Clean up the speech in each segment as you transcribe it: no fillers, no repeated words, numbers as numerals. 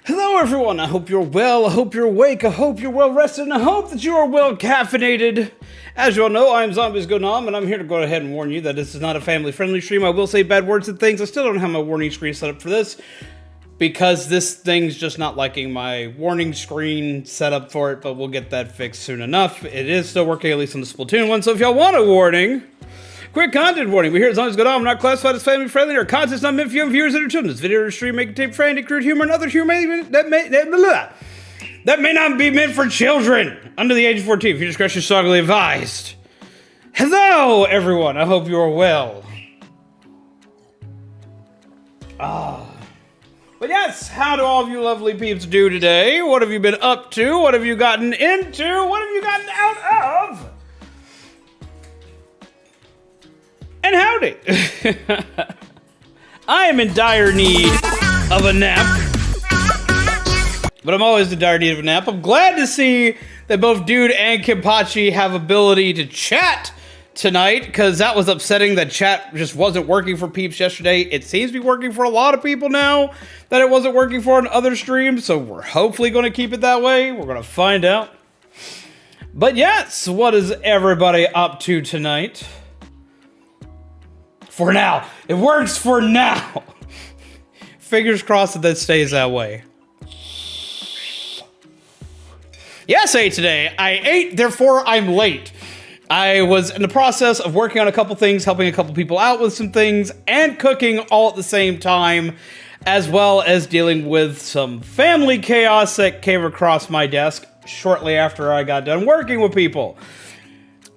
Hello everyone, I hope you're well, I hope you're awake, I hope you're well rested, and I hope that you are well caffeinated. As you all know, I'm Zombies Go Nom, and I'm here to go ahead and warn you that this is not a family-friendly stream. I will say bad words and things. I still don't have my warning screen set up for this, because this thing's just not liking my warning screen set up for it, but we'll get that fixed soon enough. It is still working, at least on the Splatoon one, so if y'all want a warning... Quick content warning. We here at Zombies Go Nom, not classified as family friendly or content's not meant for young viewers that are children. This video or stream may contain frantic, crude humor and other humor that may not be meant for children under the age of 14. If your discretion is strongly advised. Hello, everyone. I hope you are well. But yes, how do all of you lovely peeps do today? What have you been up to? What have you gotten into? What have you gotten out of? And howdy! I am in dire need of a nap. But I'm always in dire need of a nap. I'm glad to see that both Dude and Kimpachi have ability to chat tonight, because that was upsetting that chat just wasn't working for peeps yesterday. It seems to be working for a lot of people now that it wasn't working for on other streams, so we're hopefully going to keep it that way. We're going to find out. But yes, what is everybody up to tonight? For now. It works for now. Fingers crossed that stays that way. Yes, I ate today. I ate, therefore I'm late. I was in the process of working on a couple things, helping a couple people out with some things, and cooking all at the same time, as well as dealing with some family chaos that came across my desk shortly after I got done working with people.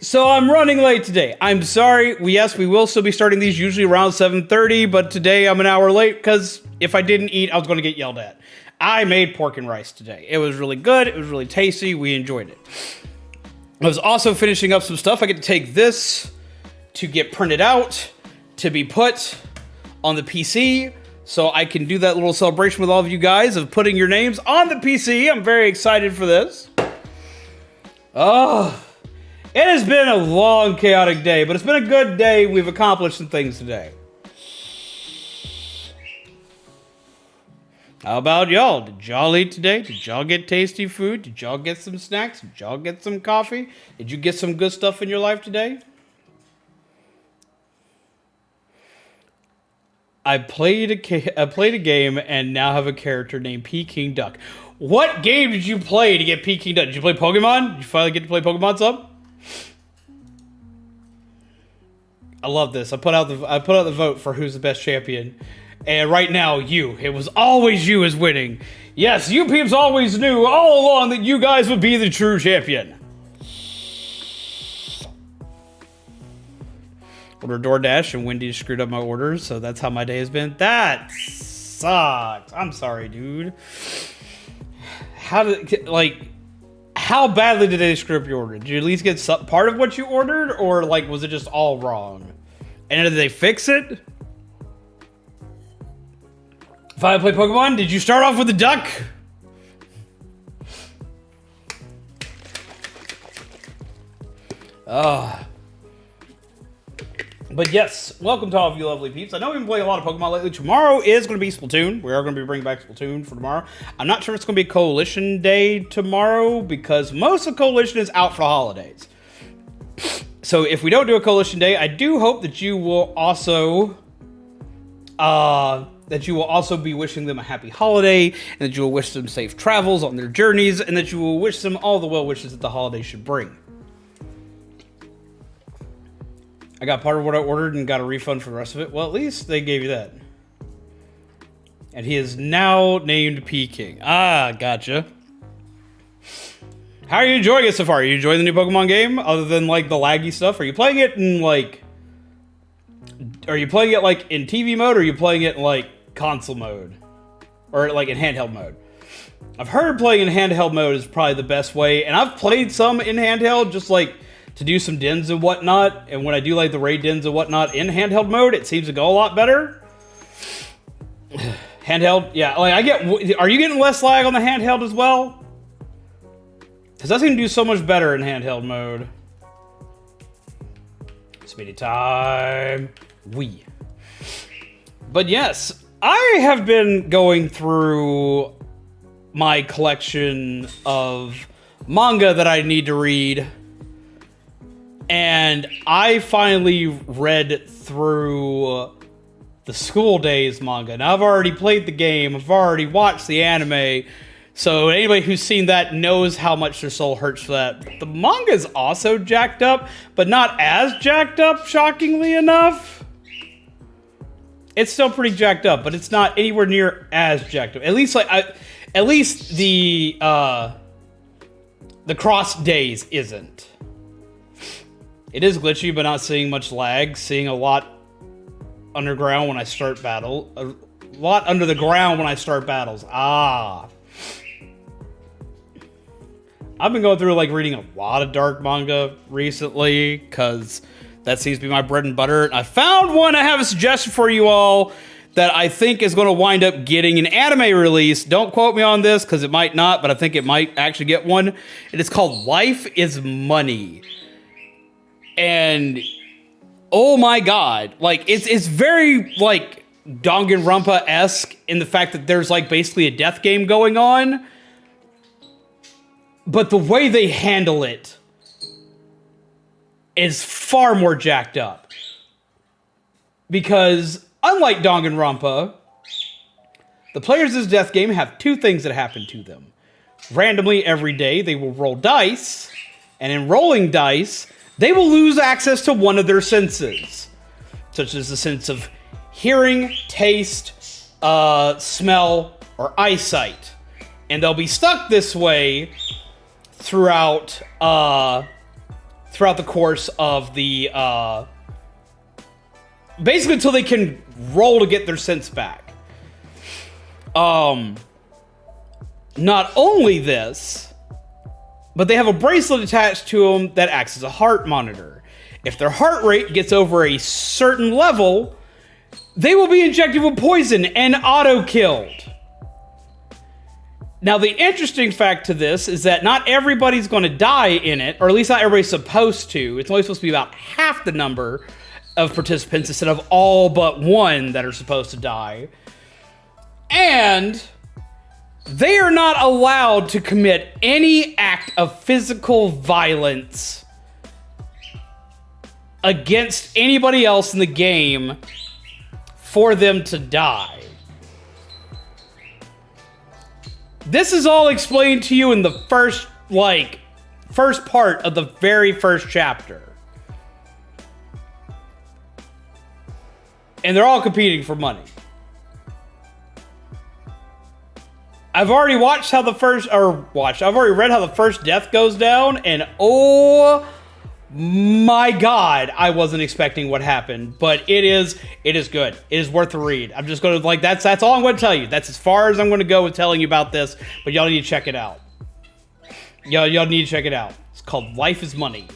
So I'm running late today. I'm sorry. Yes, we will still be starting these usually around 7:30, but today I'm an hour late because if I didn't eat, I was going to get yelled at. I made pork and rice today. It was really good. It was really tasty. We enjoyed it. I was also finishing up some stuff. I get to take this to get printed out to be put on the PC so I can do that little celebration with all of you guys of putting your names on the PC. I'm very excited for this. Oh... It has been a long, chaotic day, but it's been a good day. We've accomplished some things today. How about y'all? Did y'all eat today? Did y'all get tasty food? Did y'all get some snacks? Did y'all get some coffee? Did you get some good stuff in your life today? I played a game and now have a character named Peking Duck. What game did you play to get Peking Duck? Did you play Pokemon? Did you finally get to play Pokemon some? I love this. I put out the vote for who's the best champion, and right now it was always you is winning. Yes, you peeps always knew all along that you guys would be the true champion. Ordered DoorDash and Wendy screwed up my orders, so that's how my day has been. That sucks. I'm sorry, dude. How badly did they screw up your order? Did you at least get part of what you ordered, or was it just all wrong? And did they fix it? If I play Pokemon, did you start off with a duck? But yes, welcome to all of you lovely peeps. I know we've been playing a lot of Pokemon lately. Tomorrow is going to be Splatoon. We are going to be bringing back Splatoon for tomorrow. I'm not sure if it's going to be Coalition Day tomorrow because most of Coalition is out for the holidays. So if we don't do a Coalition Day, I do hope that you will also be wishing them a happy holiday, and that you will wish them safe travels on their journeys, and that you will wish them all the well wishes that the holiday should bring. I got part of what I ordered and got a refund for the rest of it. Well, at least they gave you that. And he is now named Peking. Ah, gotcha. How are you enjoying it so far? Are you enjoying the new Pokemon game? Other than, the laggy stuff? Are you playing it in, Are you playing it, in TV mode, or are you playing it in, console mode? Or, in handheld mode? I've heard playing in handheld mode is probably the best way. And I've played some in handheld, just, to do some dens and whatnot, and when I do the raid dens and whatnot in handheld mode, it seems to go a lot better. Handheld, yeah, are you getting less lag on the handheld as well? Because that seems to do so much better in handheld mode. Speedy time. But yes, I have been going through my collection of manga that I need to read. And I finally read through the School Days manga. Now, I've already played the game. I've already watched the anime. So anybody who's seen that knows how much their soul hurts for that. The manga is also jacked up, but not as jacked up, shockingly enough. It's still pretty jacked up, but it's not anywhere near as jacked up. At least the Cross Days isn't. It is glitchy, but not seeing much lag. Seeing a lot underground when I start battle. A lot under the ground when I start battles. Ah. I've been going through, like, reading a lot of dark manga recently, because that seems to be my bread and butter. I found one. I have a suggestion for you all that I think is going to wind up getting an anime release. Don't quote me on this, because it might not, but I think it might actually get one. And it's called Life is Money. And, oh my god. Like, it's very, like, Danganronpa-esque in the fact that there's, like, basically a death game going on. But the way they handle it is far more jacked up. Because, unlike Danganronpa, the players of this death game have two things that happen to them. Randomly, every day, they will roll dice, and in rolling dice, they will lose access to one of their senses. Such as the sense of hearing, taste, smell, or eyesight. And they'll be stuck this way throughout the course of the basically until they can roll to get their sense back. Not only this, but they have a bracelet attached to them that acts as a heart monitor. If their heart rate gets over a certain level, they will be injected with poison and auto-killed. Now, the interesting fact to this is that not everybody's going to die in it, or at least not everybody's supposed to. It's only supposed to be about half the number of participants instead of all but one that are supposed to die. And they are not allowed to commit any act of physical violence against anybody else in the game for them to die. This is all explained to you in the first part of the very first chapter. And they're all competing for money. I've already read how the first death goes down, and oh my god, I wasn't expecting what happened, but it is good. It is worth the read. I'm just going to, that's all I'm going to tell you. That's as far as I'm going to go with telling you about this, but y'all need to check it out. Y'all need to check it out. It's called Life is Money.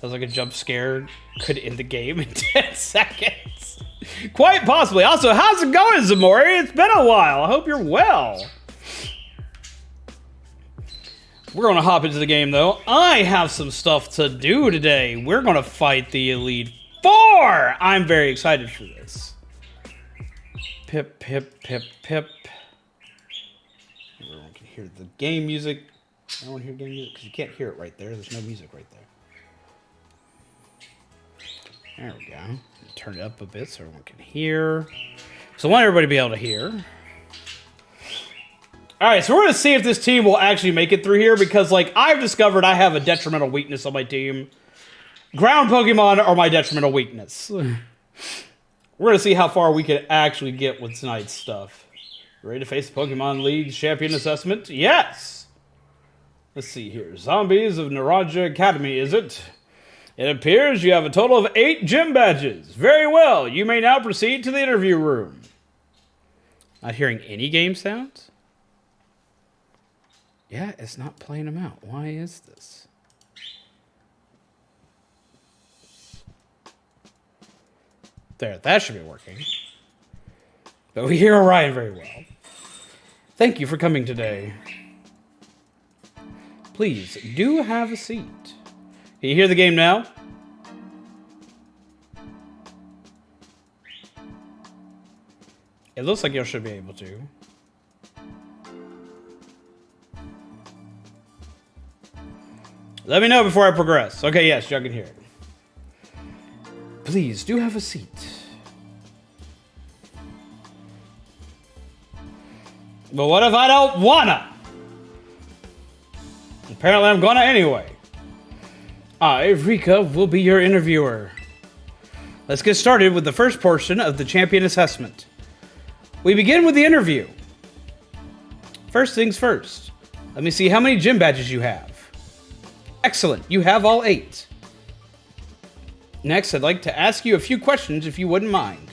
Sounds like a jump scare could end the game in 10 seconds. Quite possibly. Also, how's it going, Zamori? It's been a while. I hope you're well. We're going to hop into the game, though. I have some stuff to do today. We're going to fight the Elite Four. I'm very excited for this. Pip, pip, pip, pip. Everyone can hear the game music. I don't want to hear game music because you can't hear it right there. There's no music right there. There we go. Turn it up a bit so everyone can hear. So I want everybody to be able to hear. Alright, so we're going to see if this team will actually make it through here, because, I've discovered I have a detrimental weakness on my team. Ground Pokemon are my detrimental weakness. We're going to see how far we can actually get with tonight's stuff. Ready to face the Pokemon League Champion Assessment? Yes! Let's see here. Zombies of Naranja Academy, is it? It appears you have a total of 8 gym badges. Very well. You may now proceed to the interview room. Not hearing any game sounds? Yeah, it's not playing them out. Why is this? There, that should be working. But we hear Orion very well. Thank you for coming today. Please, do have a seat. Can you hear the game now? It looks like you should be able to. Let me know before I progress. Okay, yes, y'all can hear it. Please do have a seat. But what if I don't wanna? Apparently I'm gonna anyway. I, Rika, will be your interviewer. Let's get started with the first portion of the champion assessment. We begin with the interview. First things first. Let me see how many gym badges you have. Excellent, you have all 8. Next, I'd like to ask you a few questions if you wouldn't mind.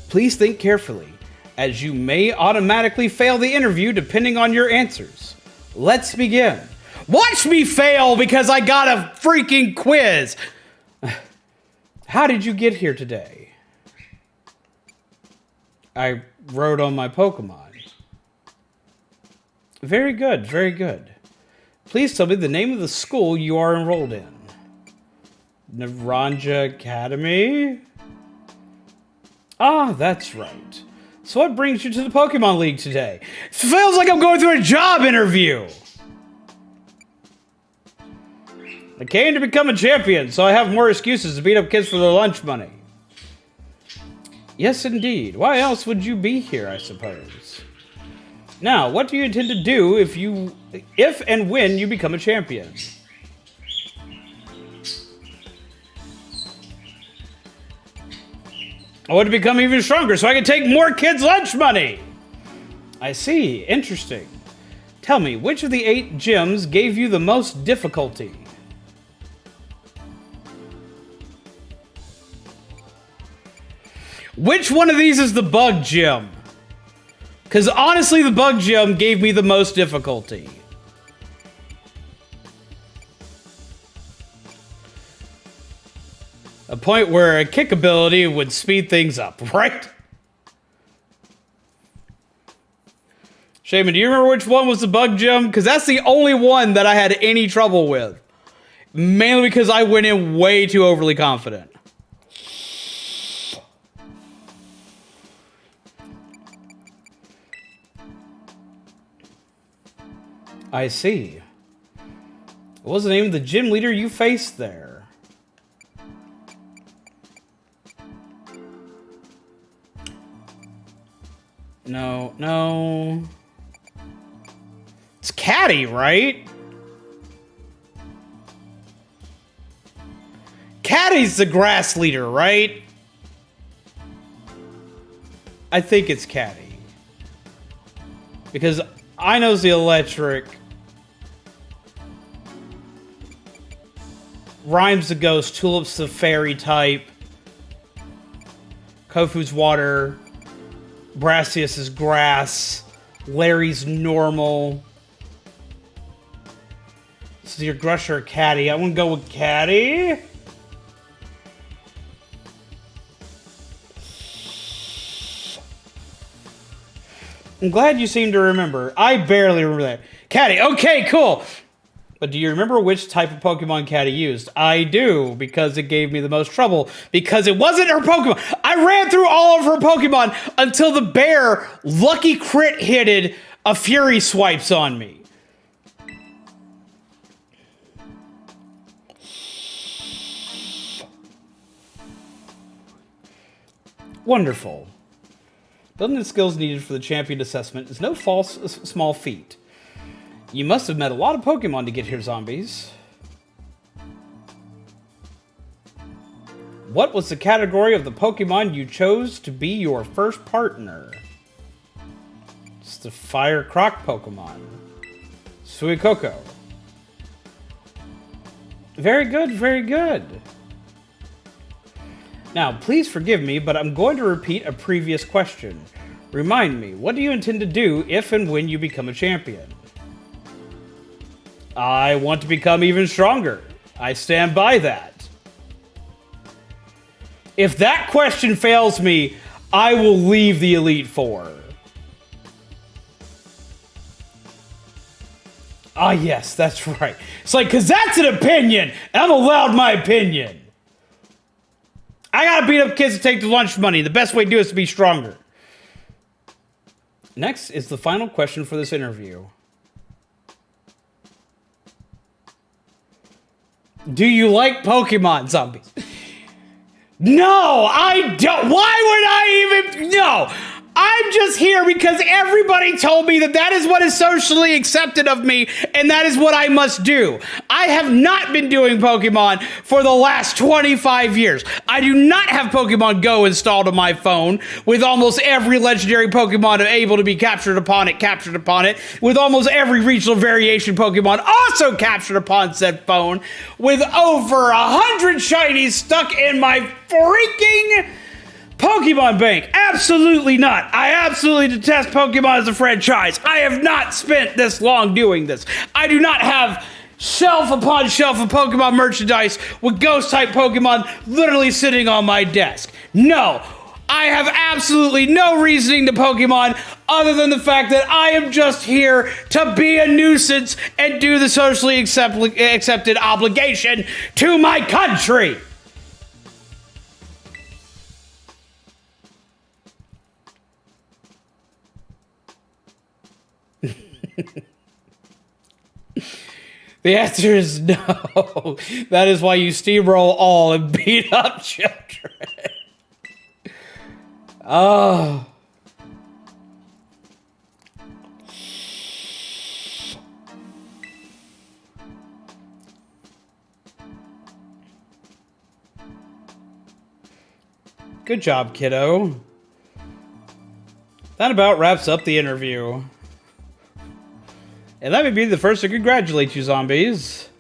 Please think carefully, as you may automatically fail the interview depending on your answers. Let's begin. Watch me fail because I got a freaking quiz! How did you get here today? I rode on my Pokemon. Very good, very good. Please tell me the name of the school you are enrolled in. Naranja Academy? Ah, that's right. So what brings you to the Pokemon League today? It feels like I'm going through a job interview! I came to become a champion, so I have more excuses to beat up kids for their lunch money. Yes, indeed. Why else would you be here, I suppose? Now, what do you intend to do if and when you become a champion? I want to become even stronger so I can take more kids' lunch money. I see. Interesting. Tell me, which of the 8 gyms gave you the most difficulty? Which one of these is the bug gym? Because honestly, the bug gym gave me the most difficulty. A point where a kick ability would speed things up, right? Shaman, do you remember which one was the bug gym? Because that's the only one that I had any trouble with. Mainly because I went in way too overly confident. I see. What was the name of the gym leader you faced there? No. It's Caddy, right? Caddy's the grass leader, right? I think it's Caddy. Because I knows the electric. Rhyme's the ghost, Tulip's the fairy type. Kofu's water. Brassius is grass. Larry's normal. This is your Grusher or Caddy. I'm gonna go with Caddy. I'm glad you seem to remember. I barely remember that. Caddy, okay, cool. But do you remember which type of Pokemon Caddy used? I do, because it gave me the most trouble. Because it wasn't her Pokemon. I ran through all of her Pokemon until the bear lucky crit hitted a Fury Swipes on me. Wonderful. Building the skills needed for the champion assessment is no small feat. You must have met a lot of Pokemon to get here, zombies. What was the category of the Pokemon you chose to be your first partner? It's the Fire Croc Pokemon. Suicoko. Very good, very good. Now, please forgive me, but I'm going to repeat a previous question. Remind me, what do you intend to do if and when you become a champion? I want to become even stronger. I stand by that. If that question fails me, I will leave the Elite Four. Ah, yes, that's right. It's like, because that's an opinion, and I'm allowed my opinion. I gotta beat up kids to take the lunch money. The best way to do it is to be stronger. Next is the final question for this interview. Do you like Pokemon zombies? No, I don't. Why would I even? No. I'm just here because everybody told me that that is what is socially accepted of me, and that is what I must do. I have not been doing Pokemon for the last 25 years. I do not have Pokemon Go installed on my phone, with almost every legendary Pokemon able to be captured upon it, with almost every regional variation Pokemon also captured upon said phone, with over 100 shinies stuck in my freaking Pokemon Bank. Absolutely not. I absolutely detest Pokemon as a franchise. I have not spent this long doing this. I do not have shelf upon shelf of Pokemon merchandise with ghost type Pokemon literally sitting on my desk. No, I have absolutely no reasoning to Pokemon other than the fact that I am just here to be a nuisance and do the socially accepted obligation to my country. The answer is no. That is why you steamroll all and beat up children. Oh. Good job, kiddo. That about wraps up the interview. And let me be the first to congratulate you, zombies.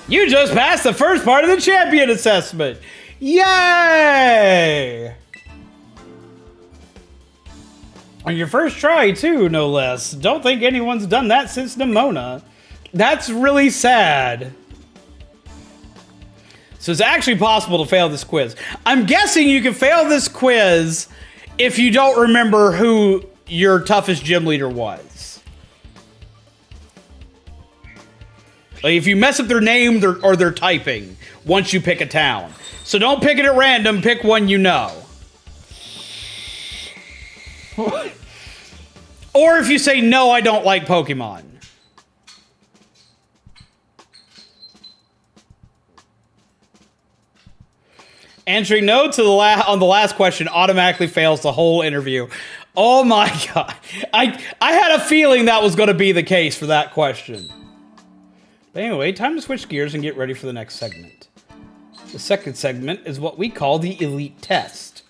You just passed the first part of the champion assessment. Yay! On your first try, too, no less. Don't think anyone's done that since Nimona. That's really sad. So it's actually possible to fail this quiz. I'm guessing you can fail this quiz if you don't remember who your toughest gym leader was. Like if you mess up their name or their typing once you pick a town. So don't pick it at random, pick one you know. Or if you say, no, I don't like Pokemon. Answering no to on the last question automatically fails the whole interview. Oh my God. I had a feeling that was going to be the case for that question. But anyway, time to switch gears and get ready for the next segment. The second segment is what we call the Elite Test.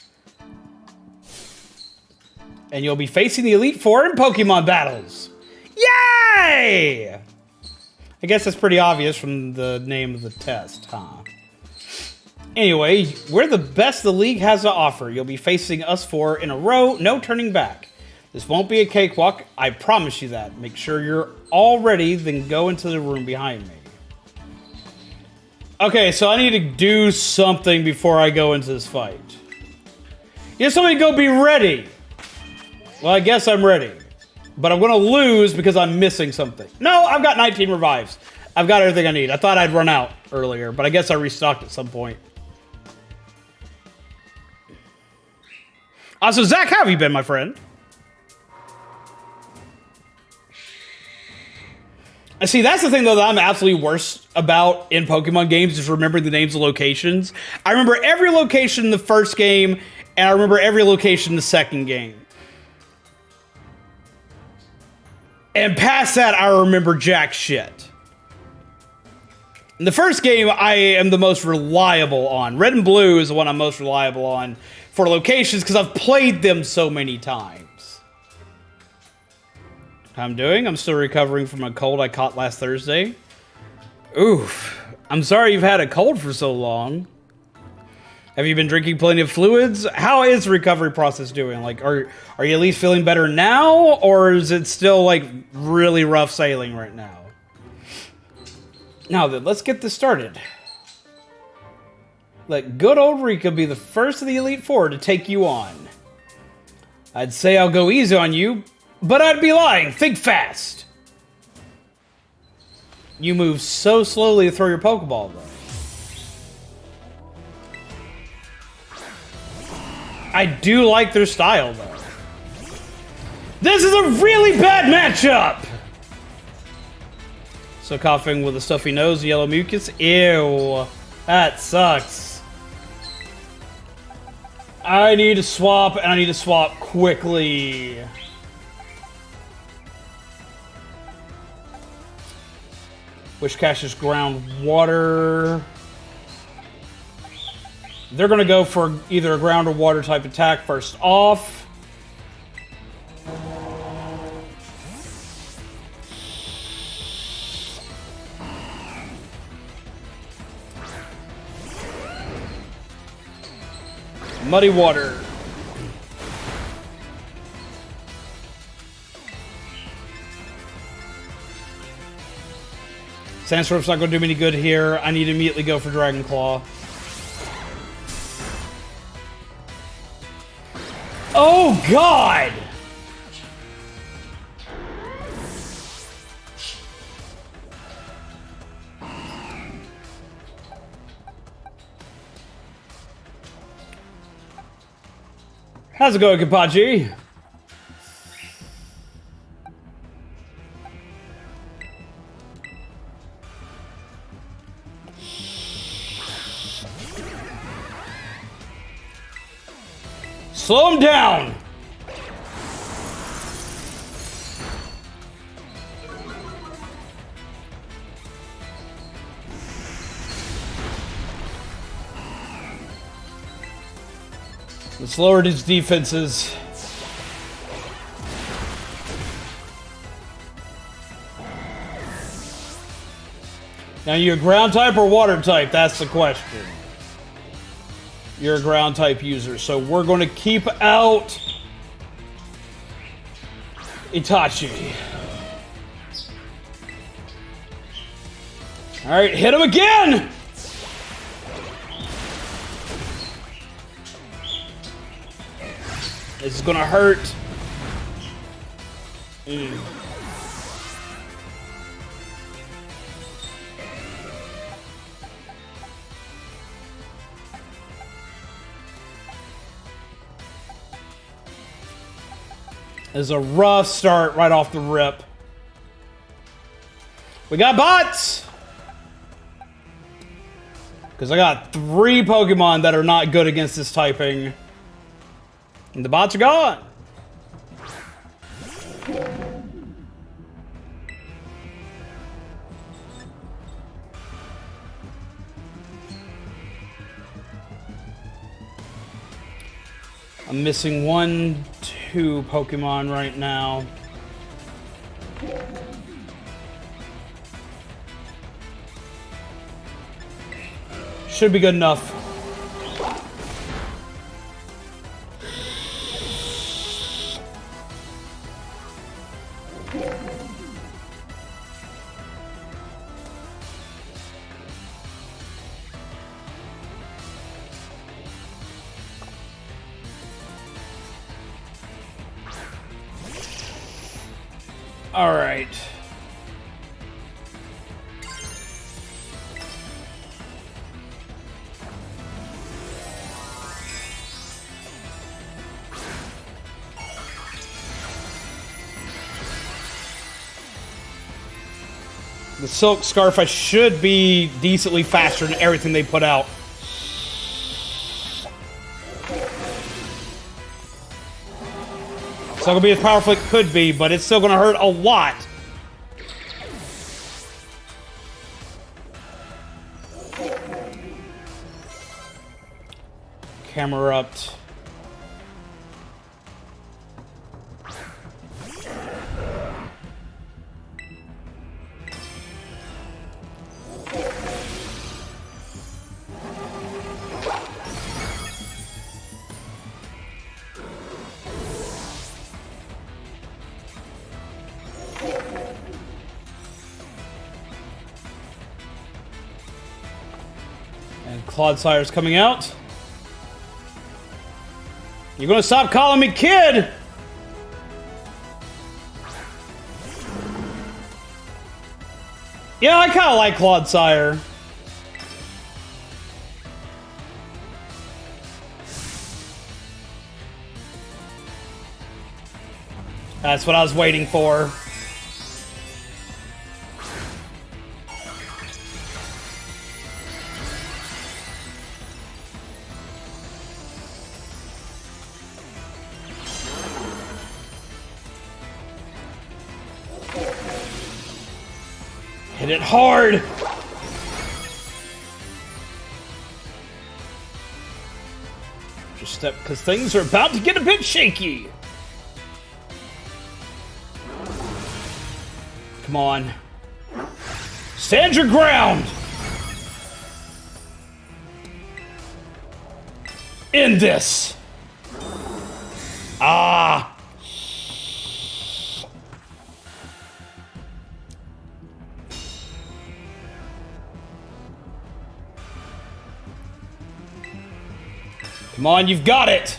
And you'll be facing the Elite Four in Pokemon battles. Yay! I guess that's pretty obvious from the name of the test, huh? Anyway, we're the best the league has to offer. You'll be facing us four in a row, no turning back. This won't be a cakewalk, I promise you that. Make sure you're all ready, then go into the room behind me. Okay, so I need to do something before I go into this fight. Yeah, somebody go be ready. Well, I guess I'm ready. But I'm gonna lose because I'm missing something. No, I've got 19 revives. I've got everything I need. I thought I'd run out earlier, but I guess I restocked at some point. So Zach, how have you been, my friend? See, that's the thing, though, that I'm absolutely worst about in Pokemon games is remembering the names of locations. I remember every location in the first game, and I remember every location in the second game. And past that, I remember jack shit. In the first game, I am the most reliable on. Red and Blue is the one I'm most reliable on for locations because I've played them so many times. How I'm doing? I'm still recovering from a cold I caught last Thursday. Oof. I'm sorry you've had a cold for so long. Have you been drinking plenty of fluids? How is the recovery process doing? Like, are you at least feeling better now? Or is it still, like, really rough sailing right now? Now then, let's get this started. Let good old Rika be the first of the Elite Four to take you on. I'd say I'll go easy on you, but I'd be lying. Think fast. You move so slowly to throw your Pokeball, though. I do like their style, though. This is a really bad matchup! So coughing with a stuffy nose, yellow mucus. Ew. That sucks. I need to swap, and I need to swap quickly. Which caches groundwater. They're going to go for either a ground or water type attack first off. Muddy water. Sandstorm's not going to do me any good here. I need to immediately go for Dragon Claw. Oh, God! How's it going, Kapachi? Slow him down! Let's lower his defenses. Now, you're ground type or water type? That's the question. You're a ground type user, so we're going to keep out Itachi. All right, hit him again! This is going to hurt. It's a rough start right off the rip. We got bots! Because I got 3 Pokemon that are not good against this typing. And the bots are gone. I'm missing 1, 2 Pokemon right now. Should be good enough. All right. The Silk Scarf, I should be decently faster than everything they put out. It's not gonna be as powerful as it could be, but it's still gonna hurt a lot. Camera up. Clodsire's coming out. You're gonna stop calling me kid! Yeah, I kinda like Clodsire. That's what I was waiting for. Hit it hard! Just step, because things are about to get a bit shaky. Come on. Stand your ground! End this! Ah! Come on, you've got it!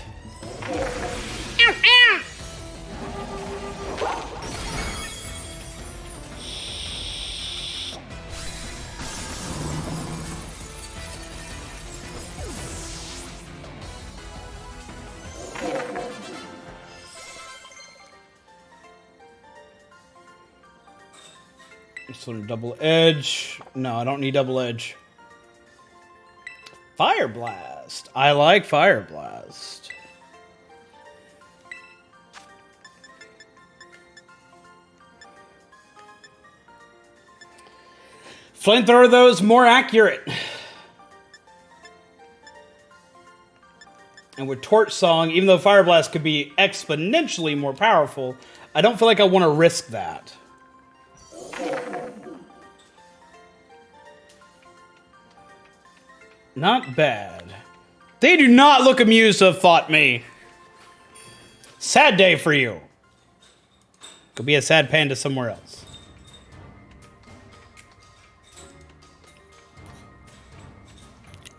Just want a double edge. No, I don't need double edge. Fire Blast. I like Fire Blast. Flamethrower, though, is more accurate. And with Torch Song, even though Fire Blast could be exponentially more powerful, I don't feel like I want to risk that. Not bad. They do not look amused to have fought me. Sad day for you. Go be a sad panda somewhere else.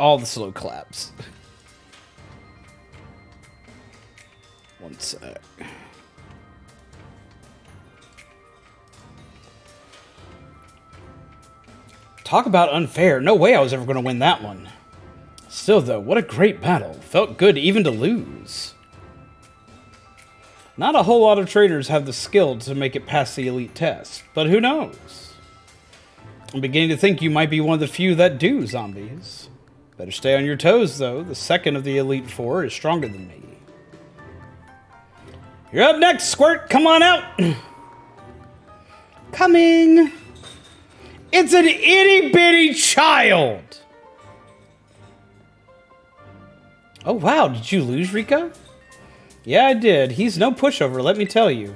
All the slow claps. One sec. Talk about unfair. No way I was ever going to win that one. Still, though, what a great battle. Felt good even to lose. Not a whole lot of traders have the skill to make it past the elite test, but who knows? I'm beginning to think you might be one of the few that do, zombies. Better stay on your toes, though. The second of the Elite Four is stronger than me. You're up next, Squirt. Come on out. Coming. It's an itty-bitty child. Oh, wow. Did you lose, Rika? Yeah, I did. He's no pushover, let me tell you.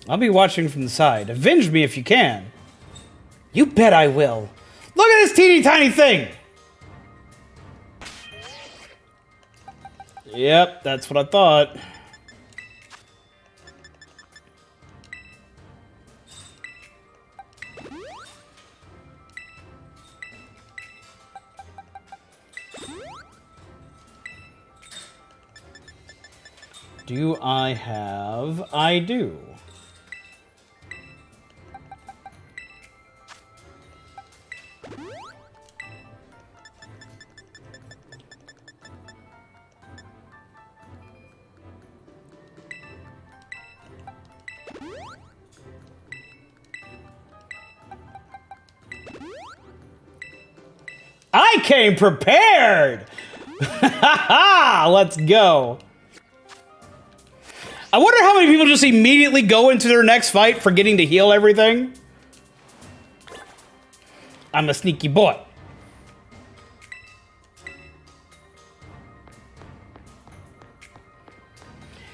I'll be watching from the side. Avenge me if you can. You bet I will. Look at this teeny tiny thing. Yep, that's what I thought. Do I have? I do. I came prepared! Let's go. I wonder how many people just immediately go into their next fight forgetting to heal everything. I'm a sneaky boy.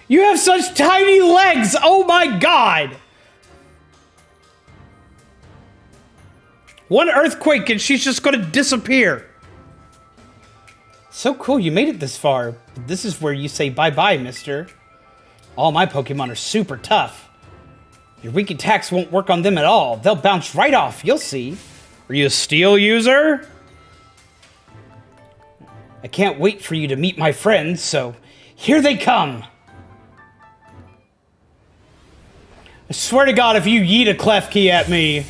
You have such tiny legs! Oh my god! One earthquake and she's just gonna disappear. So cool, you made it this far. This is where you say bye-bye, mister. All my Pokemon are super tough. Your weak attacks won't work on them at all. They'll bounce right off, you'll see. Are you a steel user? I can't wait for you to meet my friends, so here they come. I swear to God, if you yeet a Klefki at me.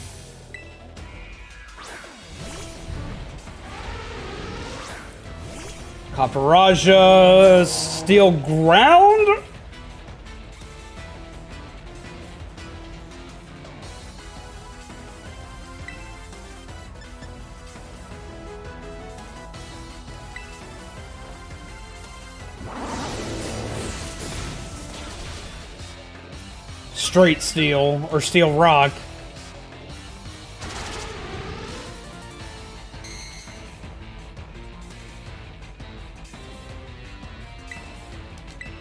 Paparaja, Steel Ground? Straight Steel, or Steel Rock.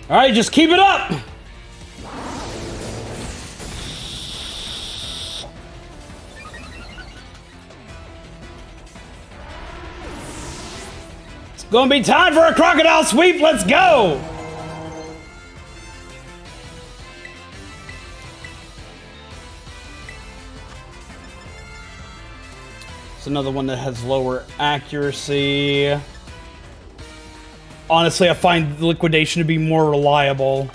All right, just keep it up. It's gonna be time for a crocodile sweep. Let's go. It's another one that has lower accuracy. Honestly, I find liquidation to be more reliable.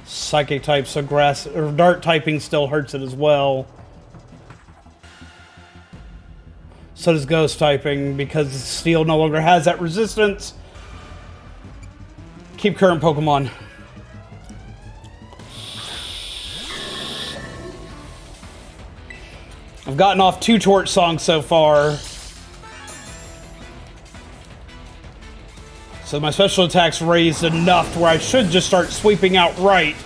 Psychic type, so grass or dark typing still hurts it as well. So does ghost typing because steel no longer has that resistance. Keep current Pokemon. I've gotten off 2 torch songs so far. So my special attack's raised enough to where I should just start sweeping out right.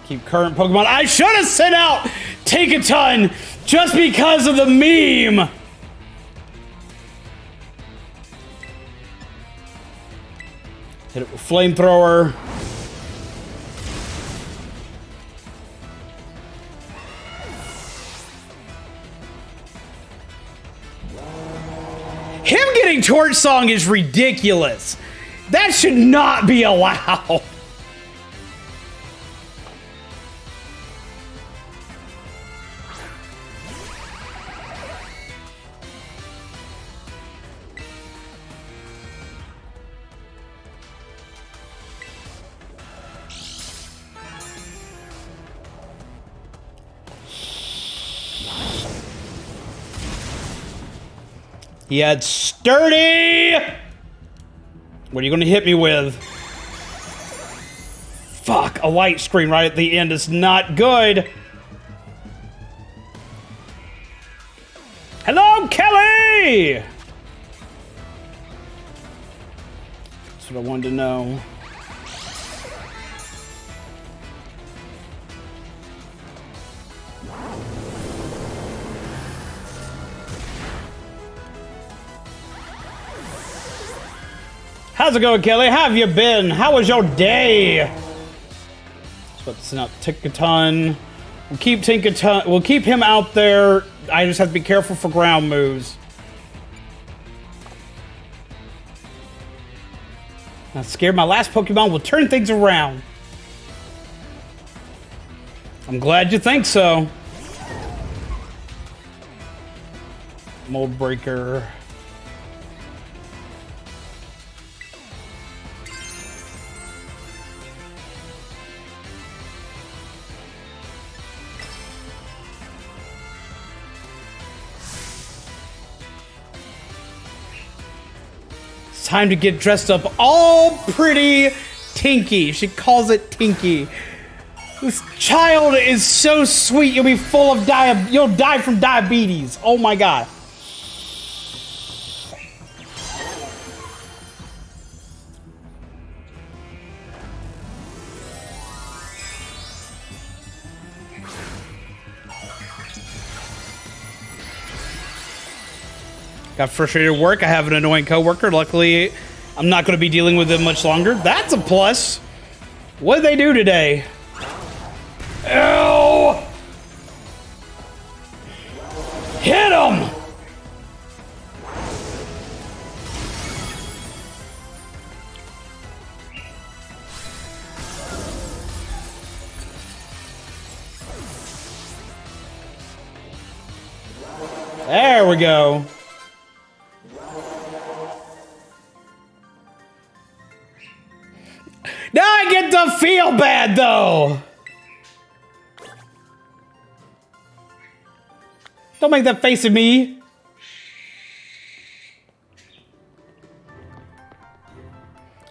Keep current Pokemon. I should have sent out Take a Ton just because of the meme. Hit it with Flamethrower. Him getting Torch Song is ridiculous. That should not be allowed. He had Sturdy! What are you gonna hit me with? Fuck, a light screen right at the end is not good. Hello, Kelly! That's what I wanted to know. How's it going, Kelly? How have you been? How was your day? Let's not Tinkaton. We'll keep Tinkaton. We'll keep him out there. I just have to be careful for ground moves. I'm scared my last Pokemon will turn things around. I'm glad you think so. Mold Breaker. Time to get dressed up all pretty Tinky. She calls it Tinky. This child is so sweet. You'll be full of you'll die from diabetes. Oh my god. Got frustrated at work. I have an annoying coworker. Luckily, I'm not going to be dealing with them much longer. That's a plus. What did they do today? Ew! Hit him! There we go. Now I get to feel bad, though. Don't make that face at me.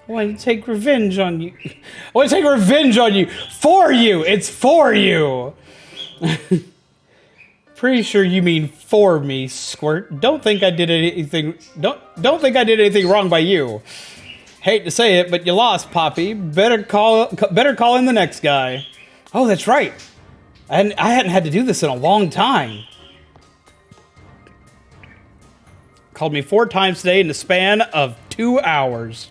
I want to take revenge on you. I want to take revenge on you. For you. It's for you. Pretty sure you mean for me, Squirt. Don't think I did anything. Don't think I did anything wrong by you. Hate to say it, but you lost, Poppy. Better call in the next guy. Oh, that's right. I hadn't had to do this in a long time. Called me 4 times today in the span of 2 hours.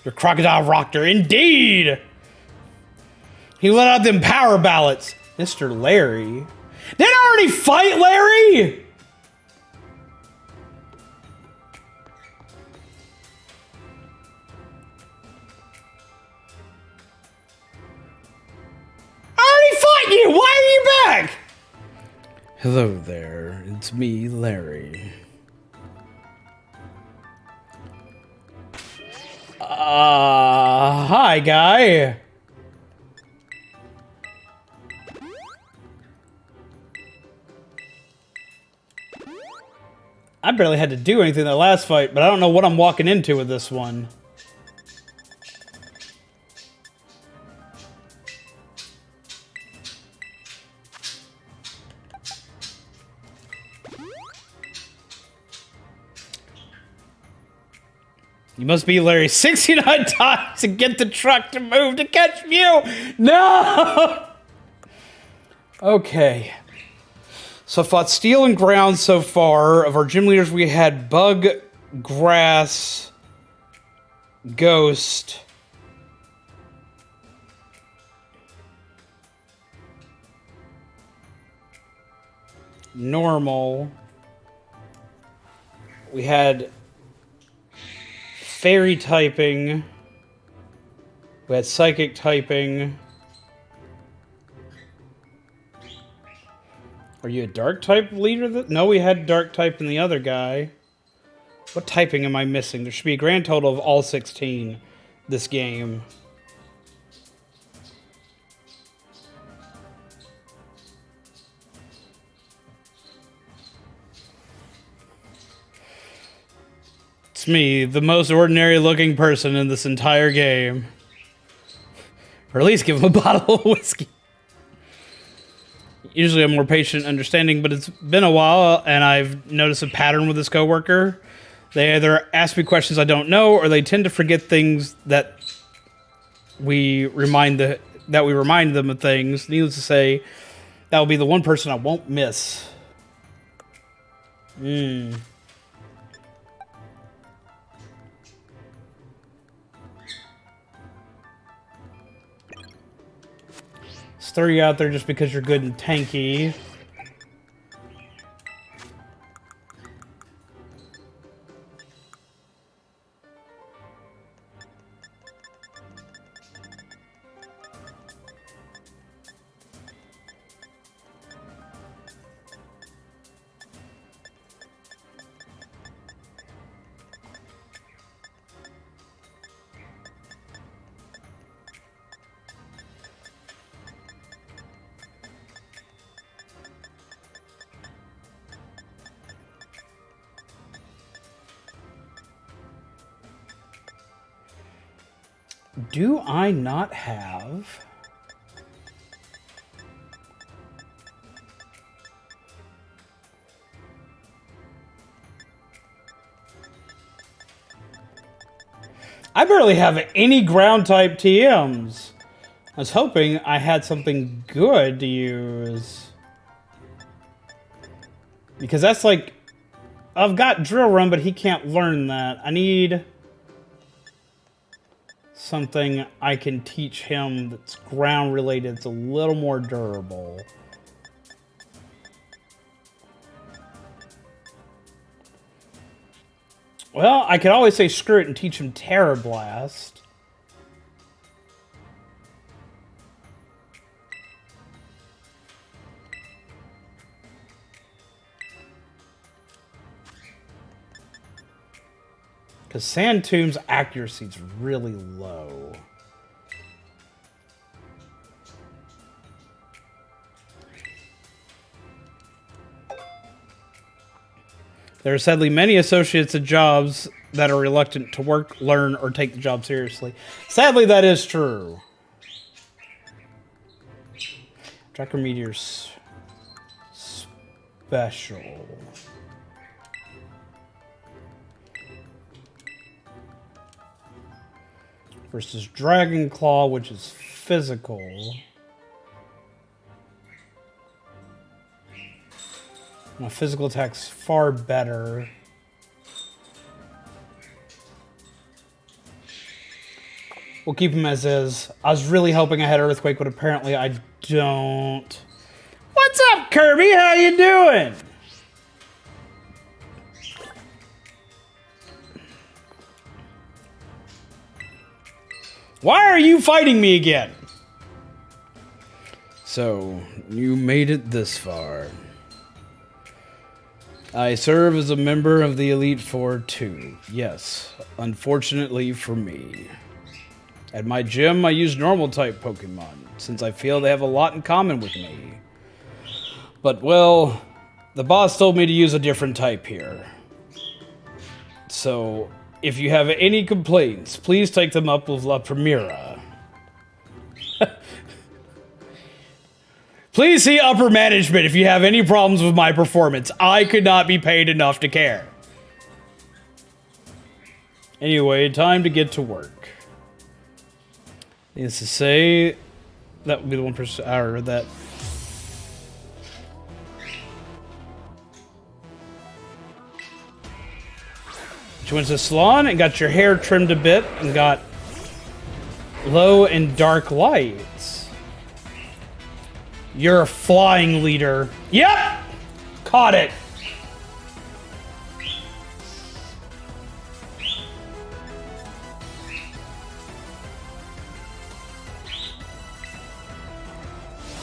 Your crocodile rocked her, indeed. He let out them power ballots. Mr. Larry. Did I already fight Larry? I already fought you. Why are you back? Hello there. It's me, Larry. Hi, guy. I barely had to do anything in the last fight, but I don't know what I'm walking into with this one. You must be Larry 69 times to get the truck to move to catch Mew. No! Okay. So I fought Steel and Ground so far. Of our gym leaders, we had Bug, Grass, Ghost, Normal. We had Fairy typing. We had Psychic typing. Are you a Dark type leader? No, we had Dark type in the other guy. What typing am I missing? There should be a grand total of all 16 this game. It's me, the most ordinary looking person in this entire game. Or at least give him a bottle of whiskey. Usually I'm more patient and understanding, but it's been a while and I've noticed a pattern with this coworker. They either ask me questions I don't know, or they tend to forget things that we remind them of things. Needless to say, that will be the one person I won't miss. Let's throw you out there just because you're good and tanky. Do I not have... I barely have any ground type TMs. I was hoping I had something good to use. Because that's like... I've got Drill Run, but he can't learn that. I need... something I can teach him that's ground related, it's a little more durable. Well, I could always say screw it and teach him Terra Blast. Because Sand Tomb's accuracy is really low. There are sadly many associates at jobs that are reluctant to work, learn, or take the job seriously. Sadly, that is true. Tracker Meteor's special. versus Dragon Claw, which is physical. My physical attack's far better. We'll keep him as is. I was really hoping I had Earthquake, but apparently I don't. What's up, Kirby? How you doing? Why are you fighting me again? So, you made it this far. I serve as a member of the Elite Four too. Yes, unfortunately for me. At my gym, I use normal type Pokemon, since I feel they have a lot in common with me. But, well, the boss told me to use a different type here. So, if you have any complaints, please take them up with La Primera. Please see upper management if you have any problems with my performance. I could not be paid enough to care. Anyway, time to get to work. Needless to say, that would be the 1% hour that. You went to the salon and got your hair trimmed a bit and got low and dark lights. You're a flying leader. Yep! Caught it.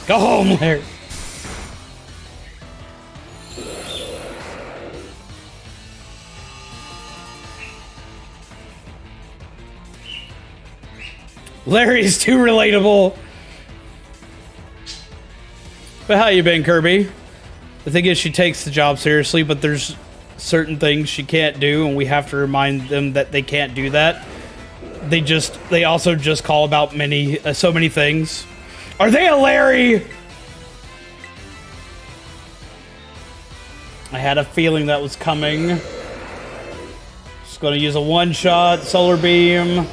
Go home, Larry. Larry's too relatable. But how you been, Kirby? The thing is, she takes the job seriously, but there's certain things she can't do, and we have to remind them that they can't do that. They also just call about so many things. Are they a Larry? I had a feeling that was coming. Just gonna use a one-shot solar beam.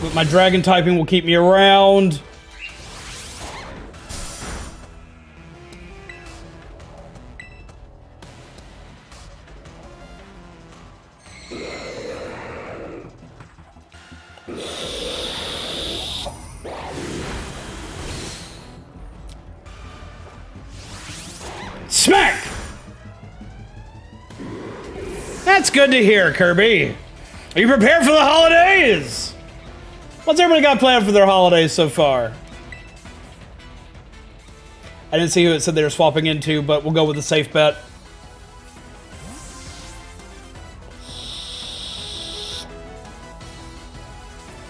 But my dragon typing will keep me around. Smack! That's good to hear, Kirby. Are you prepared for the holidays? What's everybody got planned for their holidays so far? I didn't see who it said they were swapping into, but we'll go with a safe bet.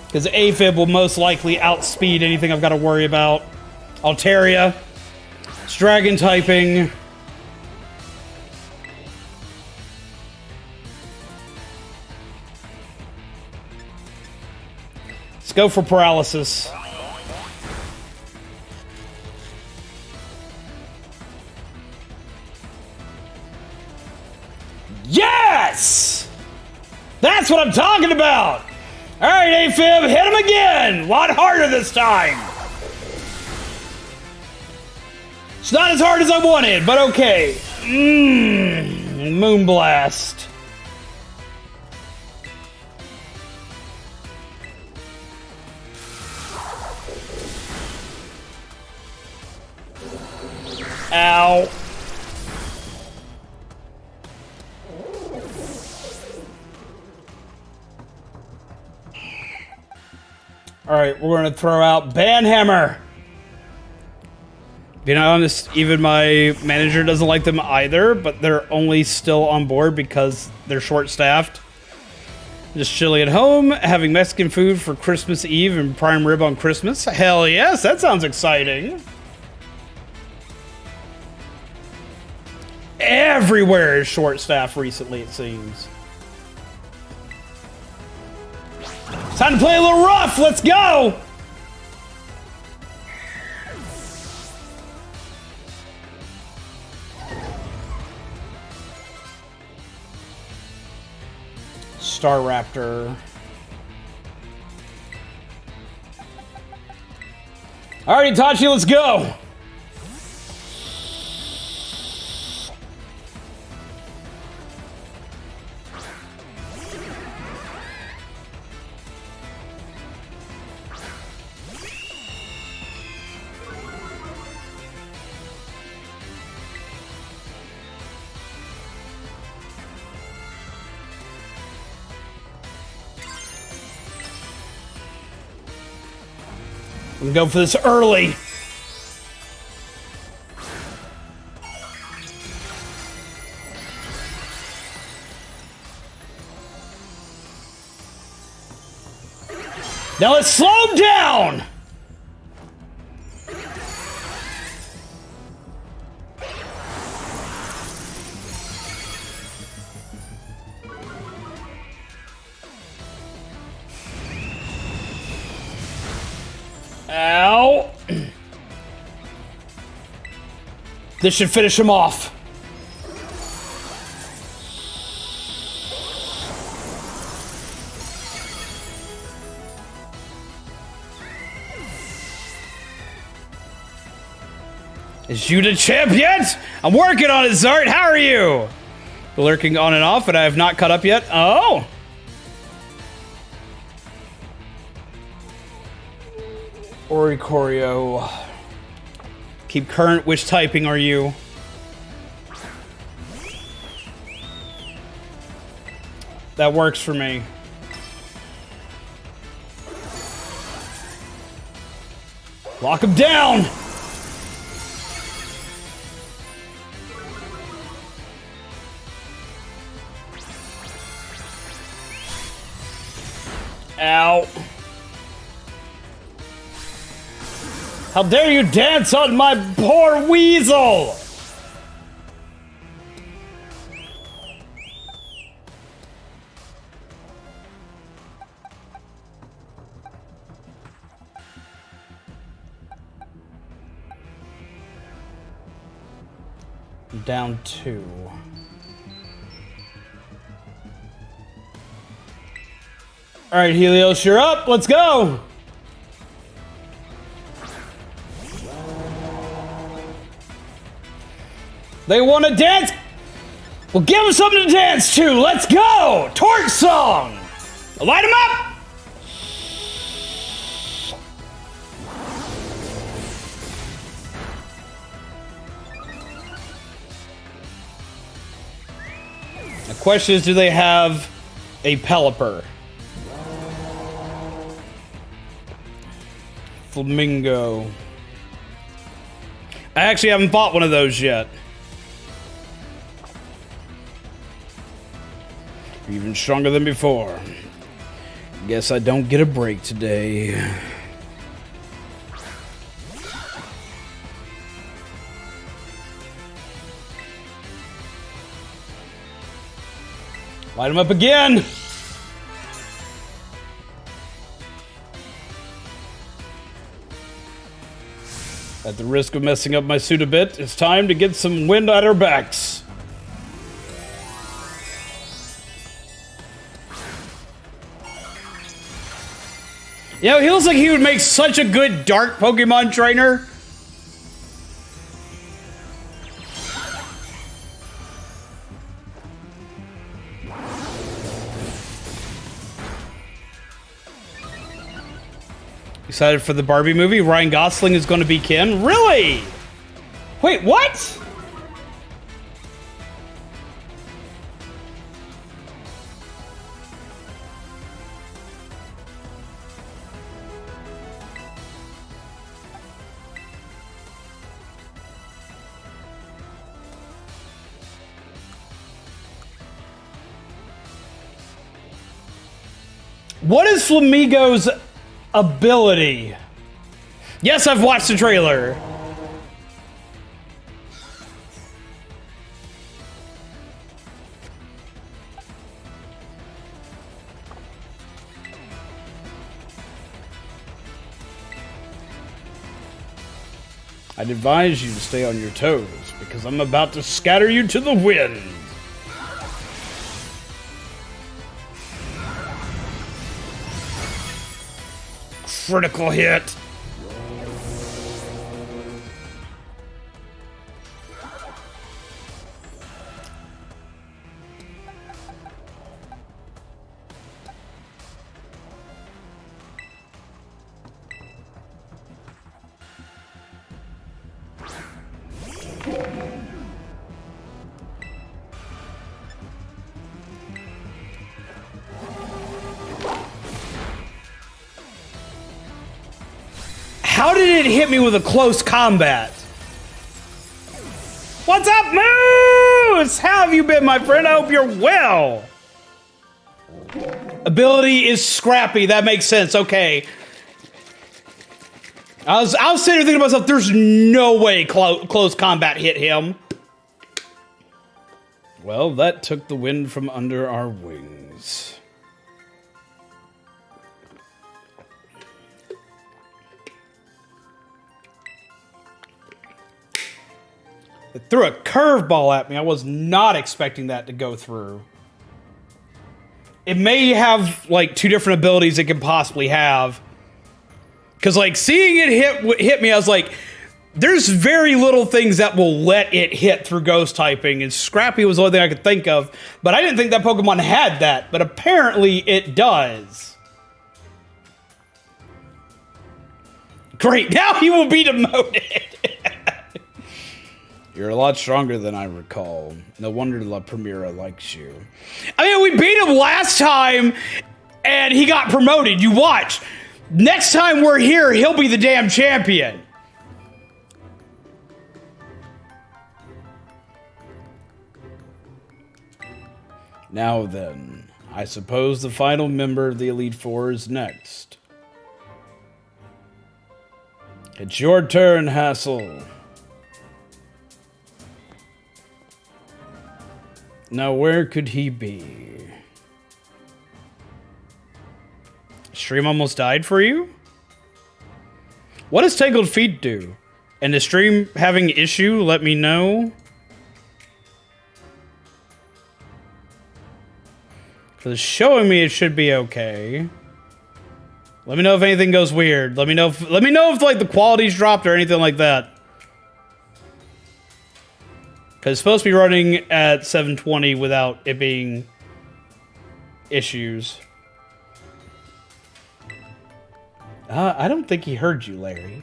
Because Aphid will most likely outspeed anything I've got to worry about. Altaria. It's dragon typing. Let's go for paralysis. Yes! That's what I'm talking about! Alright, Aphib, hit him again! A lot harder this time! It's not as hard as I wanted, but okay. Moonblast. Ow. Alright, we're going to throw out Banhammer. Being honest, even my manager doesn't like them either, but they're only still on board because they're short-staffed. Just chilling at home, having Mexican food for Christmas Eve and prime rib on Christmas. Hell yes, that sounds exciting. Everywhere is short-staffed recently, it seems. It's time to play a little rough. Let's go! Staraptor. Alright, Itachi, let's go. I'm going for this early. Now let's slow him down. Ow! This should finish him off. Is you the champ yet? I'm working on it, Zart. How are you? Lurking on and off, and I have not caught up yet. Oh! Oricorio. Keep current. Which typing are you? That works for me. Lock him down! Ow. How dare you dance on my poor weasel! Down 2. All right, Helios, you're up. Let's go. They want to dance? Well, give them something to dance to. Let's go. Torch song. Light them up. The question is, do they have a Pelipper? Flamingo. I actually haven't bought one of those yet. Even stronger than before. Guess I don't get a break today. Light him up again. At the risk of messing up my suit a bit, it's time to get some wind at our backs. You know, he looks like he would make such a good dark Pokemon trainer. Excited for the Barbie movie? Ryan Gosling is going to be Ken? Really? Wait, what? What is Flamigo's ability? Yes, I've watched the trailer. I'd advise you to stay on your toes, because I'm about to scatter you to the wind. Critical hit. How did it hit me with a close combat? What's up, Moose? How have you been, my friend? I hope you're well. Ability is scrappy. That makes sense. Okay. I was sitting there thinking to myself, there's no way close combat hit him. Well, that took the wind from under our wings. It threw a curveball at me. I was not expecting that to go through. It may have, like, 2 different abilities it can possibly have. Because, like, seeing it hit me, I was like, there's very little things that will let it hit through ghost typing, and Scrappy was the only thing I could think of. But I didn't think that Pokemon had that, but apparently it does. Great, now he will be demoted! You're a lot stronger than I recall. No wonder La Primera likes you. I mean, we beat him last time, and he got promoted. You watch. Next time we're here, he'll be the damn champion. Now then, I suppose the final member of the Elite Four is next. It's your turn, Hassel. Now, where could he be? Stream almost died for you? What does Tangled Feet do? And the stream having issue, let me know. Because showing me it should be okay. Let me know if anything goes weird. Let me know if like the quality's dropped or anything like that. Because it's supposed to be running at 720 without it being issues. I don't think he heard you, Larry.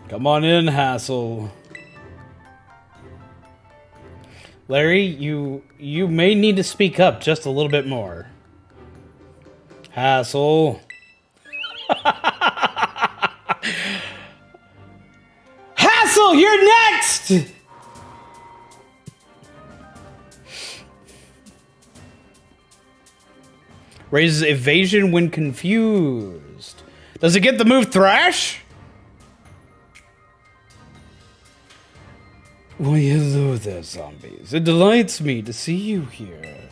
Come on in, Hassel. Larry, you may need to speak up just a little bit more. Hassel. Hassel, you're next! Raises evasion when confused. Does it get the move Thrash? Why, hello there, zombies. It delights me to see you here.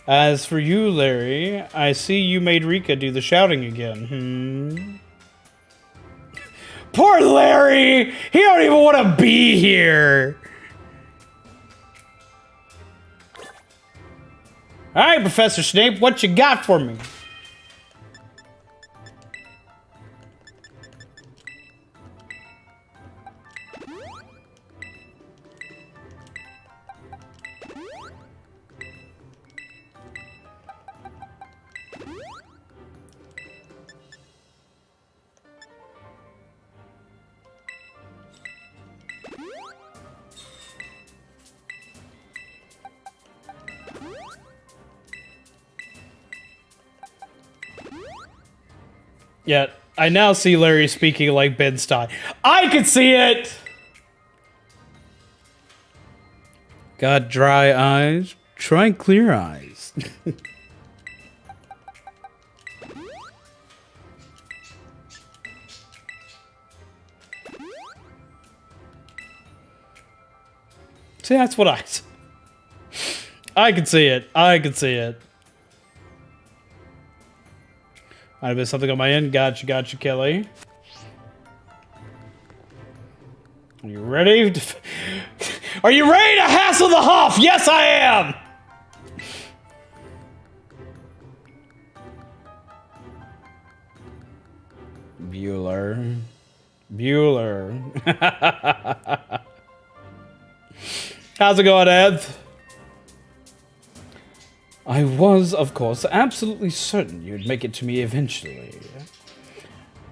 As for you, Larry, I see you made Rika do the shouting again. Poor Larry! He don't even want to be here! Alright, Professor Snape, what you got for me? Yet, I now see Larry speaking like Ben Stein. I can see it! Got dry eyes? Try clear eyes. See, that's what I can see it. I can see it. Might have been something on my end. Gotcha, Kelly. Are you ready? Are you ready to hassle the Huff? Yes, I am! Bueller. How's it going, Ed? I was, of course, absolutely certain you'd make it to me eventually.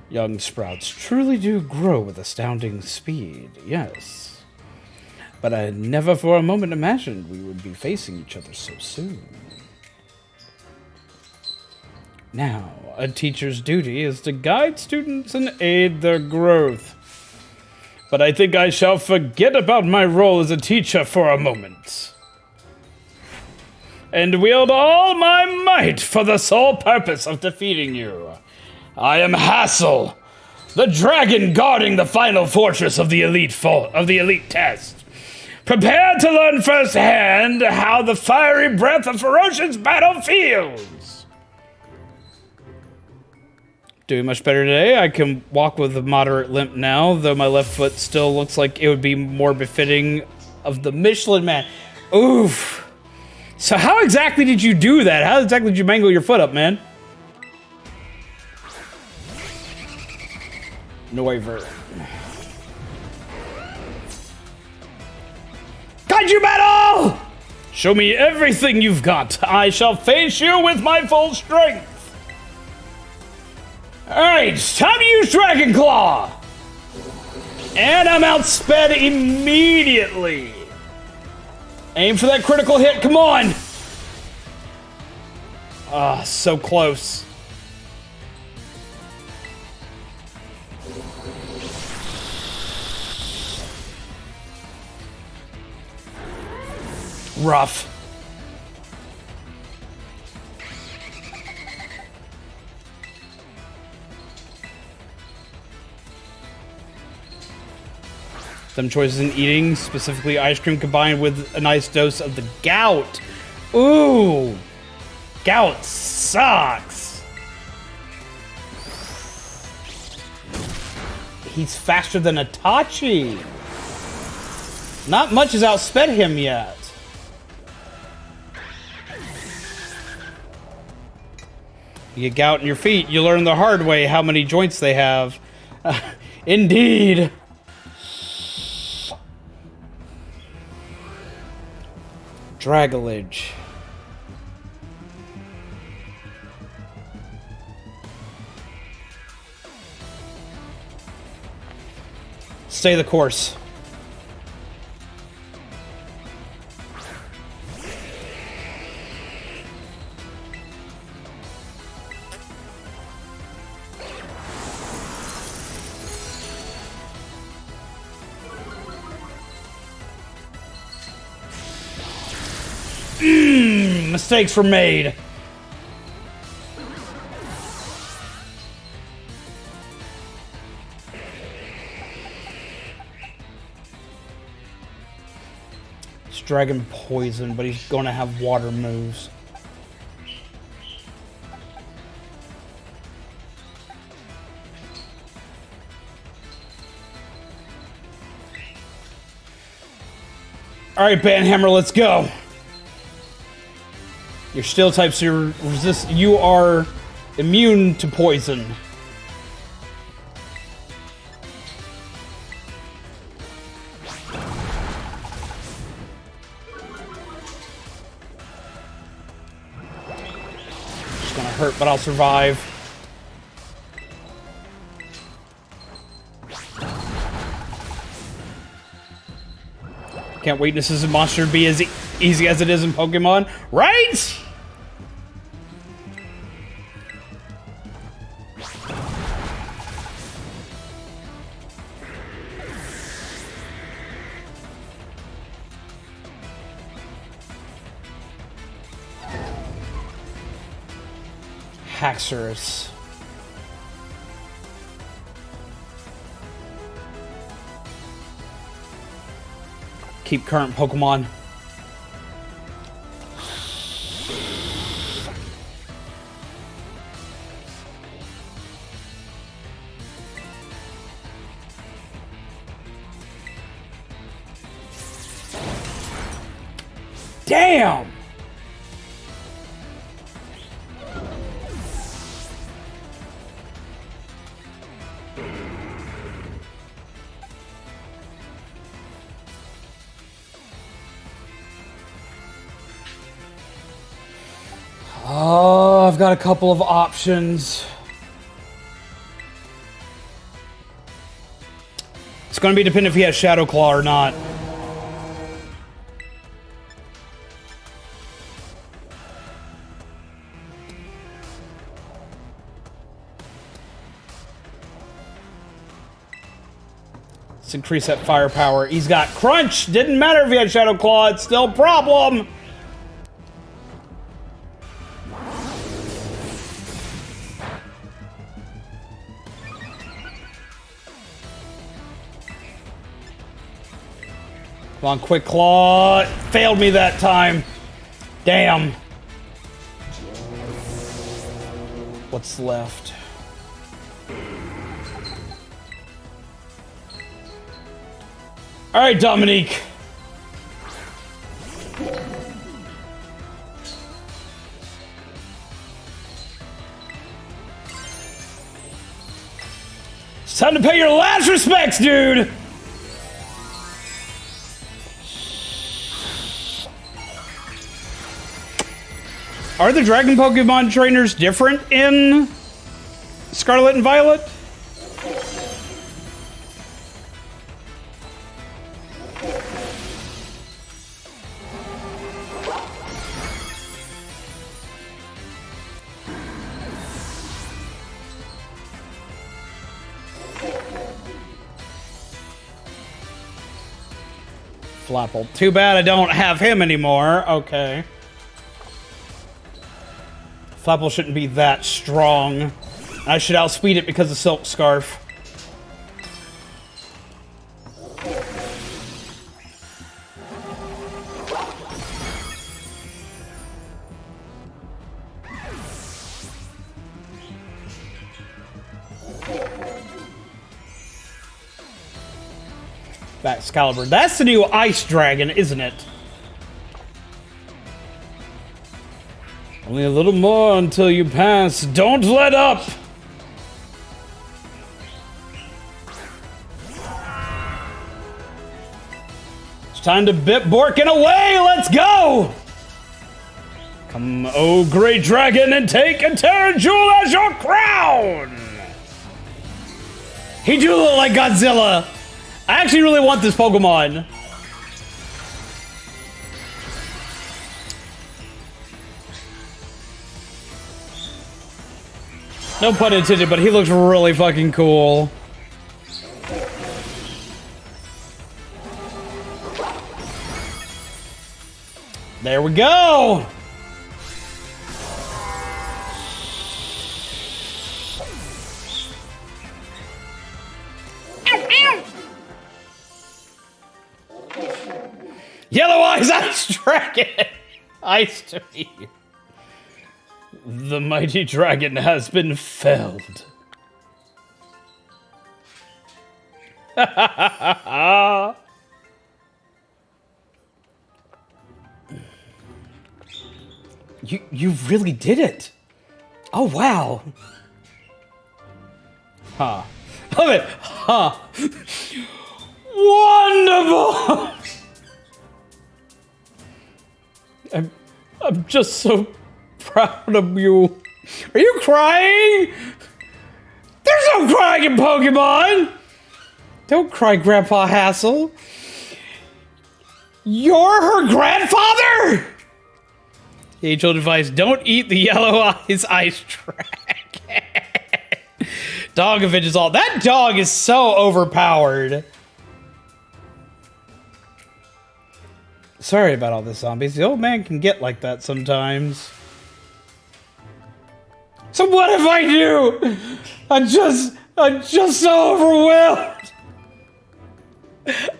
Young sprouts truly do grow with astounding speed, yes. But I had never for a moment imagined we would be facing each other so soon. Now, a teacher's duty is to guide students and aid their growth. But I think I shall forget about my role as a teacher for a moment. And wield all my might for the sole purpose of defeating you. I am Hassel, the dragon guarding the final fortress of the elite test. Prepare to learn firsthand how the fiery breath of ferocious battle feels. Doing much better today. I can walk with a moderate limp now, though my left foot still looks like it would be more befitting of the Michelin Man. Oof. So how exactly did you do that? How exactly did you mangle your foot up, man? Noiver. Kaiju battle! Show me everything you've got. I shall face you with my full strength. Alright, time to use Dragon Claw! And I'm outsped immediately. Aim for that critical hit, come on! Ah, so close. Rough. Some choices in eating, specifically ice cream combined with a nice dose of the gout. Ooh, gout sucks. He's faster than Itachi. Not much has outsped him yet. You get gout in your feet, you learn the hard way how many joints they have. Indeed. Dragolage. Stay the course. Mistakes were made. It's dragon poison, but he's gonna have water moves. All right, Banhammer, let's go. You're steel type, so you are immune to poison. It's gonna hurt, but I'll survive. Can't wait this is a monster to be as easy as it is in Pokemon, right? Haxorus. Keep current Pokemon. Damn! Oh, I've got a couple of options. It's going to be dependent if he has Shadow Claw or not. Let's increase that firepower. He's got Crunch. Didn't matter if he had Shadow Claw. It's still a problem. Come on, Quick Claw. Failed me that time. Damn. What's left? All right, Dominique. It's time to pay your last respects, dude. Are the Dragon Pokemon trainers different in Scarlet and Violet? Flapple. Too bad I don't have him anymore. Okay. Flapple shouldn't be that strong. I should outspeed it because of Silk Scarf. Excalibur. That's the new Ice Dragon, isn't it? Only a little more until you pass. Don't let up! It's time to bit Borkin away! Let's go! Come, oh great dragon, and take a Terra Jewel as your crown! He do look like Godzilla! I actually really want this Pokemon. No pun intended, but he looks really fucking cool. There we go! Yellow Eyes Ice Dragon! Ice to me. The mighty dragon has been felled. You really did it. Oh, wow. Huh. Love it. Huh. Wonderful! I'm just so proud of you. Are you crying? There's no crying in Pokemon! Don't cry, Grandpa Hassel. You're her grandfather? Age-old advice, don't eat the Yellow Eyes Ice Dragon. Dog avenges all. That dog is so overpowered. Sorry about all the zombies. The old man can get like that sometimes. So what if I do? I'm just so overwhelmed.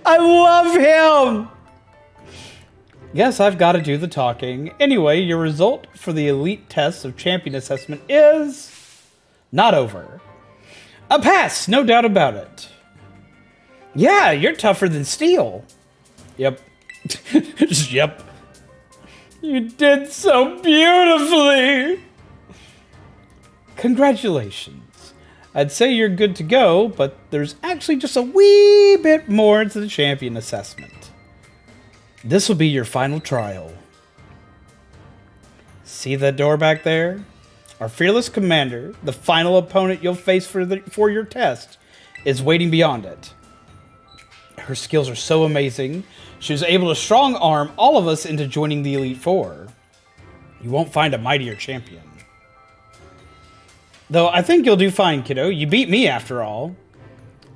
I love him. Yes, I've got to do the talking. Anyway, your result for the elite test of champion assessment is not over. A pass, no doubt about it. Yeah, you're tougher than steel. Yep. Yep. You did so beautifully. Congratulations. I'd say you're good to go, but there's actually just a wee bit more to the champion assessment. This will be your final trial. See that door back there? Our fearless commander, the final opponent you'll face for your test, is waiting beyond it. Her skills are so amazing. She was able to strong arm all of us into joining the Elite Four. You won't find a mightier champion. Though I think you'll do fine, kiddo. You beat me after all.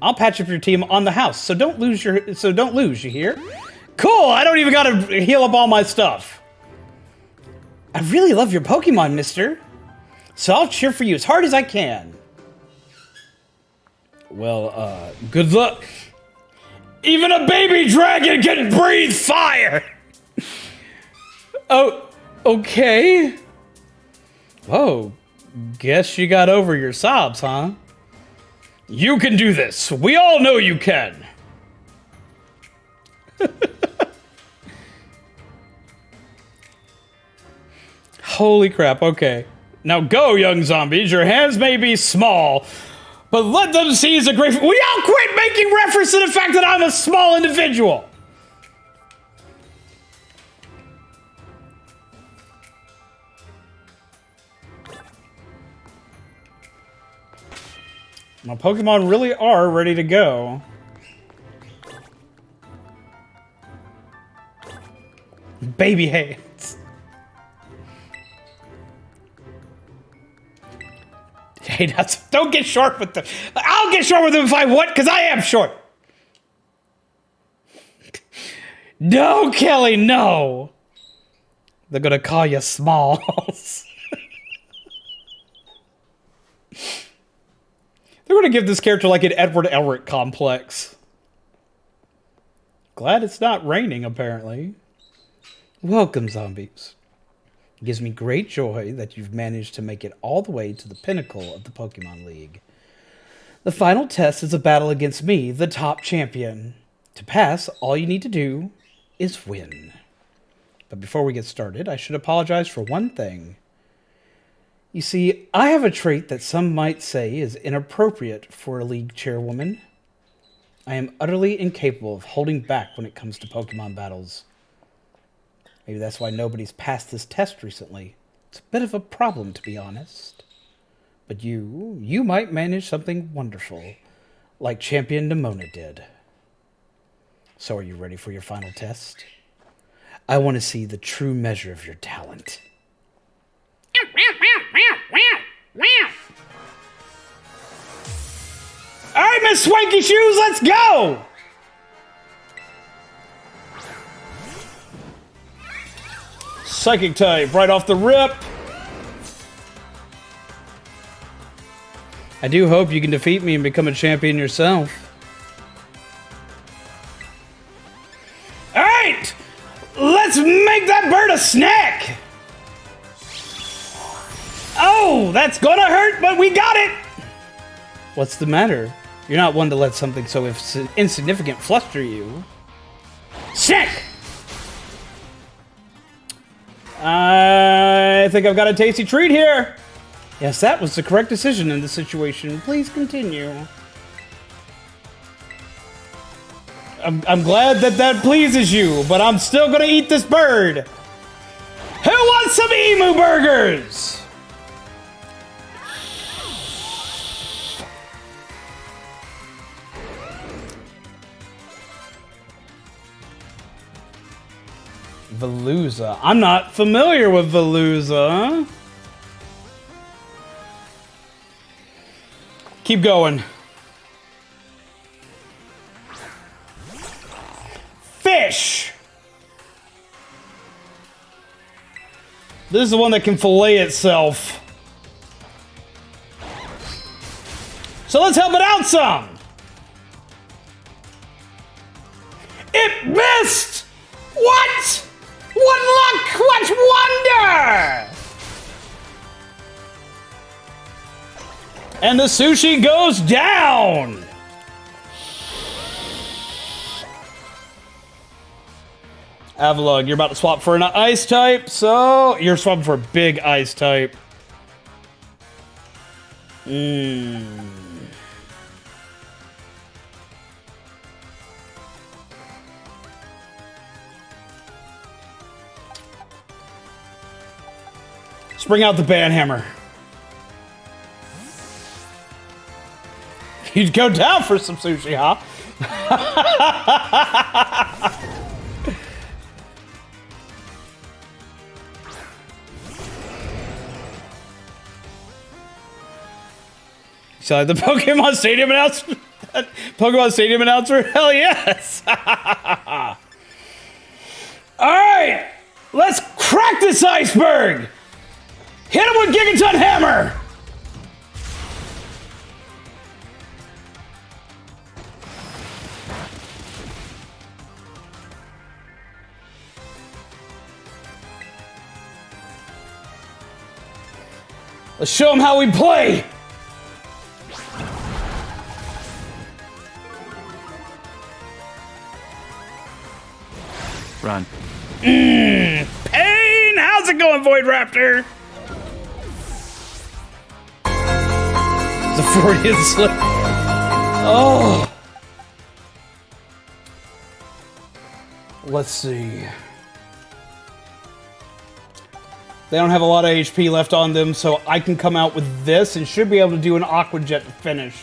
I'll patch up your team on the house, so don't lose, you hear? Cool, I don't even gotta heal up all my stuff. I really love your Pokemon, mister. So I'll cheer for you as hard as I can. Well, good luck. Even a baby dragon can breathe fire! Oh, okay. Whoa, guess you got over your sobs, huh? You can do this. We all know you can. Holy crap, okay. Now go, young zombies. Your hands may be small, but let them seize a great... We all quit making reference to the fact that I'm a small individual! My Pokemon really are ready to go. Baby hands. Hey, don't get short with them. I'll get short with them if I want, because I am short. No, Kelly, no. They're gonna call you Smalls. They're gonna give this character like an Edward Elric complex. Glad it's not raining, apparently. Welcome, zombies. It gives me great joy that you've managed to make it all the way to the pinnacle of the Pokemon League. The final test is a battle against me, the top champion. To pass, all you need to do is win. But before we get started, I should apologize for one thing. You see, I have a trait that some might say is inappropriate for a league chairwoman. I am utterly incapable of holding back when it comes to Pokemon battles. Maybe that's why nobody's passed this test recently. It's a bit of a problem, to be honest. But you might manage something wonderful, like Champion Nimona did. So are you ready for your final test? I want to see the true measure of your talent. All right, Miss Swanky Shoes, let's go! Psychic type, right off the rip. I do hope you can defeat me and become a champion yourself. All right, let's make that bird a snack. Oh, that's gonna hurt, but we got it. What's the matter? You're not one to let something so insignificant fluster you. Snack! I think I've got a tasty treat here. Yes, that was the correct decision in this situation. Please continue. I'm glad that pleases you, but I'm still gonna eat this bird. Who wants some emu burgers? Veluza. I'm not familiar with Veluza. Keep going. Fish! This is the one that can fillet itself. So let's help it out some! It missed! What? What luck! What wonder! And the sushi goes down! Avalug, you're about to swap for an ice type, so you're swapping for a big ice type. Bring out the banhammer. You'd go down for some sushi, huh? So the Pokemon Stadium announcement. Pokemon Stadium announcer? Hell yes! Alright! Let's crack this iceberg! Hit him with Gigaton Hammer! Let's show him how we play! Run. Pain! How's it going, Void Raptor? The 40th slip. Oh. Let's see. They don't have a lot of HP left on them, so I can come out with this and should be able to do an Aqua Jet to finish.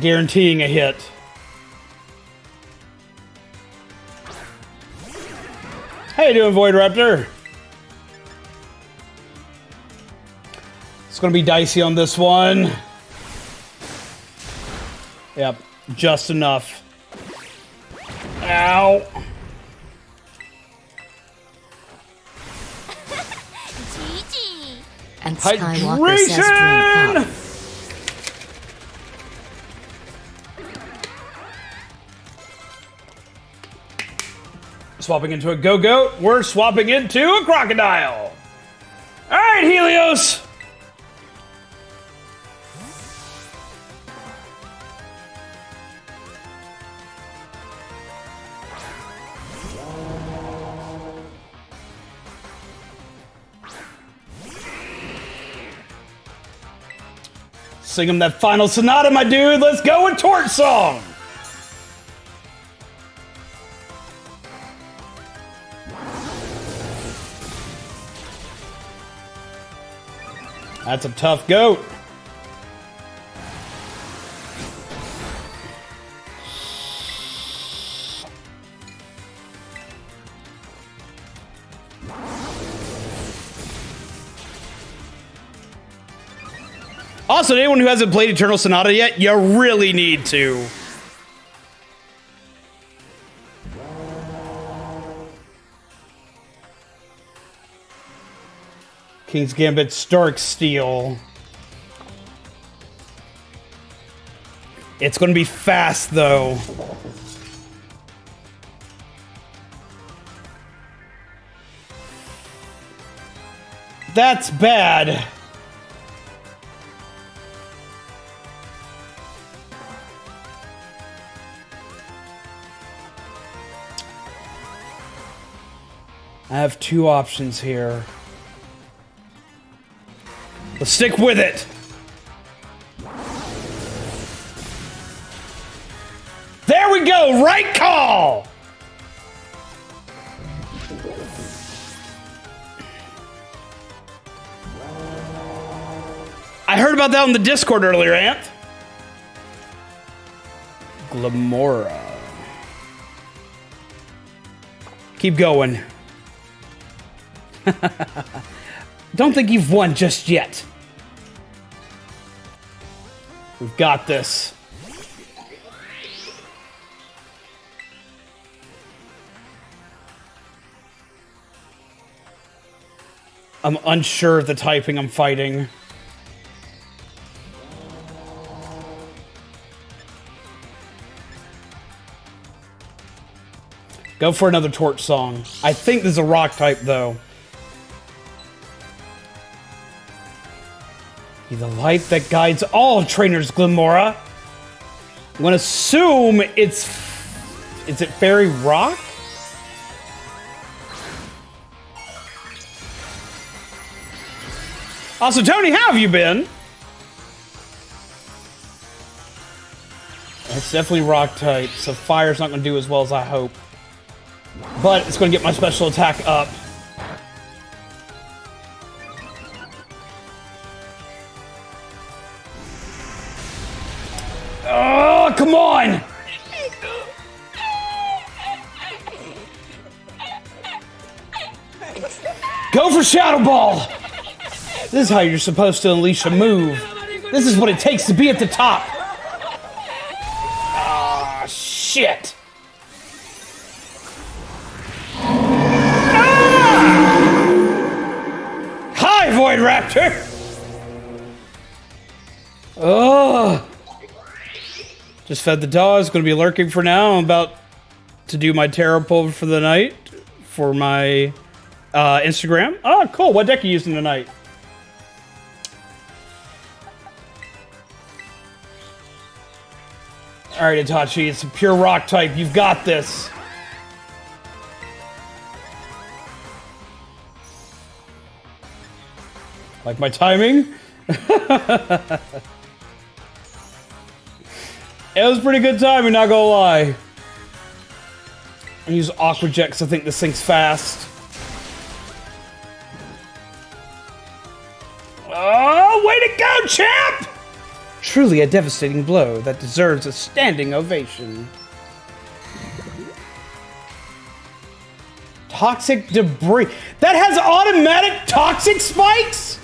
Guaranteeing a hit. How you doing, Void Raptor? It's gonna be dicey on this one. Yep, just enough. Ow. And Skywalker says drink up. Swapping into a Go-Goat. We're swapping into a Crocodile. All right, Helios. Sing him that final sonata, my dude. Let's go with Torch Song. That's a tough goat. Also, anyone who hasn't played Eternal Sonata yet, you really need to. King's Gambit, Stark Steel. It's going to be fast, though. That's bad. I have two options here. Let's stick with it. There we go, right call. I heard about that on the Discord earlier, Ant. Glamora. Keep going. Don't think you've won just yet. We've got this. I'm unsure of the typing I'm fighting. Go for another Torch Song. I think there's a rock type, though. Be the light that guides all trainers, Glamora. I'm gonna assume it's... Is it Fairy Rock? Also, Tony, how have you been? It's definitely rock type, so fire's not gonna do as well as I hope. But it's gonna get my special attack up. Oh, come on! Go for Shadow Ball! This is how you're supposed to unleash a move. This is what it takes to be at the top. Ah, shit. Ah! Hi, Void Raptor. Oh. Just fed the dogs. Going to be lurking for now. I'm about to do my tarot pull for the night for my Instagram. Oh, cool. What deck are you using tonight? All right, Itachi, it's a pure rock type. You've got this. Like my timing? It was pretty good timing, not gonna lie. I use Aqua Jet because I think this thing's fast. Oh, way to go, champ! Truly a devastating blow that deserves a standing ovation. Toxic debris. That has automatic toxic spikes?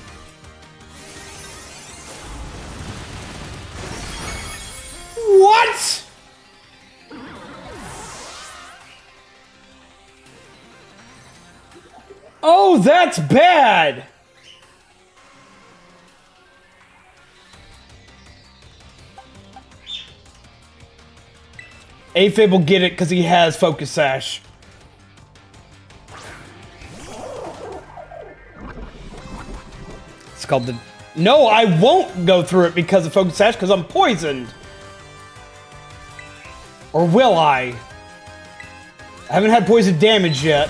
What? Oh, that's bad. Aphid will get it because he has Focus Sash. It's called the... No, I won't go through it because of Focus Sash because I'm poisoned. Or will I? I haven't had poison damage yet.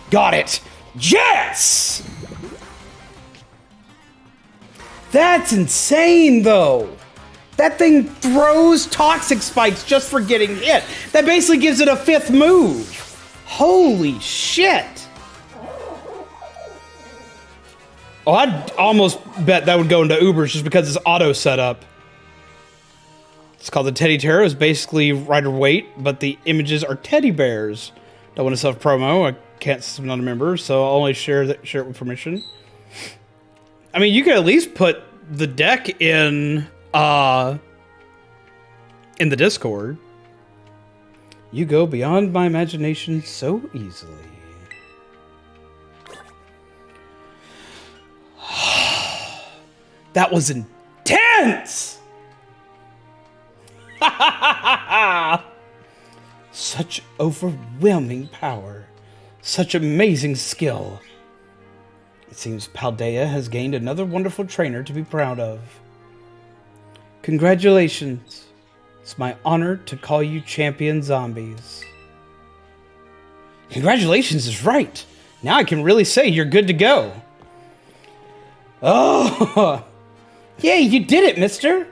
Got it. Yes! That's insane, though. That thing throws toxic spikes just for getting hit. That basically gives it a 5th move. Holy shit. Oh, I'd almost bet that would go into Ubers just because it's auto setup. It's called the Teddy Tarot. It's basically Rider Waite, but the images are teddy bears. Don't want to self-promo. I can't, I'm not a member, so I'll only share it with permission. I mean, you could at least put the deck in the Discord. You go beyond my imagination so easily. That was intense! Such overwhelming power. Such amazing skill. It seems Paldea has gained another wonderful trainer to be proud of. Congratulations. It's my honor to call you Champion Zombies. Congratulations is right. Now I can really say you're good to go. Oh, yay, you did it, mister.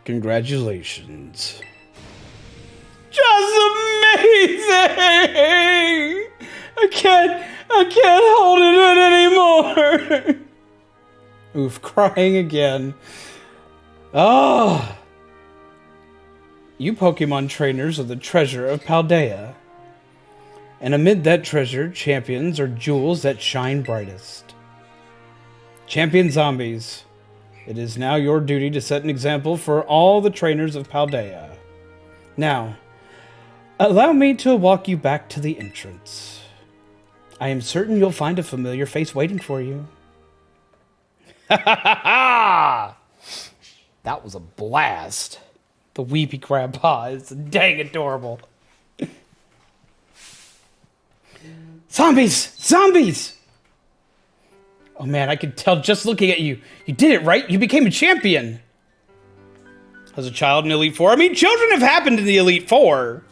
Congratulations. Just amazing! I can't hold it in anymore. Oof, crying again. Oh. You Pokemon trainers are the treasure of Paldea. And amid that treasure, champions are jewels that shine brightest. Champion Zombies, it is now your duty to set an example for all the trainers of Paldea. Now, allow me to walk you back to the entrance. I am certain you'll find a familiar face waiting for you. Ha ha ha ha! That was a blast. The weepy grandpa is dang adorable. Zombies! Zombies! Oh man, I could tell just looking at you. You did it, right? You became a champion. As a child in Elite Four. I mean, children have happened in the Elite Four.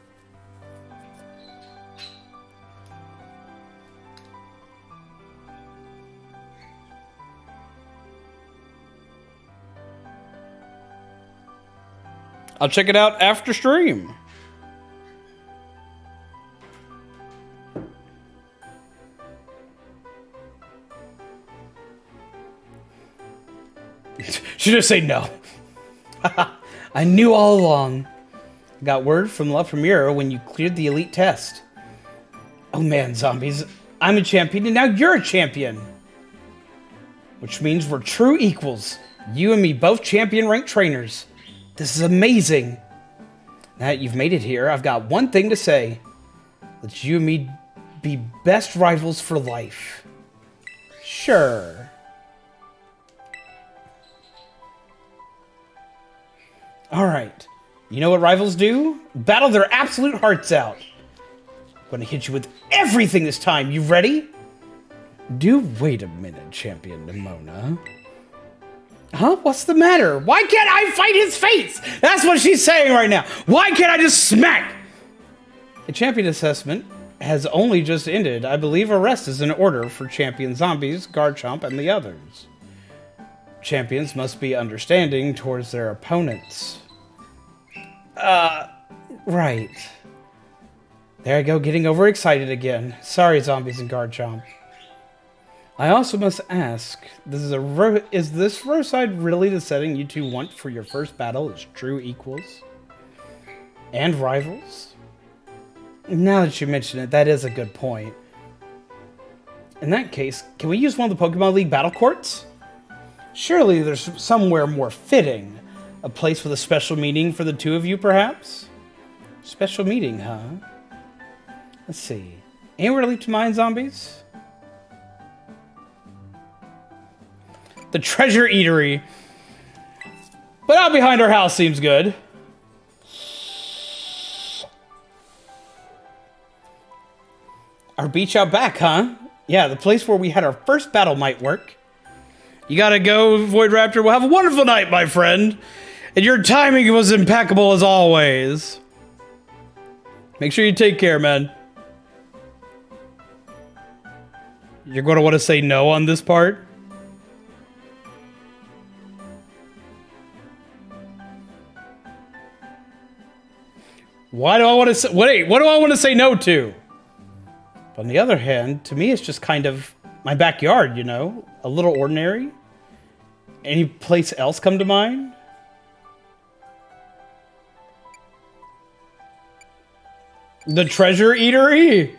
I'll check it out after stream. Should just say no. I knew all along. Got word from La Primera when you cleared the elite test. Oh man, Zombies. I'm a champion and now you're a champion. Which means we're true equals. You and me both champion ranked trainers. This is amazing. Now that you've made it here, I've got one thing to say. Let you and me be best rivals for life. Sure. Alright. You know what rivals do? Battle their absolute hearts out. I'm gonna hit you with everything this time. You ready? Wait a minute, Champion Nimona. Huh? What's the matter? Why can't I fight his face? That's what she's saying right now. Why can't I just smack? The champion assessment has only just ended. I believe arrest is in order for Champion Zombies, Garchomp, and the others. Champions must be understanding towards their opponents. Right. There I go, getting overexcited again. Sorry, Zombies and Garchomp. I also must ask, is this roadside really the setting you two want for your first battle as true equals? And rivals? Now that you mention it, that is a good point. In that case, can we use one of the Pokemon League battle courts? Surely there's somewhere more fitting. A place with a special meeting for the two of you, perhaps? Special meeting, huh? Let's see. Anywhere to leap to mind, Zombies? The Treasure Eatery. But out behind our house seems good. Our beach out back, huh? Yeah, the place where we had our first battle might work. You gotta go, Void Raptor. We'll have a wonderful night, my friend. And your timing was impeccable as always. Make sure you take care, man. You're gonna want to say no on this part? Why do I want to say... Wait, what do I want to say no to? But on the other hand, to me, it's just kind of my backyard, you know? A little ordinary. Any place else come to mind? The Treasure Eatery?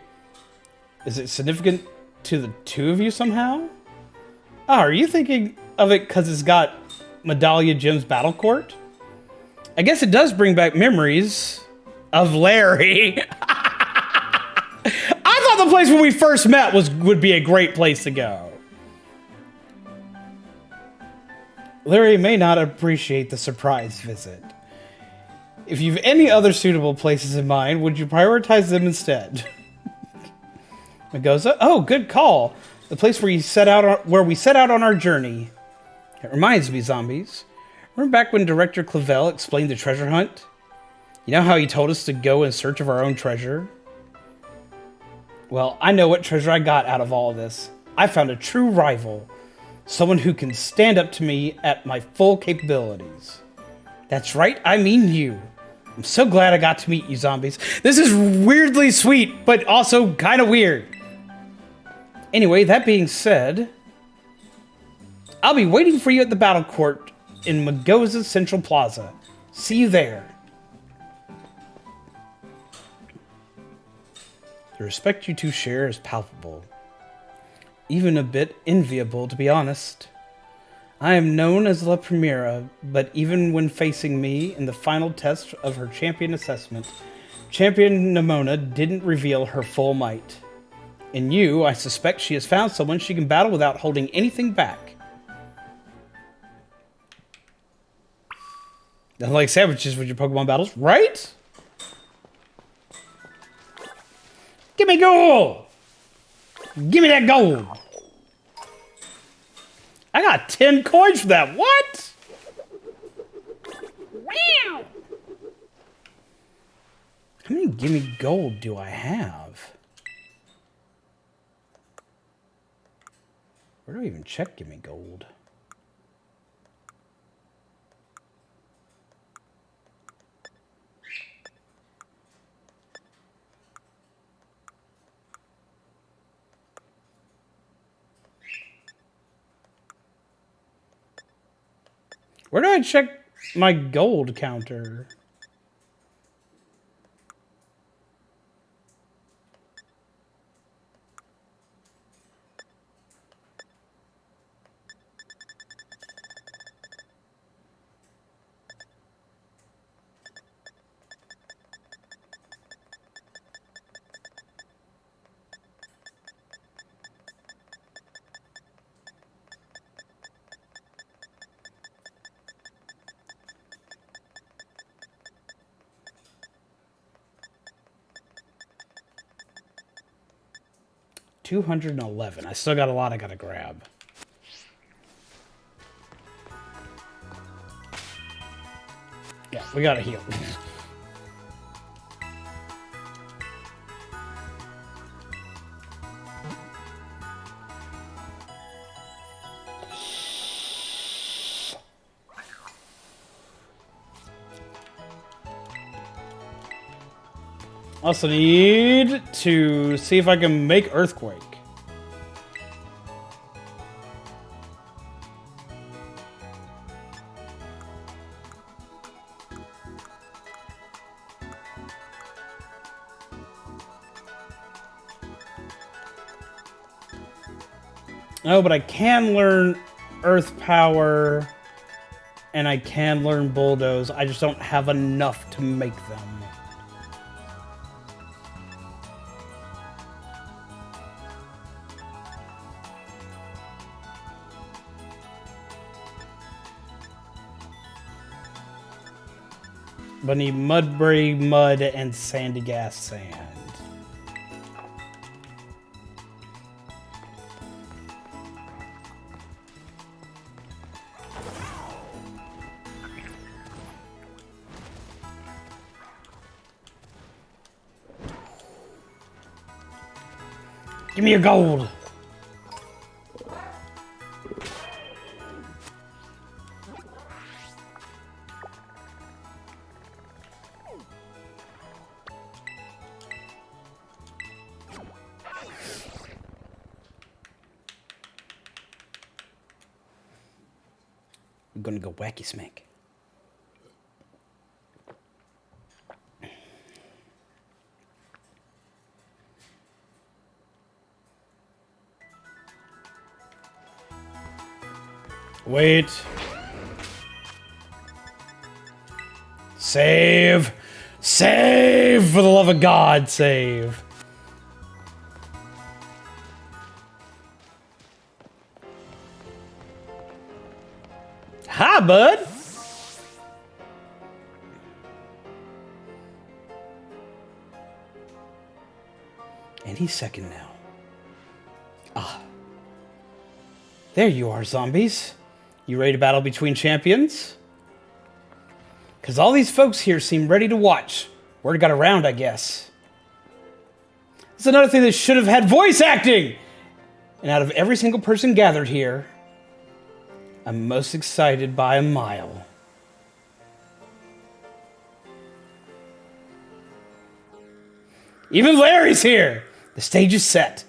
Is it significant to the two of you somehow? Oh, are you thinking of it because it's got Medallia Gem's Battle Court? I guess it does bring back memories of Larry. I thought the place where we first met would be a great place to go. Larry may not appreciate the surprise visit. If you've any other suitable places in mind, would you prioritize them instead? Magoza? Oh, good call. The place where we set out on our journey. It reminds me, Zombies. Remember back when Director Clavel explained the treasure hunt? You know how he told us to go in search of our own treasure? Well, I know what treasure I got out of all this. I found a true rival. Someone who can stand up to me at my full capabilities. That's right, I mean you. I'm so glad I got to meet you, Zombies. This is weirdly sweet, but also kind of weird. Anyway, that being said, I'll be waiting for you at the battle court in Magoza's Central Plaza. See you there. The respect you two share is palpable. Even a bit enviable, to be honest. I am known as La Primera, but even when facing me in the final test of her champion assessment, Champion Nimona didn't reveal her full might. In you, I suspect she has found someone she can battle without holding anything back. Nothing like sandwiches with your Pokemon battles, right? Give me gold! Give me that gold! I got 10 coins for that. What? Wow! How many gimme gold do I have? Where do I even check gimme gold? Where do I check my gold counter? 211. I still got a lot I gotta grab. Yeah, we gotta heal. Also need to see if I can make Earthquake. No, but I can learn Earth Power, and I can learn Bulldoze. I just don't have enough to make them. But I need Mudbury, Mud, and Sandy Gas Sand. Give me your gold. I'm gonna go wacky smack. Wait. Save. Save! For the love of God, save. Hi, bud. Any second now. Ah. There you are, zombies. You ready to battle between champions? Because all these folks here seem ready to watch. Word got around, I guess. It's another thing that should have had voice acting! And out of every single person gathered here, I'm most excited by a mile. Even Larry's here! The stage is set.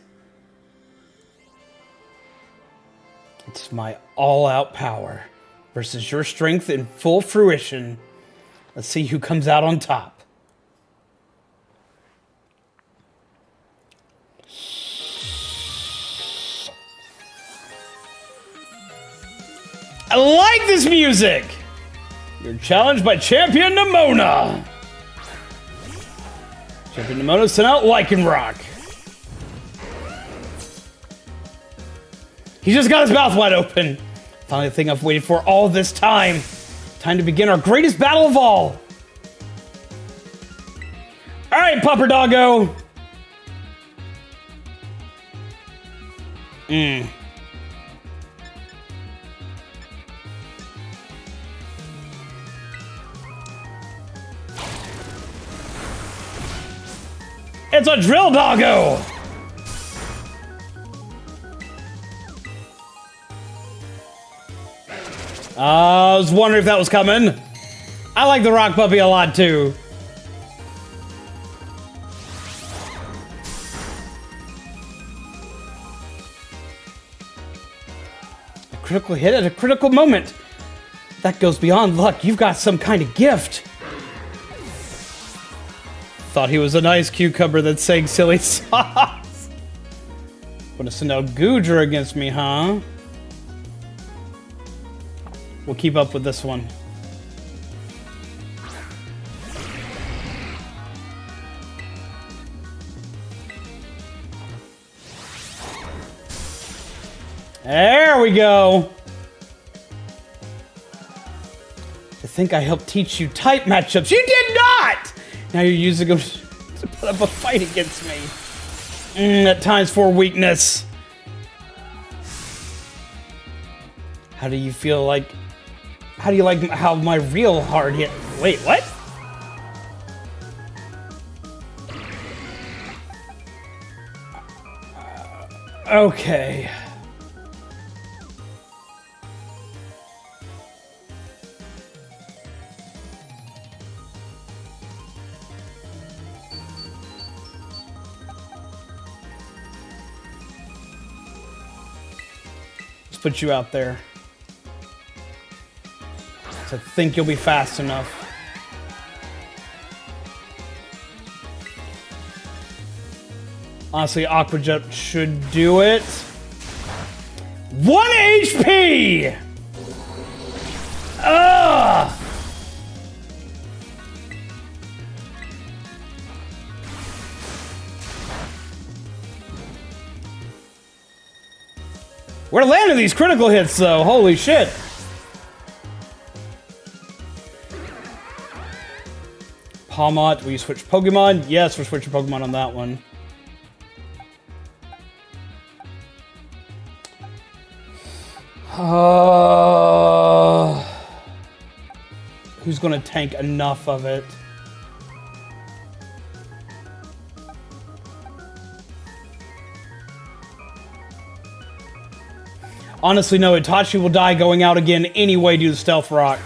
It's my all-out power versus your strength in full fruition. Let's see who comes out on top. I like this music! You're challenged by Champion Nimona. Champion Nimona sent out Lycanroc. He just got his mouth wide open. Finally, the thing I've waited for all this time. Time to begin our greatest battle of all. All right, Pupper Doggo. It's a Drill Doggo. I was wondering if that was coming. I like the Rock Puppy a lot, too. A critical hit at a critical moment. That goes beyond luck. You've got some kind of gift. Thought he was a nice cucumber that sang silly songs. Want to send out Goodra against me, huh? We'll keep up with this one. There we go. To think I helped teach you type matchups. You did not! Now you're using them to put up a fight against me. At times for weakness. How do you feel like... How do you like how my real hard hit... Wait, what? Okay. Let's put you out there. So I think you'll be fast enough. Honestly, Aqua Jet should do it. 1 HP! Ugh! We're landing these critical hits, though. Holy shit. Palmot, will you switch Pokemon? Yes, we're switching Pokemon on that one. Who's gonna tank enough of it? Honestly, no, Itachi will die going out again anyway due to Stealth Rock.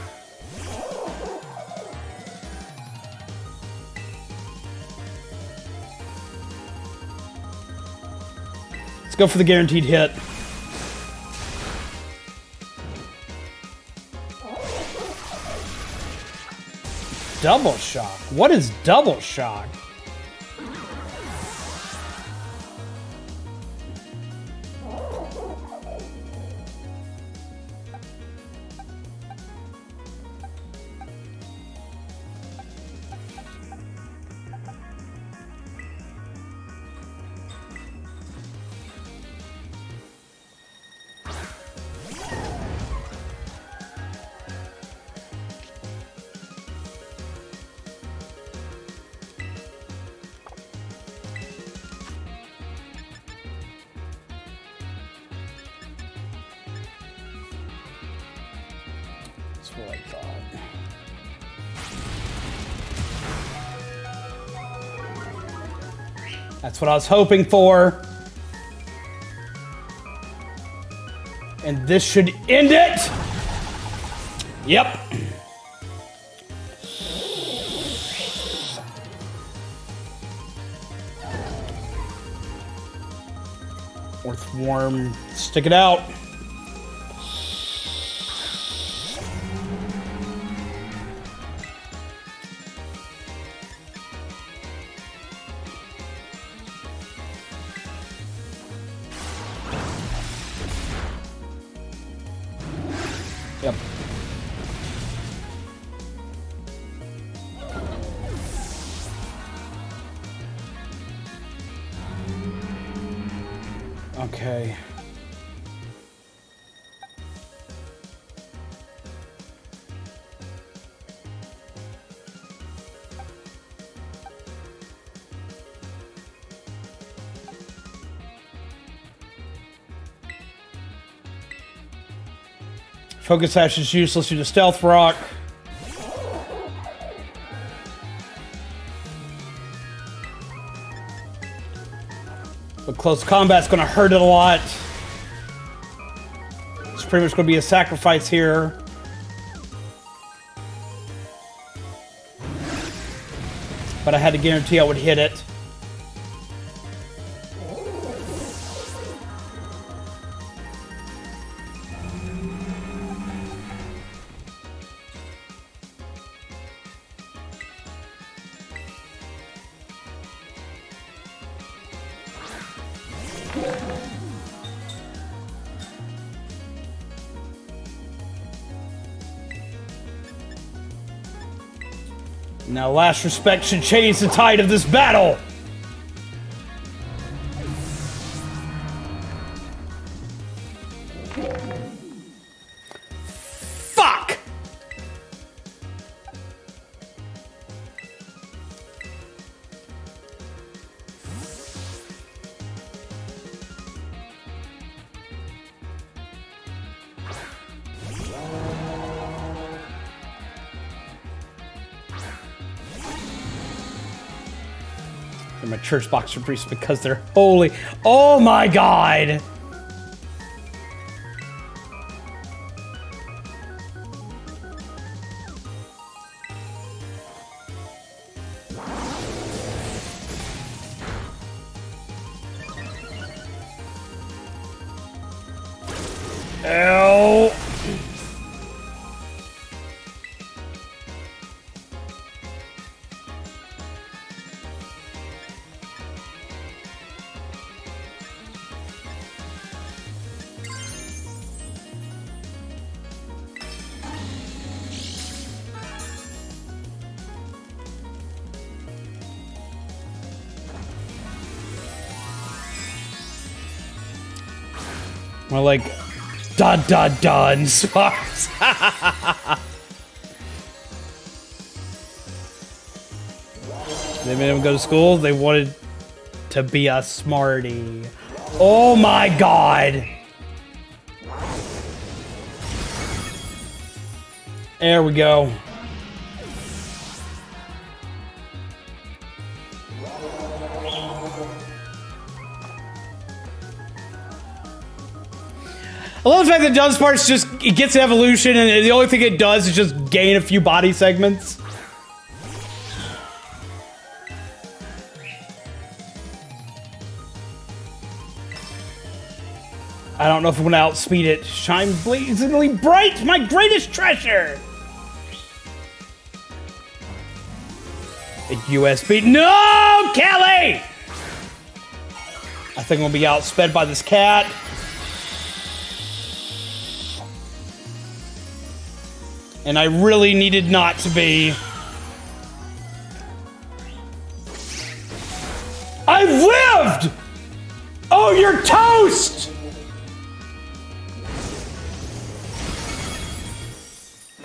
Let's go for the guaranteed hit. Double shock? What is double shock? That's what I thought. That's what I was hoping for. And this should end it. Yep. Earthworm, stick it out. Yep. Okay. Focus Sash is useless due to Stealth Rock. But close combat's gonna hurt it a lot. It's pretty much gonna be a sacrifice here. But I had to guarantee I would hit it. Now, last respect should change the tide of this battle. Fuck! They're my church boxer priests because they're holy. Oh my god! Ow! More like dun sparks. They made him go to school. They wanted to be a smarty. Oh my god. There we go. I love the fact that Dunsparce just, it gets evolution, and the only thing it does is just gain a few body segments. I don't know if I'm gonna outspeed it. Shine blazingly bright, my greatest treasure! A USB. No, Kelly! I think I'm gonna be outsped by this cat. And I really needed not to be. I lived! Oh, you're toast!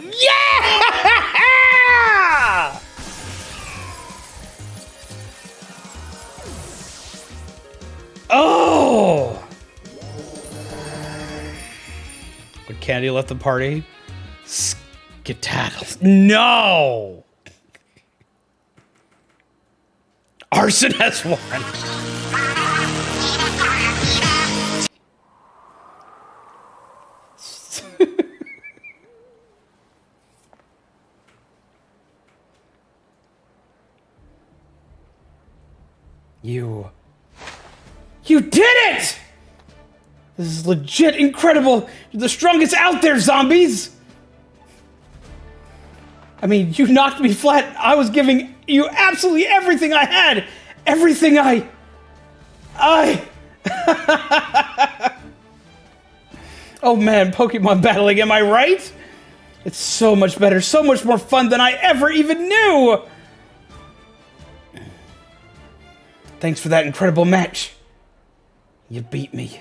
Yeah! Oh! But Candy left the party. Skedaddles. No! Arson has won. You did it! This is legit incredible. You're the strongest out there, zombies. I mean, you knocked me flat. I was giving you absolutely everything I had. Everything I... Oh man, Pokemon battling, am I right? It's so much better, so much more fun than I ever even knew. Thanks for that incredible match. You beat me.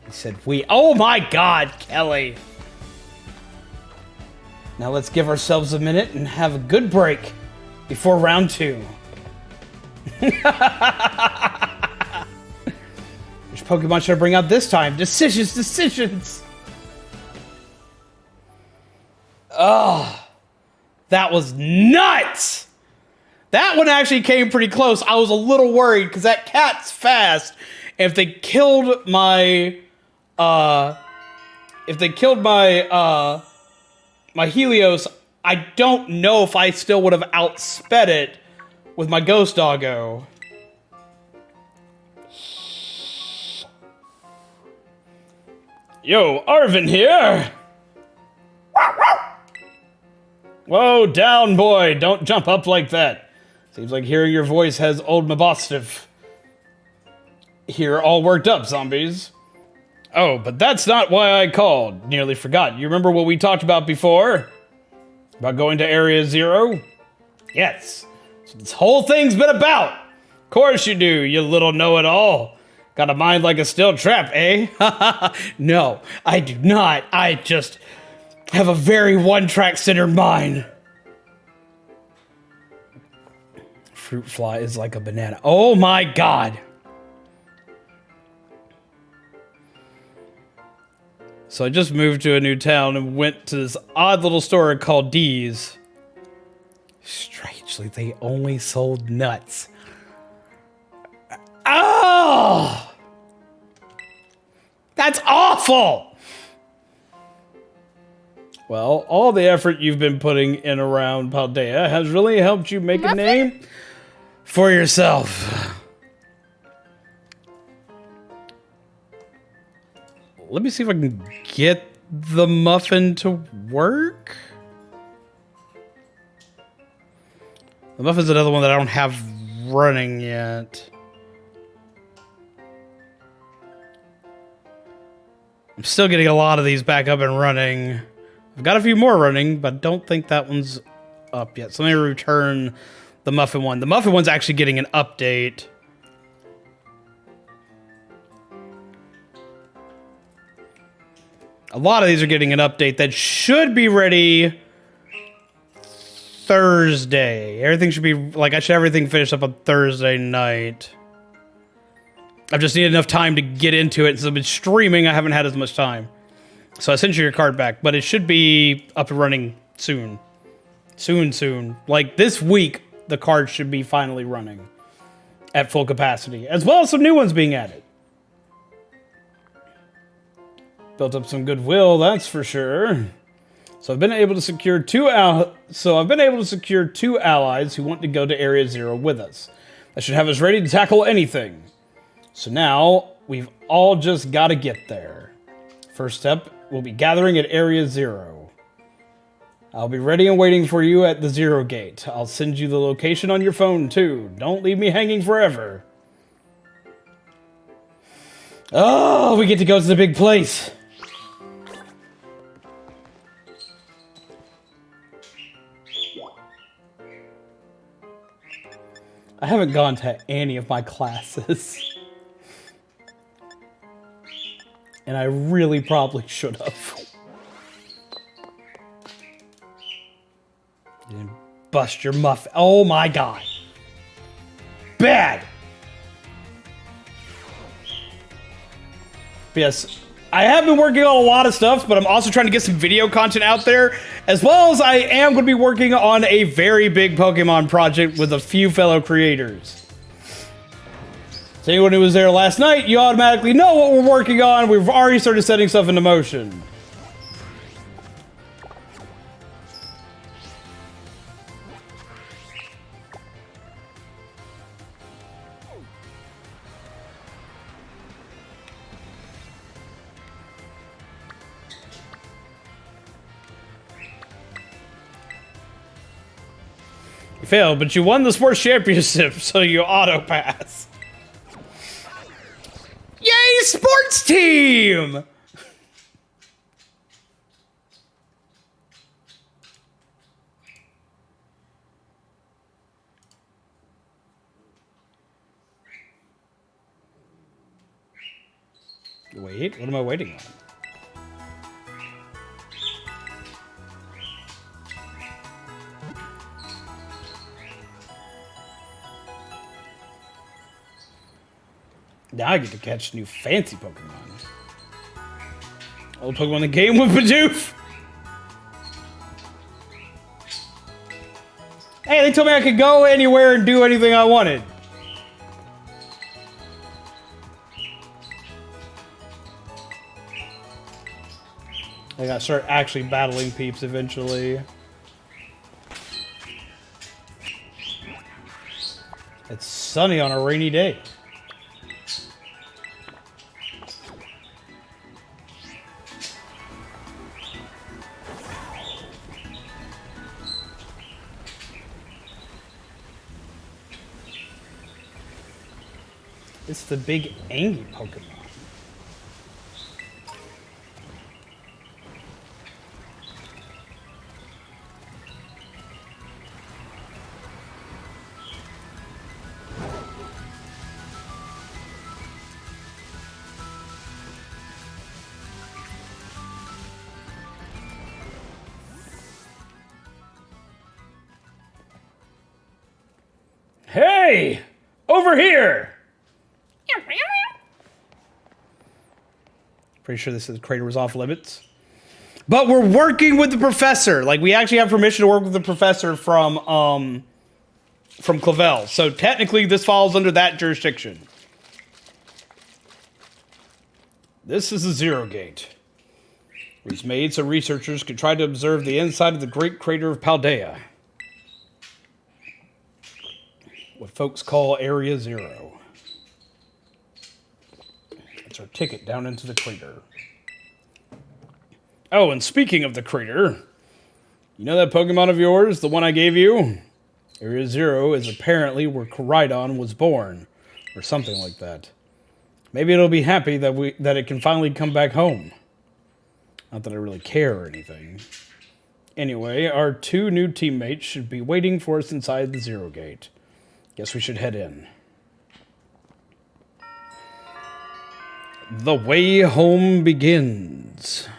He said we. Oh my god, Kelly. Now let's give ourselves a minute and have a good break before round 2. Which Pokemon should I bring out this time? Decisions. Oh, that was nuts. That one actually came pretty close. I was a little worried because that cat's fast. If they killed my, my Helios, I don't know if I still would have outsped it with my Ghost Doggo. Yo, Arvin here. Whoa, down, boy. Don't jump up like that. Seems like hearing your voice has old Mabostif here all worked up, zombies. Oh, but that's not why I called. Nearly forgot. You remember what we talked about before? About going to Area 0? Yes. So this whole thing's been about. Of course you do, you little know-it-all. Got a mind like a steel trap, eh? No, I do not. I just have a very one-track centered mind. Fruit fly is like a banana. Oh my god. So I just moved to a new town and went to this odd little store called D's. Strangely, they only sold nuts. Oh! That's awful! Well, all the effort you've been putting in around Paldea has really helped you make a name for yourself. Let me see if I can get the muffin to work. The muffin's another one that I don't have running yet. I'm still getting a lot of these back up and running. I've got a few more running, but don't think that one's up yet. So let me return the muffin one. The muffin one's actually getting an update. A lot of these are getting an update that should be ready Thursday. Everything should be, like, I should have everything finished up on Thursday night. I've just needed enough time to get into it. Since I've been streaming, I haven't had as much time. So I sent you your card back, but it should be up and running soon. Soon. Like, this week, the card should be finally running at full capacity, as well as some new ones being added. Built up some goodwill, that's for sure. So I've been able to secure two allies who want to go to Area 0 with us. That should have us ready to tackle anything. So now we've all just got to get there. First step, we'll be gathering at Area 0. I'll be ready and waiting for you at the 0 gate. I'll send you the location on your phone too. Don't leave me hanging forever. Oh, we get to go to the big place. I haven't gone to any of my classes. And I really probably should have. You didn't bust your muff. Oh my god. Bad. But yes, I have been working on a lot of stuff, but I'm also trying to get some video content out there, as well as I am going to be working on a very big Pokemon project with a few fellow creators. So anyone who was there last night, you automatically know what we're working on. We've already started setting stuff into motion. You failed, but you won the sports championship, so you auto pass. Yay, sports team! Wait, what am I waiting on? Now I get to catch new fancy Pokemon. Old Pokemon in the game with Bidoof! Hey, they told me I could go anywhere and do anything I wanted. I gotta start actually battling peeps eventually. It's sunny on a rainy day. It's the big angry Pokemon. Hey! Over here! Pretty sure this crater was off limits. But we're working with the professor. Like, we actually have permission to work with the professor from Clavel. So technically, this falls under that jurisdiction. This is the Zero Gate. It was made so researchers could try to observe the inside of the Great Crater of Paldea. What folks call Area Zero. That's our ticket down into the crater. Oh, and speaking of the crater, you know that Pokemon of yours, the one I gave you? Area Zero is apparently where Koraidon was born, or something like that. Maybe it'll be happy that it can finally come back home. Not that I really care or anything. Anyway, our 2 new teammates should be waiting for us inside the Zero Gate. Guess we should head in. The way home begins.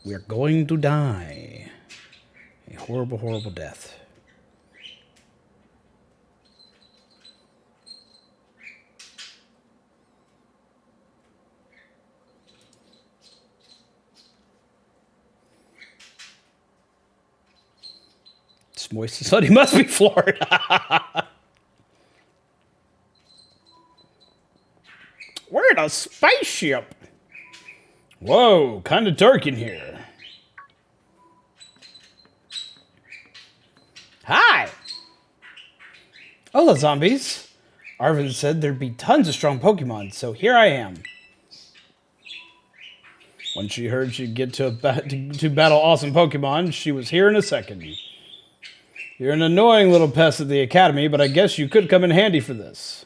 We are going to die. A horrible, horrible death. It's moist and sunny. Must be Florida. We're in a spaceship. Whoa, kind of dark in here. Hi. Hola, zombies. Arvin said there'd be tons of strong Pokemon, so here I am. When she heard she'd get to battle awesome Pokemon, she was here in a second. You're an annoying little pest at the academy, but I guess you could come in handy for this.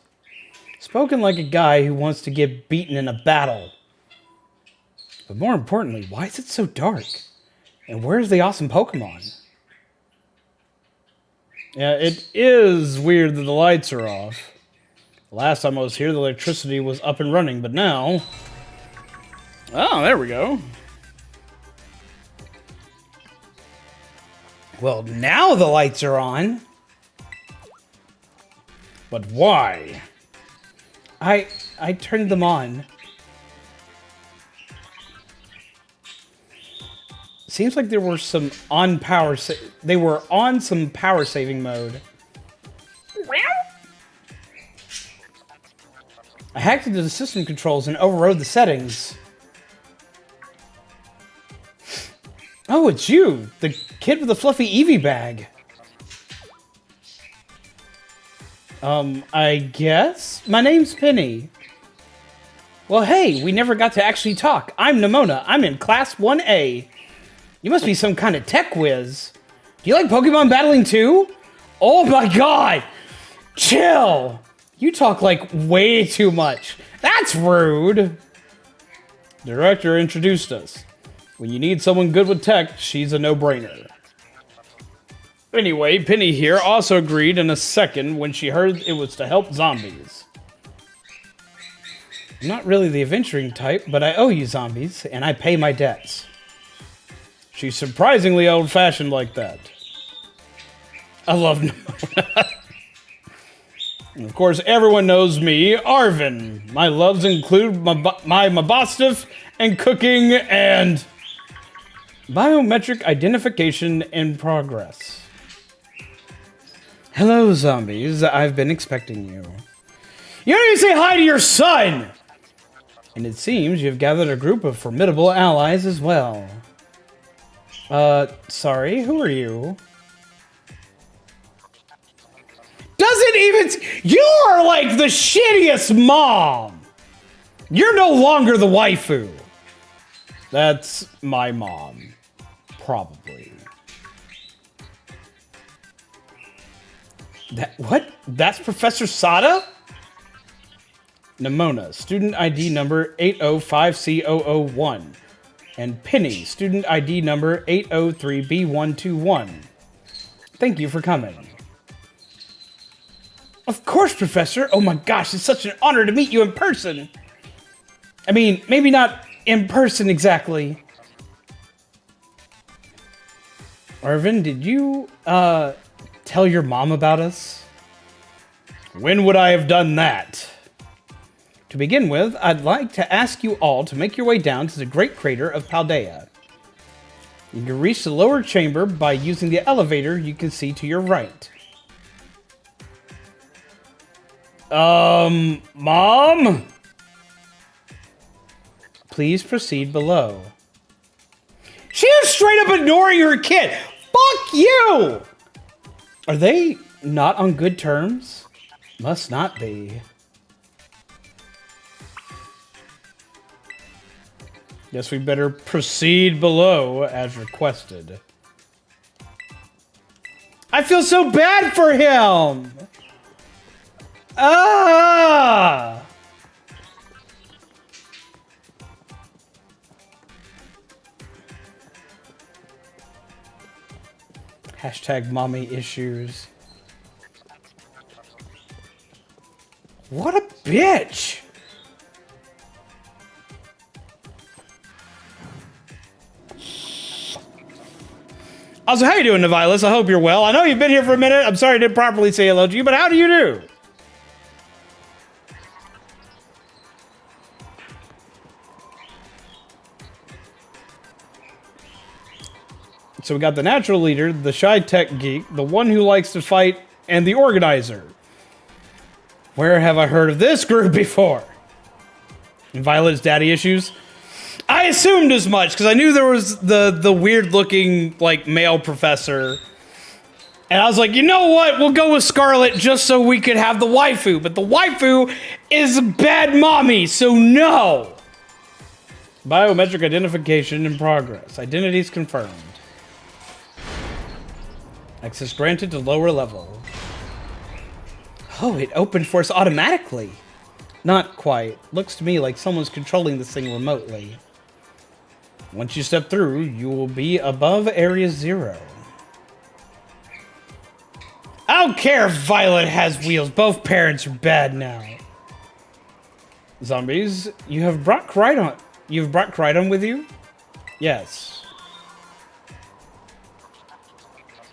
Spoken like a guy who wants to get beaten in a battle. But more importantly, why is it so dark? And where's the awesome Pokemon? Yeah, it is weird that the lights are off. Last time I was here, the electricity was up and running, but now... Oh, there we go. Well, now the lights are on. But why? I turned them on. Seems like there were some on power. They were on some power saving mode. I hacked into the system controls and overrode the settings. Oh, it's you, the kid with the fluffy Eevee bag. I guess? My name's Penny. Well, hey, we never got to actually talk. I'm Nimona. I'm in Class 1A. You must be some kind of tech whiz. Do you like Pokemon battling too? Oh my god! Chill! You talk like way too much. That's rude! The director introduced us. When you need someone good with tech, she's a no-brainer. Anyway, Penny here also agreed in a second when she heard it was to help zombies. I'm not really the adventuring type, but I owe you zombies, and I pay my debts. She's surprisingly old-fashioned like that. I love Nimona. And of course, everyone knows me, Arvin. My loves include my Mabostiff and cooking and biometric identification in progress. Hello, zombies. I've been expecting you. You don't even say hi to your son! And it seems you've gathered a group of formidable allies as well. Sorry, who are you? Doesn't even... You are like the shittiest mom! You're no longer the waifu. That's my mom. Probably. What? That's Professor Sada? Nimona, student ID number 805C001. And Penny, student ID number 803B121. Thank you for coming. Of course, Professor. Oh my gosh, it's such an honor to meet you in person. I mean, maybe not in person exactly. Arvin, did you, tell your mom about us? When would I have done that? To begin with, I'd like to ask you all to make your way down to the Great Crater of Paldea. You can reach the lower chamber by using the elevator you can see to your right. Mom? Please proceed below. She is straight up ignoring her kid. Fuck you! Are they not on good terms? Must not be. Guess we better proceed below as requested. I feel so bad for him! Ah! Hashtag mommy issues. What a bitch! Also, how you doing, Nevilis? I hope you're well. I know you've been here for a minute. I'm sorry I didn't properly say hello to you, but how do you do? So we got the natural leader, the shy tech geek, the one who likes to fight, and the organizer. Where have I heard of this group before? And Violet's daddy issues? I assumed as much, because I knew there was the weird-looking, like, male professor. And I was like, you know what? We'll go with Scarlet just so we could have the waifu. But the waifu is a bad mommy, so no! Biometric identification in progress. Identities confirmed. Access granted to lower level. Oh, it opened for us automatically. Not quite. Looks to me like someone's controlling this thing remotely. Once you step through, you will be above Area 0. I don't care if Violet has wheels. Both parents are bad now. Zombies, you have brought Crydon. You've brought Crydon with you? Yes.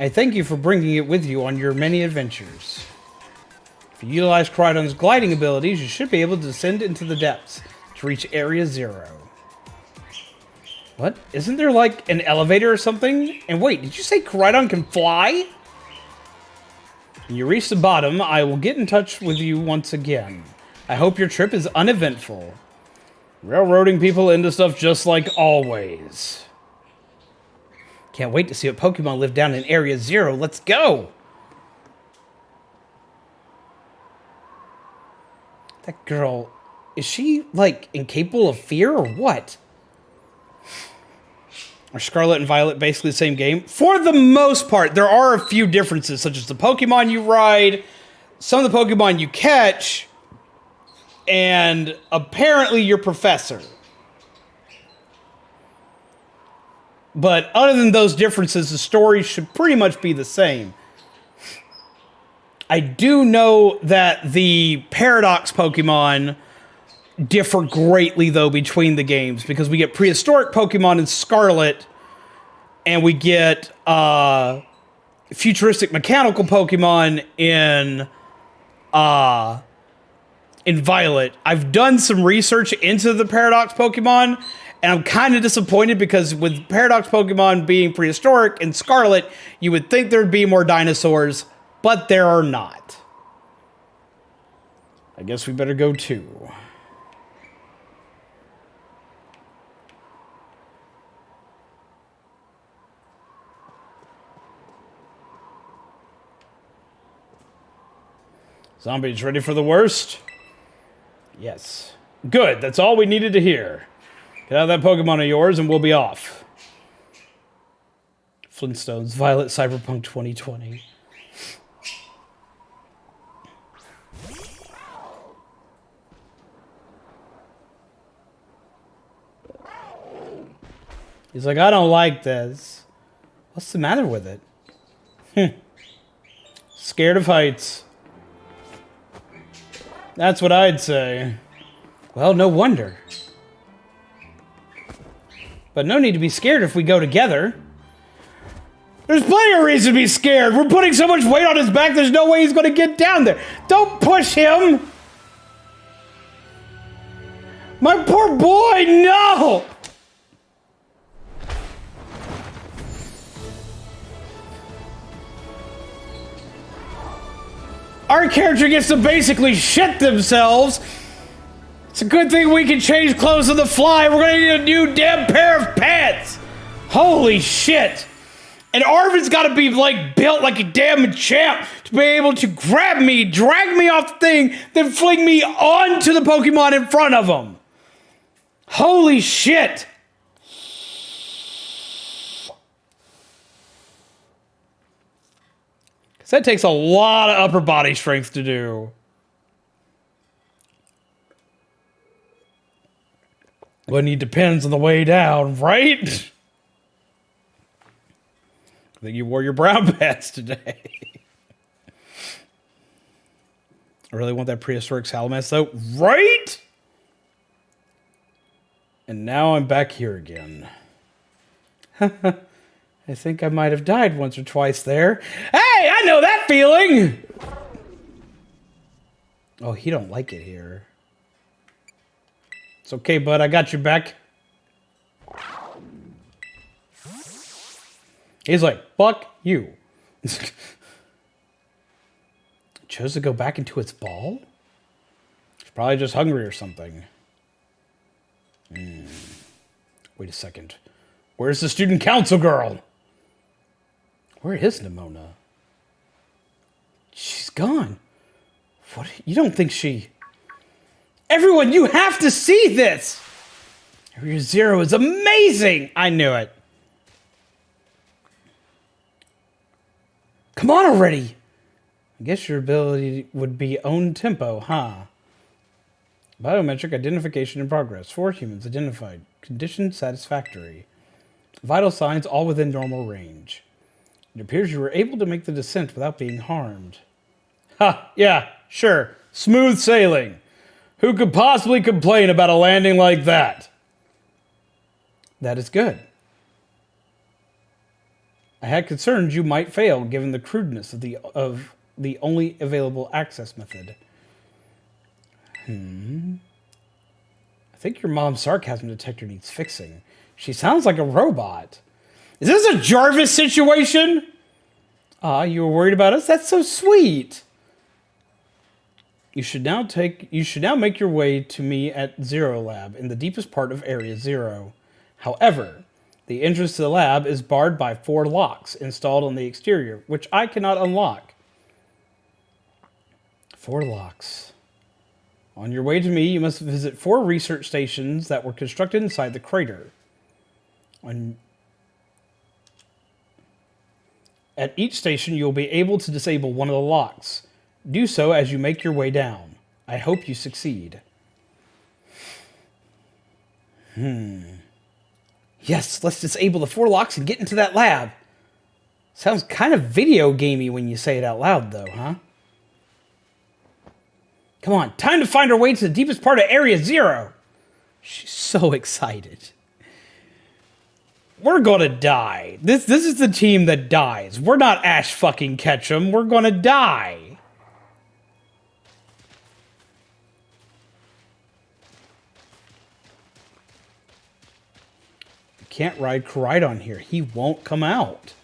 I thank you for bringing it with you on your many adventures. If you utilize Crydon's gliding abilities, you should be able to descend into the depths to reach Area 0. What? Isn't there like an elevator or something? And wait, did you say Crydon can fly? When you reach the bottom, I will get in touch with you once again. I hope your trip is uneventful. Railroading people into stuff just like always. Can't wait to see what Pokemon live down in Area 0. Let's go! That girl, is she, like, incapable of fear or what? Are Scarlet and Violet basically the same game? For the most part, there are a few differences, such as the Pokemon you ride, some of the Pokemon you catch, and apparently your professor. But other than those differences, the story should pretty much be the same. I do know that the Paradox Pokemon differ greatly, though, between the games, because we get prehistoric Pokemon in Scarlet, and we get futuristic mechanical Pokemon in Violet. I've done some research into the Paradox Pokemon, and I'm kind of disappointed because with Paradox Pokemon being prehistoric in Scarlet, you would think there'd be more dinosaurs, but there are not. I guess we better go too. Zombies ready for the worst? Yes. Good, that's all we needed to hear. Get out of that Pokemon of yours and we'll be off. Flintstones, Violet Cyberpunk 2020. He's like, I don't like this. What's the matter with it? Scared of heights. That's what I'd say. Well, no wonder. But no need to be scared if we go together. There's plenty of reason to be scared. We're putting so much weight on his back, there's no way he's going to get down there. Don't push him! My poor boy, no! Our character gets to basically shit themselves. It's a good thing we can change clothes on the fly. We're gonna need a new damn pair of pants. Holy shit. And Arvin's gotta be like built like a damn champ to be able to grab me, drag me off the thing, then fling me onto the Pokemon in front of him. Holy shit. Because that takes a lot of upper body strength to do. When he depends on the way down, right? I think you wore your brown pants today. I really want that prehistoric Salamence though, right? And now I'm back here again. I think I might have died once or twice there. Hey, I know that feeling! Oh, he don't like it here. It's okay, bud. I got your back. He's like, fuck you. Chose to go back into its ball? It's probably just hungry or something. Wait a second. Where's the student council girl? Where is Nimona? She's gone. What? You don't think she... Everyone, you have to see this! Area Zero is amazing! I knew it. Come on already! I guess your ability would be own tempo, huh? Biometric identification in progress. 4 humans identified. Condition satisfactory. Vital signs all within normal range. It appears you were able to make the descent without being harmed. Ha! Yeah, sure. Smooth sailing. Who could possibly complain about a landing like that? That is good. I had concerns you might fail given the crudeness of the only available access method. I think your mom's sarcasm detector needs fixing. She sounds like a robot. Is this a Jarvis situation? Ah, you were worried about us? That's so sweet. You should now make your way to me at Zero Lab in the deepest part of Area Zero. However, the entrance to the lab is barred by 4 locks installed on the exterior, which I cannot unlock. 4 locks. On your way to me, you must visit 4 research stations that were constructed inside the crater. At each station, you will be able to disable one of the locks. Do so as you make your way down. I hope you succeed. Yes, let's disable the 4 locks and get into that lab. Sounds kind of video gamey when you say it out loud, though, huh? Come on, time to find our way to the deepest part of Area Zero. She's so excited. We're gonna die. This is the team that dies. We're not Ash fucking Ketchum. We're gonna die. Can't ride Koraidon here. He won't come out.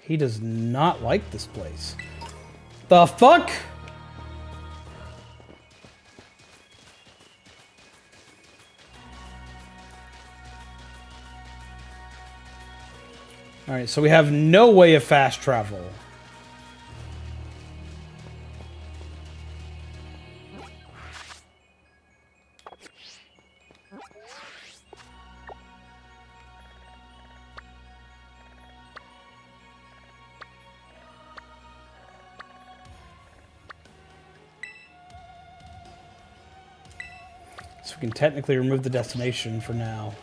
He does not like this place. The fuck? Alright, so we have no way of fast travel. So we can technically remove the destination for now.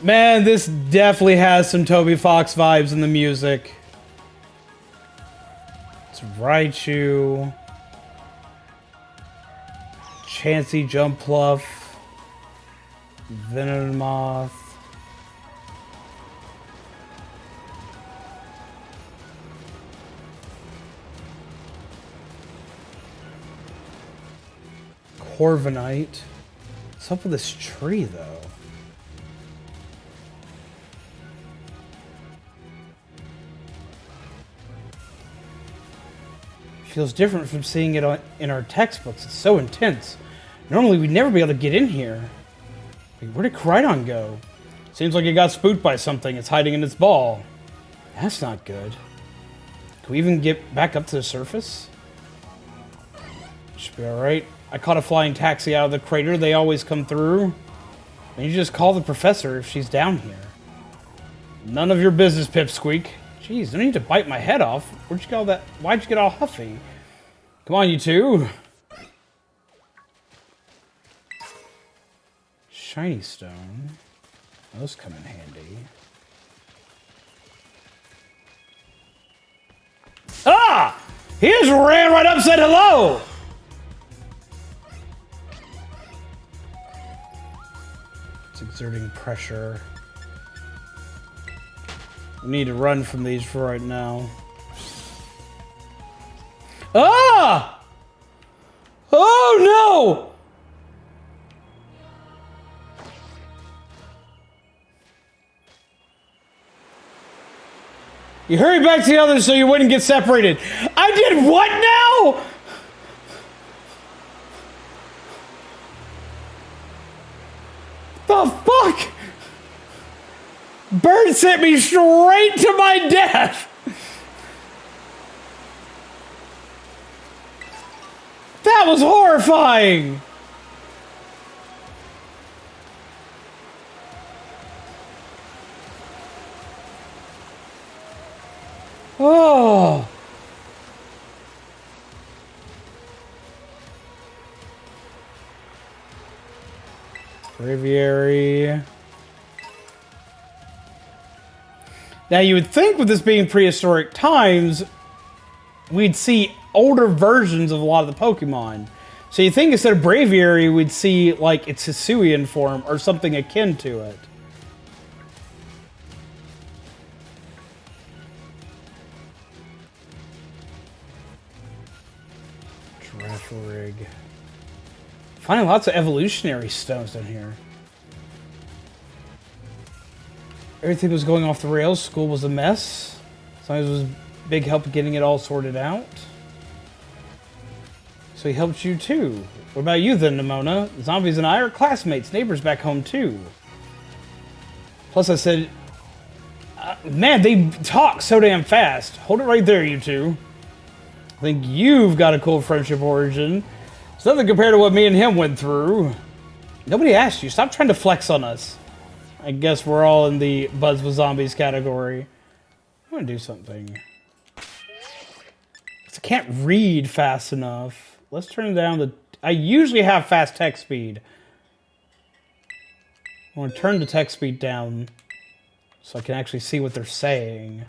Man, this definitely has some Toby Fox vibes in the music. It's Raichu. Chansey Jumpluff. Venomoth. Corviknight. What's up with this tree, though? Feels different from seeing it in our textbooks. It's so intense. Normally, we'd never be able to get in here. Wait, where did Koridon go? Seems like it got spooked by something. It's hiding in its ball. That's not good. Can we even get back up to the surface? Should be alright. I caught a flying taxi out of the crater. They always come through. And you just call the professor if she's down here. None of your business, Pipsqueak. Jeez, don't need to bite my head off. Where'd you get all that? Why'd you get all huffy? Come on, you two. Shiny stone. Those come in handy. Ah! He just ran right up and said hello! It's exerting pressure. We need to run from these for right now. Ah! Oh no! You hurry back to the others so you wouldn't get separated. I did what now? The fuck? Bird sent me straight to my death. That was horrifying. Oh. Braviary. Now, you would think with this being prehistoric times, we'd see older versions of a lot of the Pokemon. So you think instead of Braviary, we'd see, like, its Hisuian form or something akin to it. Girafarig. Finding lots of evolutionary stones down here. Everything was going off the rails. School was a mess. Sometimes it was big help getting it all sorted out. So he helped you too. What about you then, Nimona? The zombies and I are classmates, neighbors back home too. Plus I said, man, they talk so damn fast. Hold it right there, you two. I think you've got a cool friendship origin. It's nothing compared to what me and him went through. Nobody asked you. Stop trying to flex on us. I guess we're all in the Buds with Zombies category. I want to do something. I can't read fast enough. Let's turn down the... I usually have fast text speed. I want to turn the text speed down so I can actually see what they're saying.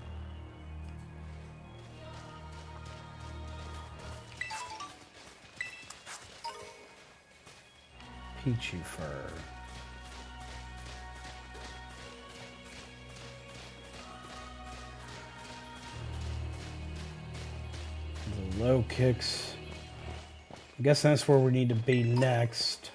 Pichu fur. The low kicks. I guess that's where we need to be next.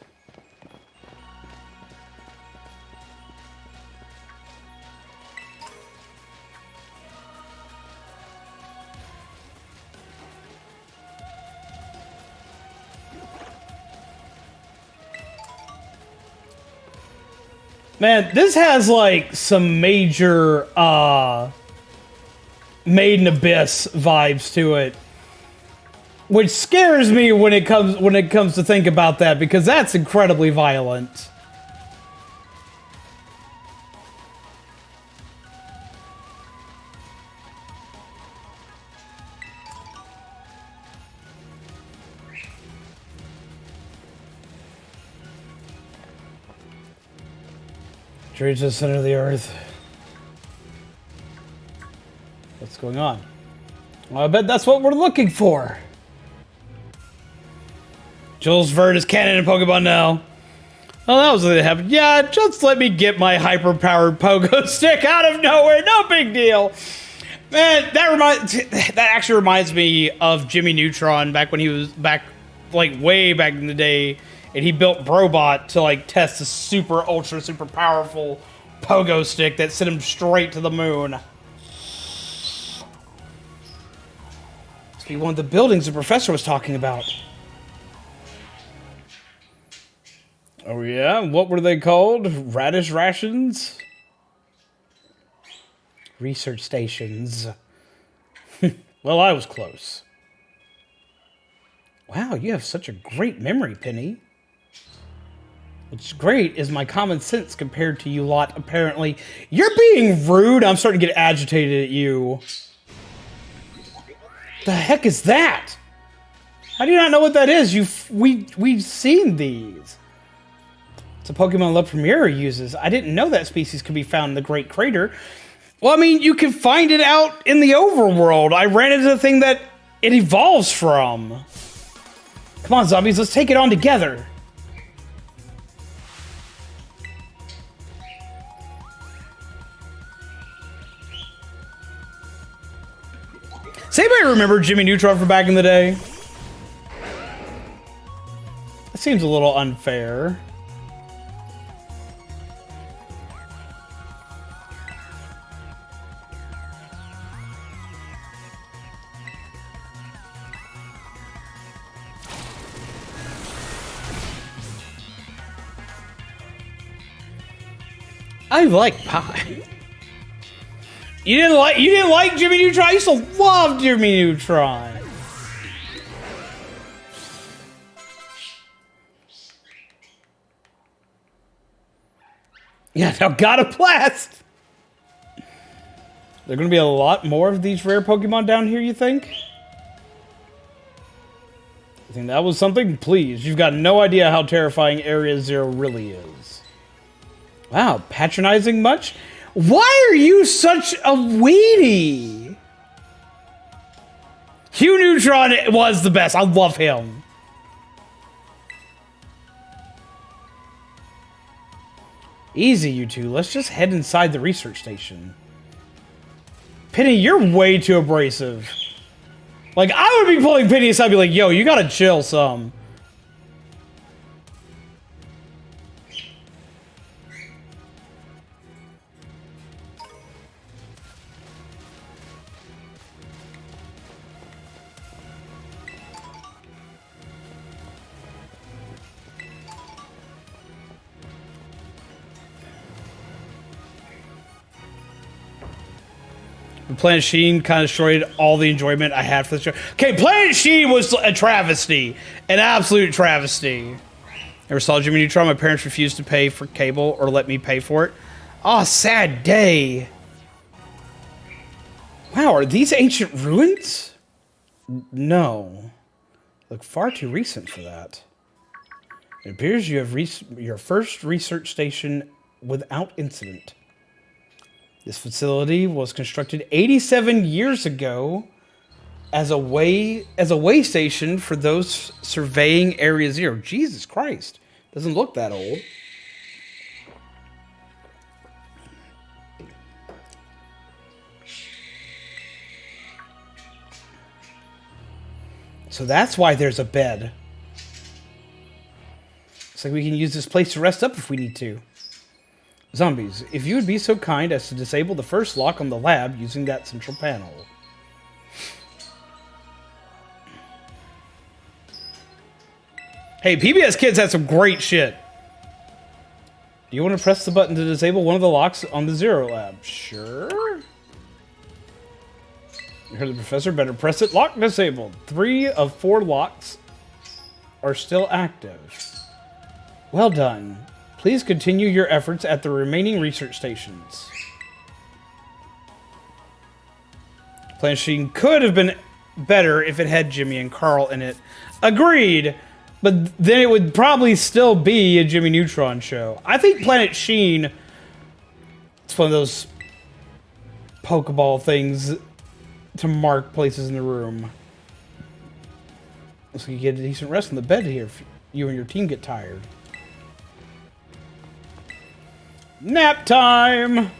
Man, this has like some major Made in Abyss vibes to it. Which scares me when it comes to think about that, because that's incredibly violent. Straight to the center of the earth. What's going on? Well, I bet that's what we're looking for. Jules Vert is canon in Pokemon now. Oh, that was what happened. Yeah, just let me get my hyper-powered Pogo Stick out of nowhere. No big deal. Man, that actually reminds me of Jimmy Neutron back when he was like way back in the day and he built Brobot to like test the super powerful pogo stick that sent him straight to the moon. Must be one of the buildings the professor was talking about. Oh yeah, what were they called? Radish rations? Research stations. Well, I was close. Wow, you have such a great memory, Penny. What's great is my common sense compared to you lot, apparently. You're being rude. I'm starting to get agitated at you. The heck is that? How do you not know what that is? We've seen these. It's a Pokemon La Primera uses. I didn't know that species could be found in the Great Crater. Well, I mean, you can find it out in the overworld. I ran into the thing that it evolves from. Come on, zombies, let's take it on together. Does anybody remember Jimmy Neutron from back in the day? That seems a little unfair. I like pie. You didn't like Jimmy Neutron? I used to love Jimmy Neutron. Yeah, now got a blast. There are going to be a lot more of these rare Pokemon down here, you think? You think that was something? Please, you've got no idea how terrifying Area Zero really is. Wow, patronizing much? Why are you such a weenie? Hugh Neutron was the best. I love him. Easy, you two. Let's just head inside the research station. Penny, you're way too abrasive. Like, I would be pulling Penny aside and be like, yo, you gotta chill some. Planet Sheen kind of destroyed all the enjoyment I had for the show. Okay, Planet Sheen was a travesty. An absolute travesty. Never saw Jimmy Neutron. My parents refused to pay for cable or let me pay for it. Oh, sad day. Wow, are these ancient ruins? No. Look far too recent for that. It appears you have reached your first research station without incident. This facility was constructed 87 years ago as a way station for those surveying Area Zero. Jesus Christ. Doesn't look that old. So that's why there's a bed. It's like we can use this place to rest up if we need to. Zombies, if you would be so kind as to disable the first lock on the lab using that central panel. Hey, PBS Kids had some great shit. Do you want to press the button to disable one of the locks on the Zero Lab? Sure. You heard the professor, better press it. Lock disabled. 3 of 4 locks are still active. Well done. Please continue your efforts at the remaining research stations. Planet Sheen could have been better if it had Jimmy and Carl in it. Agreed. But then it would probably still be a Jimmy Neutron show. I think Planet Sheen, it's one of those Pokeball things to mark places in the room. So you get a decent rest in the bed here if you and your team get tired. Nap time!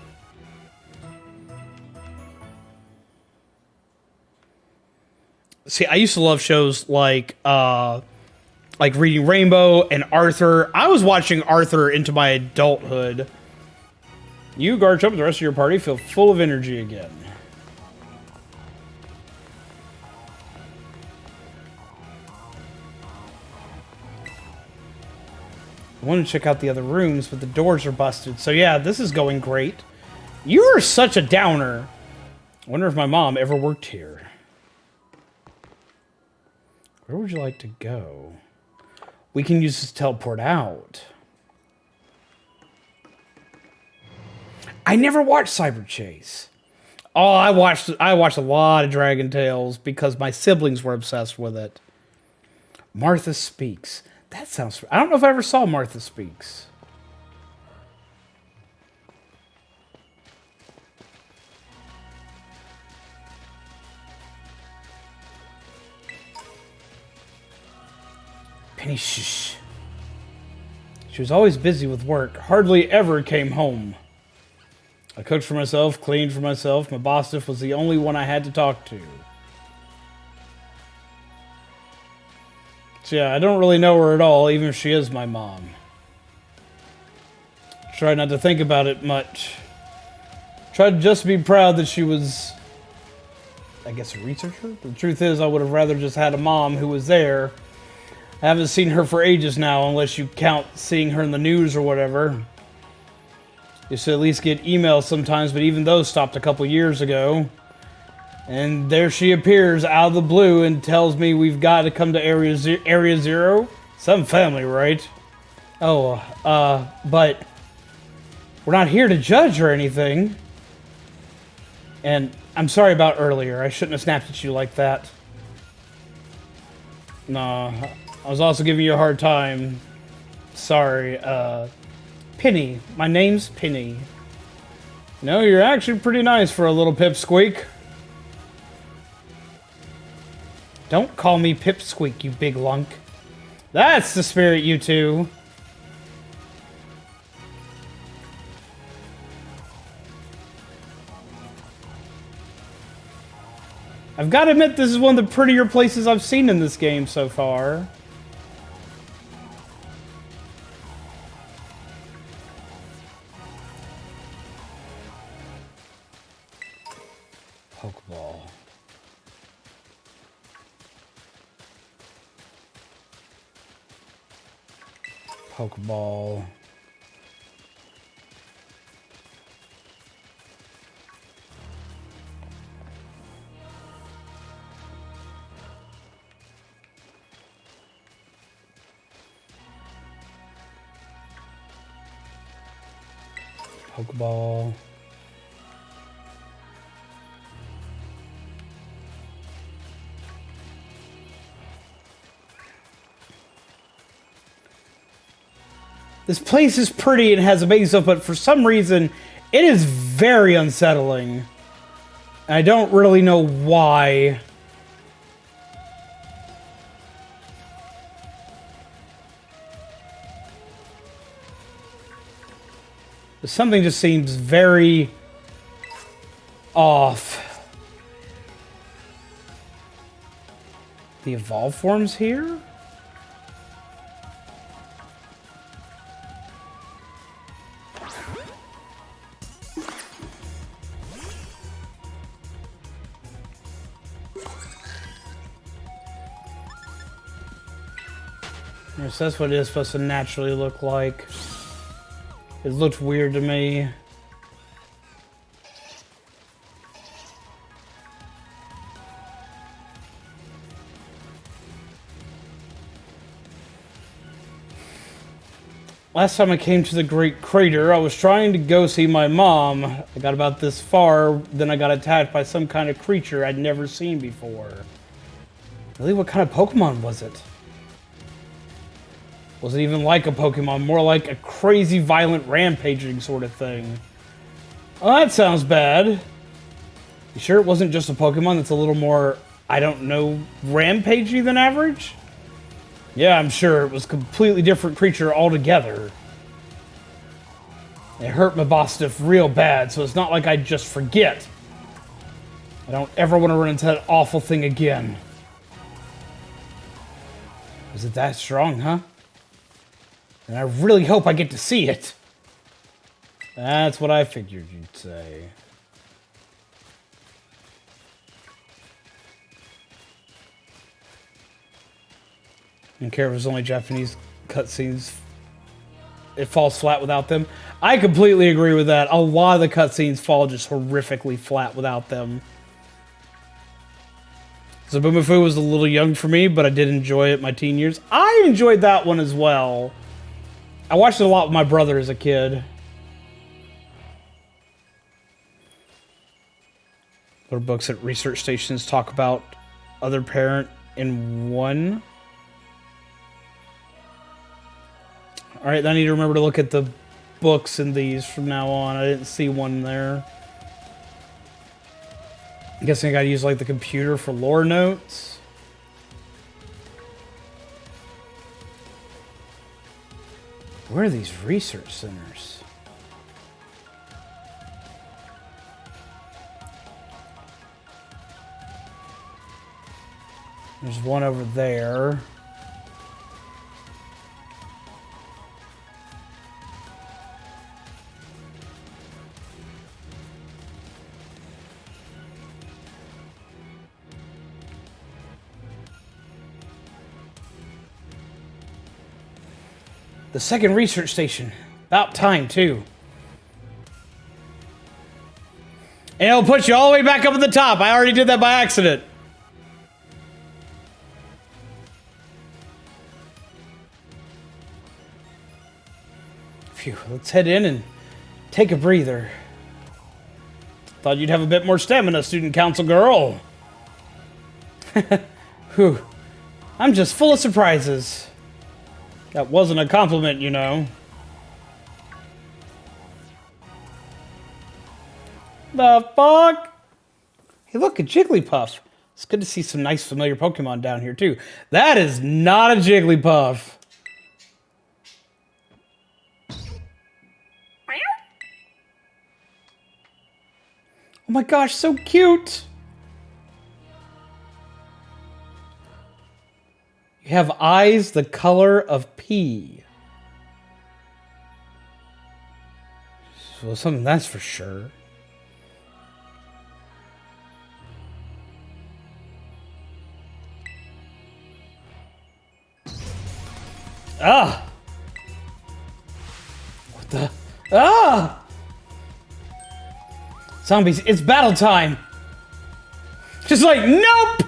See, I used to love shows like like reading Rainbow and Arthur. I was watching Arthur into my adulthood. You, Garchomp, and the rest of your party feel full of energy again. I want to check out the other rooms, but the doors are busted. So yeah, this is going great. You are such a downer. I wonder if my mom ever worked here. Where would you like to go? We can use this to teleport out. I never watched Cyber Chase. Oh, I watched a lot of Dragon Tales because my siblings were obsessed with it. Martha Speaks. That sounds... I don't know if I ever saw Martha Speaks. Penny, shh. She was always busy with work, hardly ever came home. I cooked for myself, cleaned for myself. My boss was the only one I had to talk to. So yeah, I don't really know her at all, even if she is my mom. Try not to think about it much. Try to just be proud that she was, I guess, a researcher? The truth is, I would have rather just had a mom who was there. I haven't seen her for ages now, unless you count seeing her in the news or whatever. Used to at least get emails sometimes, but even those stopped a couple years ago. And there she appears out of the blue and tells me we've got to come to Area Zero. Some family, right? Oh, but we're not here to judge or anything. And I'm sorry about earlier. I shouldn't have snapped at you like that. No, I was also giving you a hard time. Sorry, Penny. My name's Penny. No, you're actually pretty nice for a little pipsqueak. Don't call me pipsqueak, you big lunk. That's the spirit, you two. I've got to admit, this is one of the prettier places I've seen in this game so far. Pokeball. Pokeball. Pokeball. This place is pretty and has amazing stuff, but for some reason, it is very unsettling. I don't really know why. Something just seems very off. The evolve forms here? Yes, that's what it is supposed to naturally look like. It looked weird to me. Last time I came to the Great Crater, I was trying to go see my mom. I got about this far, then I got attacked by some kind of creature I'd never seen before. Really, what kind of Pokemon was it? Wasn't even like a Pokemon, more like a crazy, violent, rampaging sort of thing. Oh, that sounds bad. You sure it wasn't just a Pokemon that's a little more, I don't know, rampagey than average? Yeah, I'm sure. It was a completely different creature altogether. It hurt my boss stuff real bad, so it's not like I'd just forget. I don't ever want to run into that awful thing again. Is it that strong, huh? And I really hope I get to see it. That's what I figured you'd say. I don't care if it's only Japanese cutscenes. It falls flat without them. I completely agree with that. A lot of the cutscenes fall just horrifically flat without them. Zabumafu was a little young for me, but I did enjoy it in my teen years. I enjoyed that one as well. I watched it a lot with my brother as a kid. Little books at research stations talk about other parent in one. Alright, I need to remember to look at the books in these from now on. I didn't see one there. I'm guessing I gotta use like the computer for lore notes. Where are these research centers? There's one over there. The second research station. About time, too. And it'll put you all the way back up at the top. I already did that by accident. Phew, let's head in and take a breather. Thought you'd have a bit more stamina, student council girl. Whew. I'm just full of surprises. That wasn't a compliment, you know. The fuck? Hey, look, a Jigglypuff. It's good to see some nice familiar Pokemon down here, too. That is not a Jigglypuff. Oh my gosh, so cute. You have eyes the color of pea. Well, something that's for sure. Ah! What the? Ah! Zombies, it's battle time! Just like, nope!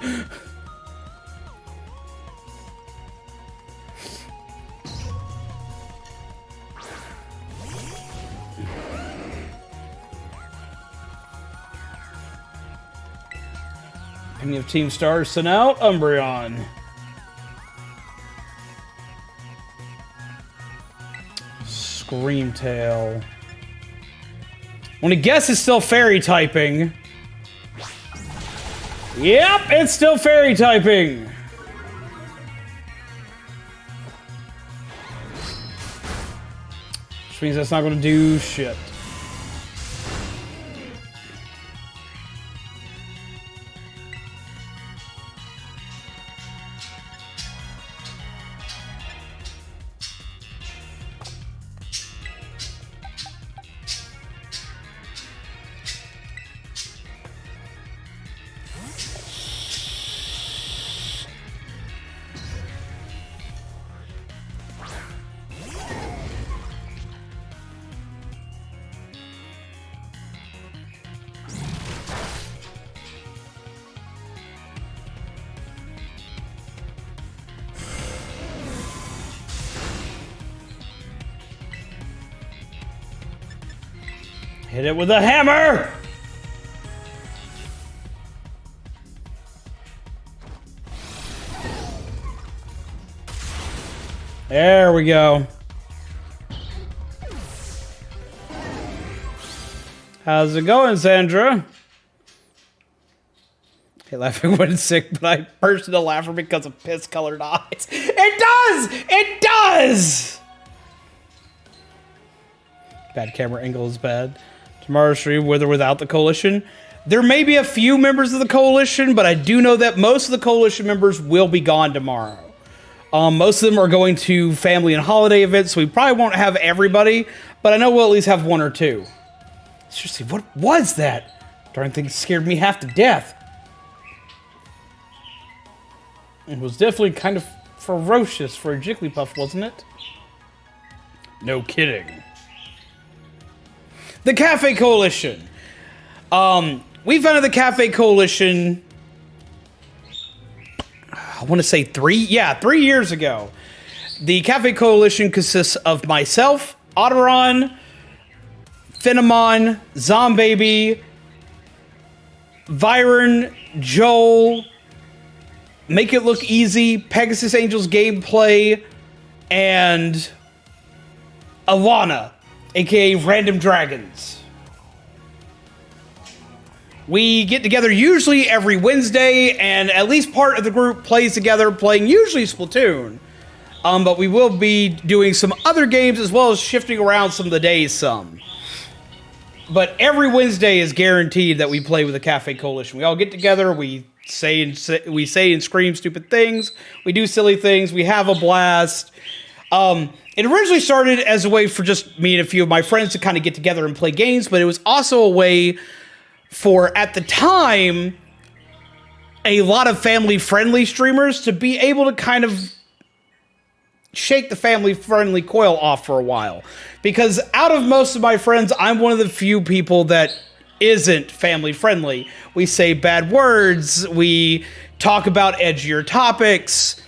Plenty of Team Stars sent out Umbreon. Screamtail. I'm gonna guess it's still fairy typing. Yep, it's still fairy typing. Which means that's not gonna do shit. Hit it with a hammer! There we go. How's it going, Sandra? Hey, laughing when it's sick, but I burst into laughter because of piss-colored eyes. It does! It does! Bad camera angle is bad. Tomorrow's stream, with or without the Coalition. There may be a few members of the Coalition, but I do know that most of the Coalition members will be gone tomorrow. Most of them are going to family and holiday events, so we probably won't have everybody, but I know we'll at least have one or two. Seriously, what was that? Darn thing scared me half to death. It was definitely kind of ferocious for a Jigglypuff, wasn't it? No kidding. The Cafe Coalition. We founded the Cafe Coalition, I want to say 3 years ago. The Cafe Coalition consists of myself, Otteron, Phenomon, Zombaby, Viren, Joel, Make It Look Easy, Pegasus Angels Gameplay, and Alana, aka Random Dragons. We get together usually every Wednesday, and at least part of the group plays together, playing usually Splatoon. But we will be doing some other games as well as shifting around some of the days some. But every Wednesday is guaranteed that we play with the Cafe Coalition. We all get together, we say and scream stupid things, we do silly things, we have a blast. It originally started as a way for just me and a few of my friends to kind of get together and play games, but it was also a way for, at the time, a lot of family-friendly streamers to be able to kind of shake the family-friendly coil off for a while. Because out of most of my friends, I'm one of the few people that isn't family-friendly. We say bad words, we talk about edgier topics,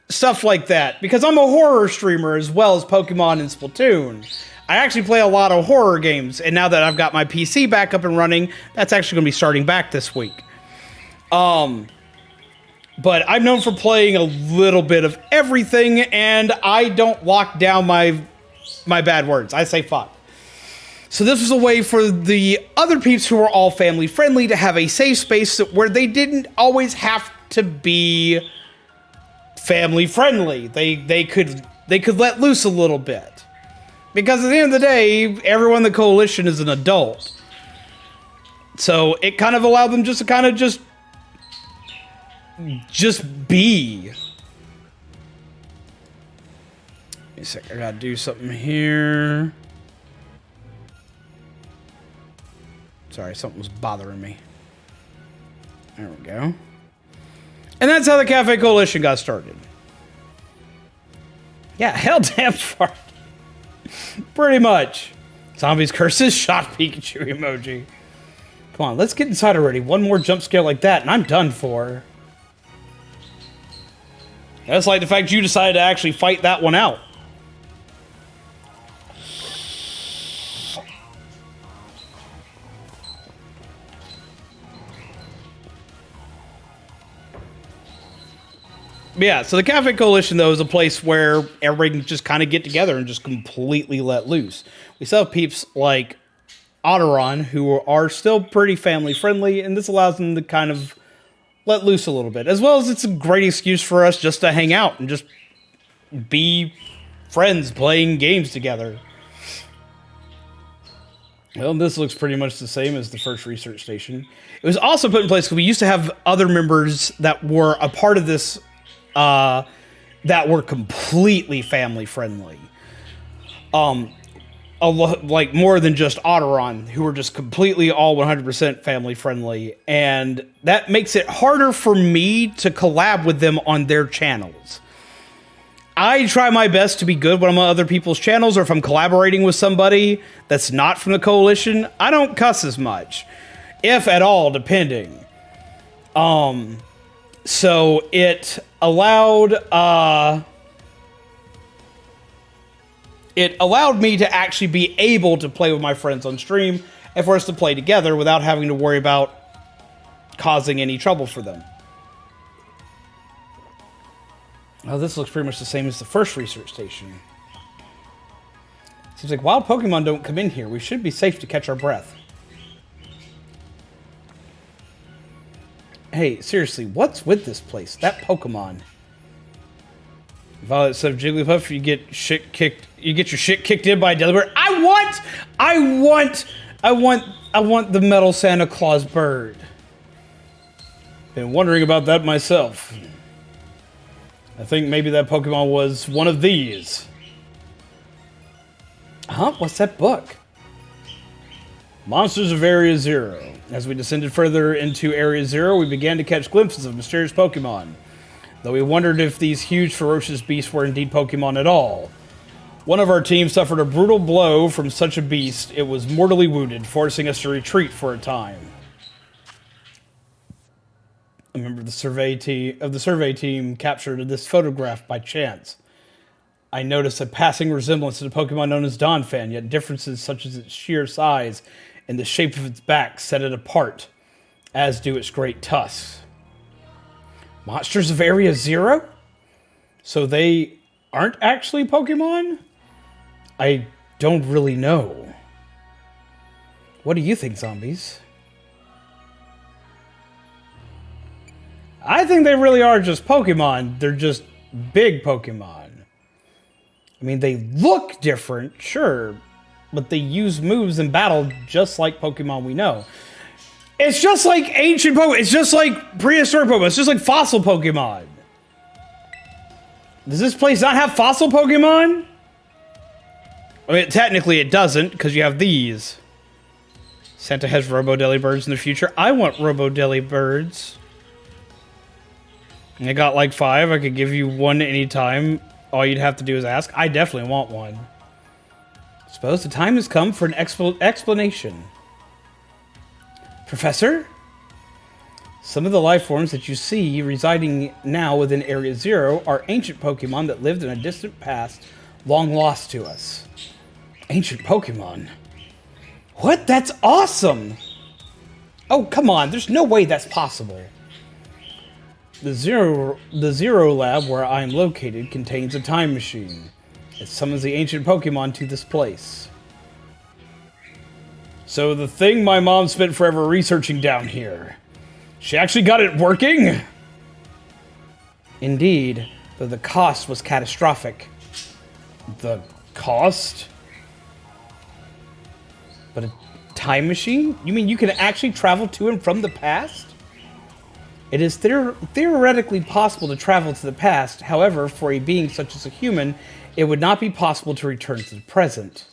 stuff like that. Because I'm a horror streamer as well as Pokemon and Splatoon. I actually play a lot of horror games, and now that I've got my PC back up and running, that's actually going to be starting back this week. But I'm known for playing a little bit of everything, and I don't lock down my bad words. I say fuck. So this was a way for the other peeps who are all family friendly to have a safe space where they didn't always have to be family friendly. They could let loose a little bit. Because at the end of the day, everyone in the coalition is an adult. So it kind of allowed them just to kind of just be. Wait a sec, I gotta do something here. Sorry, something was bothering me. There we go. And that's how the Cafe Coalition got started. Yeah, hell damn far. Pretty much. Zombies, curses, shot Pikachu emoji. Come on, let's get inside already. One more jump scare like that, and I'm done for. I just like the fact you decided to actually fight that one out. Yeah, so the Cafe Coalition, though, is a place where everybody can just kind of get together and just completely let loose. We still have peeps like Otteron, who are still pretty family-friendly, and this allows them to kind of let loose a little bit. As well as it's a great excuse for us just to hang out and just be friends playing games together. Well, this looks pretty much the same as the first research station. It was also put in place because we used to have other members that were a part of this that were completely family friendly. Like more than just Otteron, who were just completely all 100% family friendly. And that makes it harder for me to collab with them on their channels. I try my best to be good when I'm on other people's channels, or if I'm collaborating with somebody that's not from the coalition, I don't cuss as much, if at all, depending. So it allowed me to actually be able to play with my friends on stream and for us to play together without having to worry about causing any trouble for them. Oh, this looks pretty much the same as the first research station. Seems like wild Pokemon don't come in here. We should be safe to catch our breath. Hey, seriously, what's with this place? That Pokemon. Violet said Jigglypuff, you get your shit kicked in by a Deltarune. I want the metal Santa Claus bird. Been wondering about that myself. I think maybe that Pokemon was one of these. Huh? What's that book? Monsters of Area Zero. As we descended further into Area Zero, we began to catch glimpses of mysterious Pokemon, though we wondered if these huge, ferocious beasts were indeed Pokemon at all. One of our team suffered a brutal blow from such a beast, it was mortally wounded, forcing us to retreat for a time. A member of the survey team captured this photograph by chance. I noticed a passing resemblance to the Pokemon known as Donphan, yet differences such as its sheer size and the shape of its back set it apart, as do its great tusks. Monsters of Area Zero? So they aren't actually Pokemon? I don't really know. What do you think, zombies? I think they really are just Pokemon. They're just big Pokemon. I mean, they look different, sure, but they use moves in battle just like Pokemon we know. It's just like ancient Pokemon. It's just like prehistoric Pokemon. It's just like fossil Pokemon. Does this place not have fossil Pokemon? I mean, technically it doesn't, because you have these. Santa has Robo-Delibirds in the future. I want Robo-Delibirds. I got like 5. I could give you one anytime. All you'd have to do is ask. I definitely want one. Suppose the time has come for an explanation. Professor? Some of the life forms that you see residing now within Area Zero are ancient Pokemon that lived in a distant past, long lost to us. Ancient Pokemon? What? That's awesome! Oh, come on. There's no way that's possible. The Zero Lab where I am located contains a time machine. It summons the ancient Pokemon to this place. So the thing my mom spent forever researching down here, she actually got it working? Indeed, though the cost was catastrophic. The cost? But a time machine? You mean you can actually travel to and from the past? It is theoretically possible to travel to the past. However, for a being such as a human, it would not be possible to return to the present.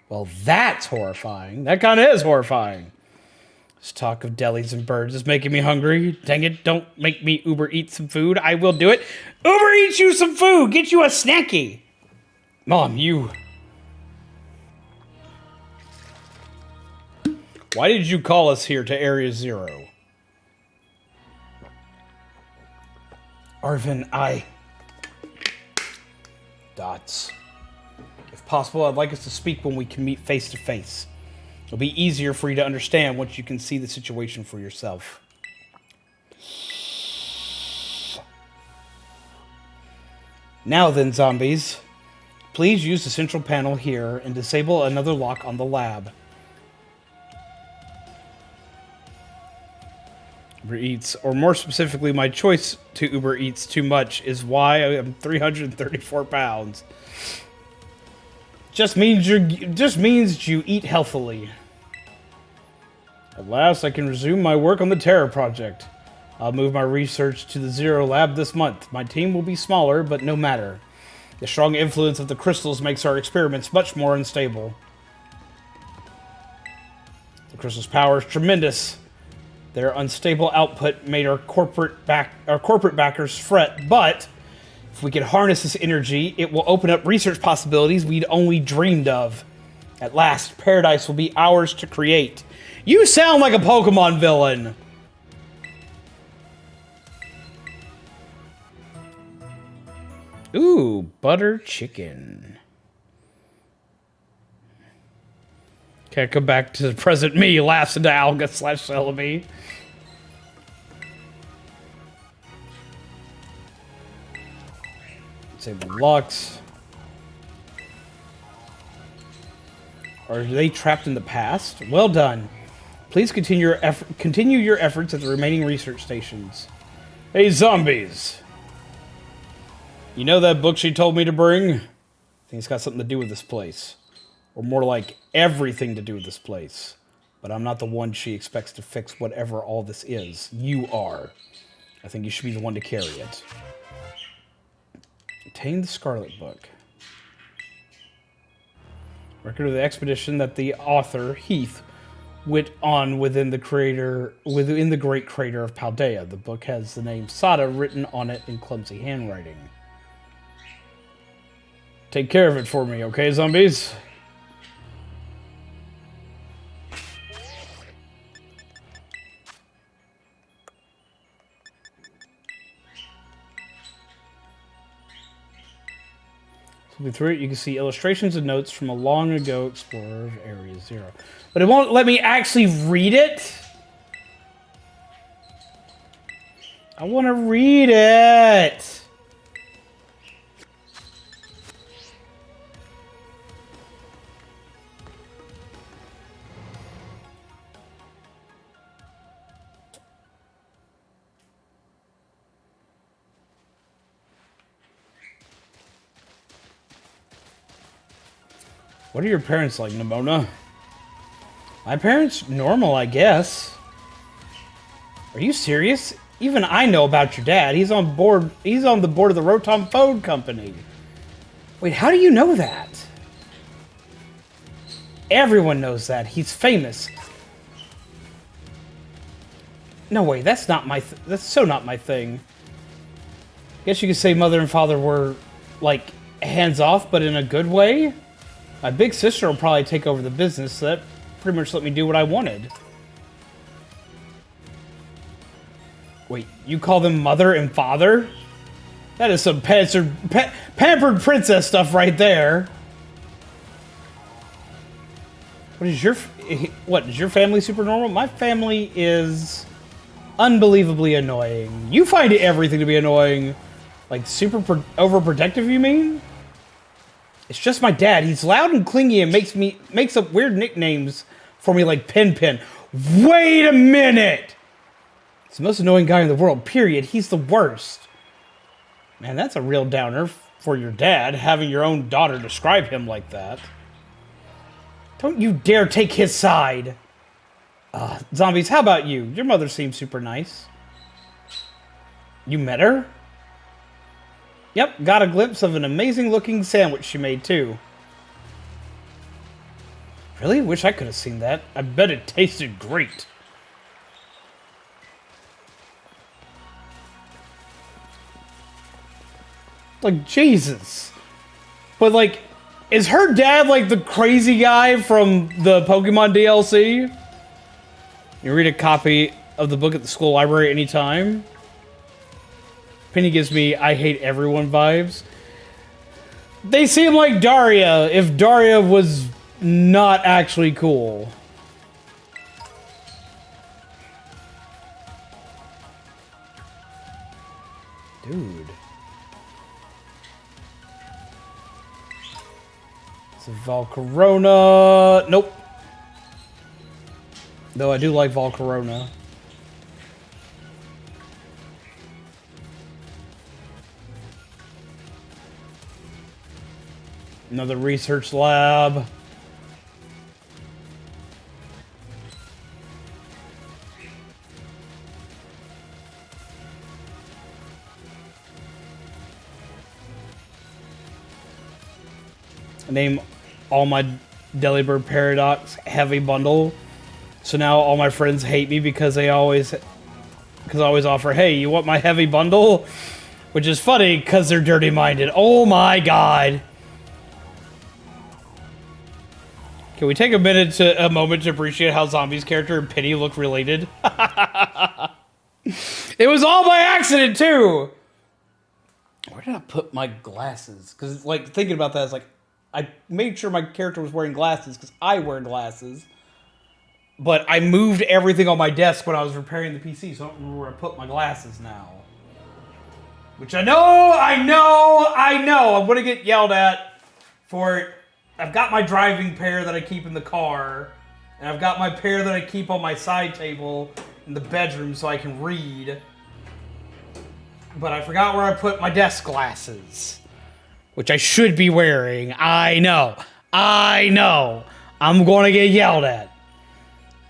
Well, that's horrifying. That kind of is horrifying. This talk of delis and birds is making me hungry. Dang it, don't make me Uber eat some food. I will do it. Uber eat you some food. Get you a snacky. Mom, you... Why did you call us here to Area Zero? Arvin, Dots. If possible, I'd like us to speak when we can meet face to face. It'll be easier for you to understand once you can see the situation for yourself. Now then, zombies. Please use the central panel here and disable another lock on the lab. Uber Eats, or more specifically, my choice to Uber Eats too much is why I am 334 pounds. Just means you eat healthily. At last, I can resume my work on the Terra project. I'll move my research to the Zero Lab this month. My team will be smaller, but no matter. The strong influence of the crystals makes our experiments much more unstable. The crystal's power is tremendous. Their unstable output made our corporate backers fret, but if we can harness this energy, it will open up research possibilities we'd only dreamed of. At last, paradise will be ours to create. You sound like a Pokemon villain! Ooh, butter chicken. Okay, come back to the present me, laughs into Alga / Celebi. Disable locks. Are they trapped in the past? Well done. Please continue your efforts at the remaining research stations. Hey, zombies! You know that book she told me to bring? I think it's got something to do with this place. Or more like everything to do with this place. But I'm not the one she expects to fix whatever all this is. You are. I think you should be the one to carry it. Obtain the Scarlet book. Record of the expedition that the author, Heath, went on within the great crater of Paldea. The book has the name Sada written on it in clumsy handwriting. Take care of it for me, okay, zombies? Through it, you can see illustrations and notes from a long ago explorer of Area Zero. But it won't let me actually read it. I want to read it. What are your parents like, Nimona? My parents? Normal, I guess. Are you serious? Even I know about your dad. He's on board. He's on the board of the Rotom Phone Company. Wait, how do you know that? Everyone knows that. He's famous. No way, that's not my... that's so not my thing. Guess you could say mother and father were, like, hands off, but in a good way? My big sister will probably take over the business, so that pretty much let me do what I wanted. Wait, you call them mother and father? That is some pampered princess stuff right there. Is your family super normal? My family is unbelievably annoying. You find everything to be annoying. Like super overprotective, you mean? It's just my dad. He's loud and clingy and makes up weird nicknames for me like Pin. Wait a minute! He's the most annoying guy in the world, period. He's the worst. Man, that's a real downer for your dad, having your own daughter describe him like that. Don't you dare take his side. Zombies, how about you? Your mother seems super nice. You met her? Yep, got a glimpse of an amazing looking sandwich she made too. Really? Wish I could have seen that. I bet it tasted great. Like, Jesus. But like, is her dad like the crazy guy from the Pokemon DLC? You read a copy of the book at the school library anytime. Penny gives me I hate everyone vibes. They seem like Daria if Daria was not actually cool. Dude. It's a Volcarona. Nope. Though I do like Volcarona. Another research lab. I name all my Delibird Paradox heavy bundle. So now all my friends hate me because I always offer, hey, you want my heavy bundle? Which is funny because they're dirty-minded. Oh my god. Can we take a moment to appreciate how Zombie's character and Penny look related? It was all by accident, too! Where did I put my glasses? Because, like, thinking about that, it's like, I made sure my character was wearing glasses, because I wear glasses. But I moved everything on my desk when I was repairing the PC, so I don't remember where I put my glasses now. Which I know! I'm gonna get yelled at for it. I've got my driving pair that I keep in the car, and I've got my pair that I keep on my side table in the bedroom so I can read. But I forgot where I put my desk glasses, which I should be wearing. I know. I'm going to get yelled at.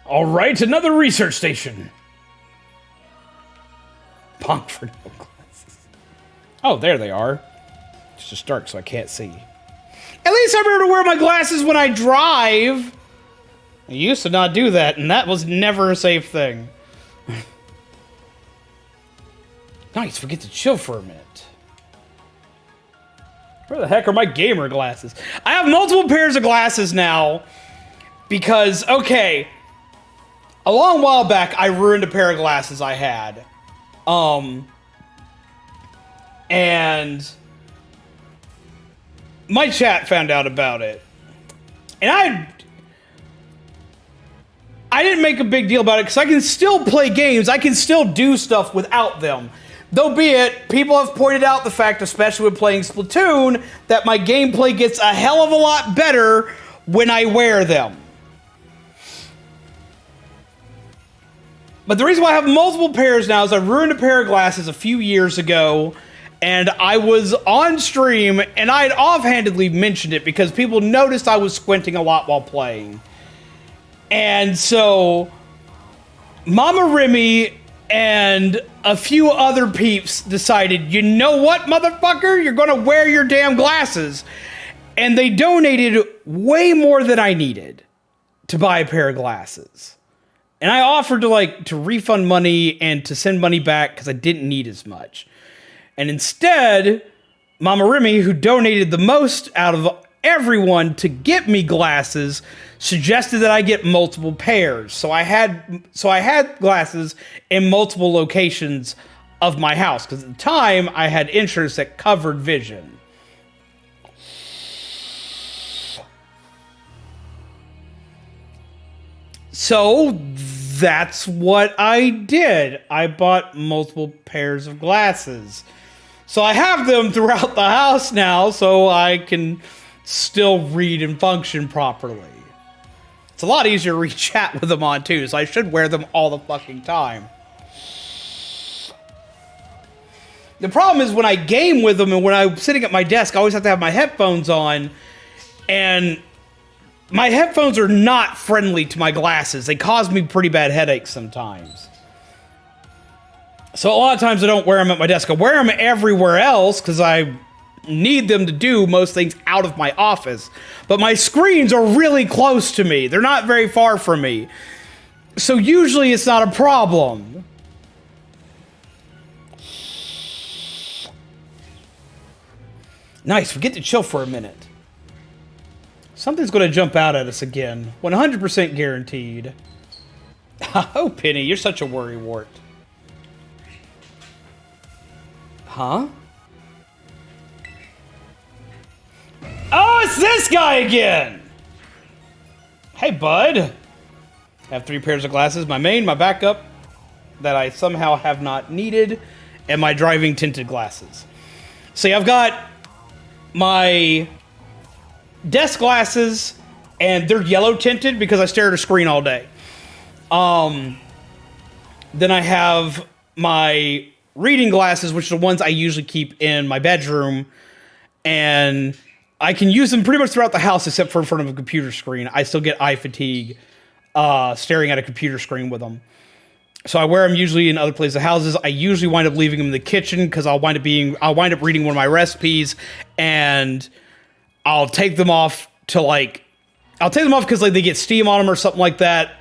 All right, another research station. Punk for no glasses. Oh, there they are. It's just dark, so I can't see. At least I remember to wear my glasses when I drive. I used to not do that, and that was never a safe thing. Nice, we get to chill for a minute. Where the heck are my gamer glasses? I have multiple pairs of glasses now because, okay, a long while back, I ruined a pair of glasses I had. And my chat found out about it. And I didn't make a big deal about it because I can still play games. I can still do stuff without them. Though be it, people have pointed out the fact, especially with playing Splatoon, that my gameplay gets a hell of a lot better when I wear them. But the reason why I have multiple pairs now is I ruined a pair of glasses a few years ago, and I was on stream, and I had offhandedly mentioned it because people noticed I was squinting a lot while playing. And so, Mama Remy and a few other peeps decided, you know what, motherfucker? You're gonna wear your damn glasses. And they donated way more than I needed to buy a pair of glasses. And I offered to refund money and to send money back because I didn't need as much. And instead, Mama Remy, who donated the most out of everyone to get me glasses, suggested that I get multiple pairs. So I had glasses in multiple locations of my house because at the time I had insurance that covered vision. So that's what I did. I bought multiple pairs of glasses. So I have them throughout the house now so I can still read and function properly. It's a lot easier to read chat with them on too, so I should wear them all the fucking time. The problem is when I game with them and when I'm sitting at my desk, I always have to have my headphones on, and my headphones are not friendly to my glasses. They cause me pretty bad headaches sometimes. So a lot of times I don't wear them at my desk. I wear them everywhere else because I need them to do most things out of my office. But my screens are really close to me. They're not very far from me. So usually it's not a problem. Nice, we get to chill for a minute. Something's going to jump out at us again. 100% guaranteed. Oh, Penny, you're such a worrywart. Huh? Oh, it's this guy again! Hey, bud. I have 3 pairs of glasses. My main, my backup, that I somehow have not needed, and my driving tinted glasses. See, I've got my desk glasses, and they're yellow tinted because I stare at a screen all day. Then I have my reading glasses, which are the ones I usually keep in my bedroom, and I can use them pretty much throughout the house except for in front of a computer screen. I still get eye fatigue staring at a computer screen with them. So I wear them usually in other places of houses. I usually wind up leaving them in the kitchen because I'll wind up reading one of my recipes, and I'll take them off to because they get steam on them or something like that,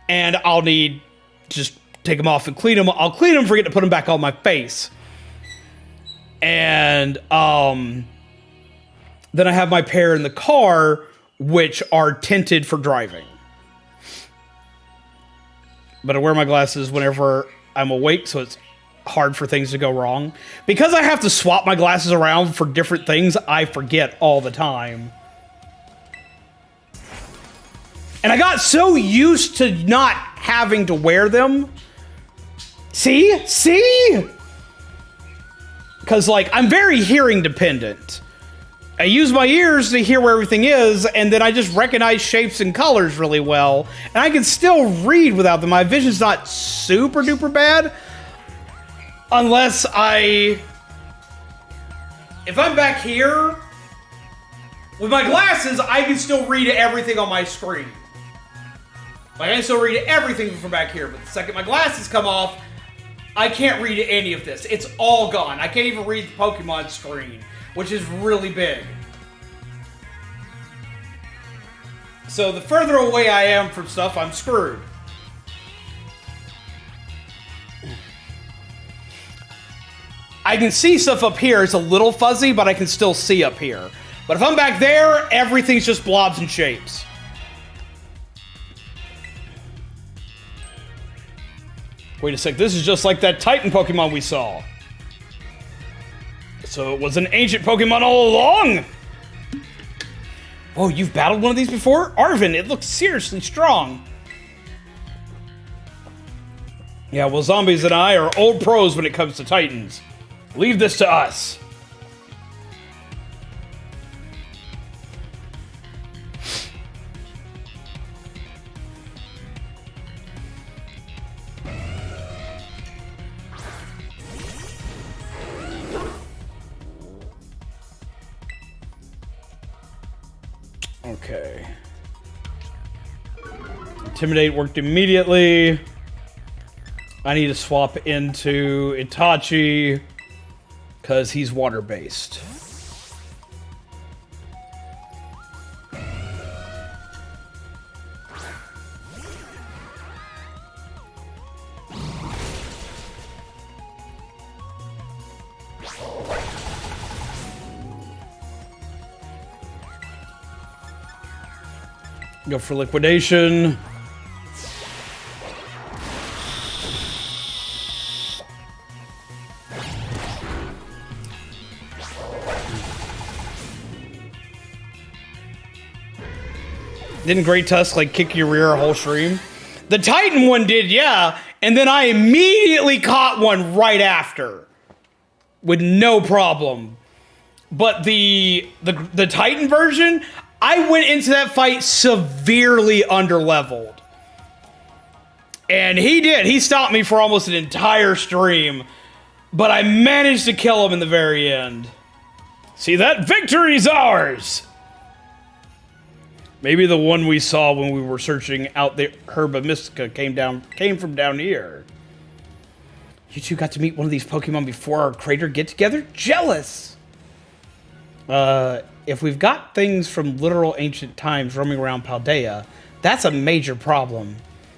and I'll need just take them off and clean them. I'll clean them, forget to put them back on my face. And then I have my pair in the car, which are tinted for driving. But I wear my glasses whenever I'm awake, so it's hard for things to go wrong. Because I have to swap my glasses around for different things, I forget all the time. And I got so used to not having to wear them. See? Because, I'm very hearing dependent. I use my ears to hear where everything is, and then I just recognize shapes and colors really well. And I can still read without them. My vision's not super duper bad. Unless if I'm back here, with my glasses, I can still read everything on my screen. I can still read everything from back here, but the second my glasses come off, I can't read any of this. It's all gone. I can't even read the Pokemon screen, which is really big. So the further away I am from stuff, I'm screwed. I can see stuff up here. It's a little fuzzy, but I can still see up here. But if I'm back there, everything's just blobs and shapes. Wait a sec, this is just like that Titan Pokemon we saw. So it was an ancient Pokemon all along? Oh, you've battled one of these before? Arvin, it looks seriously strong. Yeah, well, Zombies and I are old pros when it comes to Titans. Leave this to us. Okay. Intimidate worked immediately. I need to swap into Itachi because he's water-based. Go for liquidation. Didn't Great Tusk like kick your rear a whole stream? The Titan one did, yeah. And then I immediately caught one right after. With no problem. But the Titan version, I went into that fight severely underleveled. And he did. He stopped me for almost an entire stream. But I managed to kill him in the very end. See that? Victory's ours! Maybe the one we saw when we were searching out the Herba Mystica came from down here. You two got to meet one of these Pokemon before our crater get-together? Jealous! If we've got things from literal ancient times roaming around Paldea, that's a major problem.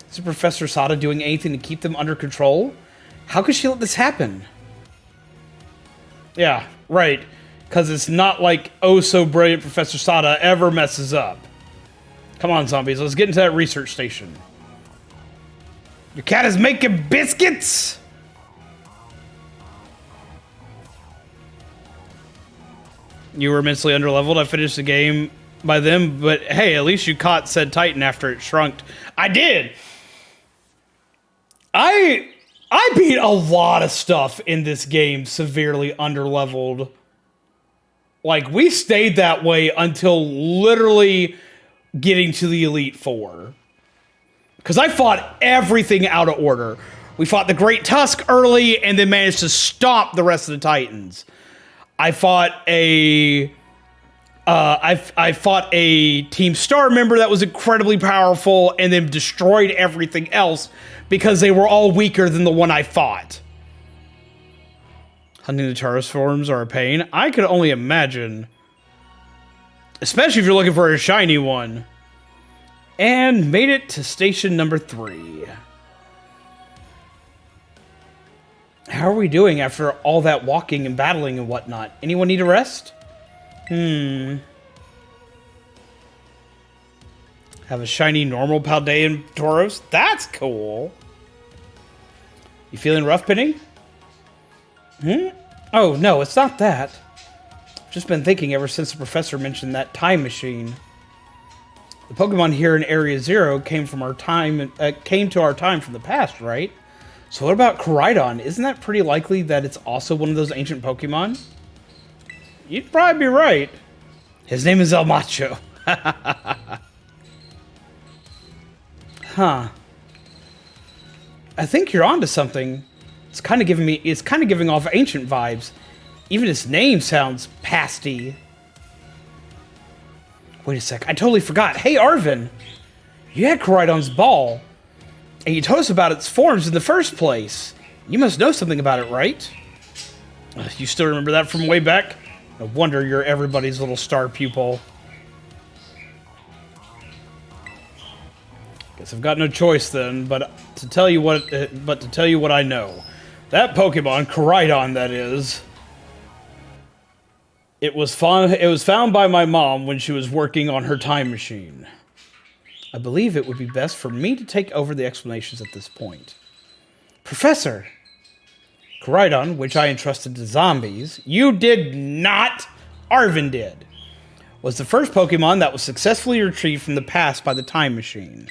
Is Professor Sada doing anything to keep them under control? How could she let this happen? Yeah, right. Because it's not like oh-so-brilliant Professor Sada ever messes up. Come on, zombies. Let's get into that research station. Your cat is making biscuits? You were immensely underleveled. I finished the game by them, but hey, at least you caught said Titan after it shrunk. I did. I beat a lot of stuff in this game severely underleveled. Like, we stayed that way until literally getting to the Elite Four. Because I fought everything out of order. We fought the Great Tusk early and then managed to stomp the rest of the Titans. I fought a Team Star member that was incredibly powerful and then destroyed everything else because they were all weaker than the one I fought. Hunting the Tauros forms are a pain. I could only imagine. Especially if you're looking for a shiny one. And made it to station number 3. How are we doing after all that walking and battling and whatnot? Anyone need a rest? Have a shiny normal Paldean Tauros? That's cool. You feeling rough, Penny? Oh, no, it's not that. I've just been thinking ever since the professor mentioned that time machine. The Pokemon here in Area 0 came to our time from the past, right? So what about Koraidon? Isn't that pretty likely that it's also one of those ancient Pokemon? You'd probably be right. His name is El Macho. Huh. I think you're onto something. It's kind of giving off ancient vibes. Even his name sounds pasty. Wait a sec, I totally forgot. Hey, Arvin, you had Koraidon's ball, and you told us about its forms in the first place. You must know something about it, right? You still remember that from way back? No wonder you're everybody's little star pupil. Guess I've got no choice then, but to tell you what I know. That Pokemon, Koraidon, that is. It was found by my mom when she was working on her time machine. I believe it would be best for me to take over the explanations at this point. Professor, Koraidon, which I entrusted to zombies, you did not, Arvin did, was the first Pokemon that was successfully retrieved from the past by the time machine.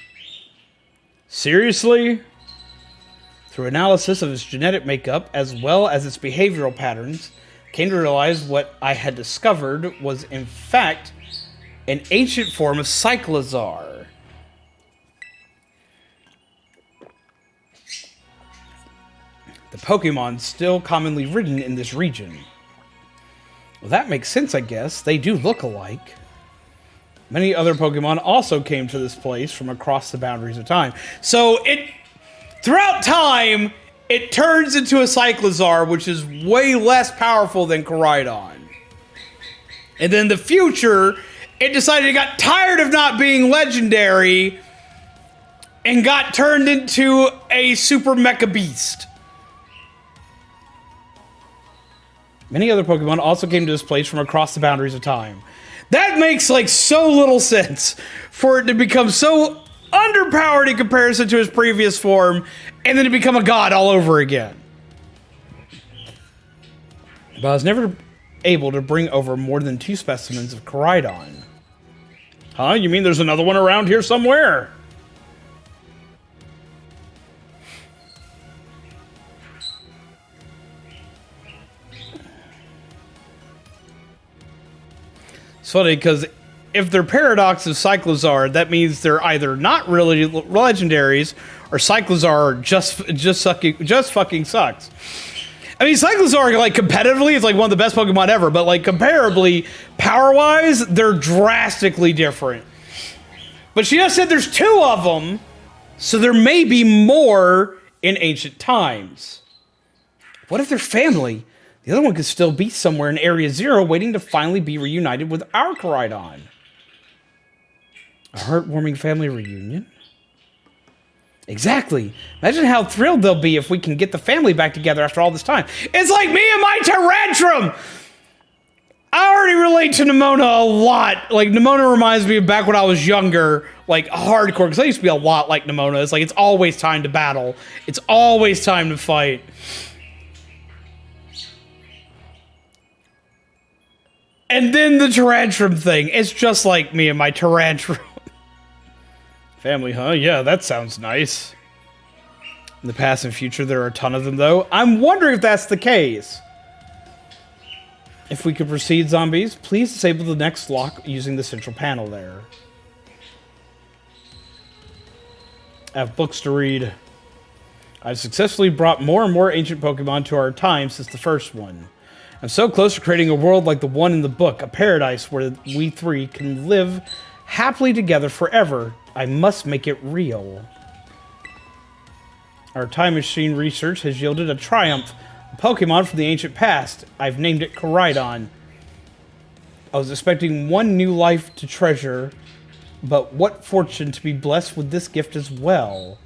Seriously? Through analysis of its genetic makeup as well as its behavioral patterns, I came to realize what I had discovered was in fact an ancient form of Cyclizar. The Pokemon still commonly ridden in this region. Well, that makes sense, I guess. They do look alike. Many other Pokemon also came to this place from across the boundaries of time. So throughout time, it turns into a Cyclizar, which is way less powerful than Koraidon. And then the future, it decided it got tired of not being legendary and got turned into a super mecha beast. Many other Pokemon also came to this place from across the boundaries of time. That makes, like, so little sense for it to become so underpowered in comparison to his previous form, and then to become a god all over again. But I was never able to bring over more than 2 specimens of Koraidon. Huh? You mean there's another one around here somewhere? It's funny, because if they're Paradox of Cyclizar, that means they're either not really legendaries, or Cyclizar just fucking sucks. I mean, Cyclizar, like, competitively, is like one of the best Pokemon ever, but, like, comparably, power-wise, they're drastically different. But she just said there's 2 of them, so there may be more in ancient times. What if they're family? The other one could still be somewhere in Area 0 waiting to finally be reunited with our Koraidon. A heartwarming family reunion? Exactly. Imagine how thrilled they'll be if we can get the family back together after all this time. It's like me and my Tyrantrum! I already relate to Nimona a lot. Like, Nimona reminds me of back when I was younger, like, hardcore, because I used to be a lot like Nimona. It's like, it's always time to battle. It's always time to fight. And then the Tyrantrum thing. It's just like me and my Tyrantrum. Family, huh? Yeah, that sounds nice. In the past and future, there are a ton of them, though. I'm wondering if that's the case. If we could proceed, zombies, please disable the next lock using the central panel there. I have books to read. I've successfully brought more and more ancient Pokemon to our time since the first one. I'm so close to creating a world like the one in the book, a paradise where we 3 can live happily together forever. I must make it real. Our time machine research has yielded a triumph, a Pokemon from the ancient past. I've named it Koraidon. I was expecting one new life to treasure, but what fortune to be blessed with this gift as well.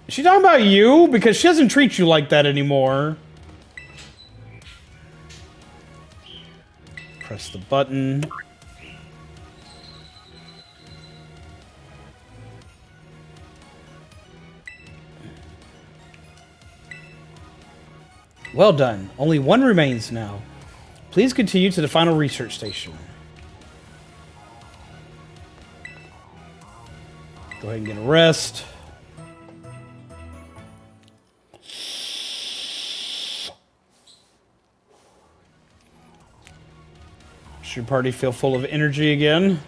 Is she talking about you? Because she doesn't treat you like that anymore. Press the button. Well done. Only one remains now. Please continue to the final research station. Go ahead and get a rest. Should your party feel full of energy again?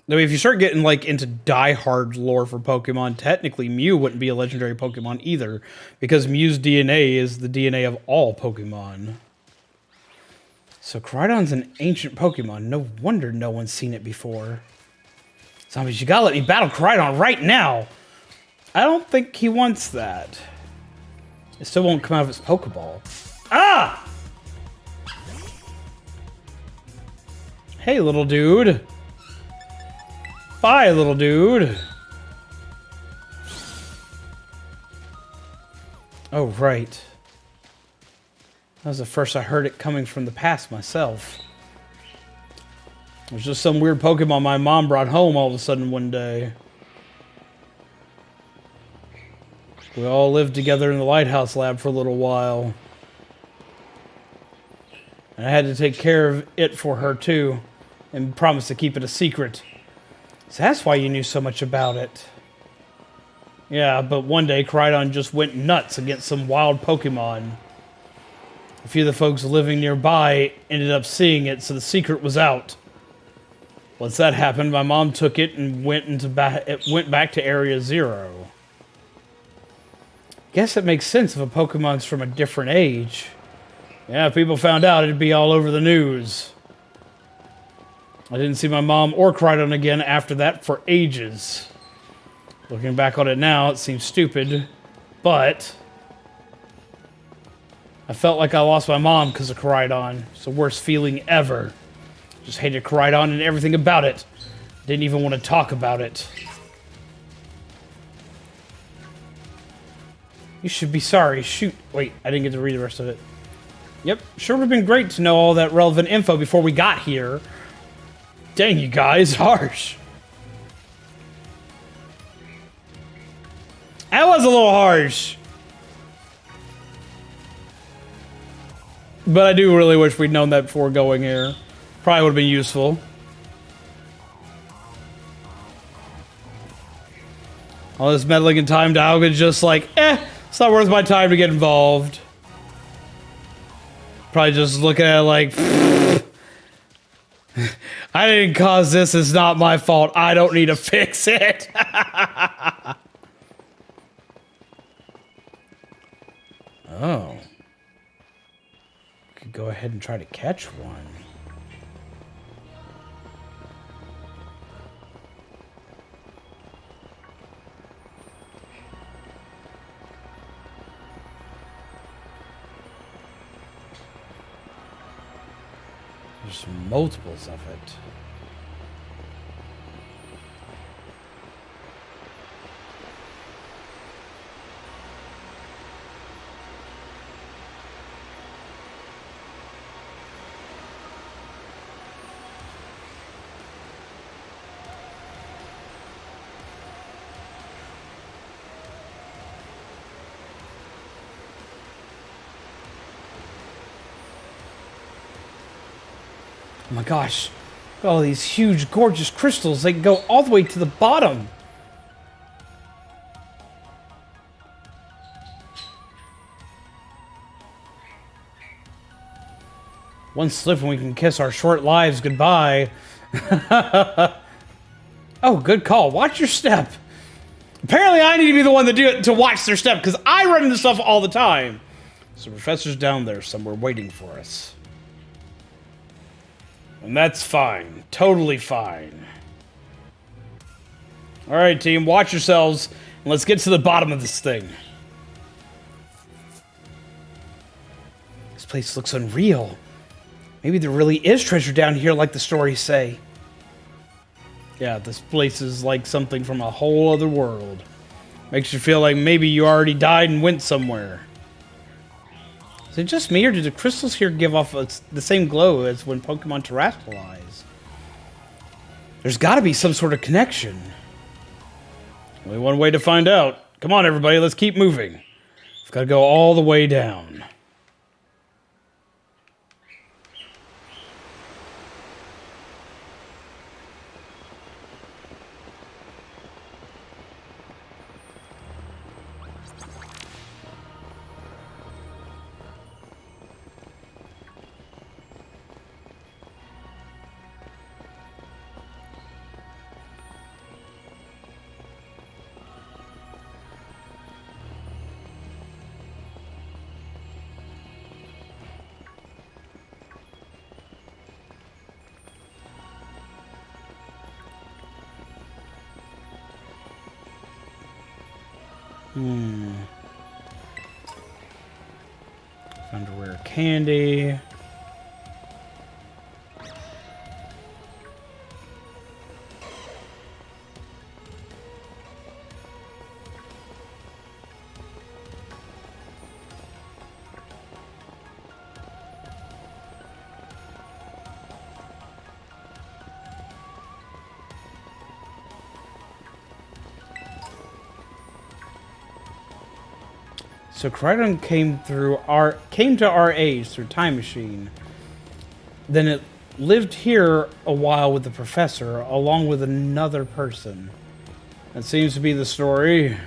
Though if you start getting like into die-hard lore for Pokemon, technically Mew wouldn't be a legendary Pokemon either, because Mew's DNA is the DNA of all Pokemon. So Koraidon's an ancient Pokemon. No wonder no one's seen it before. Zombies, you gotta let me battle Koridon right now. I don't think he wants that. It still won't come out of his Pokeball. Ah! Hey, little dude. Bye, little dude. Oh, right. That was the first I heard it coming from the past myself. It was just some weird Pokemon my mom brought home all of a sudden one day. We all lived together in the Lighthouse Lab for a little while. And I had to take care of it for her too, and promised to keep it a secret. So that's why you knew so much about it. Yeah, but one day Koridon just went nuts against some wild Pokemon. A few of the folks living nearby ended up seeing it, so the secret was out. Once that happened, my mom took it and went back to Area 0. Guess it makes sense if a Pokemon's from a different age. Yeah, if people found out, it'd be all over the news. I didn't see my mom or Koridon again after that for ages. Looking back on it now, it seems stupid, but I felt like I lost my mom because of Koridon. It's the worst feeling ever. Just hated Koridon and everything about it. Didn't even want to talk about it. You should be sorry. Shoot. Wait, I didn't get to read the rest of it. Yep, sure would have been great to know all that relevant info before we got here. Dang, you guys, harsh. That was a little harsh. But I do really wish we'd known that before going here. Probably would have been useful. All this meddling in time Dialga is just like, it's not worth my time to get involved. Probably just looking at it like, I didn't cause this, it's not my fault. I don't need to fix it. Oh. Could go ahead and try to catch one. There's multiples of it. Oh my gosh, look at all these huge, gorgeous crystals. They go all the way to the bottom. One slip and we can kiss our short lives goodbye. Oh, good call. Watch your step. Apparently I need to be the one to watch their step because I run into stuff all the time. So the professor's down there somewhere waiting for us. And that's fine. Totally fine. Alright, team. Watch yourselves. And let's get to the bottom of this thing. This place looks unreal. Maybe there really is treasure down here like the stories say. Yeah, this place is like something from a whole other world. Makes you feel like maybe you already died and went somewhere. Is it just me, or do the crystals here give off the same glow as when Pokemon terrestrialize? There's got to be some sort of connection. Only one way to find out. Come on, everybody, let's keep moving. We've got to go all the way down. Underwear candy. So Crichton came to our age through Time Machine. Then it lived here a while with the professor, along with another person. That seems to be the story.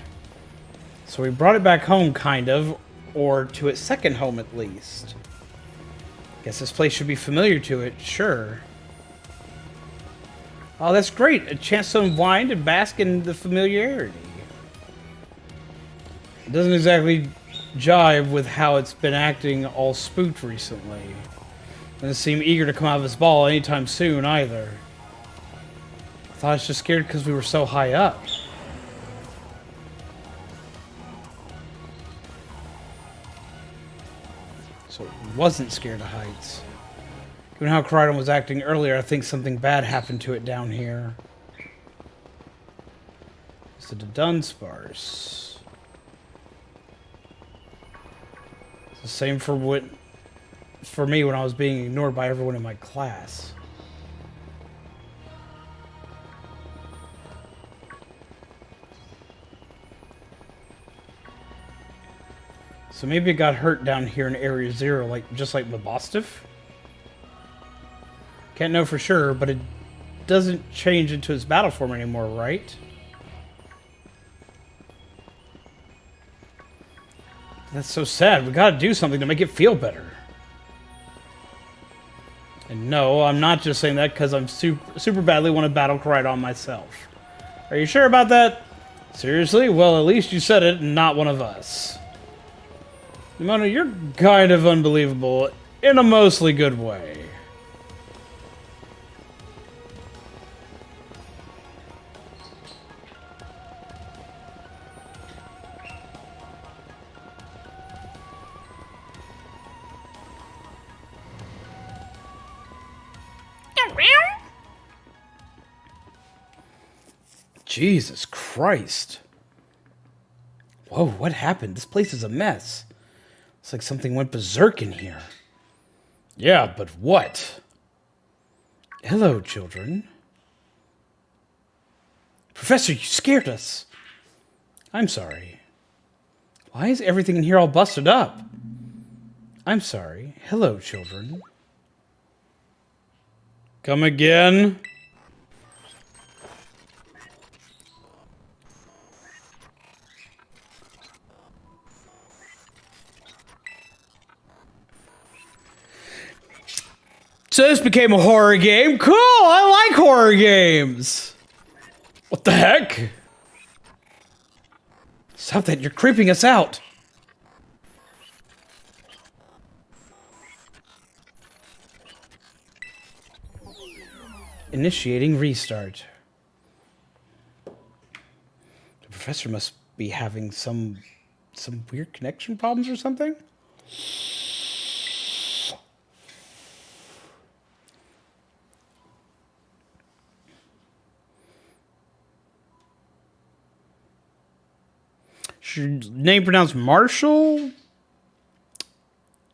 So we brought it back home, kind of, or to its second home at least. Guess this place should be familiar to it, sure. Oh, that's great. A chance to unwind and bask in the familiarity. It doesn't exactly jive with how it's been acting all spooked recently. Doesn't seem eager to come out of his ball anytime soon either. I thought I was just scared because we were so high up. So it wasn't scared of heights. Given how Crichton was acting earlier, I think something bad happened to it down here. Is it a Dunsparce? It's the same for me when I was being ignored by everyone in my class. So maybe it got hurt down here in Area 0, just like the Mastiff? Can't know for sure, but it doesn't change into its battle form anymore, right? That's so sad. We gotta do something to make it feel better. And no, I'm not just saying that because I'm super badly want to battle Crichton myself. Are you sure about that? Seriously? Well, at least you said it and not one of us. Mona, you're kind of unbelievable in a mostly good way. Jesus Christ. Whoa, what happened? This place is a mess. It's like something went berserk in here. Yeah, but what? Hello, children. Professor, you scared us. I'm sorry. Why is everything in here all busted up? I'm sorry. Hello, children. Come again? So this became a horror game? Cool! I like horror games! What the heck? Stop that, you're creeping us out! Initiating restart. The professor must be having some weird connection problems or something? Your name pronounced Marshall?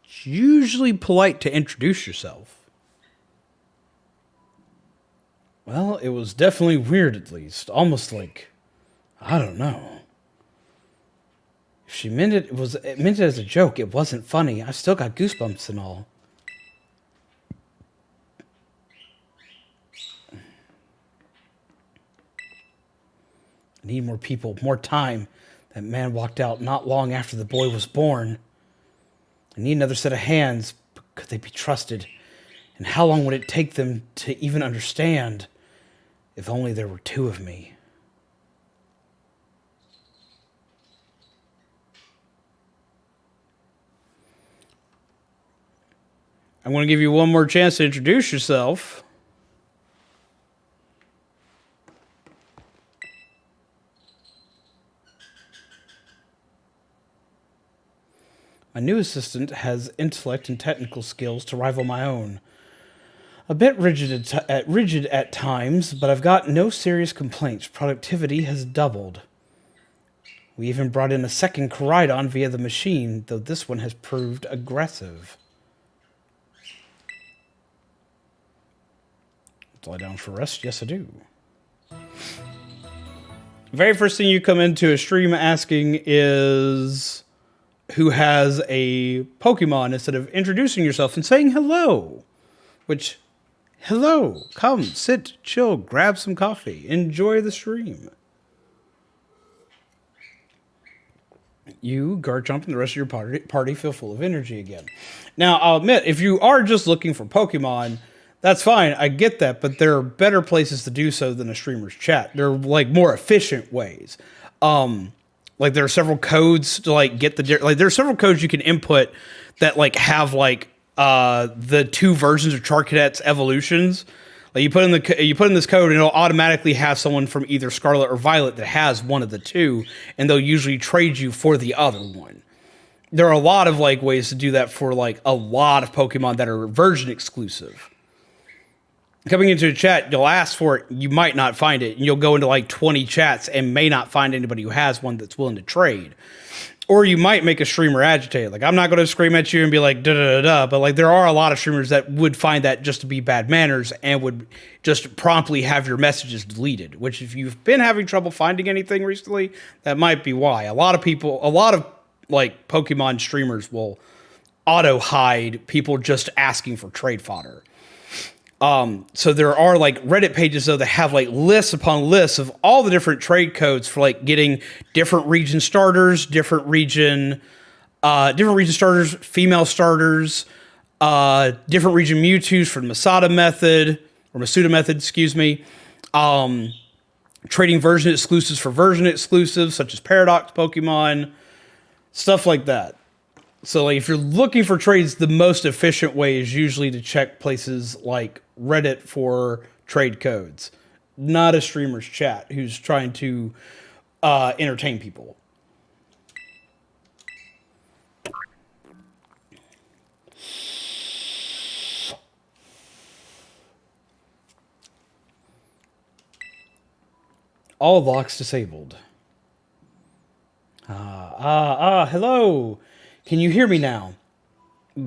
It's usually polite to introduce yourself. Well, it was definitely weird at least. Almost like, I don't know. If she meant it, it meant it as a joke. It wasn't funny. I still got goosebumps and all. I need more people, more time. That man walked out not long after the boy was born. I need another set of hands, but could they be trusted? And how long would it take them to even understand? If only there were two of me. I'm going to give you one more chance to introduce yourself. My new assistant has intellect and technical skills to rival my own. A bit rigid at times, but I've got no serious complaints. Productivity has doubled. We even brought in a second Koridon via the machine, though this one has proved aggressive. Lie down for rest? Yes, I do. Very first thing you come into a stream asking is who has a Pokemon instead of introducing yourself and saying hello. Which, hello, come, sit, chill, grab some coffee, enjoy the stream. You, Garchomp, and the rest of your party feel full of energy again. Now, I'll admit, if you are just looking for Pokemon, that's fine, I get that, but there are better places to do so than a streamer's chat. There are, like, more efficient ways. Like, there are several codes to, like, get the... Like, there are several codes you can input that, like, have, like, the two versions of Charcadet's evolutions. Like, you put in this code, and it'll automatically have someone from either Scarlet or Violet that has one of the two, and they'll usually trade you for the other one. There are a lot of, like, ways to do that for, like, a lot of Pokemon that are version exclusive. Coming into a chat, you'll ask for it, you might not find it, and you'll go into like 20 chats and may not find anybody who has one that's willing to trade. Or you might make a streamer agitated. Like, I'm not going to scream at you and be like, da-da-da-da, but like there are a lot of streamers that would find that just to be bad manners and would just promptly have your messages deleted, which if you've been having trouble finding anything recently, that might be why. A lot of like Pokemon streamers will auto-hide people just asking for trade fodder. So there are like Reddit pages though that have like lists upon lists of all the different trade codes for like getting different region starters, different region starters, female starters, different region Mewtwo's for the Masuda method, excuse me. Trading version exclusives for version exclusives, such as Paradox Pokemon, stuff like that. So like if you're looking for trades, the most efficient way is usually to check places like Reddit for trade codes, not a streamer's chat who's trying to entertain people. All locks disabled. Hello. Can you hear me now?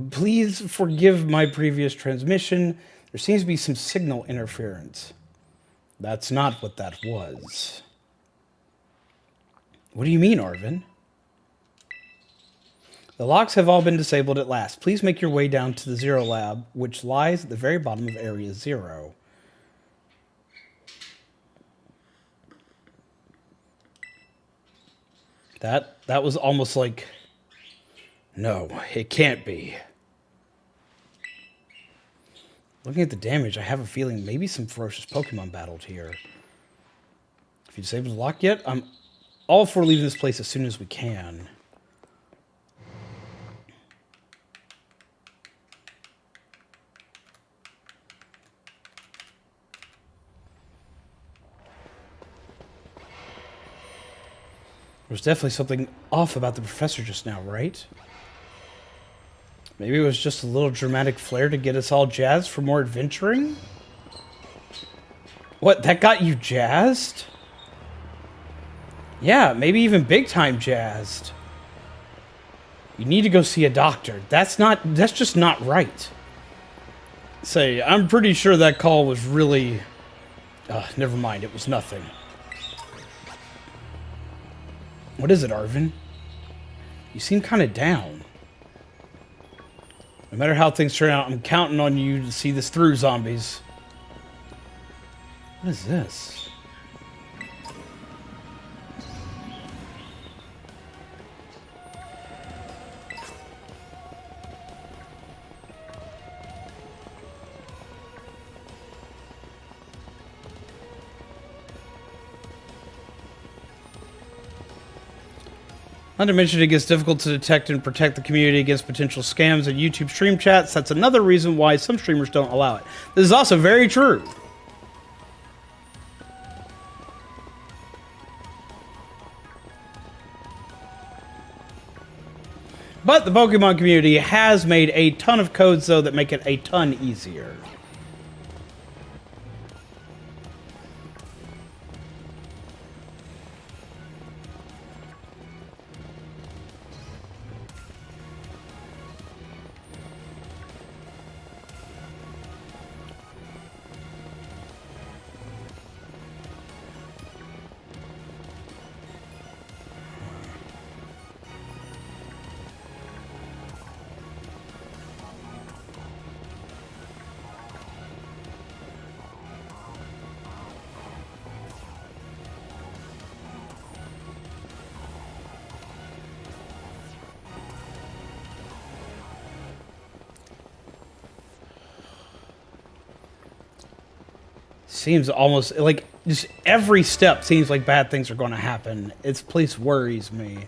Please forgive my previous transmission. There seems to be some signal interference. That's not what that was. What do you mean, Arvin? The locks have all been disabled at last. Please make your way down to the Zero Lab, which lies at the very bottom of Area 0. That was almost like... No, it can't be. Looking at the damage, I have a feeling maybe some ferocious Pokemon battled here. If you disabled the lock yet, I'm all for leaving this place as soon as we can. There's definitely something off about the professor just now, right? Maybe it was just a little dramatic flair to get us all jazzed for more adventuring? What, that got you jazzed? Yeah, maybe even big time jazzed. You need to go see a doctor. That's just not right. Say, I'm pretty sure that call was really... never mind, it was nothing. What is it, Arvin? You seem kind of down. No matter how things turn out, I'm counting on you to see this through, zombies. What is this? Not to mention it gets difficult to detect and protect the community against potential scams and YouTube stream chats. That's another reason why some streamers don't allow it. This is also very true. But the Pokemon community has made a ton of codes, though, that make it a ton easier. Seems almost like just every step seems like bad things are going to happen. This place worries me.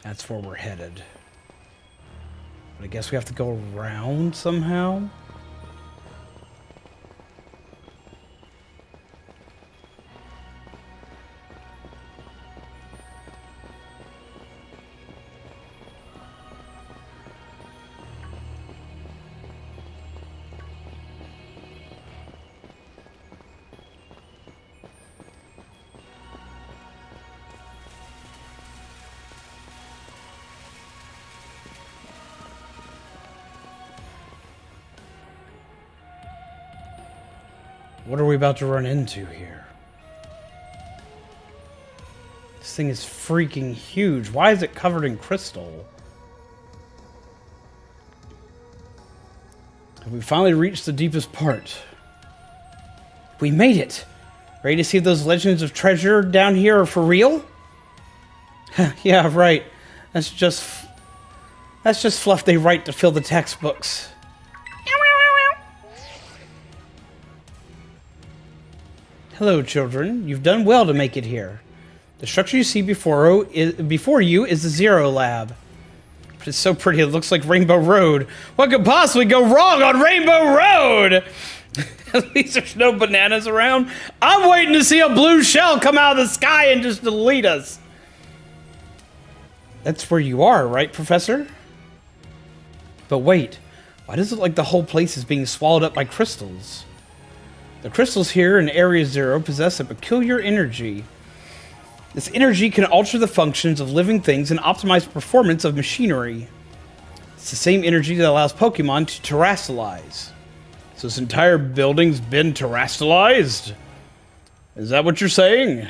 That's where we're headed. But I guess we have to go around somehow. What are we about to run into here? This thing is freaking huge. Why is it covered in crystal? Have we finally reached the deepest part? We made it! Ready to see if those legends of treasure down here are for real? Yeah, right. That's just fluff they write to fill the textbooks. Hello, children. You've done well to make it here. The structure you see before you is the Zero Lab. But it's so pretty, it looks like Rainbow Road. What could possibly go wrong on Rainbow Road? At least there's no bananas around. I'm waiting to see a blue shell come out of the sky and just delete us. That's where you are, right, Professor? But wait, why does it look like the whole place is being swallowed up by crystals? The crystals here in Area Zero possess a peculiar energy. This energy can alter the functions of living things and optimize performance of machinery. It's the same energy that allows Pokemon to terrestrialize. So this entire building's been terrestrialized? Is that what you're saying?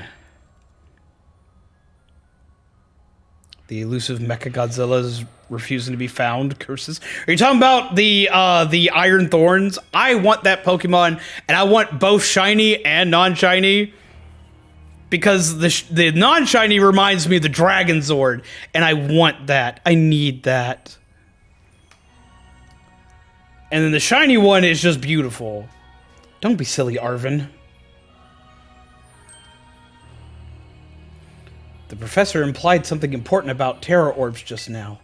The elusive Mecha Godzilla is refusing to be found. Curses. Are you talking about the Iron Thorns? I want that Pokemon, and I want both shiny and non-shiny. Because the non-shiny reminds me of the Dragon Zord, and I want that. I need that. And then the shiny one is just beautiful. Don't be silly, Arvin. The professor implied something important about Terra Orbs just now.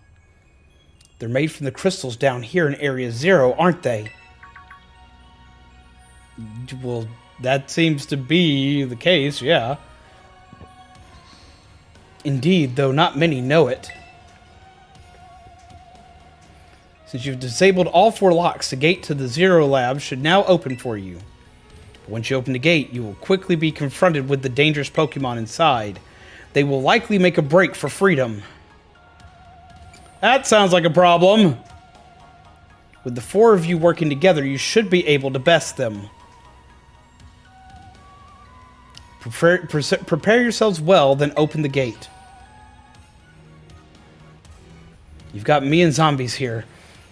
They're made from the crystals down here in Area Zero, aren't they? Well, that seems to be the case, yeah. Indeed, though not many know it. Since you've disabled all 4 locks, the gate to the Zero Lab should now open for you. Once you open the gate, you will quickly be confronted with the dangerous Pokemon inside. They will likely make a break for freedom. That sounds like a problem. With the 4 of you working together, you should be able to best them. Prepare yourselves well, then open the gate. You've got me and zombies here.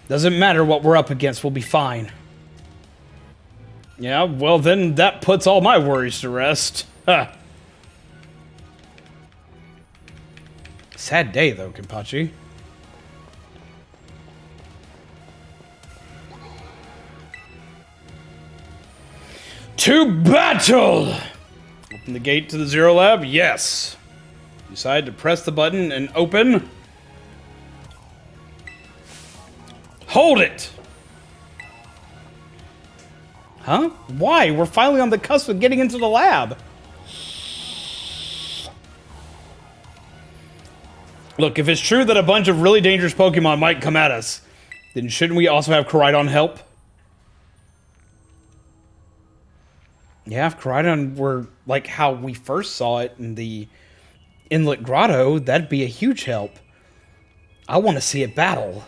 Doesn't matter what we're up against, we'll be fine. Yeah, well then that puts all my worries to rest. Ha. Sad day, though, Kenpachi. To battle! Open the gate to the Zero Lab? Yes. Decide to press the button and open. Hold it! Huh? Why? We're finally on the cusp of getting into the lab. Look, if it's true that a bunch of really dangerous Pokemon might come at us, then shouldn't we also have Koraidon help? Yeah, if Koraidon were like how we first saw it in the Inlet Grotto, that'd be a huge help. I want to see it battle.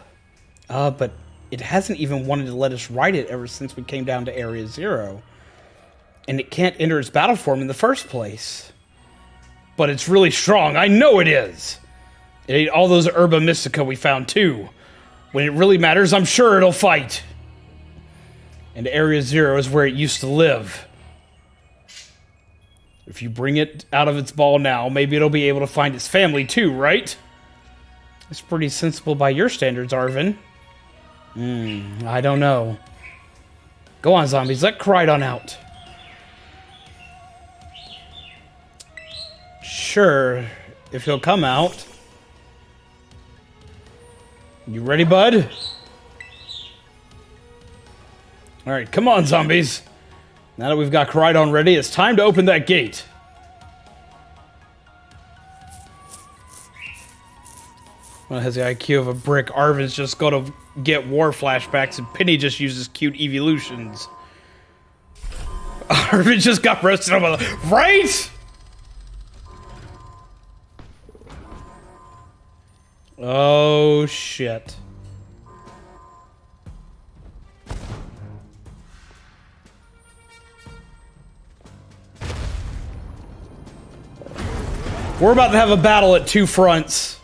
But it hasn't even wanted to let us ride it ever since we came down to Area 0. And it can't enter its battle form in the first place. But it's really strong, I know it is! It ate all those Herba Mystica we found too. When it really matters, I'm sure it'll fight. And Area 0 is where it used to live. If you bring it out of its ball now, maybe it'll be able to find its family too, right? It's pretty sensible by your standards, Arvin. I don't know. Go on, zombies, let Koraidon out. Sure, if he'll come out. You ready, bud? Alright, come on, zombies. Now that we've got Koraidon ready, it's time to open that gate. Well, it has the IQ of a brick. Arvin's just gonna get war flashbacks, and Penny just uses cute evolutions. Arvin just got roasted on the... Right?! Oh, shit. We're about to have a battle at two fronts.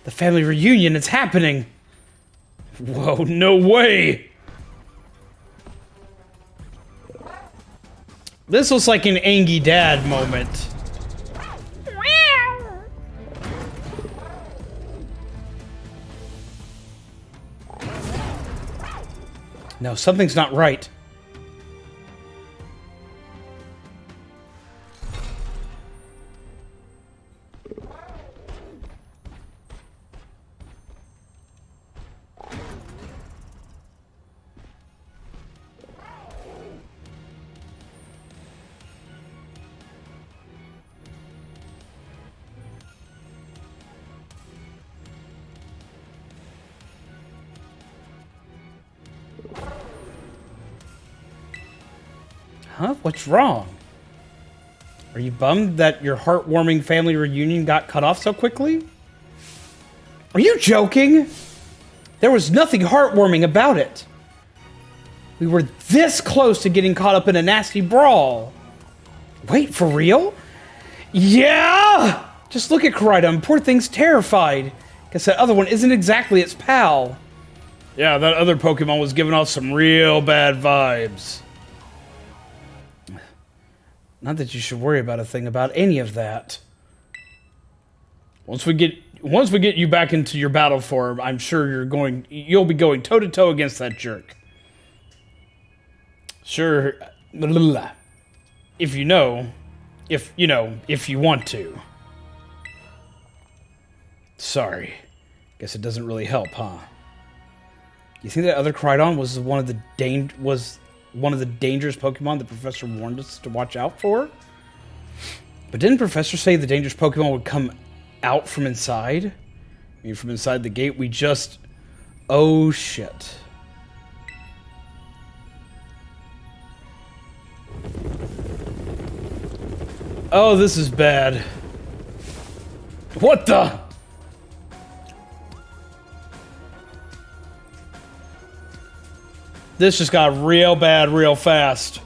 The family reunion is happening. Whoa, no way. This looks like an Angie Dad moment. No, something's not right. Huh? What's wrong? Are you bummed that your heartwarming family reunion got cut off so quickly? Are you joking? There was nothing heartwarming about it. We were this close to getting caught up in a nasty brawl. Wait, for real? Yeah! Just look at Koraidon. Poor thing's terrified. Guess that other one isn't exactly its pal. Yeah, that other Pokemon was giving off some real bad vibes. Not that you should worry about a thing about any of that. Once we get you back into your battle form, I'm sure you'll be going toe to toe against that jerk. Sure, if you want to. Sorry. Guess it doesn't really help, huh? You think that other Koraidon was one of the dangerous Pokemon the Professor warned us to watch out for? But didn't Professor say the dangerous Pokemon would come out from inside? I mean, from inside the gate we just... Oh, shit. Oh, this is bad. What the... This just got real bad real fast.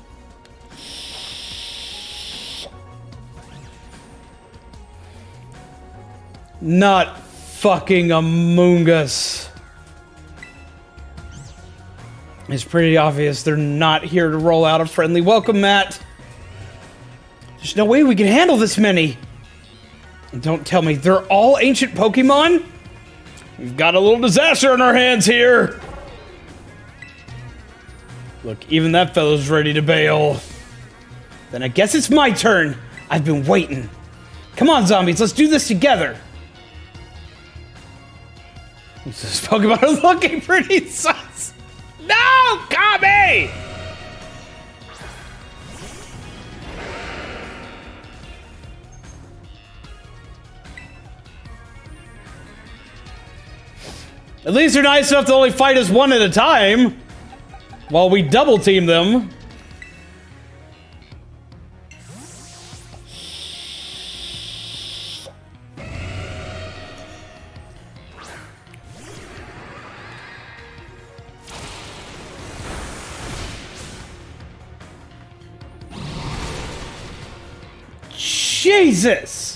Not fucking Among Us. It's pretty obvious they're not here to roll out a friendly welcome mat. There's no way we can handle this many. And don't tell me they're all ancient Pokemon? We've got a little disaster on our hands here. Look, even that fellow's ready to bail. Then I guess it's my turn. I've been waiting. Come on, zombies, let's do this together. These Pokemon are looking pretty sus. No, Kami! At least they're nice enough to only fight us one at a time, while we double team them. Jesus!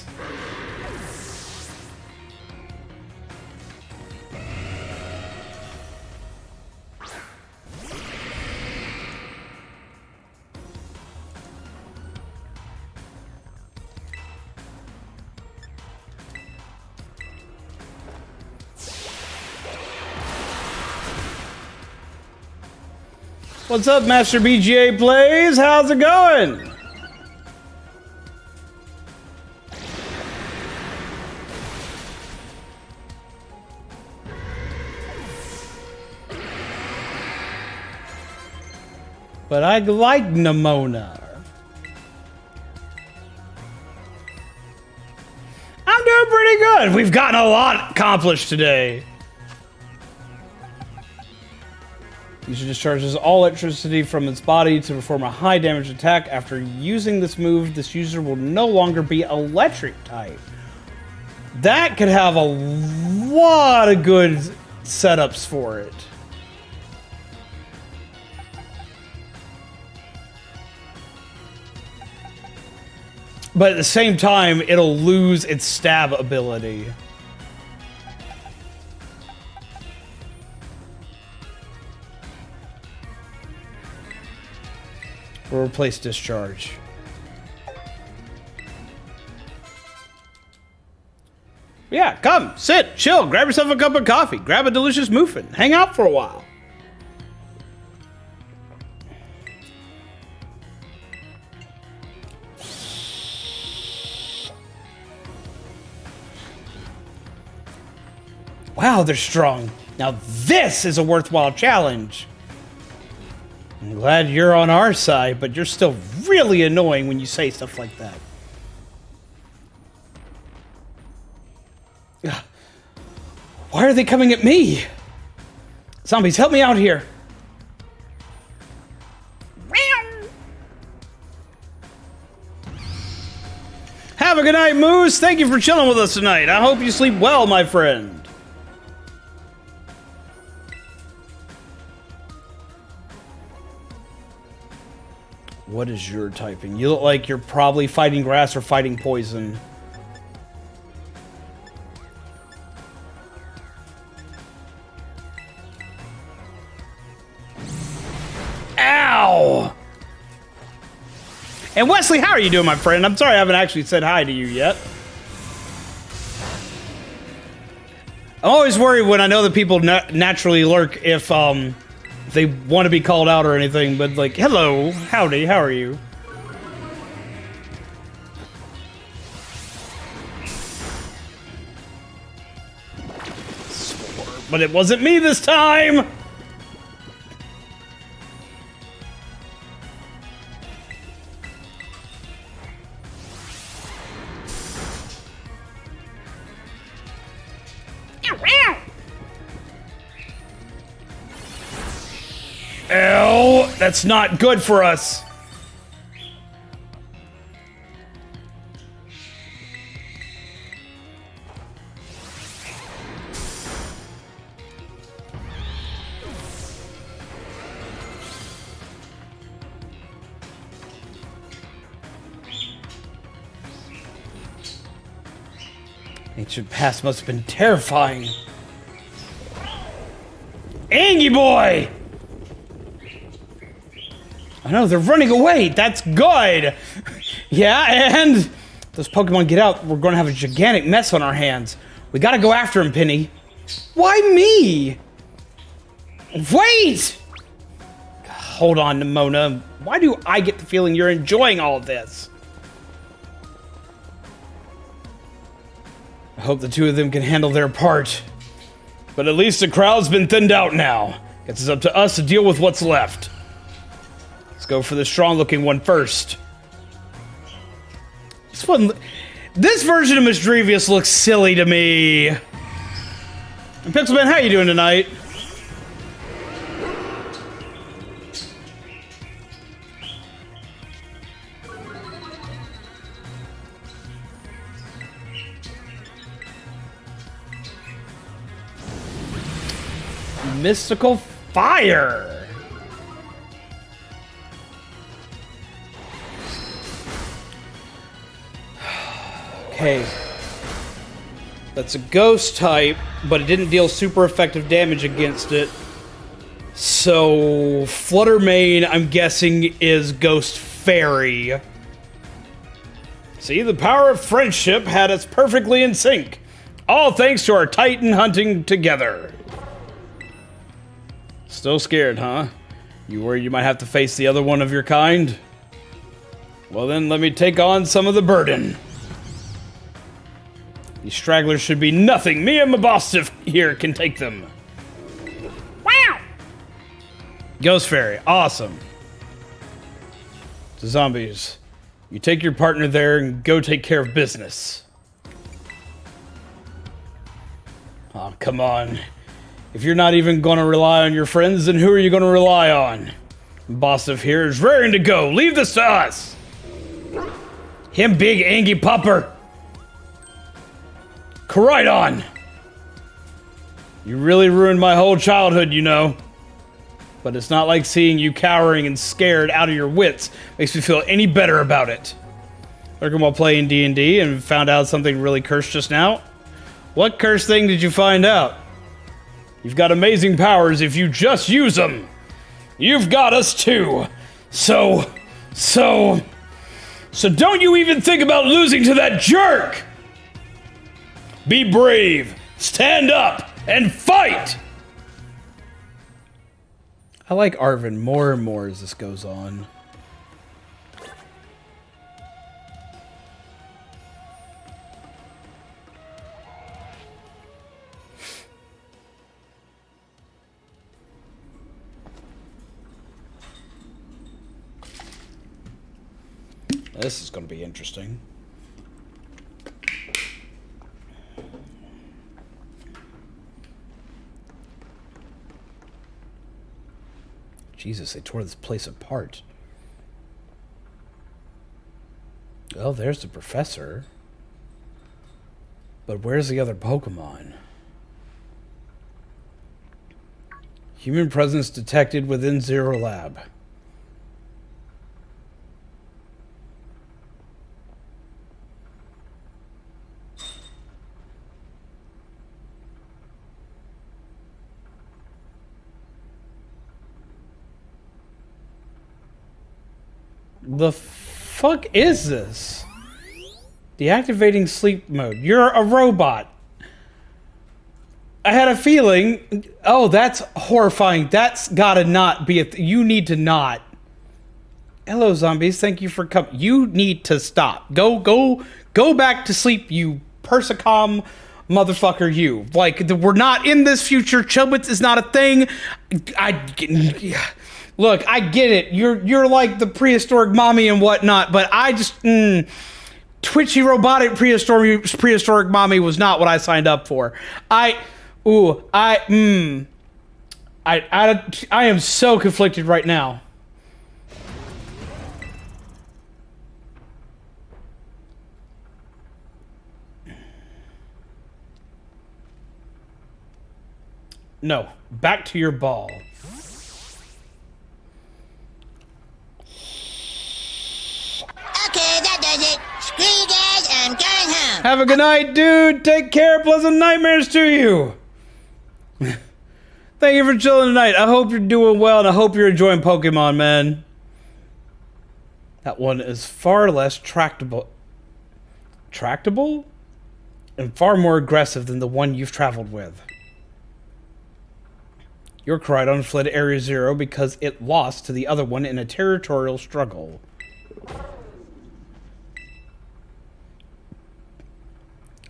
What's up, Master BGA Plays? How's it going? But I like Nimona. I'm doing pretty good. We've gotten a lot accomplished today. User discharges all electricity from its body to perform a high damage attack. After using this move, this user will no longer be electric type. That could have a lot of good setups for it. But at the same time, it'll lose its stab ability. Or replace discharge. Yeah, come, sit, chill, grab yourself a cup of coffee, grab a delicious muffin, hang out for a while. Wow, they're strong. Now this is a worthwhile challenge. I'm glad you're on our side, but you're still really annoying when you say stuff like that. Why are they coming at me? Zombies, help me out here. Have a good night, Moose. Thank you for chilling with us tonight. I hope you sleep well, my friend. What is your typing? You look like you're probably fighting grass or fighting poison. Ow! And Wesley, how are you doing, my friend? I'm sorry I haven't actually said hi to you yet. I'm always worried when I know that people naturally lurk if they want to be called out or anything, but like, hello, howdy, how are you? But it wasn't me this time! Ow, that's not good for us. Ancient past must have been terrifying. Angie boy! I know, they're running away. That's good. Yeah, and those Pokemon get out, we're going to have a gigantic mess on our hands. We got to go after him, Penny. Why me? Wait! Hold on, Nimona. Why do I get the feeling you're enjoying all of this? I hope the two of them can handle their part. But at least the crowd's been thinned out now. It's up to us to deal with what's left. Let's go for the strong-looking one first. This version of Misdrevious looks silly to me. And Pixelman, how you doing tonight? Mystical fire. Okay. That's a ghost type, but it didn't deal super effective damage against it. So, Flutter Mane, I'm guessing, is Ghost Fairy. See, the power of friendship had us perfectly in sync. All thanks to our Titan hunting together. Still scared, huh? You worried you might have to face the other one of your kind? Well then, let me take on some of the burden. These stragglers should be nothing. Me and my boss here can take them. Wow! Ghost Fairy, awesome. To zombies, you take your partner there and go take care of business. Oh, come on. If you're not even going to rely on your friends, then who are you going to rely on? Boss of here is raring to go. Leave this to us. Him big angry pupper. Right on. You really ruined my whole childhood, you know. But it's not like seeing you cowering and scared out of your wits makes me feel any better about it. Lurking while playing D&D and found out something really cursed just now. What cursed thing did you find out? You've got amazing powers if you just use them. You've got us too. So don't you even think about losing to that jerk. Be brave, stand up, and fight! I like Arvin more and more as this goes on. This is going to be interesting. Jesus, they tore this place apart. Oh, there's the professor. But where's the other Pokemon? Human presence detected within Zero Lab. The fuck is this? Deactivating sleep mode. You're a robot. I had a feeling. Oh, that's horrifying. That's gotta not be a. You need to not. Hello, zombies. Thank you for coming. You need to stop. Go back to sleep, you Persicom motherfucker. You we're not in this future. Chobits is not a thing. Look, I get it. You're like the prehistoric mommy and whatnot, but I just twitchy robotic prehistoric mommy was not what I signed up for. I am so conflicted right now. No, back to your ball. Okay, that does it. Screw you guys, I'm going home. Have a good night, dude. Take care. Pleasant nightmares to you. Thank you for chilling tonight. I hope you're doing well, and I hope you're enjoying Pokemon, man. That one is far less tractable. Tractable? And far more aggressive than the one you've traveled with. Your Koridon fled Area Zero because it lost to the other one in a territorial struggle.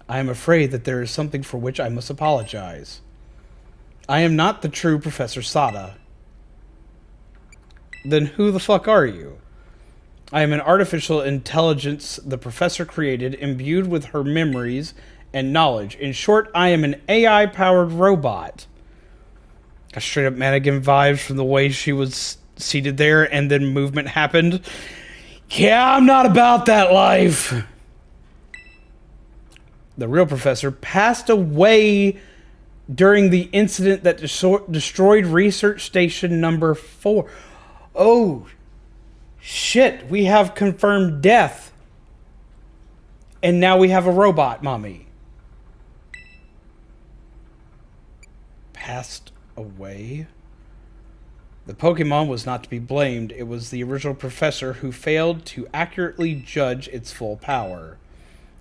I am afraid that there is something for which I must apologize. I am not the true Professor Sada. Then who the fuck are you? I am an artificial intelligence the professor created, imbued with her memories and knowledge. In short, I am an AI-powered robot. A straight-up mannequin vibes from the way she was seated there, and then movement happened. Yeah, I'm not about that life. The real professor passed away during the incident that destroyed Research Station number 4. Oh, shit. We have confirmed death. And now we have a robot, mommy. Passed away? The Pokemon was not to be blamed. It was the original professor who failed to accurately judge its full power.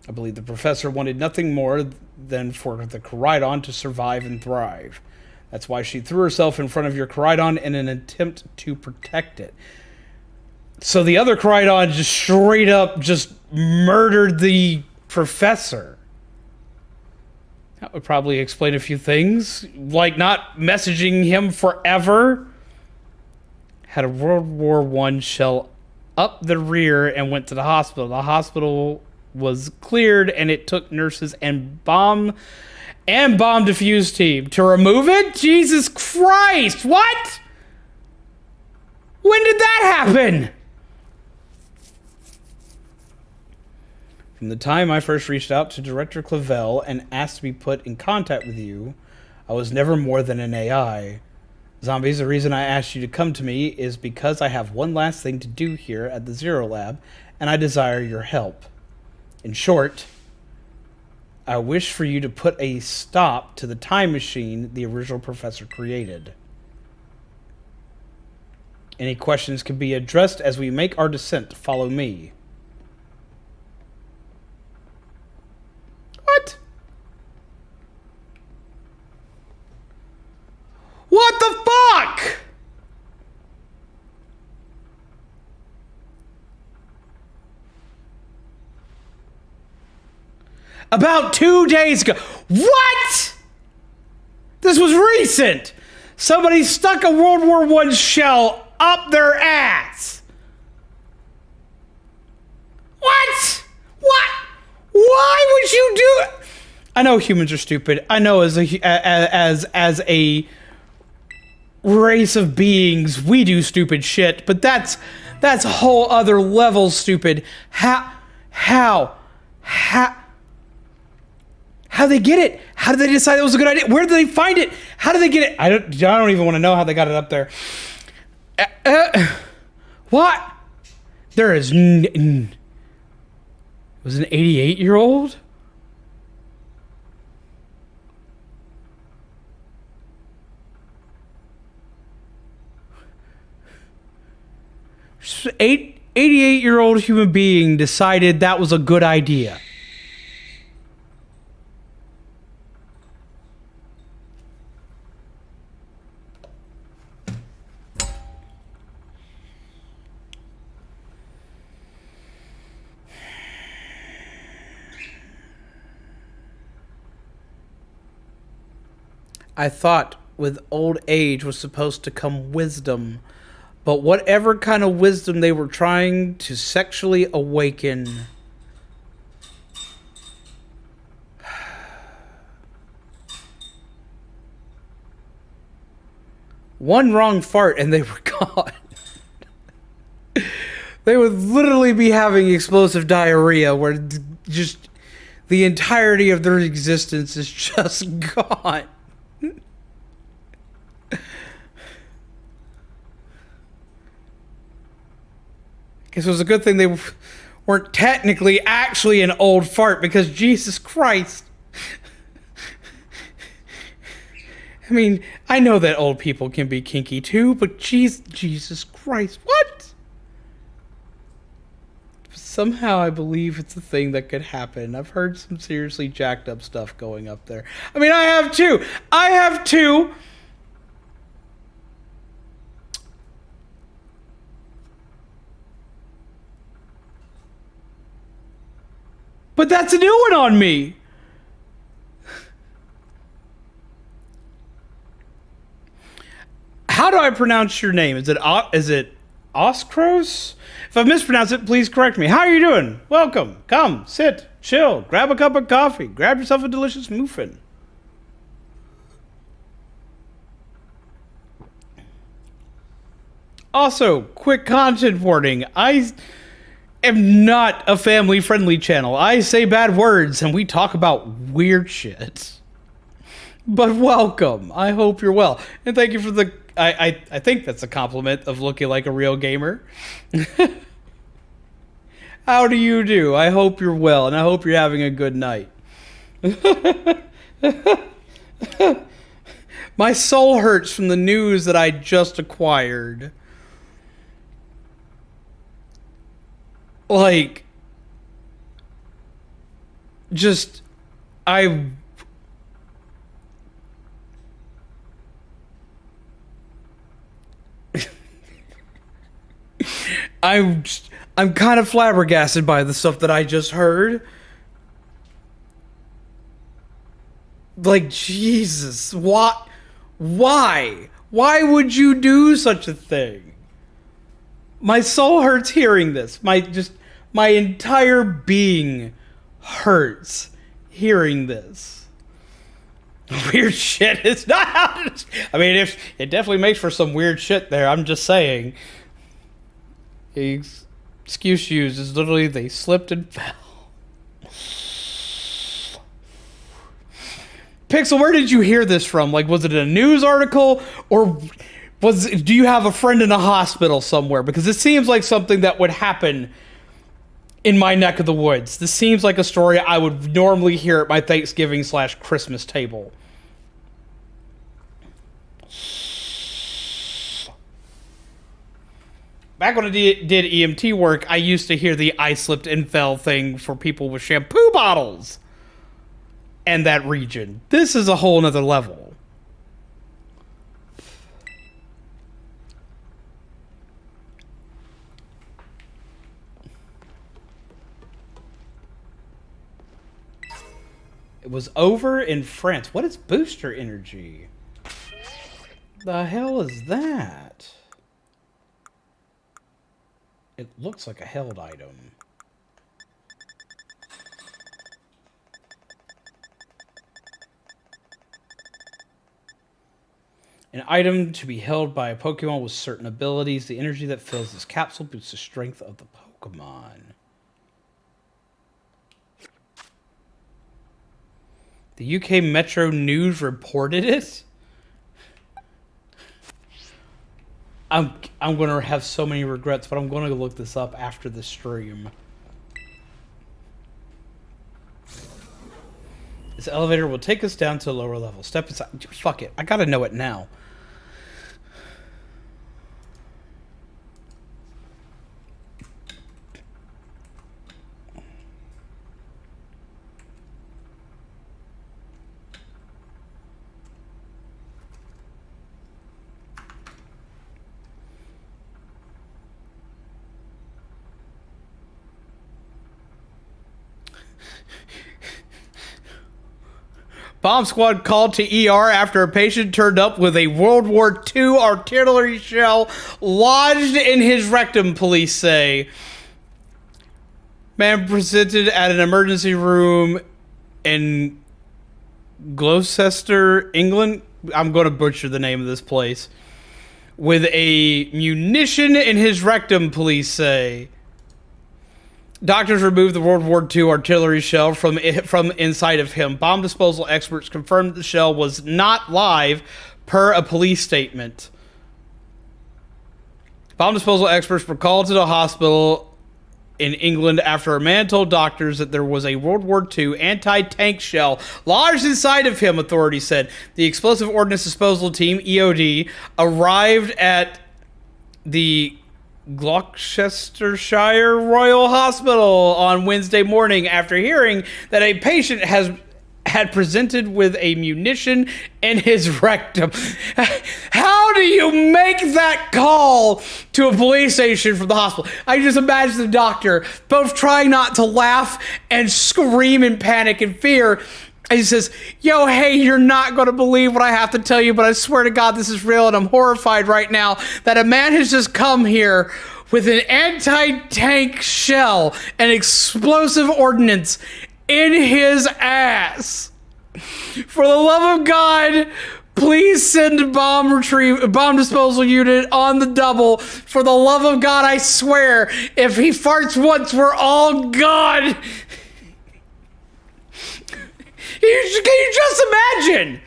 I believe the professor wanted nothing more than for the Koraidon to survive and thrive. That's why she threw herself in front of your Koraidon in an attempt to protect it. So the other Koraidon just straight up just murdered the professor. That would probably explain a few things. Like not messaging him forever. Had a World War I shell up the rear and went to the hospital. The hospital was cleared, and it took nurses and bomb defuse team to remove it? Jesus Christ! What? When did that happen? From the time I first reached out to Director Clavel and asked to be put in contact with you, I was never more than an AI. Zombies, the reason I asked you to come to me is because I have one last thing to do here at the Zero Lab, and I desire your help. In short, I wish for you to put a stop to the time machine the original professor created. Any questions can be addressed as we make our descent. Follow me. What? What the fuck? About 2 days ago. What? This was recent. Somebody stuck a World War I shell up their ass. What? What? Why would you do it? I know humans are stupid. I know as a race of beings, we do stupid shit, but that's a whole other level stupid. How they get it? How did they decide it was a good idea? Where did they find it? How did they get it? I don't even want to know how they got it up there. What? There is was an 88-year-old? An 88-year-old human being decided that was a good idea. I thought with old age was supposed to come wisdom, but whatever kind of wisdom they were trying to sexually awaken. One wrong fart and they were gone. They would literally be having explosive diarrhea where just the entirety of their existence is just gone. Guess it was a good thing they weren't technically actually an old fart, because Jesus Christ. I mean, I know that old people can be kinky too, but Jesus Christ, what? Somehow I believe it's a thing that could happen. I've heard some seriously jacked up stuff going up there. I mean, I have too. But that's a new one on me. How do I pronounce your name? Is it Oskros? If I mispronounce it, please correct me. How are you doing? Welcome. Come, sit, chill, grab a cup of coffee, grab yourself a delicious muffin. Also, quick content warning. I am not a family-friendly channel. I say bad words and we talk about weird shit. But welcome. I hope you're well. And thank you for the... I think that's a compliment of looking like a real gamer. How do you do? I hope you're well, and I hope you're having a good night. My soul hurts from the news that I just acquired. Like, just, I'm kind of flabbergasted by the stuff that I just heard. Like, Jesus, what? Why? Why would you do such a thing? My soul hurts hearing this. My entire being hurts hearing this. Weird shit. It's not how to... I mean, it definitely makes for some weird shit there. I'm just saying. Excuse used is literally they slipped and fell. Pixel, where did you hear this from? Like, was it a news article, or do you have a friend in a hospital somewhere? Because it seems like something that would happen in my neck of the woods. This seems like a story I would normally hear at my Thanksgiving/Christmas table. Back when I did EMT work, I used to hear the I slipped and fell thing for people with shampoo bottles and that region. This is a whole nother level. It was over in France. What is booster energy? The hell is that? It looks like a held item. An item to be held by a Pokemon with certain abilities. The energy that fills this capsule boosts the strength of the Pokemon. The UK Metro News reported it? I'm going to have so many regrets, but I'm going to look this up after the stream. This elevator will take us down to a lower level. Step inside. Fuck it. I got to know it now. Bomb squad called to ER after a patient turned up with a World War II artillery shell lodged in his rectum, police say. Man presented at an emergency room in Gloucester, England. I'm going to butcher the name of this place. With a munition in his rectum, police say. Doctors removed the World War II artillery shell from inside of him. Bomb disposal experts confirmed that the shell was not live, per a police statement. Bomb disposal experts were called to the hospital in England after a man told doctors that there was a World War II anti-tank shell lodged inside of him, authorities said. The explosive ordnance disposal team, EOD, arrived at the Gloucestershire Royal Hospital on Wednesday morning after hearing that a patient had presented with a munition in his rectum. How do you make that call to a police station from the hospital? I just imagine the doctor both trying not to laugh and scream in panic and fear And he says, yo, hey, you're not going to believe what I have to tell you, but I swear to God, this is real, and I'm horrified right now that a man has just come here with an anti-tank shell and explosive ordnance in his ass. For the love of God, please send a bomb disposal unit on the double. For the love of God, I swear, if he farts once, we're all gone. Can you just imagine?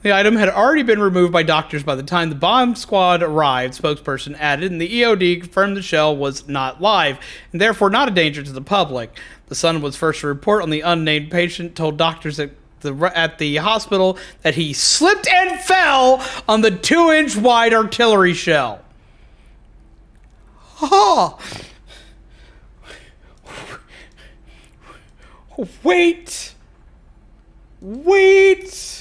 The item had already been removed by doctors by the time the bomb squad arrived, spokesperson added, and the EOD confirmed the shell was not live, and therefore not a danger to the public. The Sun was first to report on the unnamed patient, told doctors at the hospital that he slipped and fell on the 2-inch wide artillery shell. Oh. Wait. Wait.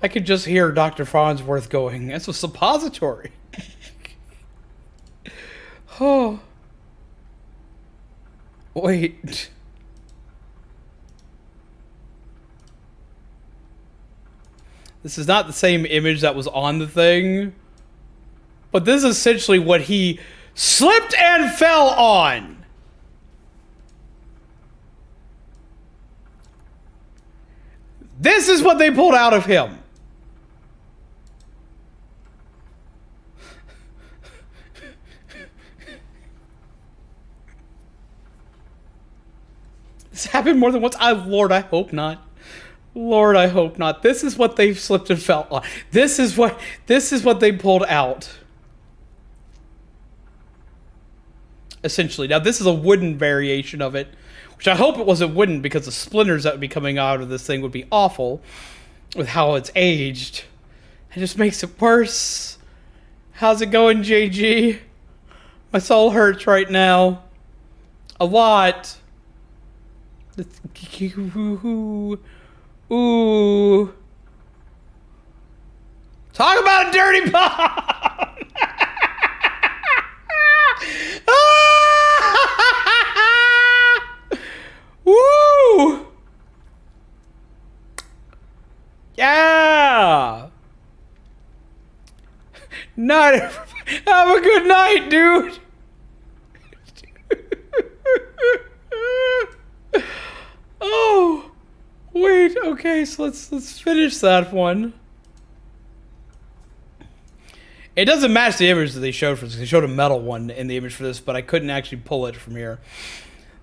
I could just hear Dr. Farnsworth going, that's a suppository. Oh. Wait. This is not the same image that was on the thing. But this is essentially what he slipped and fell on. This is what they pulled out of him. This happened more than once. Lord, I hope not. Lord, I hope not. This is what they slipped and fell on. This is what they pulled out. Essentially. Now, this is a wooden variation of it, which I hope it wasn't wooden because the splinters that would be coming out of this thing would be awful with how it's aged. It just makes it worse. How's it going, JG? My soul hurts right now. A lot. Ooh. Talk about a dirty bomb! Woo! Yeah! Night. Have a good night, dude. Oh, wait. Okay, so let's finish that one. It doesn't match the image that they showed for this. They showed a metal one in the image for this, but I couldn't actually pull it from here.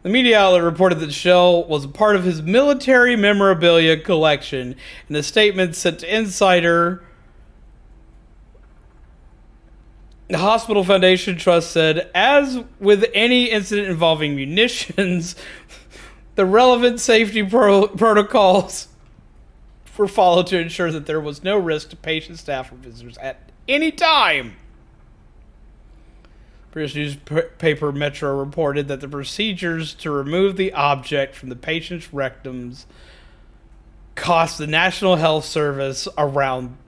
The media outlet reported that the shell was a part of his military memorabilia collection. In a statement sent to Insider, the Hospital Foundation Trust said, as with any incident involving munitions, the relevant safety protocols were followed to ensure that there was no risk to patients, staff, or visitors at any time. British newspaper Metro reported that the procedures to remove the object from the patient's rectums cost the National Health Service around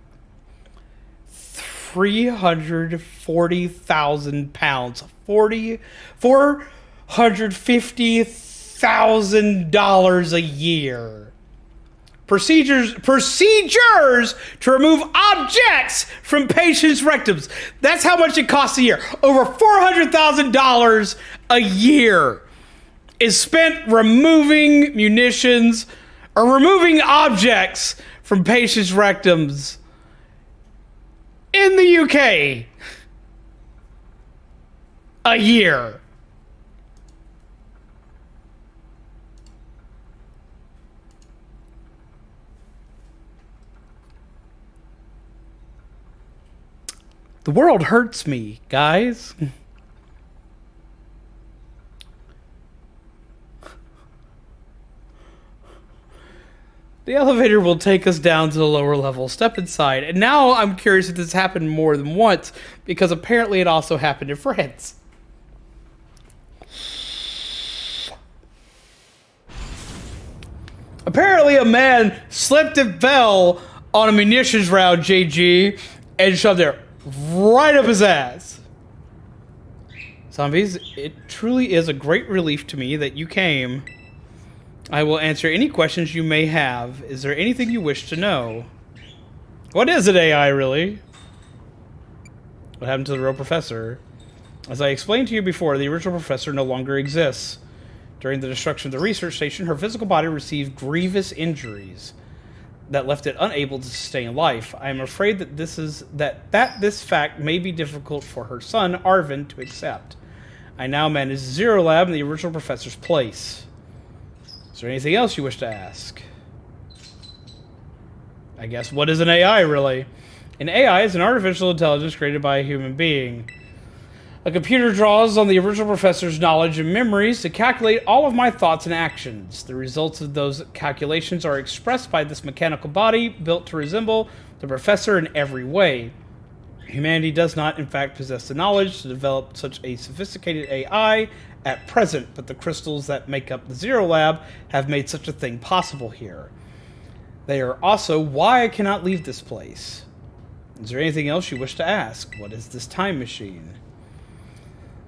£340,000. $450,000 a year. Procedures to remove objects from patients' rectums. That's how much it costs a year. Over $400,000 a year is spent removing munitions or removing objects from patients' rectums in the UK a year. The world hurts me, guys. The elevator will take us down to the lower level. Step inside. And now I'm curious if this happened more than once, because apparently it also happened in France. Apparently a man slipped and fell on a munitions round, JG, and shoved it right up his ass. Zombies, it truly is a great relief to me that you came. I will answer any questions you may have. Is there anything you wish to know? What is an AI, really? What happened to the real professor? As I explained to you before, the original professor no longer exists. During the destruction of the research station, her physical body received grievous injuries that left it unable to sustain life. I am afraid that this fact may be difficult for her son, Arvin, to accept. I now manage Zero Lab in the original professor's place. Is there anything else you wish to ask? I guess, what is an AI, really? An AI is an artificial intelligence created by a human being. A computer draws on the original professor's knowledge and memories to calculate all of my thoughts and actions. The results of those calculations are expressed by this mechanical body built to resemble the professor in every way. Humanity does not, in fact, possess the knowledge to develop such a sophisticated AI at present, but the crystals that make up the Zero Lab have made such a thing possible here. They are also why I cannot leave this place. Is there anything else you wish to ask? What is this time machine?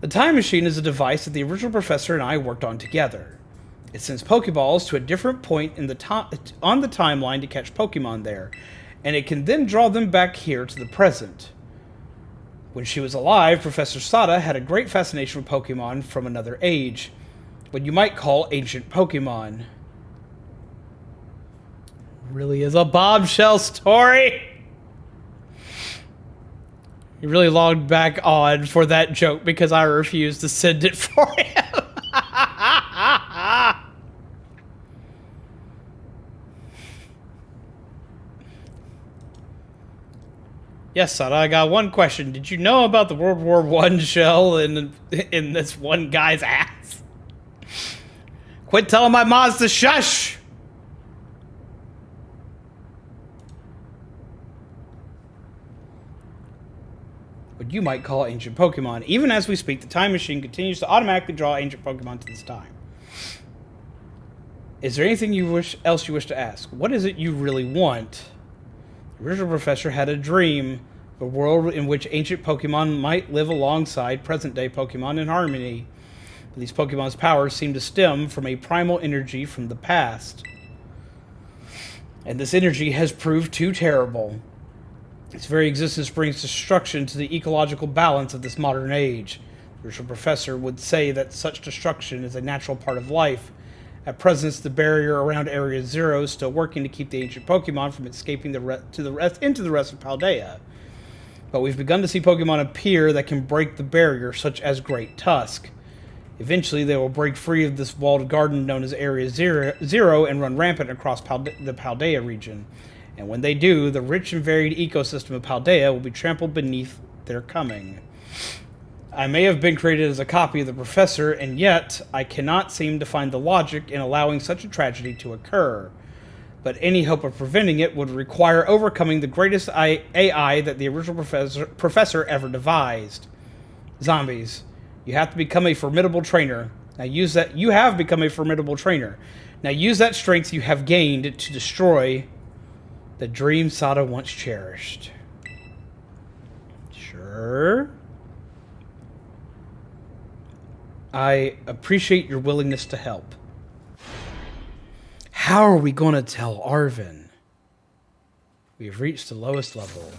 The time machine is a device that the original professor and I worked on together. It sends Pokeballs to a different point in on the timeline to catch Pokemon there, and it can then draw them back here to the present. When she was alive, Professor Sada had a great fascination with Pokemon from another age, what you might call ancient Pokemon. Really is a bombshell story. He really logged back on for that joke because I refused to send it for him. Yes, Sada, I got one question. Did you know about the World War I shell in this one guy's ass? Quit telling my mods to shush! What you might call ancient Pokemon. Even as we speak, the time machine continues to automatically draw ancient Pokemon to this time. Is there anything else you wish to ask? What is it you really want? The original professor had a dream, a world in which ancient Pokemon might live alongside present-day Pokemon in harmony. But these Pokemon's powers seem to stem from a primal energy from the past. And this energy has proved too terrible. Its very existence brings destruction to the ecological balance of this modern age. The original professor would say that such destruction is a natural part of life. At present, the barrier around Area Zero is still working to keep the ancient Pokemon from escaping into the rest of Paldea. But we've begun to see Pokemon appear that can break the barrier, such as Great Tusk. Eventually, they will break free of this walled garden known as Area Zero and run rampant across the Paldea region. And when they do, the rich and varied ecosystem of Paldea will be trampled beneath their coming. I may have been created as a copy of the professor, and yet I cannot seem to find the logic in allowing such a tragedy to occur. But any hope of preventing it would require overcoming the greatest AI that the original professor ever devised. Zombies, you have to become a formidable trainer. Now use that. You have become a formidable trainer. Now use that strength you have gained to destroy the dream Sada once cherished. Sure. I appreciate your willingness to help. How are we going to tell Arvin? We have reached the lowest level.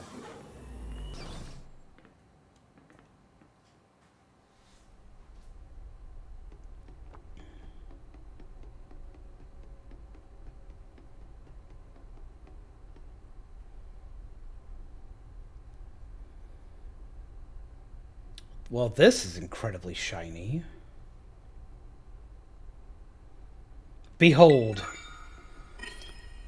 Well, this is incredibly shiny. Behold.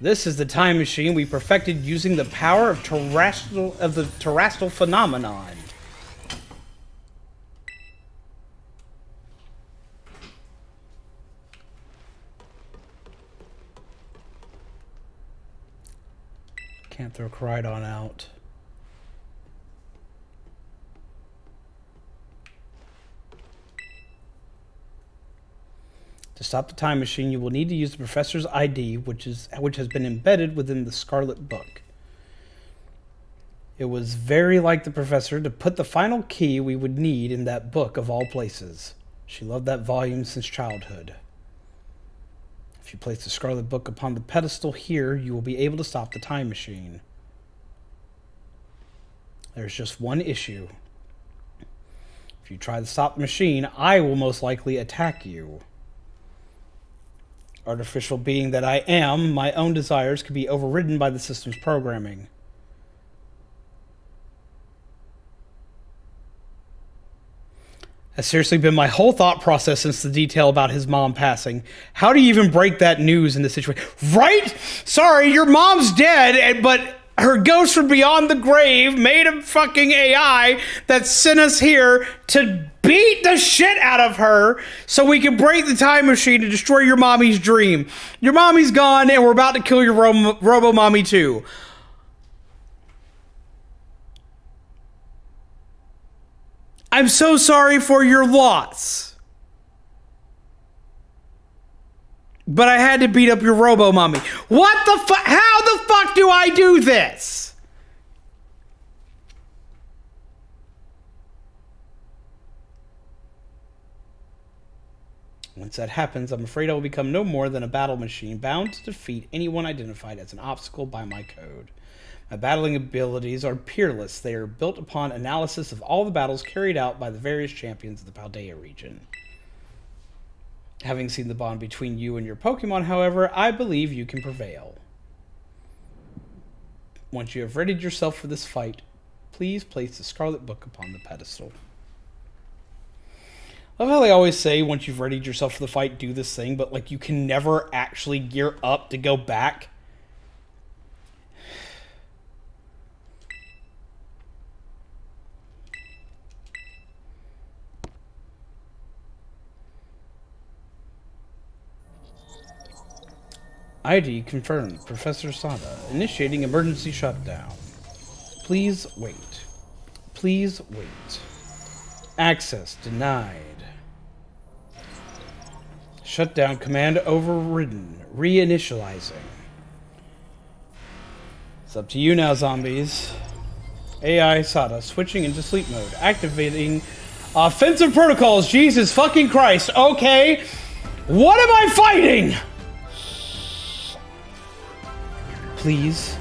This is the time machine we perfected using the power of the terrestrial phenomenon. Can't throw Koridon out. To stop the time machine, you will need to use the professor's ID, which has been embedded within the Scarlet book. It was very like the professor to put the final key we would need in that book of all places. She loved that volume since childhood. If you place the Scarlet book upon the pedestal here, you will be able to stop the time machine. There's just one issue. If you try to stop the machine, I will most likely attack you. Artificial being that I am, my own desires could be overridden by the system's programming. That's seriously been my whole thought process since the detail about his mom passing. How do you even break that news in this situation? Right? Sorry, your mom's dead, but her ghost from beyond the grave made a fucking AI that sent us here to beat the shit out of her so we can break the time machine to destroy your mommy's dream. Your mommy's gone and we're about to kill your robo-mommy too. I'm so sorry for your loss. But I had to beat up your robo-mommy. What the fuck? How the fuck do I do this? Once that happens, I'm afraid I will become no more than a battle machine bound to defeat anyone identified as an obstacle by my code. My battling abilities are peerless. They are built upon analysis of all the battles carried out by the various champions of the Paldea region. Having seen the bond between you and your Pokemon, however, I believe you can prevail. Once you have readied yourself for this fight, please place the Scarlet book upon the pedestal. I love how they always say, once you've readied yourself for the fight, do this thing, but like you can never actually gear up to go back. ID confirmed. Professor Sada, initiating emergency shutdown. Please wait. Please wait. Access denied. Shutdown command overridden. Reinitializing. It's up to you now, zombies. AI Sada switching into sleep mode. Activating offensive protocols. Jesus fucking Christ. Okay. What am I fighting? Please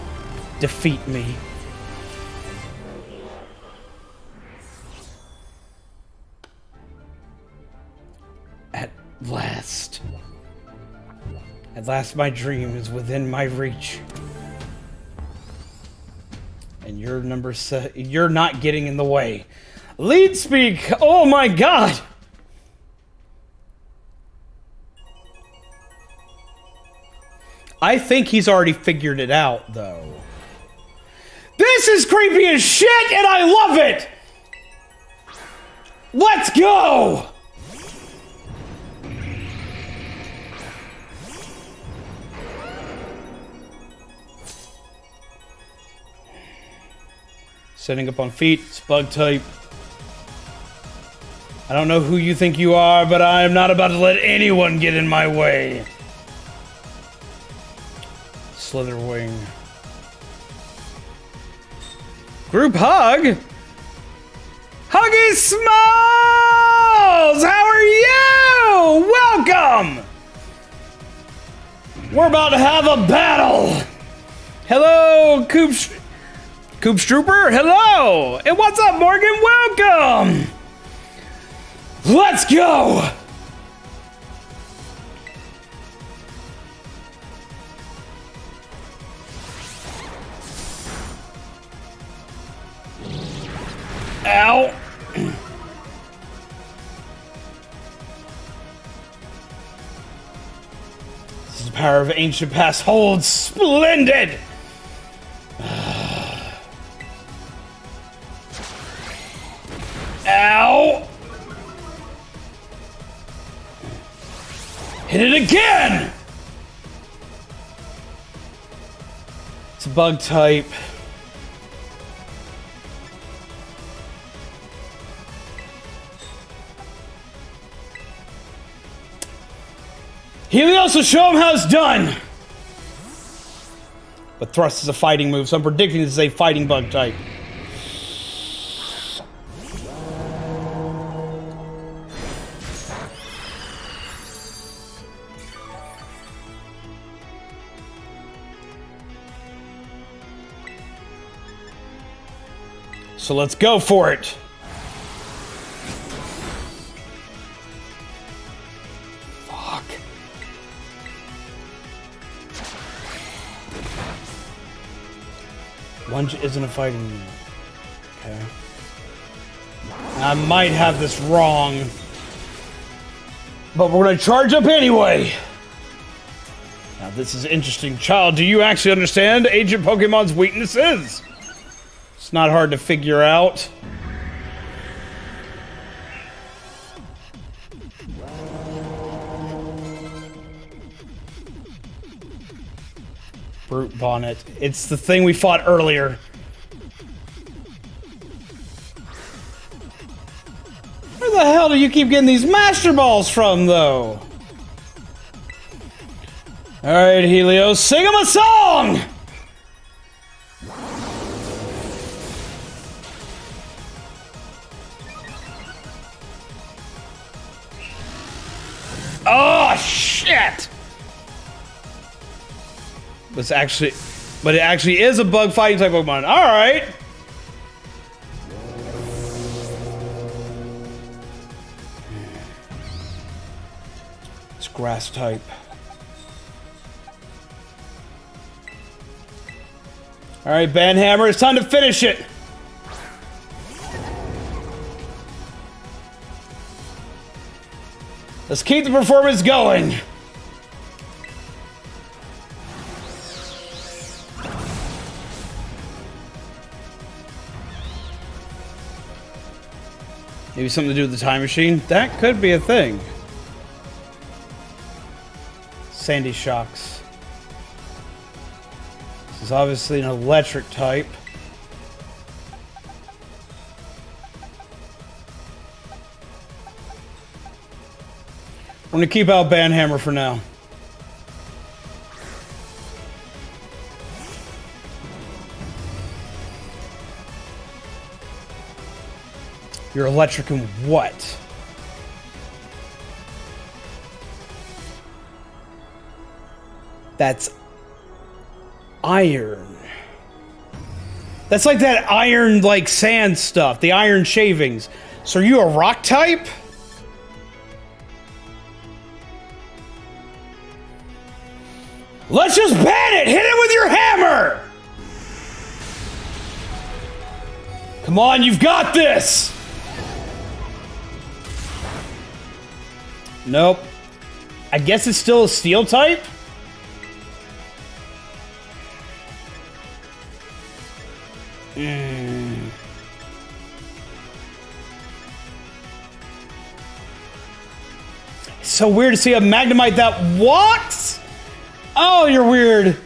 defeat me. At last. At last my dream is within my reach. And you're not getting in the way. Lead speak! Oh my god! I think he's already figured it out, though. This is creepy as shit, and I love it! Let's go! Setting up on feet, it's bug type. I don't know who you think you are, but I am not about to let anyone get in my way. Slitherwing. Group hug? Huggy Smalls! How are you? Welcome! We're about to have a battle! Hello, Coops Trooper, hello! And what's up, Morgan? Welcome! Let's go! Ow! This is the power of ancient past holds. Splendid! Ow! Hit it again! It's a bug type. Helios will show him how it's done! But Thrust is a fighting move, so I'm predicting this is a fighting bug type. So let's go for it. Fuck. Lunge isn't a fighting move. Okay. I might have this wrong. But we're gonna charge up anyway. Now this is interesting. Child, do you actually understand Agent Pokemon's weaknesses? It's not hard to figure out. Brute Bonnet. It's the thing we fought earlier. Where the hell do you keep getting these Master Balls from, though? Alright, Helios, sing him a song! Oh, shit! But it actually is a bug fighting type Pokemon. Alright! It's grass type. Alright, Banhammer, it's time to finish it! Let's keep the performance going. Maybe something to do with the time machine? That could be a thing. Sandy Shocks. This is obviously an electric type. I'm gonna keep out Banhammer for now. You're electric and what? That's iron. That's like that iron, like sand stuff, the iron shavings. So are you a rock type? Let's just ban it! Hit it with your hammer! Come on, you've got this! Nope. I guess it's still a steel type? It's so weird to see a Magnemite that walks! Oh, you're weird.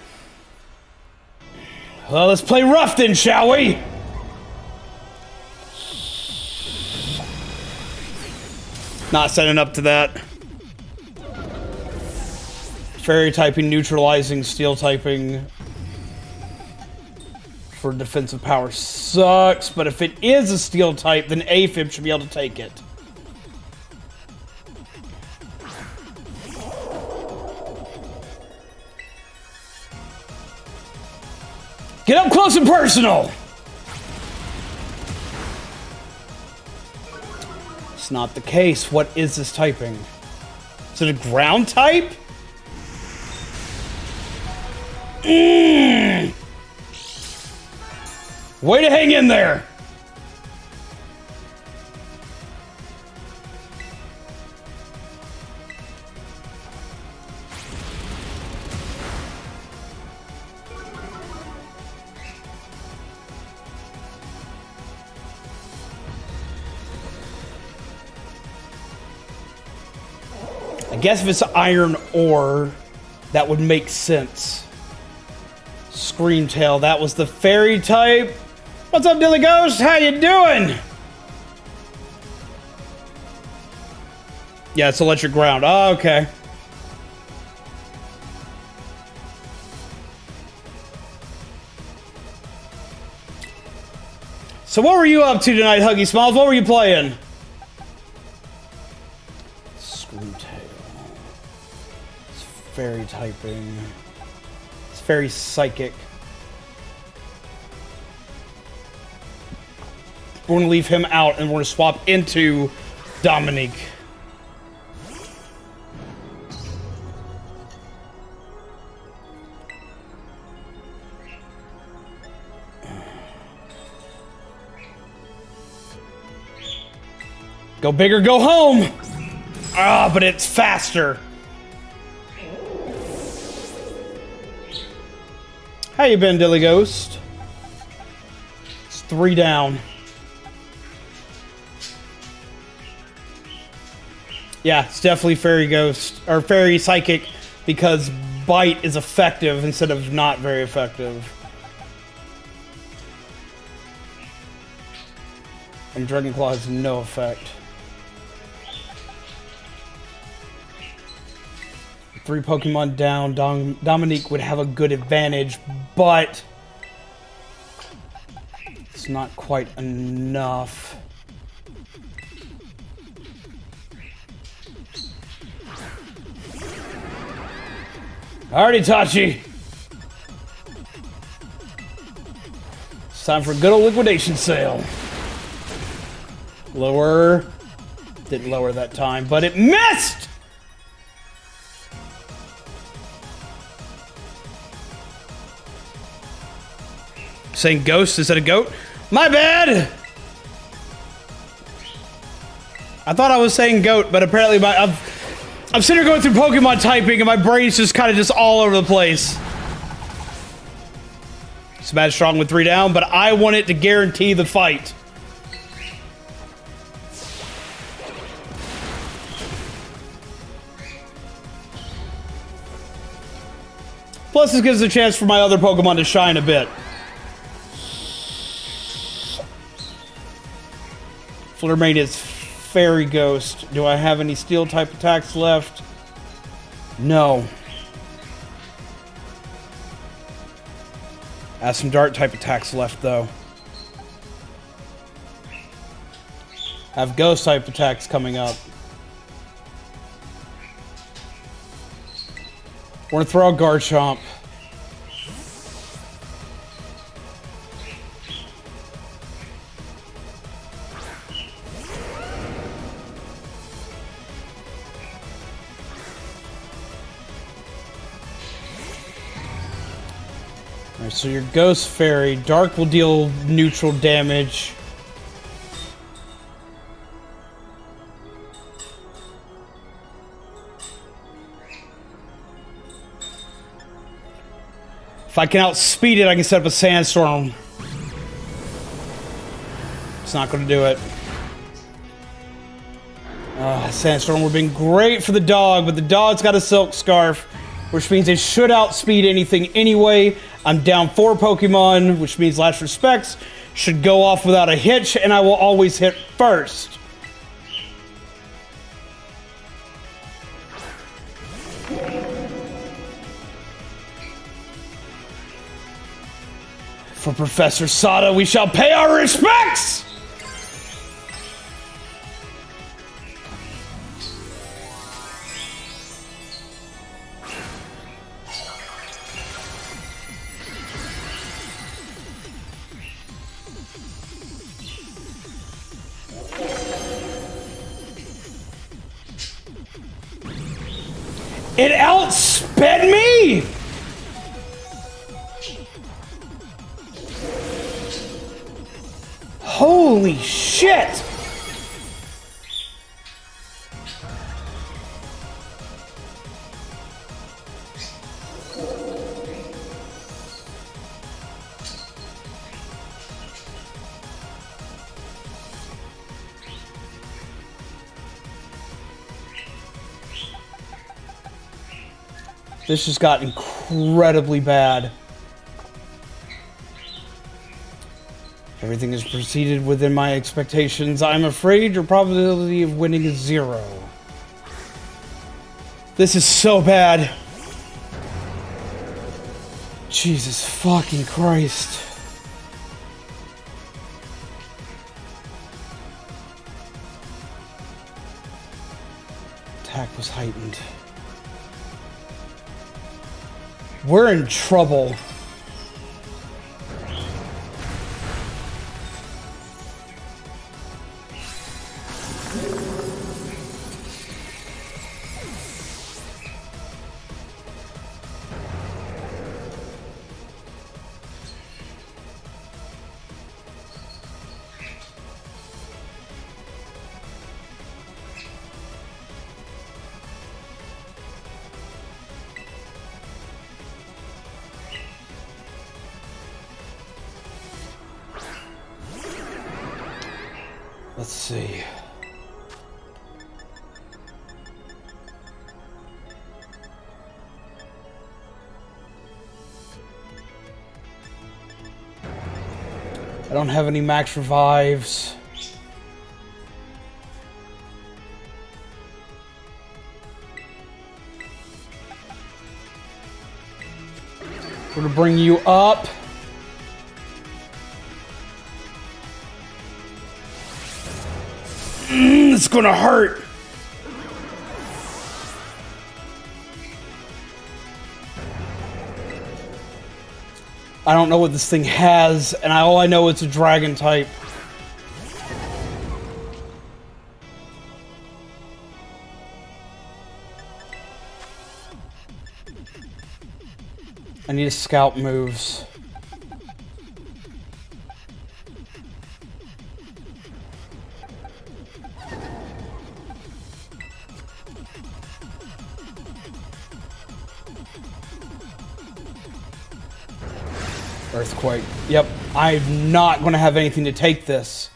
Well, let's play rough then, shall we? Not setting up to that. Fairy typing, neutralizing, steel typing for defensive power sucks, but if it is a steel type, then AFib should be able to take it. Get up close and personal! It's not the case. What is this typing? Is it a ground type? Way to hang in there! I guess if it's iron ore, that would make sense. Screamtail, that was the fairy type. What's up, Dilly Ghost? How you doing? Yeah, it's electric ground. Oh, okay. So what were you up to tonight, Huggy Smiles? What were you playing? Screamtail. It's fairy typing. It's very psychic. We're gonna leave him out and we're gonna swap into Dominique. Go big or go home! Ah, but it's faster. How you been, Dilly Ghost? It's 3 down. Yeah, it's definitely Fairy Ghost, or Fairy Psychic, because Bite is effective instead of not very effective. And Dragon Claw has no effect. 3 Pokemon down, Dominique would have a good advantage, but it's not quite enough. Alrighty, Tachi. It's time for a good old liquidation sale. Lower. Didn't lower that time, but it missed! Saying ghost instead of goat? My bad! I thought I was saying goat, but apparently I'm sitting here going through Pokemon typing and my brain's just kind of just all over the place. Smash Strong with 3 down, but I want it to guarantee the fight. Plus, this gives a chance for my other Pokemon to shine a bit. Flurmane is Fairy Ghost. Do I have any Steel type attacks left? No. I have some Dart type attacks left, though. I have Ghost type attacks coming up. We're gonna throw a Garchomp. Alright, so your Ghost Fairy. Dark will deal neutral damage. If I can outspeed it, I can set up a Sandstorm. It's not going to do it. Sandstorm would have been great for the dog, but the dog's got a Silk Scarf, which means it should outspeed anything anyway. I'm down 4 Pokemon, which means Last Respects should go off without a hitch, and I will always hit first. For Professor Sada, we shall pay our respects! It outsped me! Holy shit! This just got incredibly bad. Everything has proceeded within my expectations. I'm afraid your probability of winning is 0. This is so bad. Jesus fucking Christ. Attack was heightened. We're in trouble. Let's see. I don't have any max revives. We're gonna bring you up. It's gonna hurt. I don't know what this thing has, and all I know it's a dragon type. I need to scout moves. Earthquake. Yep, I'm not going to have anything to take this.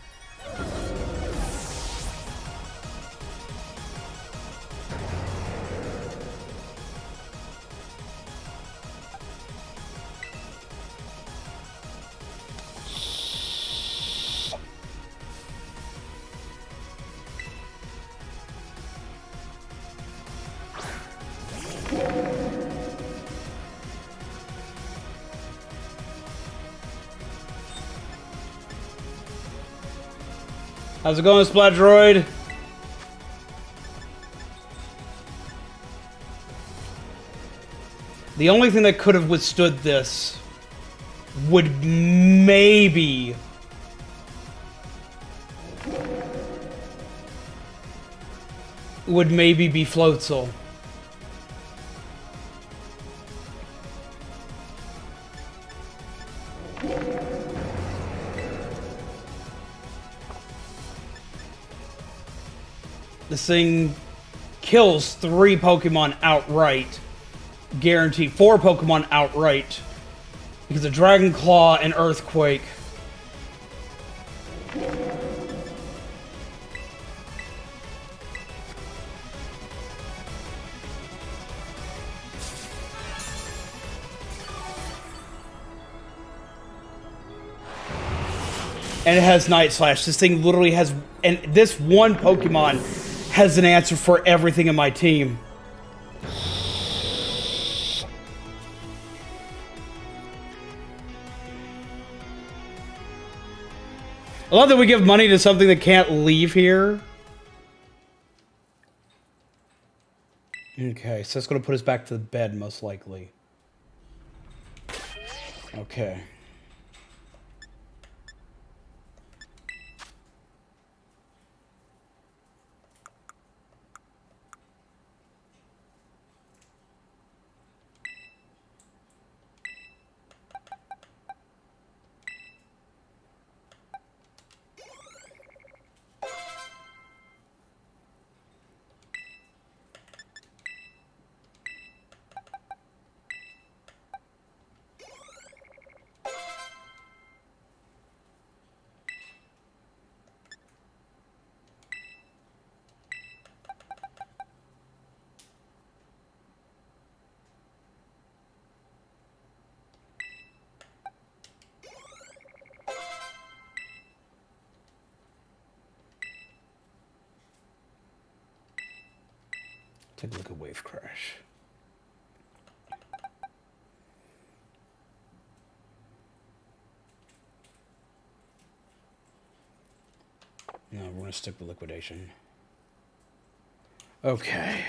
How's it going, Splatdroid? The only thing that could have withstood this would maybe be Floatzel. This thing kills 3 Pokemon outright. Guaranteed 4 Pokemon outright. Because of Dragon Claw and Earthquake. And it has Night Slash. This thing literally has... And this one Pokemon has an answer for everything in my team. I love that we give money to something that can't leave here. Okay, so that's going to put us back to the bed, most likely. Okay. Take a look at Wave Crash. No, we're going to stick with Liquidation. Okay.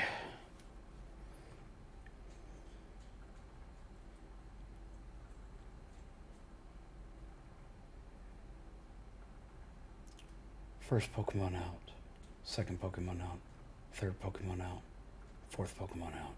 First Pokemon out. Second Pokemon out. Third Pokemon out. Fourth Pokemon out.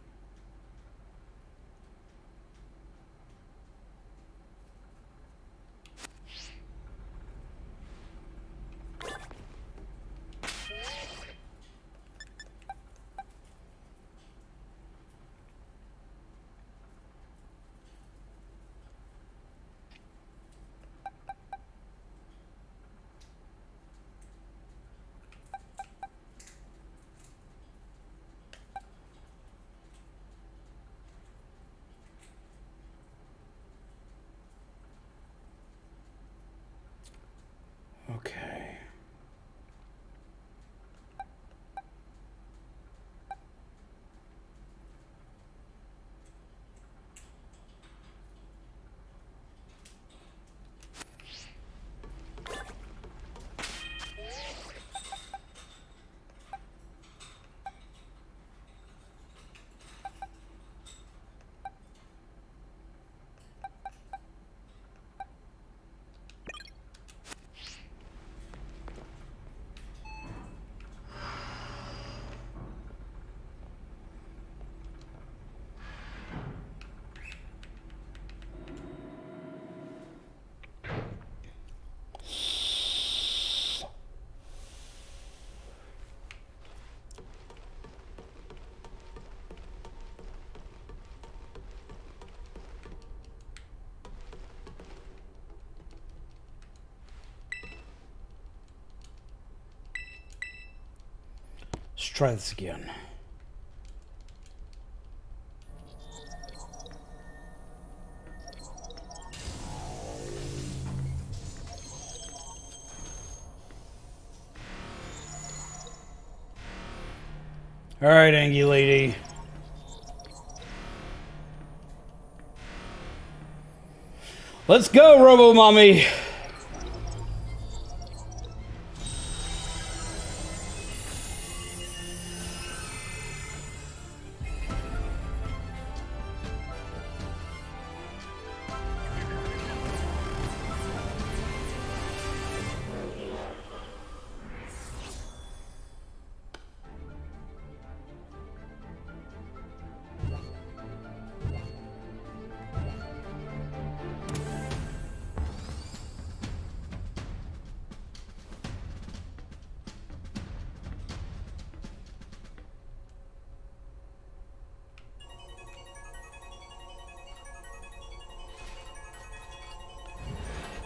Okay. Let's try this again. All right, Angie lady. Let's go, Robo Mommy.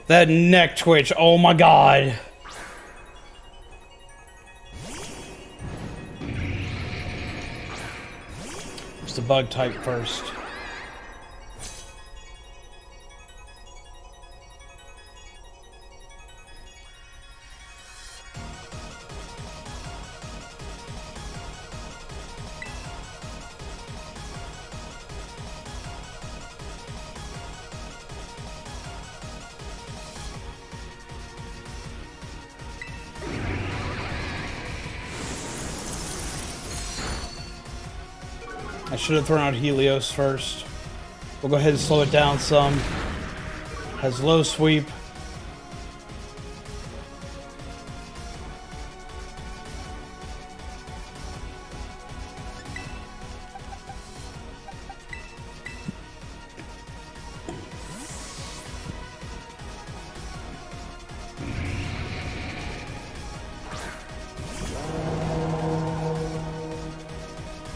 That neck twitch, oh my god. It's the bug type first. I should have thrown out Helios first. We'll go ahead and slow it down some. Has low sweep.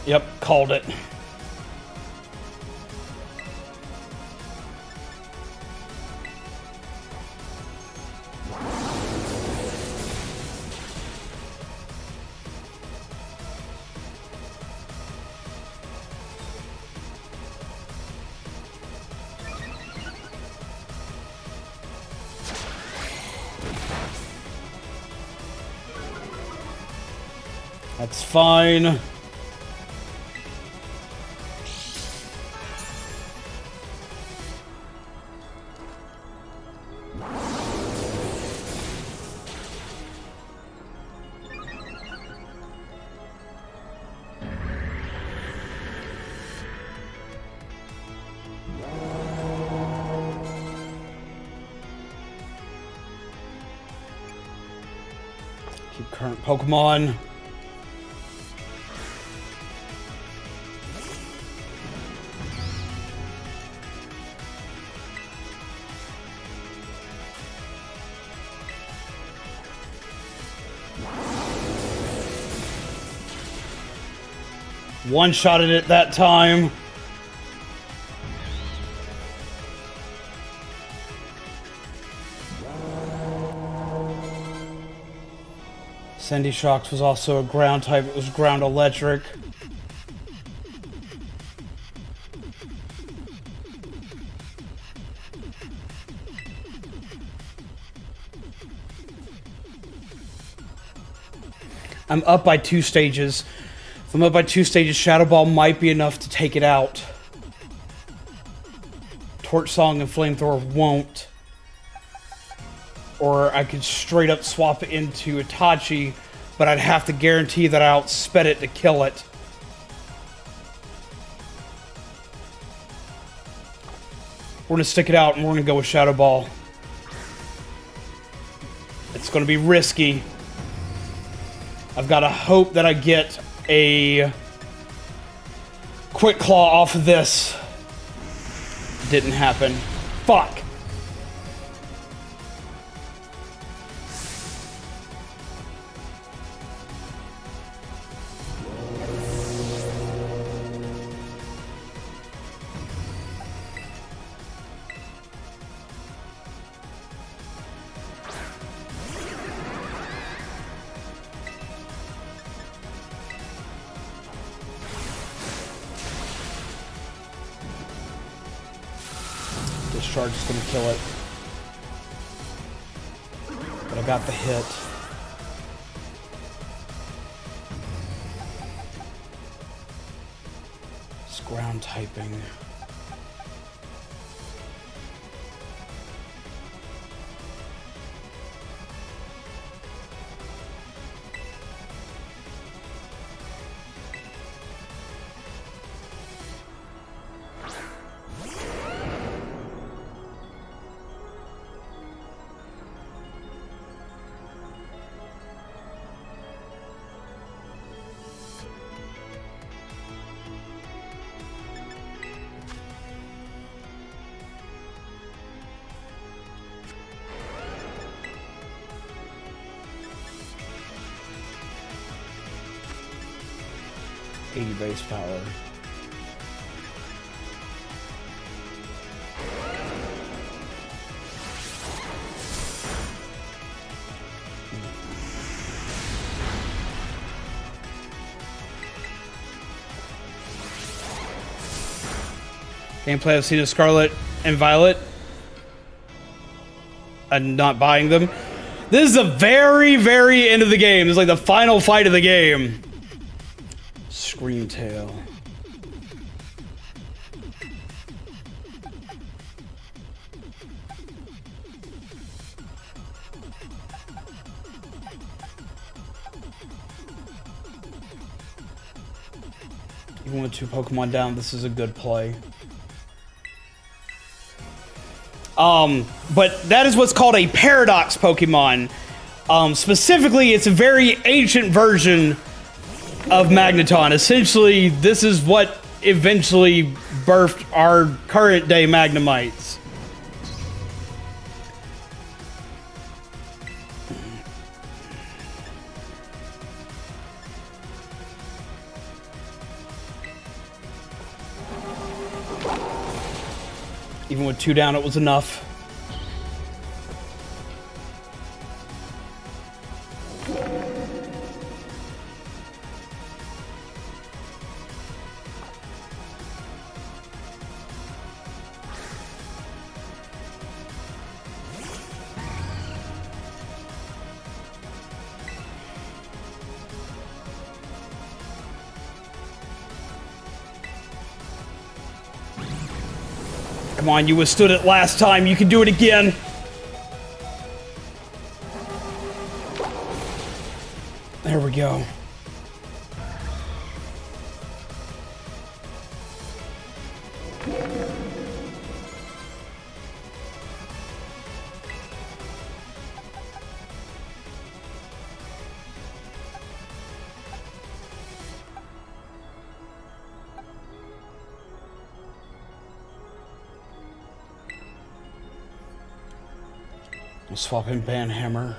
Yep, called it. That's fine. Keep current Pokemon. One-shotted it that time. Sandy Shocks was also a ground type. It was ground electric. I'm up by 2 stages. If I'm up by 2 stages, Shadow Ball might be enough to take it out. Torch Song and Flamethrower won't. Or I could straight up swap it into Itachi, but I'd have to guarantee that I outsped it to kill it. We're going to stick it out and we're going to go with Shadow Ball. It's going to be risky. I've got to hope that I get a Quick Claw off of this. Didn't happen. Fuck. Discharge is going to kill it. But I got the hit. It's ground typing. Base power. Gameplay I've seen of Scarlet and Violet. I'm not buying them. This is the very, very end of the game. This is like the final fight of the game. Scream Tail. Even with 2 Pokemon down, this is a good play. But that is what's called a Paradox Pokemon. Specifically, it's a very ancient version of Magneton. Essentially, this is what eventually birthed our current day Magnemites. Even with 2 down, it was enough. Come on, you withstood it last time. You can do it again. There we go. I'll swap in Banhammer.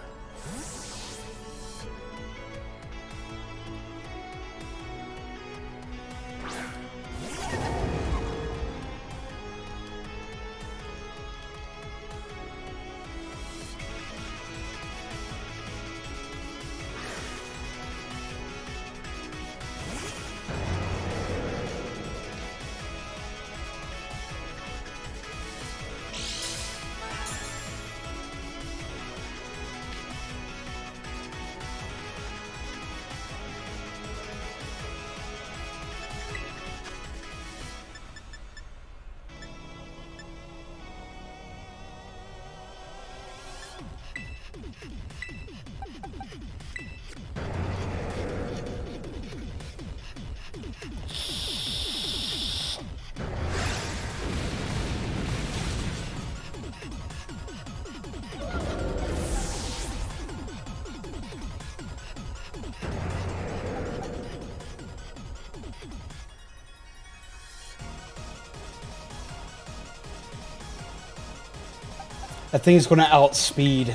That thing's going to outspeed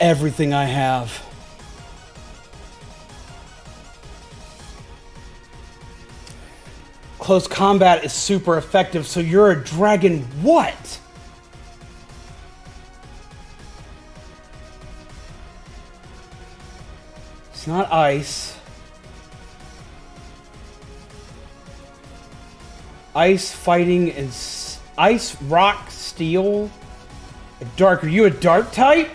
everything I have. Close combat is super effective, so you're a dragon what? It's not ice. Ice fighting is ice, rock, steel. Dark, are you a dark type?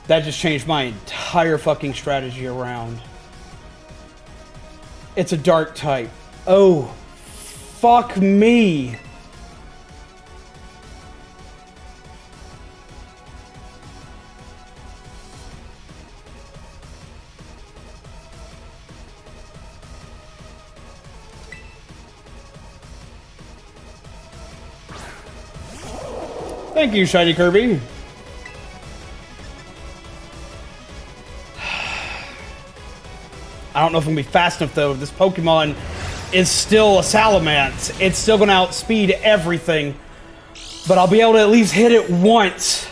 That just changed my entire fucking strategy around. It's a dark type. Oh, fuck me. Thank you, Shiny Kirby. I don't know if I'm gonna be fast enough though. This Pokemon is still a Salamence. It's still gonna outspeed everything. But I'll be able to at least hit it once.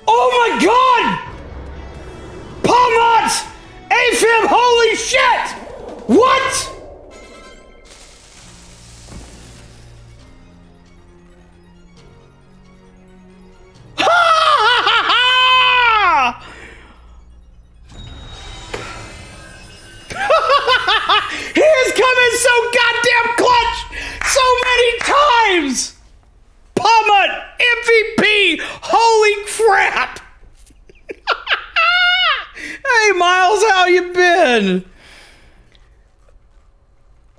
Oh my god! Palmont! AFib, holy shit! What? He has come in so goddamn clutch so many times! Palmont, MVP! Holy crap! Hey, Miles, how you been?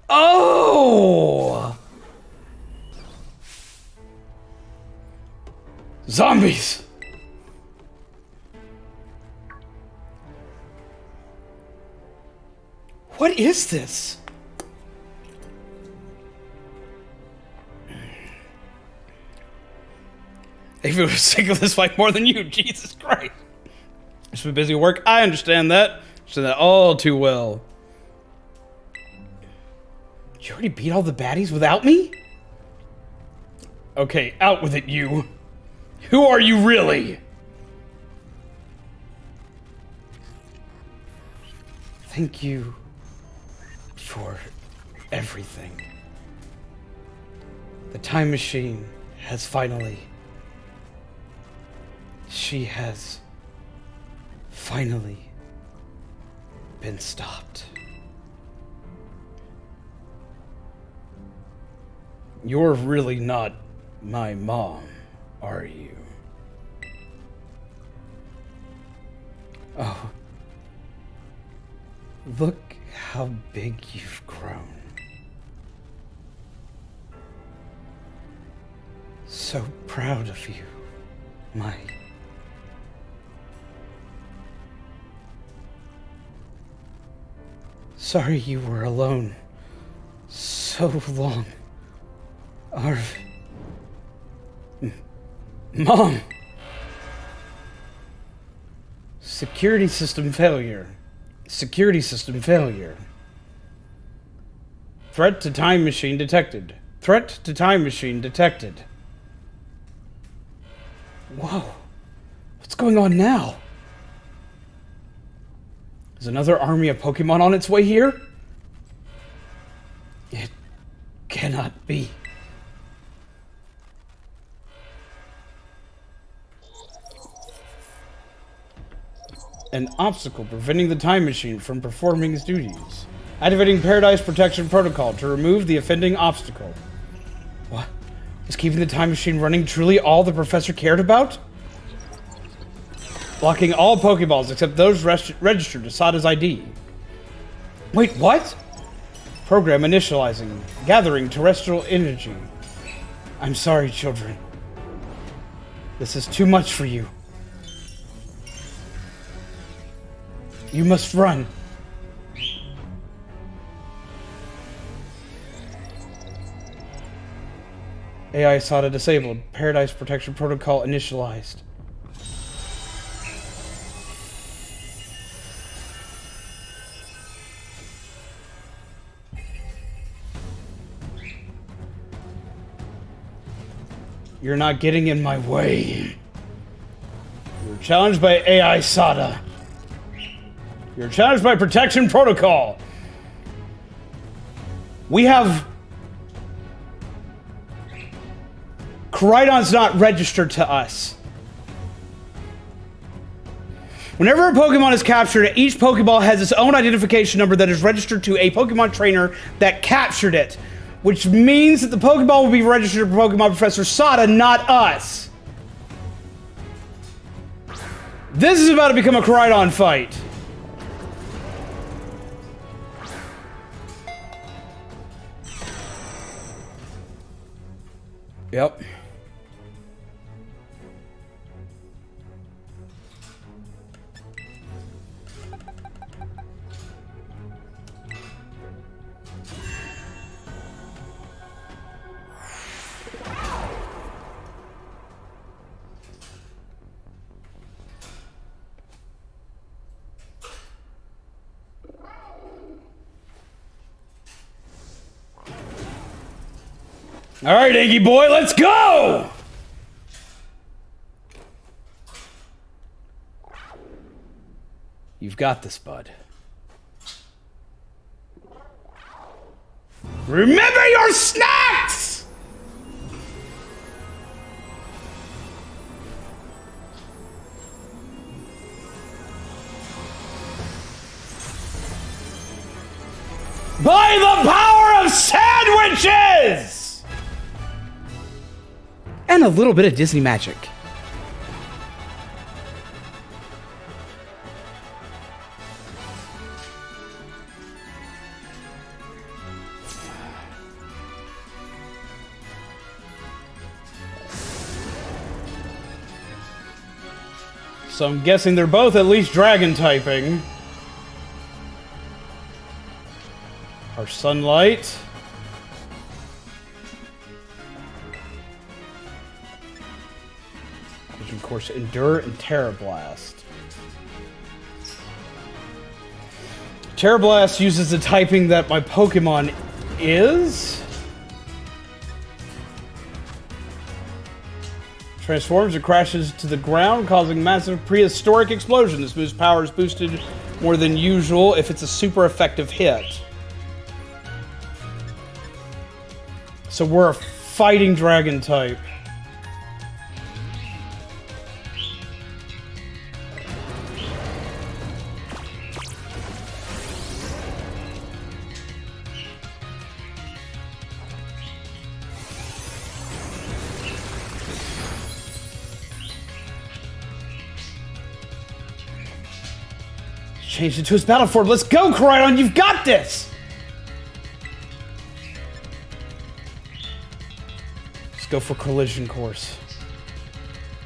Oh! Zombies! What is this? If it was sick of this fight more than you, Jesus Christ. Just been busy at work. I understand that. Understand that all too well. You already beat all the baddies without me? Okay, out with it, you. Who are you really? Thank you for everything. The time machine has finally... She has finally been stopped. You're really not my mom, are you? Oh. Look how big you've grown. So proud of you, my... Sorry you were alone so long. Mom! Security system failure. Security system failure. Threat to time machine detected. Threat to time machine detected. Whoa. What's going on now? Is another army of Pokemon on its way here? It cannot be. An obstacle preventing the time machine from performing its duties. Activating Paradise Protection Protocol to remove the offending obstacle. What? Was keeping the time machine running truly all the professor cared about? Blocking all Pokeballs except those registered to Sada's ID. Wait, what? Program initializing. Gathering terrestrial energy. I'm sorry, children. This is too much for you. You must run. AI SATA disabled. Paradise Protection Protocol initialized. You're not getting in my way. You're challenged by AI SATA. You're challenged by Protection Protocol. We have... Koraidon's not registered to us. Whenever a Pokemon is captured, each Pokeball has its own identification number that is registered to a Pokemon trainer that captured it. Which means that the Pokeball will be registered to Pokemon Professor Sada, not us. This is about to become a Koraidon fight. Yep. All right, Iggy boy, let's go! You've got this, bud. Remember your snacks! By the power of sandwiches! And a little bit of Disney magic. So I'm guessing they're both at least dragon typing. Our Sunlight. Which of course Endure and Terra Blast. Terra Blast uses the typing that my Pokemon is. Transforms and crashes to the ground, causing massive prehistoric explosion. This move's power is boosted more than usual if it's a super effective hit. So we're a fighting dragon type. Changed it to his battle form. Let's go, Koraidon! You've got this! Let's go for collision course.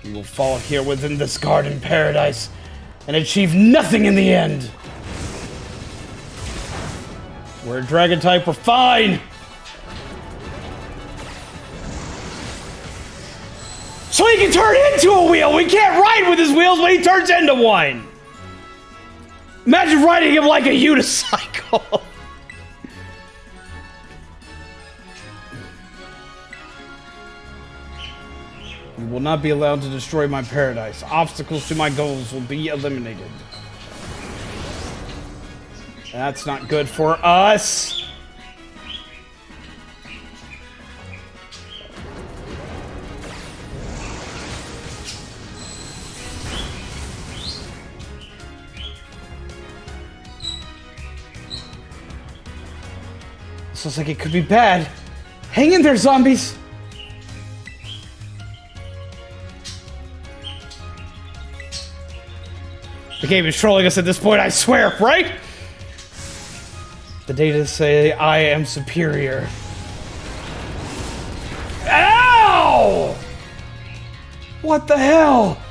You will fall here within this garden paradise and achieve nothing in the end. We're a dragon type, we're fine! So he can turn into a wheel! We can't ride with his wheels when he turns into one! Imagine riding him like a unicycle. You will not be allowed to destroy my paradise. Obstacles to my goals will be eliminated. That's not good for us. This looks like it could be bad. Hang in there, zombies. The game is trolling us at this point, I swear, right? The data say I am superior. Ow! What the hell?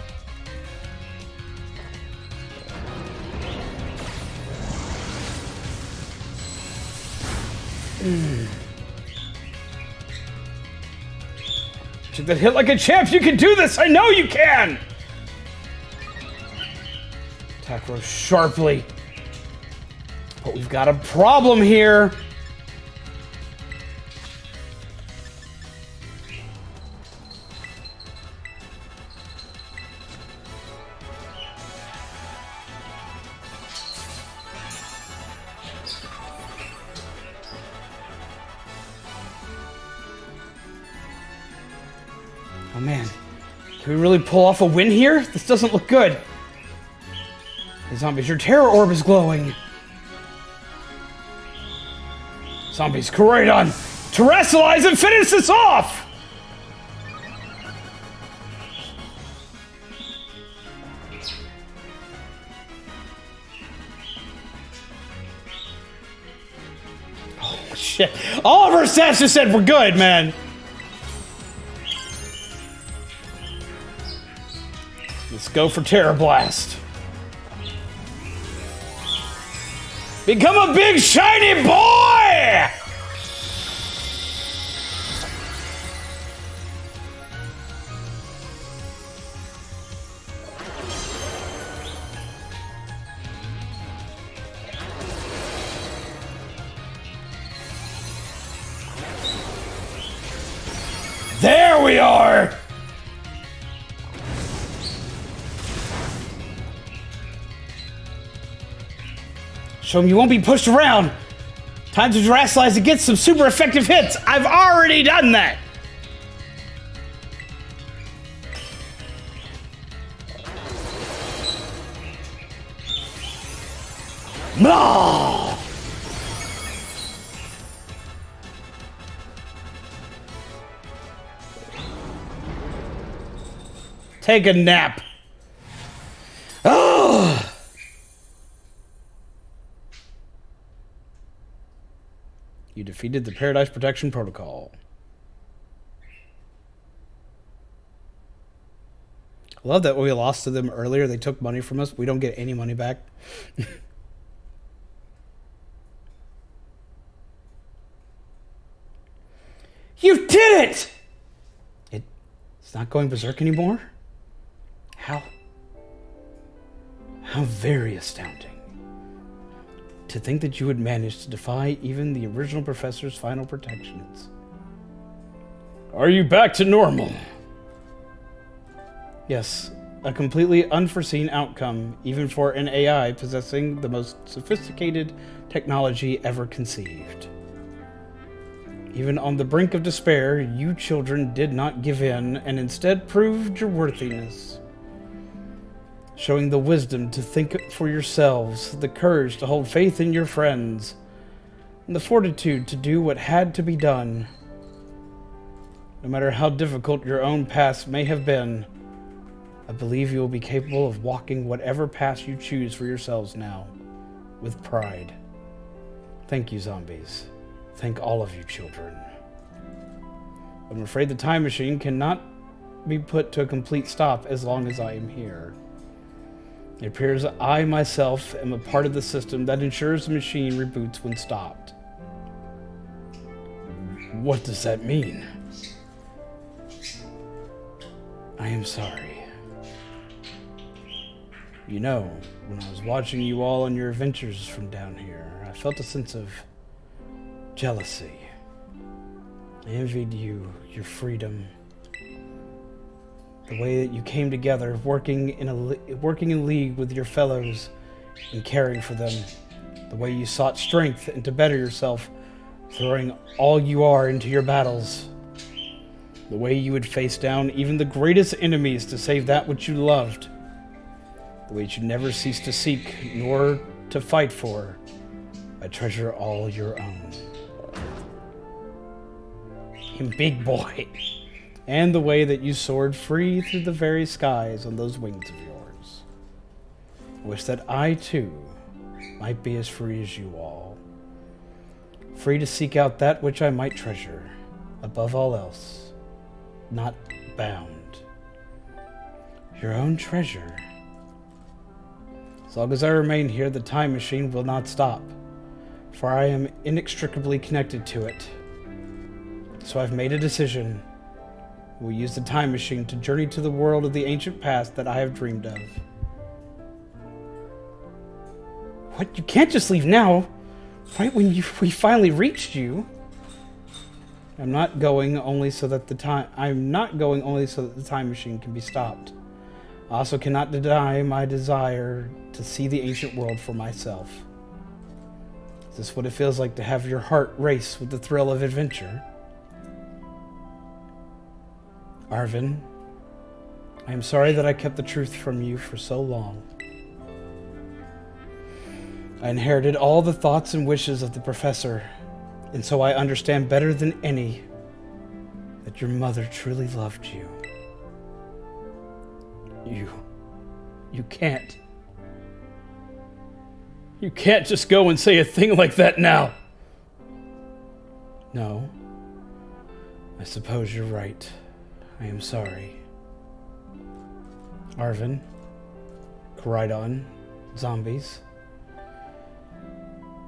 Took that hit like a champ. You can do this. I know you can. Attack row sharply. But we've got a problem here. Oh man, can we really pull off a win here? This doesn't look good. Hey zombies, your terror orb is glowing. Zombies, Koraidon, terrestrialize and finish this off! Oh shit, all of our stats just said we're good, man. Let's go for Terror Blast. Become a big shiny boy! There we are! Show him you won't be pushed around. Time to terrestrialize to get some super effective hits. I've already done that. No. Take a nap. Oh. You defeated the Paradise Protection Protocol. I love that when we lost to them earlier, they took money from us. We don't get any money back. You did it! It's not going berserk anymore? How very astounding. To think that you would manage to defy even the original professor's final protections. Are you back to normal? Yes, a completely unforeseen outcome, even for an AI possessing the most sophisticated technology ever conceived. Even on the brink of despair, you children did not give in and instead proved your worthiness. Showing the wisdom to think for yourselves, the courage to hold faith in your friends, and the fortitude to do what had to be done. No matter how difficult your own past may have been, I believe you will be capable of walking whatever path you choose for yourselves now, with pride. Thank you, zombies. Thank all of you, children. I'm afraid the time machine cannot be put to a complete stop as long as I am here. It appears I myself am a part of the system that ensures the machine reboots when stopped. What does that mean? I am sorry. You know, when I was watching you all on your adventures from down here, I felt a sense of jealousy. I envied you, your freedom, the way that you came together, working in league with your fellows and caring for them, the way you sought strength and to better yourself, throwing all you are into your battles, the way you would face down even the greatest enemies to save that which you loved, the way you never cease to seek nor to fight for. I treasure all your own. And big boy. And the way that you soared free through the very skies on those wings of yours. I wish that I, too, might be as free as you all. Free to seek out that which I might treasure, above all else, not bound. Your own treasure. As long as I remain here, the time machine will not stop, for I am inextricably connected to it. So I've made a decision. We'll use the time machine to journey to the world of the ancient past that I have dreamed of. What? You can't just leave now, right when we finally reached you. I'm not going only so that the time machine can be stopped. I also cannot deny my desire to see the ancient world for myself. Is this what it feels like to have your heart race with the thrill of adventure? Arvin, I am sorry that I kept the truth from you for so long. I inherited all the thoughts and wishes of the professor, and so I understand better than any that your mother truly loved you. You can't. You can't just go and say a thing like that now. No. I suppose you're right. I am sorry. Arvin, Koridon, zombies.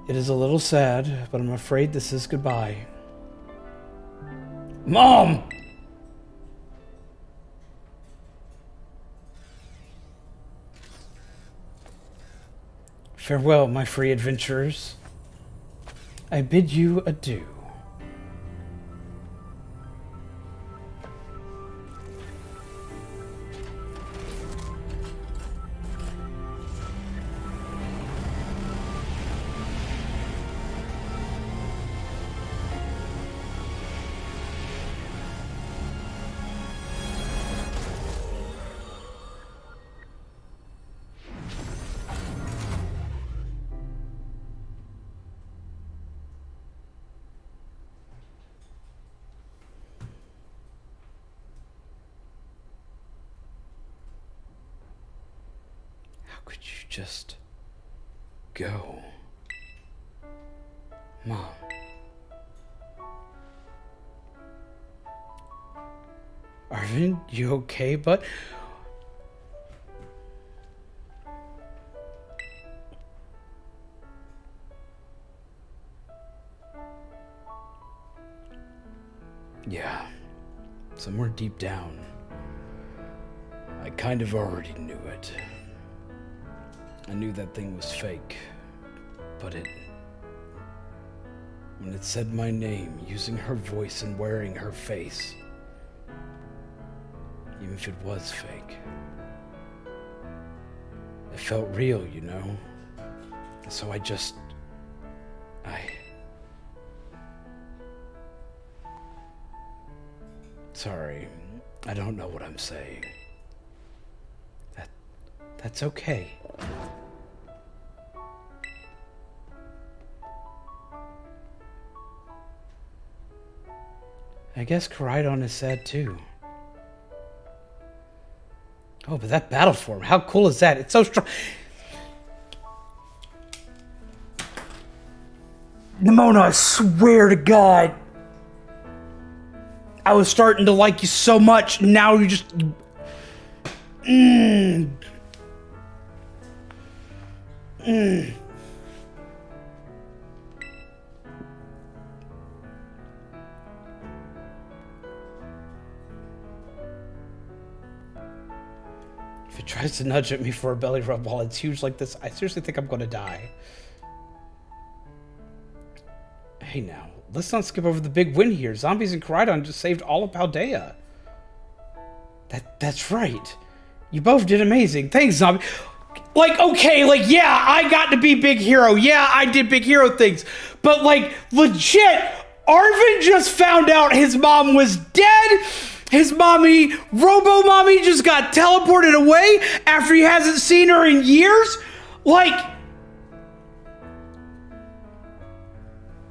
It is a little sad, but I'm afraid this is goodbye. Mom! Farewell, my free adventurers. I bid you adieu. How could you just go? Mom. Arvin, you okay, bud? Yeah, somewhere deep down, I kind of already knew it. I knew that thing was fake, but when it said my name, using her voice and wearing her face, even if it was fake, it felt real, you know? So Sorry, I don't know what I'm saying. That's okay. I guess Koridon is sad too. Oh, but that battle form, how cool is that? It's so strong. Nimona, I swear to God, I was starting to like you so much, and now you just... If it tries to nudge at me for a belly rub while it's huge like this, I seriously think I'm gonna die. Hey now, let's not skip over the big win here. Zombies and Koridon just saved all of Paldea. That's right. You both did amazing. Thanks, Zombie. Like, okay, like, yeah, I got to be big hero. Yeah, I did big hero things. But, like, legit, Arvin just found out his mom was dead. His mommy, Robo-Mommy, just got teleported away after he hasn't seen her in years. Like,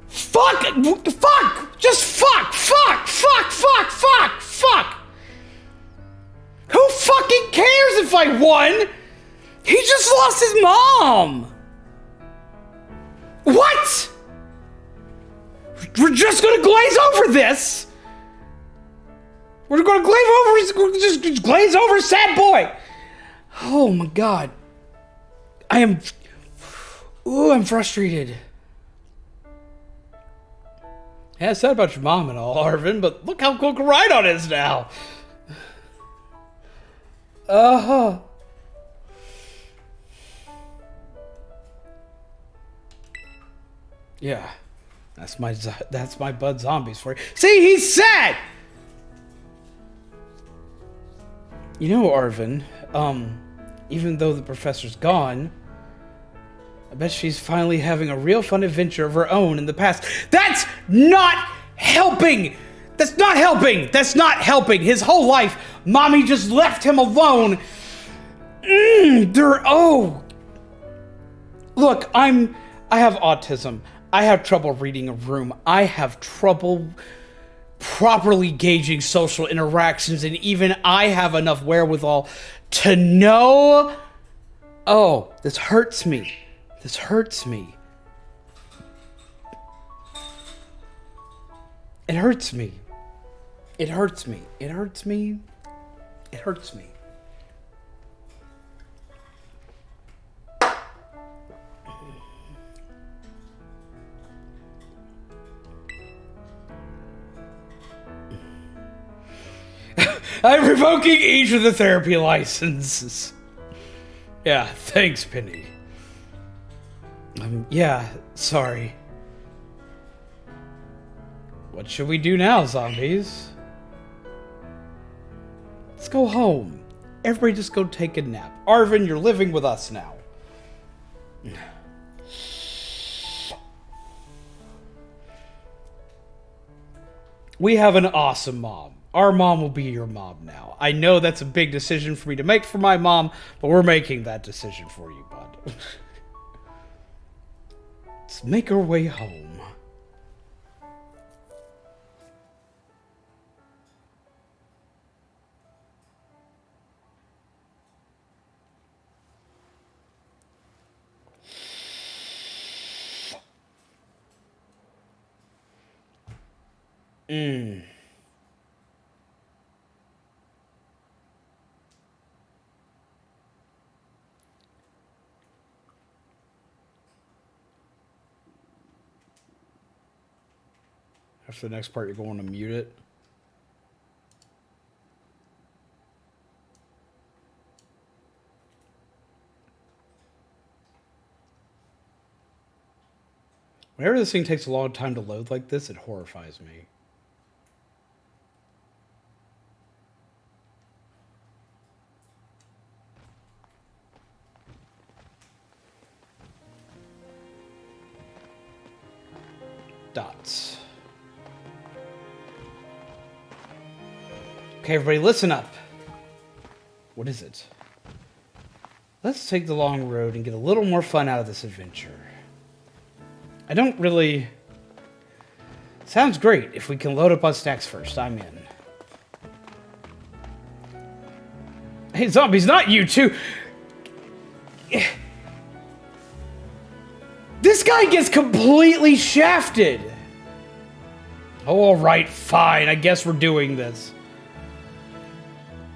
fuck, just fuck. Who fucking cares if I won? He just lost his mom. What? We're just gonna glaze over this. We're gonna just glaze over sad boy. Oh my god. I'm frustrated. Yeah, it's sad about your mom and all, Arvin, but look how cool Koridon is now. Yeah, that's my bud zombies for you. See, he's sad. You know, Arvin, even though the professor's gone, I bet she's finally having a real fun adventure of her own in the past. That's not helping. That's not helping. His whole life, Mommy just left him alone. Look, I have autism. I have trouble reading a room. I have trouble properly gauging social interactions, and even I have enough wherewithal to know, oh, this hurts me. This hurts me. It hurts me. It hurts me. It hurts me. It hurts me. I'm revoking each of the therapy licenses. Yeah, thanks, Penny. Yeah, sorry. What should we do now, zombies? Let's go home. Everybody just go take a nap. Arvin, you're living with us now. We have an awesome mom. Our mom will be your mom now. I know that's a big decision for me to make for my mom, but we're making that decision for you, bud. Let's make our way home. After the next part, you're going to mute it. Whenever this thing takes a long time to load like this, it horrifies me. Dots. Okay, everybody, listen up. What is it? Let's take the long road and get a little more fun out of this adventure. I don't really... Sounds great. If we can load up on snacks first, I'm in. Hey, zombies, not you too! This guy gets completely shafted! Oh, alright, fine. I guess we're doing this.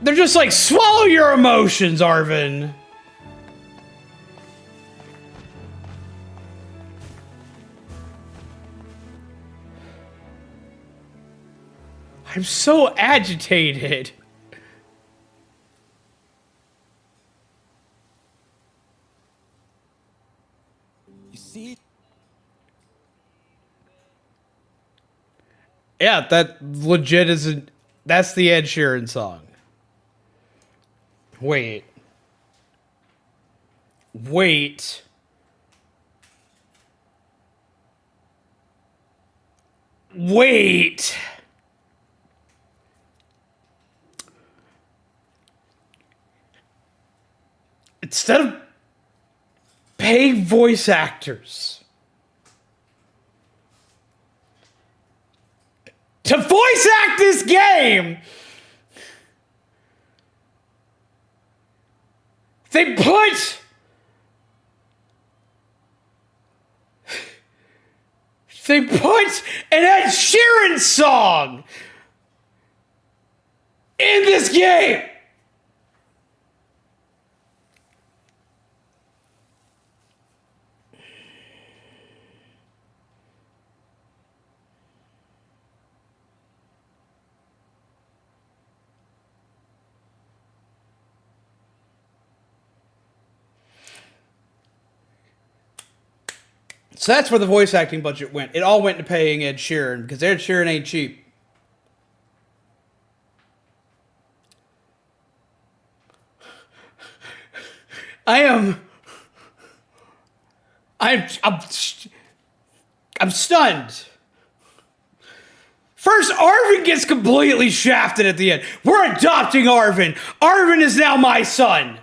They're just like, swallow your emotions, Arvin. I'm so agitated. You see? Yeah, that legit isn't. That's the Ed Sheeran song. Wait. Wait. Wait. Instead of paying voice actors to voice act this game, they put an Ed Sheeran song in this game. So that's where the voice acting budget went. It all went to paying Ed Sheeran, because Ed Sheeran ain't cheap. I'm stunned. First, Arvin gets completely shafted at the end. We're adopting Arvin. Arvin is now my son.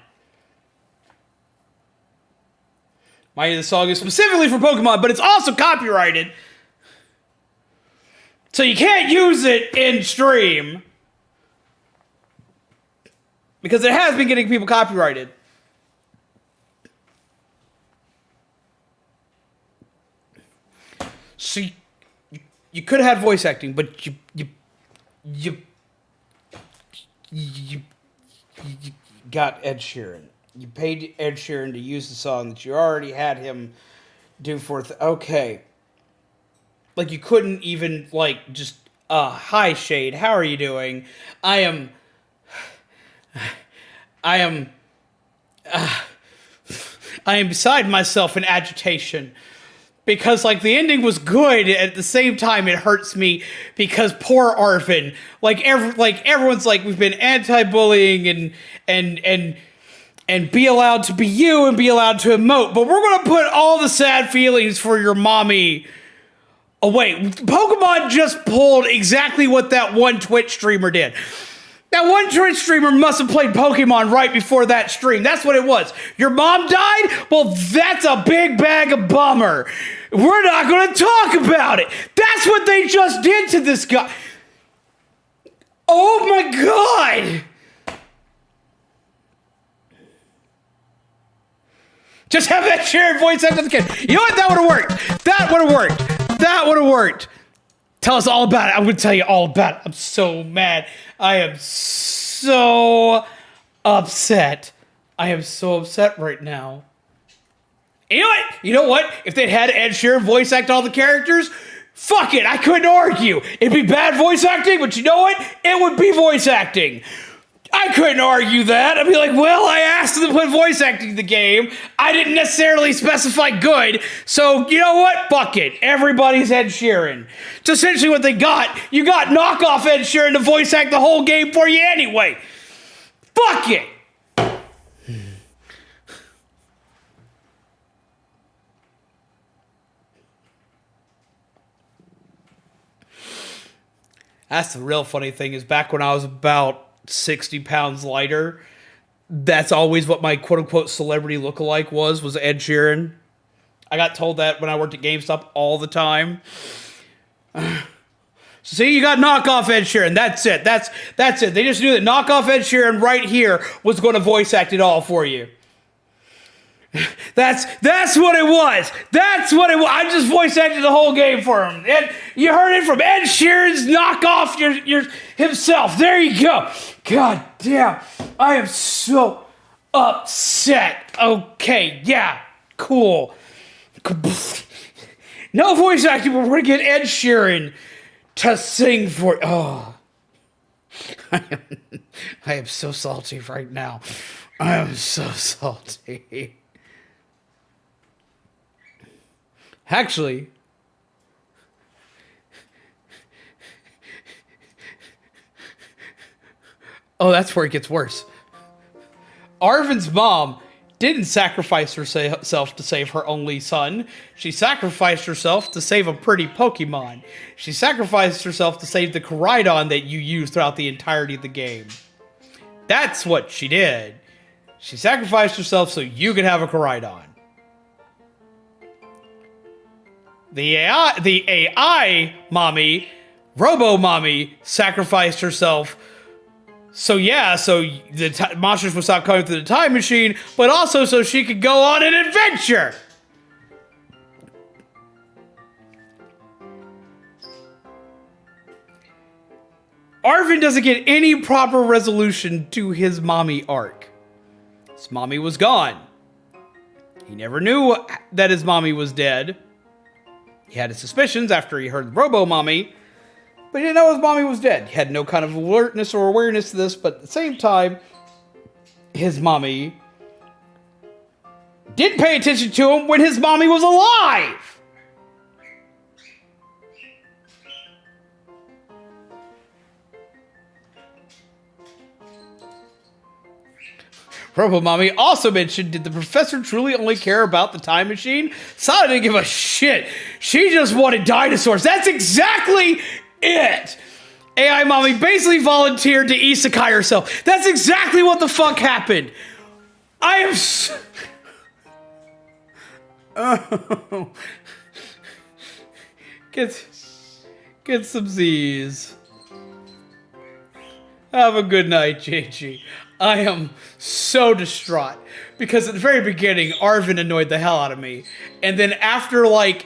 Mind you, the song is specifically for Pokemon, but it's also copyrighted. So you can't use it in stream. Because it has been getting people copyrighted. So you could have had voice acting, but you got Ed Sheeran. You paid Ed Sheeran to use the song that you already had him do for... okay. Like, you couldn't even, like, just... hi, Shade. How are you doing? I am beside myself in agitation. Because, like, the ending was good, at the same time it hurts me because poor Arvin. Like, everyone's like, we've been anti-bullying and be allowed to be you and be allowed to emote. But we're going to put all the sad feelings for your mommy away. Pokemon just pulled exactly what that one Twitch streamer did. That one Twitch streamer must have played Pokemon right before that stream. That's what it was. Your mom died? Well, that's a big bag of bummer. We're not going to talk about it. That's what they just did to this guy. Oh my God. Just have that shared voice actor the kid. You know what? That would have worked. That would have worked. That would have worked. Tell us all about it. I'm going to tell you all about it. I'm so mad. I am so upset. I am so upset right now. You know what? You know what? If they'd had Ed Sheeran voice act all the characters, fuck it. I couldn't argue. It'd be bad voice acting, but you know what? It would be voice acting. I couldn't argue that. I'd be like, well, I asked them to put voice acting in the game. I didn't necessarily specify good. So, you know what? Fuck it. Everybody's Ed Sheeran. It's essentially what they got. You got knockoff Ed Sheeran to voice act the whole game for you anyway. Fuck it. That's the real funny thing is back when I was about 60 pounds lighter, that's always what my quote-unquote celebrity lookalike was Ed Sheeran. I got told that when I worked at GameStop all the time. See, you got knockoff Ed Sheeran. That's it. That's it. They just knew that knockoff Ed Sheeran right here was going to voice act it all for you. That's what it was. That's what it was. I just voice acted the whole game for him. And you heard it from Ed Sheeran's knockoff your himself. There you go. God damn. I am so upset. Okay, yeah, cool. No voice acting, but we're going to get Ed Sheeran to sing for... Oh. I am so salty right now. I am so salty. Actually, oh, that's where it gets worse. Arvin's mom didn't sacrifice herself to save her only son. She sacrificed herself to save a pretty Pokemon. She sacrificed herself to save the Koraidon that you use throughout the entirety of the game. That's what she did. She sacrificed herself so you could have a Koraidon. The AI mommy, Robo Mommy, sacrificed herself. So the monsters would stop coming through the time machine, but also so she could go on an adventure. Arvin doesn't get any proper resolution to his mommy arc. His mommy was gone. He never knew that his mommy was dead. He had his suspicions after he heard Robo Mommy, but he didn't know his mommy was dead. He had no kind of alertness or awareness to this, but at the same time, his mommy didn't pay attention to him when his mommy was alive. Robo Mommy also mentioned, did the professor truly only care about the time machine? Sada didn't give a shit. She just wanted dinosaurs. That's exactly it. AI Mommy basically volunteered to isekai herself. That's exactly what the fuck happened. I am oh. Get some Z's. Have a good night, JG. I am so distraught because at the very beginning, Arvin annoyed the hell out of me. And then after, like,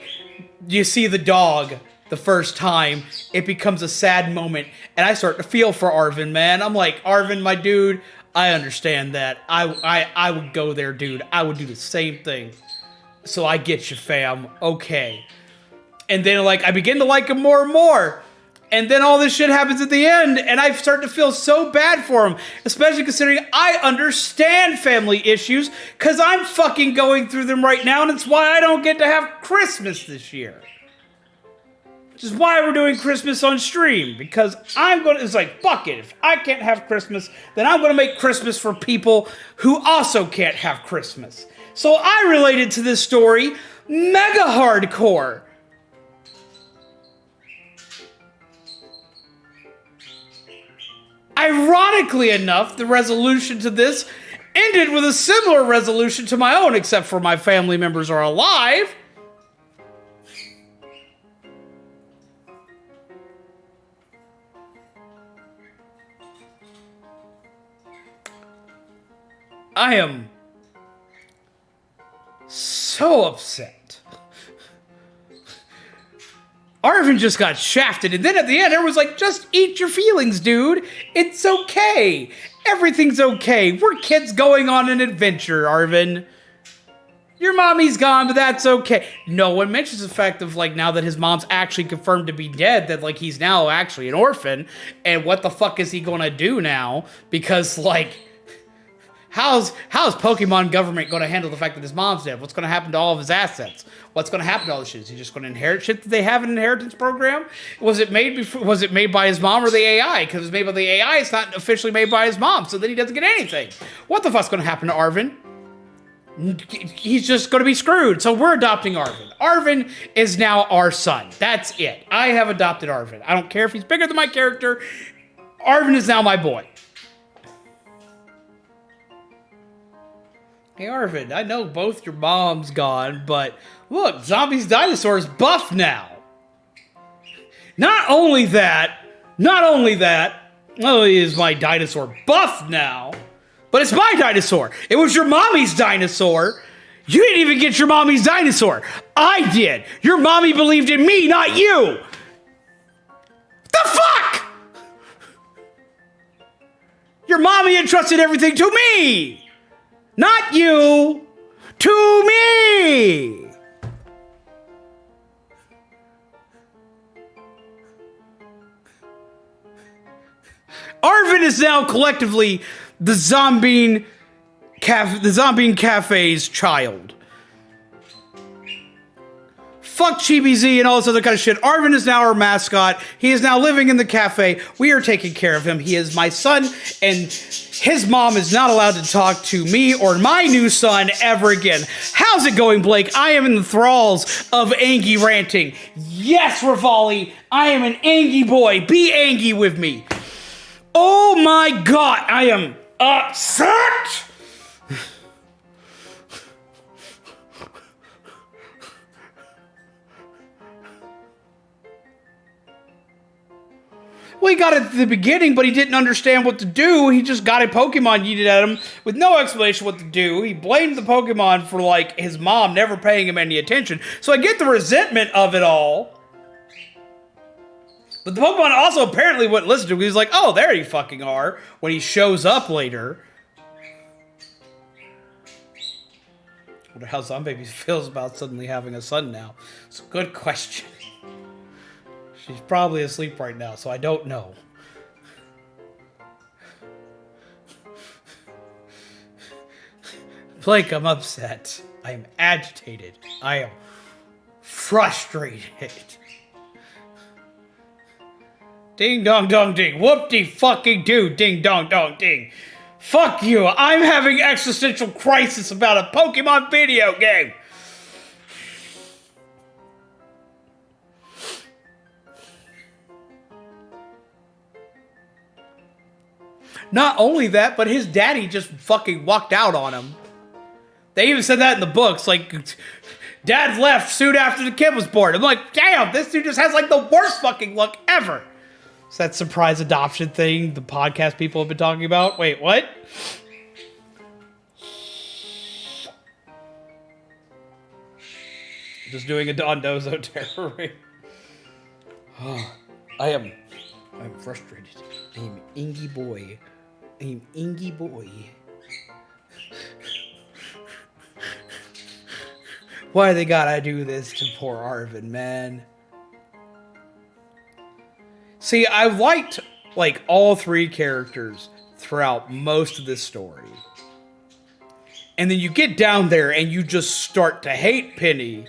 you see the dog the first time, it becomes a sad moment. And I start to feel for Arvin, man. I'm like, Arvin, my dude, I understand that. I would go there, dude. I would do the same thing. So I get you, fam. Okay. And then, like, I begin to like him more and more. And then all this shit happens at the end, and I start to feel so bad for him, especially considering I understand family issues, because I'm fucking going through them right now, and it's why I don't get to have Christmas this year. Which is why we're doing Christmas on stream, because it's like, fuck it, if I can't have Christmas, then I'm gonna make Christmas for people who also can't have Christmas. So I related to this story mega hardcore. Ironically enough, the resolution to this ended with a similar resolution to my own, except for my family members are alive. I am so upset. Arvin just got shafted, and then at the end, everyone's like, just eat your feelings, dude. It's okay. Everything's okay. We're kids going on an adventure, Arvin. Your mommy's gone, but that's okay. No one mentions the fact of, like, now that his mom's actually confirmed to be dead, that, like, he's now actually an orphan, and what the fuck is he gonna do now? Because, like, how's Pokemon government gonna handle the fact that his mom's dead? What's gonna happen to all of his assets? What's going to happen to all this shit? Is he just going to inherit shit that they have an inheritance program? Was it made by his mom or the AI? Because it was made by the AI, it's not officially made by his mom, so then he doesn't get anything. What the fuck's going to happen to Arvin? He's just going to be screwed. So we're adopting Arvin. Arvin is now our son. That's it. I have adopted Arvin. I don't care if he's bigger than my character. Arvin is now my boy. Hey, Arvin, I know both your mom's gone, but look, Zombies Dinosaur's buff now. Not only is my dinosaur buff now, but it's my dinosaur. It was your mommy's dinosaur. You didn't even get your mommy's dinosaur. I did. Your mommy believed in me, not you. The fuck? Your mommy entrusted everything to me. Not you, to me! Arvin is now collectively the Zombie Cafe's child. fuck Chibi Z and all this other kind of shit. Arvin is now our mascot. He is now living in the cafe. We are taking care of him. He is my son, and his mom is not allowed to talk to me or my new son ever again. How's it going, Blake? I am in the thralls of Angie ranting. Yes, Rivali, I am an Angie boy. Be Angie with me. Oh my god, I am upset! Well, he got it at the beginning, but he didn't understand what to do. He just got a Pokemon yeeted at him with no explanation what to do. He blamed the Pokemon for, like, his mom never paying him any attention. So I get the resentment of it all. But the Pokemon also apparently wouldn't listen to him. He's like, oh, there you fucking are, when he shows up later. I wonder how Zombaby feels about suddenly having a son now. It's a good question. She's probably asleep right now, so I don't know. Blake, I'm upset. I am agitated. I am frustrated. Ding dong dong ding. Whoop-de fucking do. Ding dong dong ding. Fuck you. I'm having existential crisis about a Pokemon video game. Not only that, but his daddy just fucking walked out on him. They even said that in the books. Like, Dad left soon after the kid was born. I'm like, damn, this dude just has like the worst fucking luck ever. It's that surprise adoption thing the podcast people have been talking about. Wait, what? Just doing a Don Dozo terror. Oh, I'm frustrated. I'm Ingy boy. I'm Ingy boy. Why they gotta do this to poor Arvin, man? See, I've liked, like, all three characters throughout most of this story. And then you get down there and you just start to hate Penny.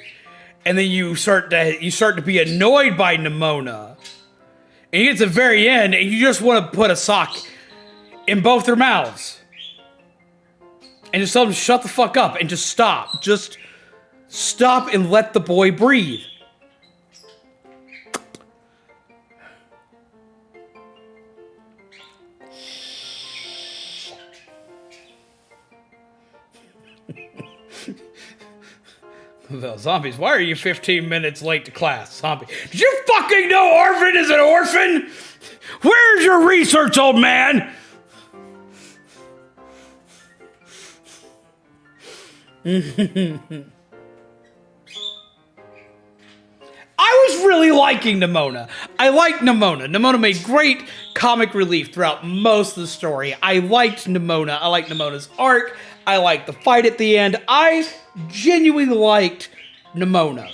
And then you start to be annoyed by Nimona. And you get to the very end and you just want to put a sock in both their mouths. And just tell them to shut the fuck up and just stop. Just stop and let the boy breathe. Well, zombies, why are you 15 minutes late to class? Zombie, did you fucking know Arvin is an orphan? Where's your research, old man? I was really liking Nimona. I liked Nimona. Nimona made great comic relief throughout most of the story. I liked Nimona. I liked Nimona's arc. I liked the fight at the end. I genuinely liked Nimona.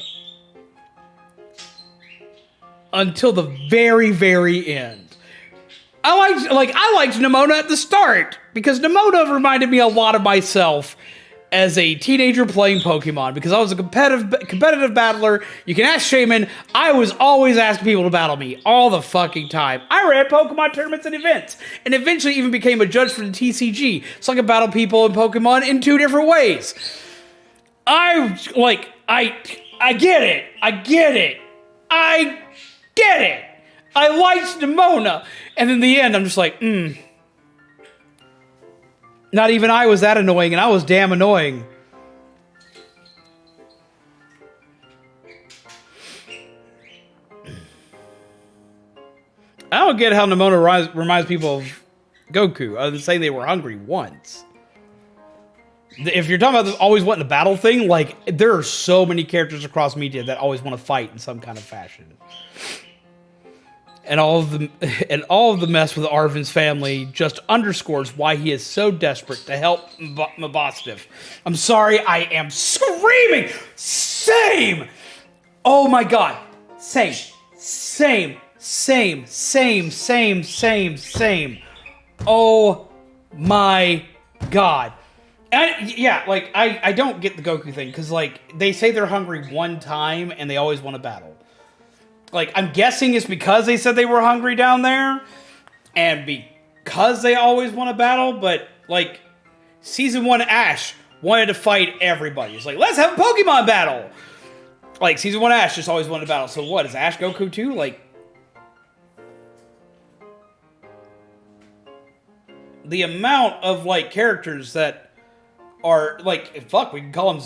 Until the very, very end. I liked Nimona at the start. Because Nimona reminded me a lot of myself as a teenager playing Pokemon, because I was a competitive battler. You can ask Shaman. I was always asking people to battle me all the fucking time. I ran Pokemon tournaments and events, and eventually even became a judge for the TCG, so I could battle people in Pokemon in 2 different ways. I get it. I get it. I liked Nimona. And in the end, I'm just like, Not even I was that annoying, and I was damn annoying. I don't get how Nimona reminds people of Goku, other than saying they were hungry once. If you're talking about always wanting to battle thing, like, there are so many characters across media that always want to fight in some kind of fashion. And all of the mess with Arvin's family just underscores why he is so desperate to help Mabostif. I'm sorry, I am screaming. Same. Oh my god. Same. Oh my god. Yeah, like, I don't get the Goku thing, because, like, they say they're hungry one time, and they always want to battle. Like, I'm guessing it's because they said they were hungry down there, and because they always want to battle, but, like, Season 1 Ash wanted to fight everybody. It's like, let's have a Pokemon battle! Like, Season 1 Ash just always wanted to battle. So what, is Ash Goku too? Like, the amount of, like, characters that are, like, fuck, we can call her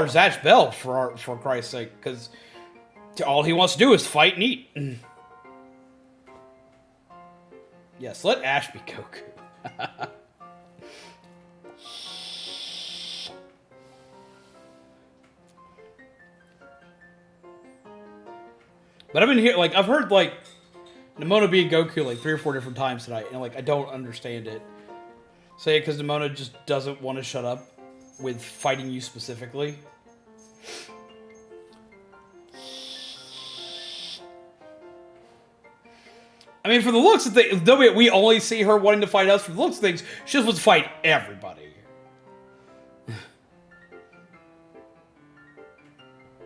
Zatch Bell, for Christ's sake, because all he wants to do is fight and eat. Yes, let Ash be Goku. But I've heard, like, Nemona being Goku, like, 3 or 4 different times tonight, and, like, I don't understand it. Say it because Nemona just doesn't want to shut up with fighting you specifically. I mean, for the looks of things, though we only see her wanting to fight us, for the looks of things, she just wants to fight everybody.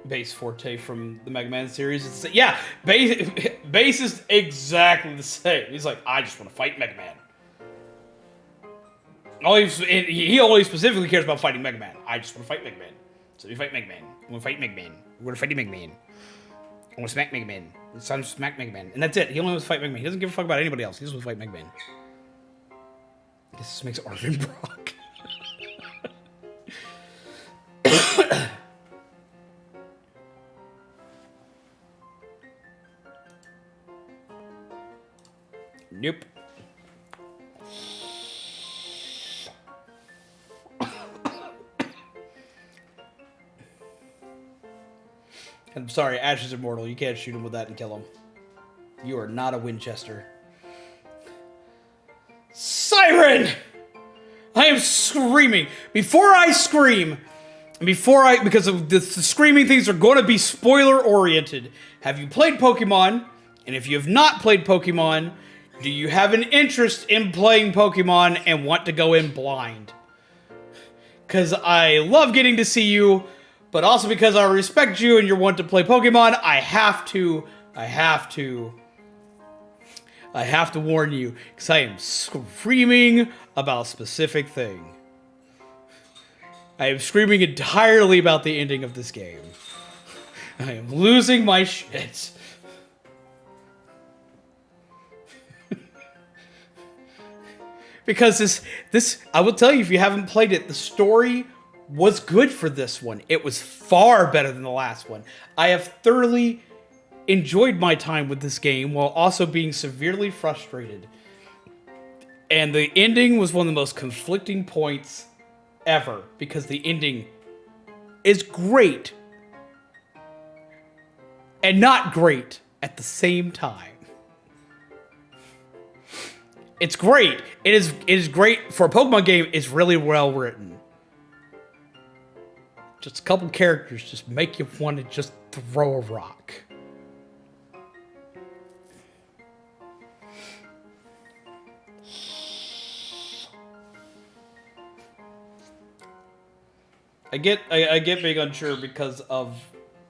Base Forte from the Mega Man series. Yeah, Base is exactly the same. He's like, I just want to fight Mega Man. He only specifically cares about fighting Mega Man. I just want to fight Mega Man. So we fight Mega Man. I want to fight Mega Man. We're going to fight Mega Man. I want to smack Mega Man. It's time to smack Mega Man. And that's it. He only wants to fight Mega Man. He doesn't give a fuck about anybody else. He just wants to fight Mega Man. I guess this makes Arvin Brock. Nope. I'm sorry, Ash is immortal. You can't shoot him with that and kill him. You are not a Winchester. Siren! I am screaming. Before I scream, because of the screaming things are going to be spoiler-oriented. Have you played Pokemon? And if you have not played Pokemon, do you have an interest in playing Pokemon and want to go in blind? Because I love getting to see you, but also because I respect you and you want to play Pokemon, I have to warn you, because I am screaming about a specific thing. I am screaming entirely about the ending of this game. I am losing my shit. Because this, I will tell you, if you haven't played it, the story was good for this one. It was far better than the last one. I have thoroughly enjoyed my time with this game while also being severely frustrated. And the ending was one of the most conflicting points ever, because the ending is great and not great at the same time. It's great. It is great for a Pokemon game. It's really well written. Just a couple characters just make you want to just throw a rock. I get being unsure because of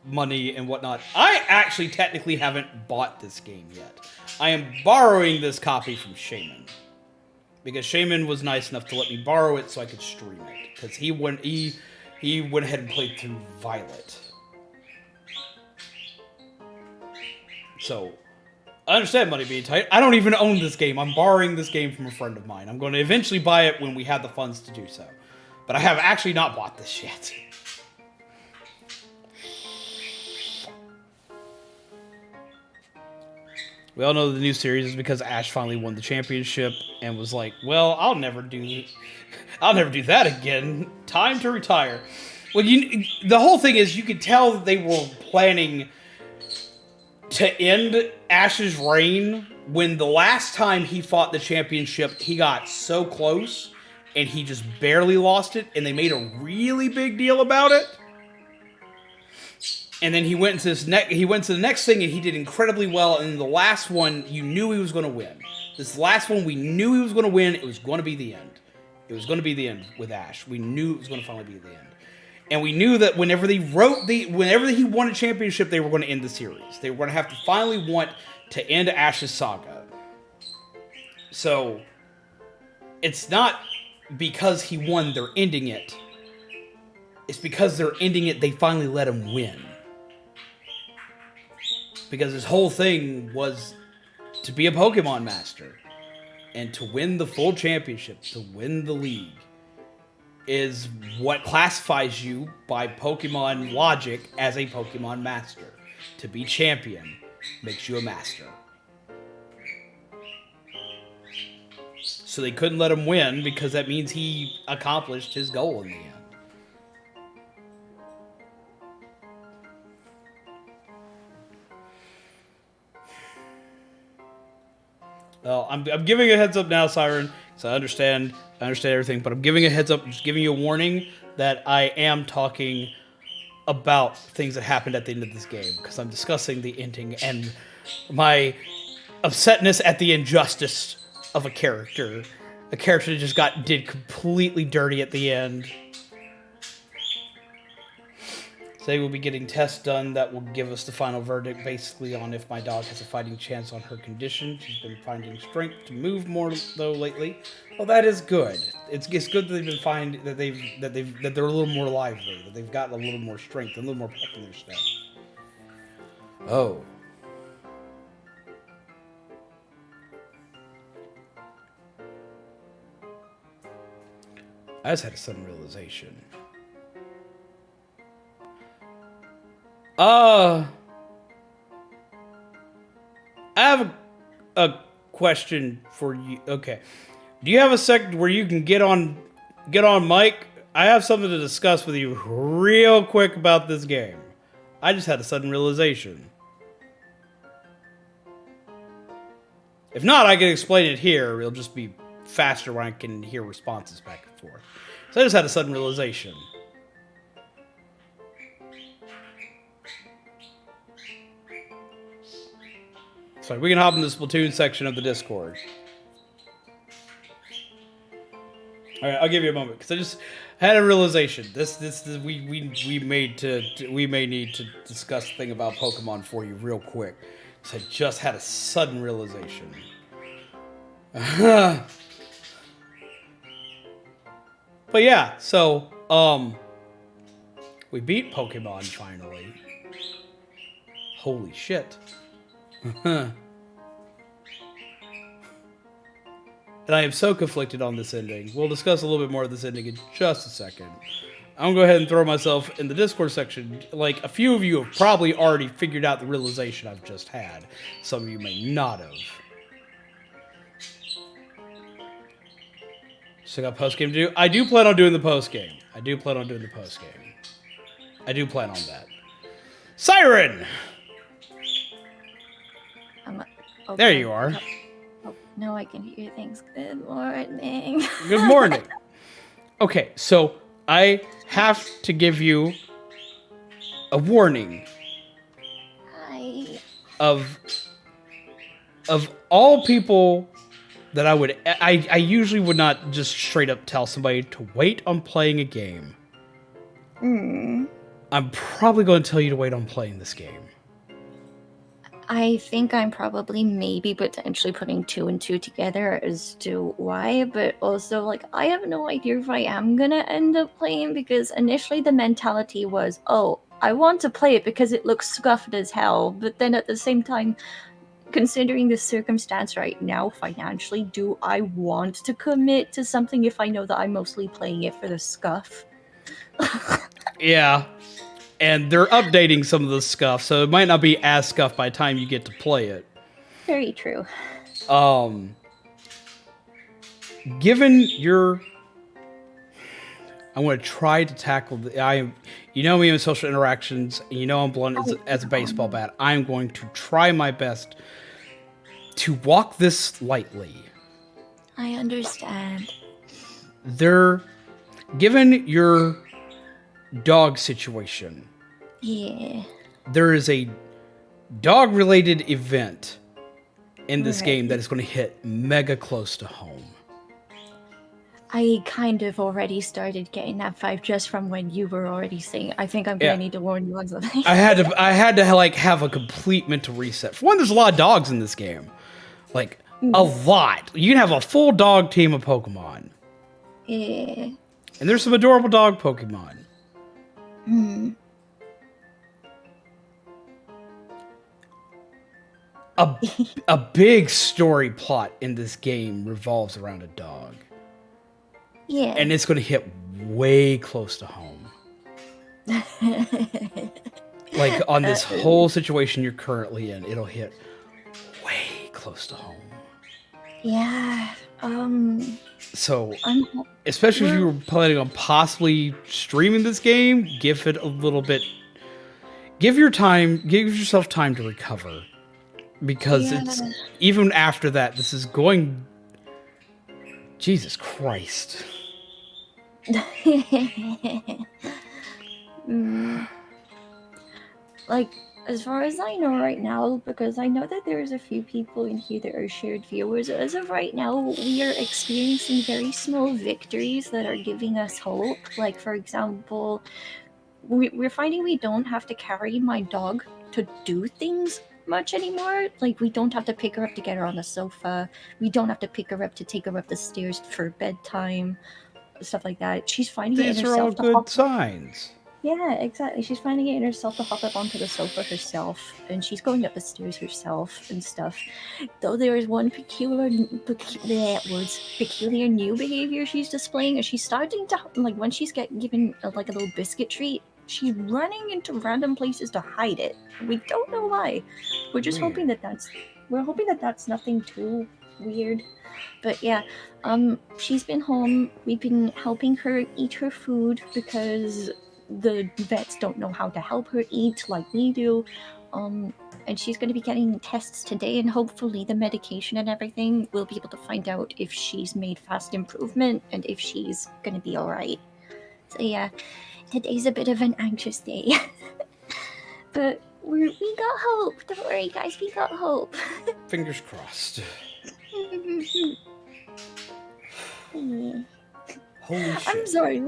money and whatnot. I actually technically haven't bought this game yet. I am borrowing this copy from Shaman, because Shaman was nice enough to let me borrow it so I could stream it, because he went ahead and played through Violet. So I understand money being tight. I don't even own this game. I'm borrowing this game from a friend of mine. I'm going to eventually buy it when we have the funds to do so. But I have actually not bought this yet. We all know the new series is because Ash finally won the championship and was like, well, I'll never do that again. Time to retire. Well, the whole thing is, you could tell that they were planning to end Ash's reign when the last time he fought the championship, he got so close and he just barely lost it, and they made a really big deal about it. And then he went to the next thing, and he did incredibly well. And the last one, you knew he was going to win. This last one, we knew he was going to win. It was going to be the end. It was going to be the end with Ash. We knew it was going to finally be the end. And we knew that whenever he won a championship, they were going to end the series. They were going to have to finally want to end Ash's saga. So, it's not because he won they're ending it. It's because they're ending it, they finally let him win. Because his whole thing was to be a Pokemon master. And to win the full championship, to win the league, is what classifies you by Pokemon logic as a Pokemon master. To be champion makes you a master. So they couldn't let him win because that means he accomplished his goal in the end. Well, I'm giving a heads up now, Siren, because I understand everything, but I'm giving a heads up, just giving you a warning that I am talking about things that happened at the end of this game, because I'm discussing the ending and my upsetness at the injustice of a character that just did completely dirty at the end. Today we'll be getting tests done that will give us the final verdict, basically on if my dog has a fighting chance on her condition. She's been finding strength to move more though lately. Well, that is good. It's good that they've been that they're a little more lively, that they've gotten a little more strength, and a little more pep in their step. Oh. I just had a sudden realization. I have a question for you. Okay. Do you have a second where you can get on mic? I have something to discuss with you real quick about this game. I just had a sudden realization. If not, I can explain it here. It'll just be faster when I can hear responses back and forth. So I just had a sudden realization. So we can hop in the Splatoon section of the Discord. All right, I'll give you a moment because I just had a realization. We may need to discuss the thing about Pokemon for you real quick. So I just had a sudden realization. But yeah, so we beat Pokemon finally. Holy shit. And I am so conflicted on this ending. We'll discuss a little bit more of this ending in just a second. I'm gonna go ahead and throw myself in the Discord section. Like, a few of you have probably already figured out the realization I've just had. Some of you may not have. So I got post-game to do. I do plan on doing the post-game. I do plan on that. Siren! Okay. There you are. Oh, no, I can hear things. Good morning. Good morning. Okay, so I have to give you a warning. Hi. Of all people that I usually would not just straight up tell somebody to wait on playing a game. I'm probably going to tell you to wait on playing this game. I think I'm probably maybe potentially putting 2 and 2 together as to why, but also, like, I have no idea if I am gonna end up playing, because initially the mentality was, oh, I want to play it because it looks scuffed as hell, but then at the same time, considering the circumstance right now financially, do I want to commit to something if I know that I'm mostly playing it for the scuff? Yeah. And they're updating some of the scuff, so it might not be as scuffed by the time you get to play it. Very true. Given your... I'm going to try to tackle... You know me in social interactions, and you know I'm blunt as a baseball bat. I'm going to try my best to walk this lightly. I understand. Given your dog situation... Yeah. There is a dog-related event in this game that is going to hit mega close to home. I kind of already started getting that vibe just from when you were already saying. I think I'm gonna need to warn you on something. I had to like have a complete mental reset. For one, there's a lot of dogs in this game, like a lot. You can have a full dog team of Pokemon. Yeah. And there's some adorable dog Pokemon. A big story plot in this game revolves around a dog. Yeah. And it's going to hit way close to home. Like on this whole situation you're currently in, it'll hit way close to home. Yeah. So, especially if you were planning on possibly streaming this game, give it a little bit. Give yourself time to recover, because it's even after that. This is going. Jesus Christ. Like, as far as I know right now, because I know that there's a few people in here that are shared viewers, as of right now, we are experiencing very small victories that are giving us hope. Like, for example, we're finding we don't have to carry my dog to do things much anymore. Like, we don't have to pick her up to get her on the sofa. We don't have to pick her up to take her up the stairs for bedtime. Stuff like that. She's finding it in herself. These are all good signs. Yeah, exactly. She's finding it in herself to hop up onto the sofa herself, and she's going up the stairs herself and stuff. Though there is one peculiar new behavior she's displaying, and she's starting to, like, when she's given like a little biscuit treat, she's running into random places to hide it. We don't know why. We're just hoping that that's nothing too weird. But yeah, she's been home. We've been helping her eat her food because the vets don't know how to help her eat like we do. And she's going to be getting tests today, and hopefully the medication and everything, we'll be able to find out if she's made fast improvement and if she's going to be alright. So yeah, today's a bit of an anxious day. But we got hope. Don't worry, guys, we got hope. Fingers crossed. Holy shit. I'm sorry.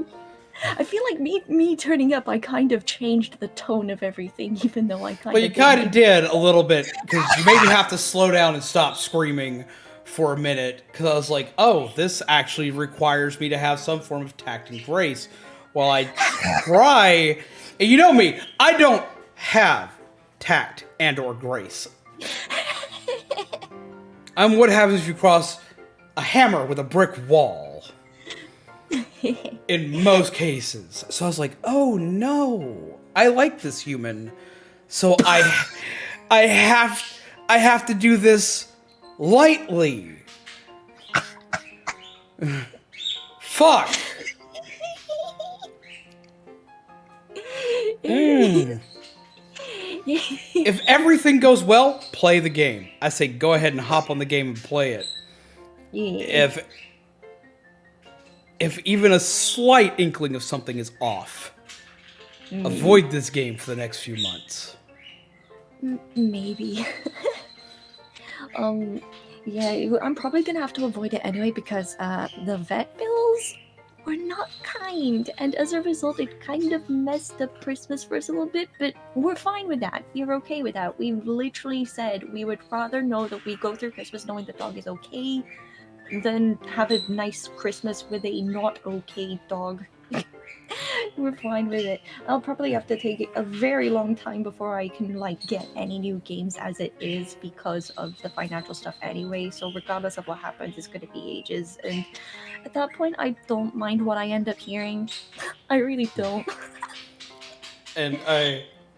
I feel like me turning up, I kind of changed the tone of everything, even though I kind of... Well, you kind of did a little bit, because you made me have to slow down and stop screaming for a minute, because I was like, oh, this actually requires me to have some form of tact and grace while I try... And you know me, I don't have tact and or grace. I'm what happens if you cross a hammer with a brick wall. In most cases. So I was like, oh no, I like this human. So I have to do this lightly. Fuck. If everything goes well, play the game. I say go ahead and hop on the game and play it. Yeah. If even a slight inkling of something is off, avoid this game for the next few months. Maybe. Yeah, I'm probably gonna have to avoid it anyway because the vet bills were not kind, and as a result, it kind of messed up Christmas for us a little bit. But we're fine with that. We're okay with that. We literally said we would rather know that we go through Christmas knowing the dog is okay than have a nice Christmas with a not okay dog. We're fine with it. I'll probably have to take a very long time before I can like get any new games as it is because of the financial stuff anyway. So regardless of what happens, it's going to be ages. And at that point, I don't mind what I end up hearing. I really don't. And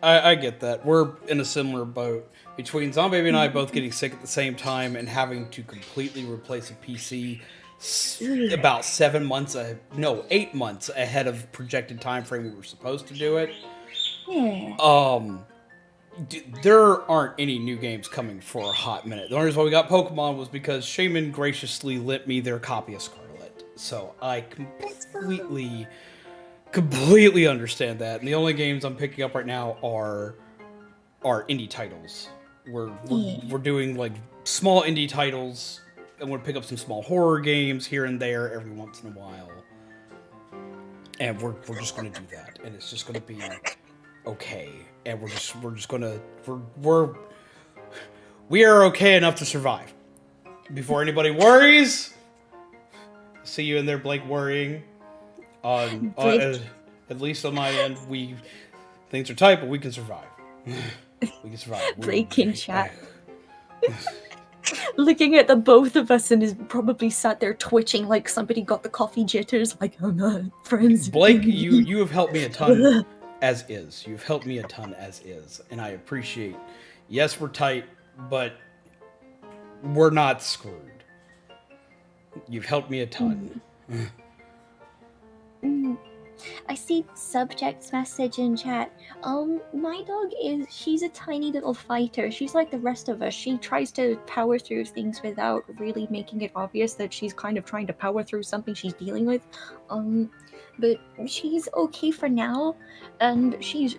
I get that. We're in a similar boat. Between Zombie and I both getting sick at the same time and having to completely replace a PC about 8 months ahead of projected time frame we were supposed to do it. Yeah. There aren't any new games coming for a hot minute. The only reason why we got Pokemon was because Shaman graciously lent me their copy of Scarlet. So I completely understand that. And the only games I'm picking up right now are indie titles. We're doing like small indie titles I'm gonna pick up some small horror games here and there every once in a while, and we're just gonna do that, and it's just gonna be okay, and we are okay enough to survive. Before anybody worries, see you in there, Blake, worrying. At least on my end, things are tight, but we can survive. We can survive. Blake in chat. Looking at the both of us and is probably sat there twitching like somebody got the coffee jitters, like, I'm not friends. Blake, you have helped me a ton as is. You've helped me a ton as is, and I appreciate. Yes, we're tight, but we're not screwed. You've helped me a ton. I see subject's message in chat. My dog she's a tiny little fighter. She's like the rest of us. She tries to power through things without really making it obvious that she's kind of trying to power through something she's dealing with. But she's okay for now, and she's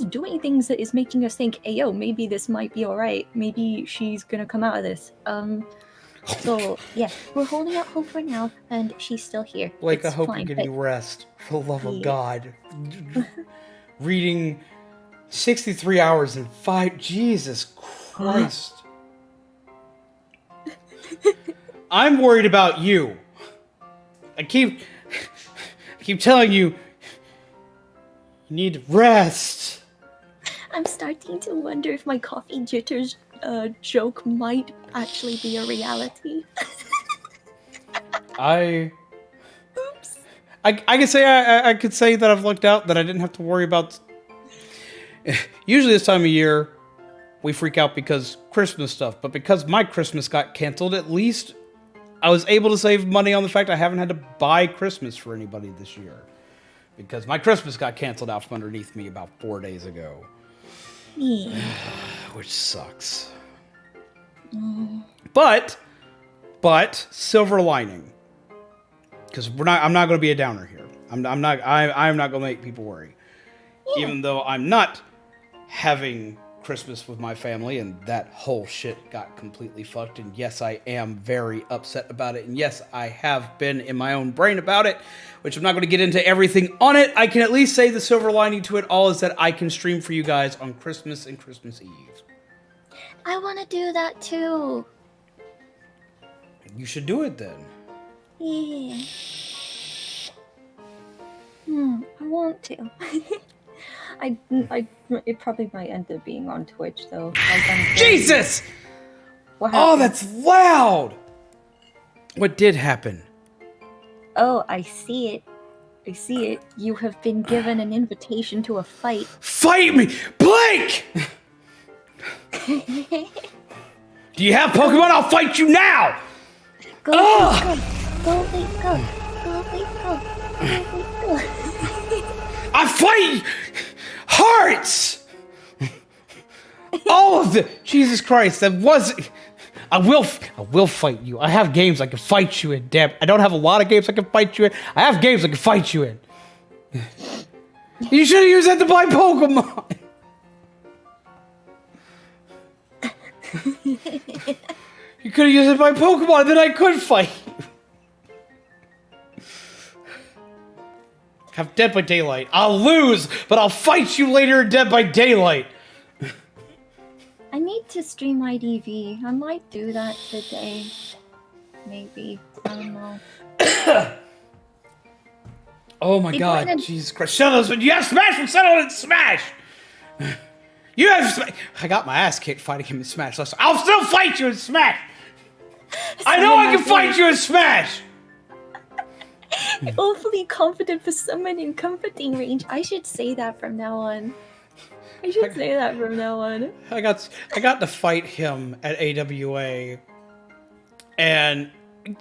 doing things that is making us think, hey, yo, maybe this might be alright. Maybe she's gonna come out of this. So, yeah, we're holding out hope for now, and she's still here. Blake, It's I hope fine, you're getting but- rest. For the love of God. Reading 63 hours in 5... Jesus Christ. I'm worried about you. I keep telling you, you need rest. I'm starting to wonder if my coffee jitters joke might actually be a reality. Oops. I can say I could say that I've lucked out, that I didn't have to worry about. Usually this time of year, we freak out because Christmas stuff, but because my Christmas got canceled, at least I was able to save money on the fact I haven't had to buy Christmas for anybody this year, because my Christmas got canceled out from underneath me about 4 days ago. Yeah. Which sucks. But silver lining, because I'm not going to be a downer here. I'm not going to make people worry. Yeah. Even though I'm not having Christmas with my family, and that whole shit got completely fucked. And yes, I am very upset about it. And yes, I have been in my own brain about it, which I'm not going to get into everything on it. I can at least say the silver lining to it all is that I can stream for you guys on Christmas and Christmas Eve. I want to do that too. You should do it then. Yeah. I want to. It probably might end up being on Twitch though. Jesus! What Oh, happened? that's loud! What did happen? Oh, I see it. I see it. You have been given an invitation to a fight. Fight me! Blake! Do you have Pokemon? I'll fight you now! Go, Ugh! go, go, go. I fight hearts! All of it! Jesus Christ, that was... I will fight you. I have games I can fight you in, damn. I don't have a lot of games I can fight you in. I have games I can fight you in. You should have used that to buy Pokemon! You could have used it to buy Pokemon, then I could fight you. Have Dead by Daylight. I'll lose, but I'll fight you later in Dead by Daylight. I need to stream IDV. I might do that today. Maybe. I don't know. Oh my They God, wanted- Jesus Christ. Shut up, you have Smash for Settle and Smash! You have Smash. I got my ass kicked fighting him in Smash. I'll still fight you in Smash! I know I can fight you in Smash! Awfully confident for someone in comforting range. I should say that from now on. I got to fight him at AWA, and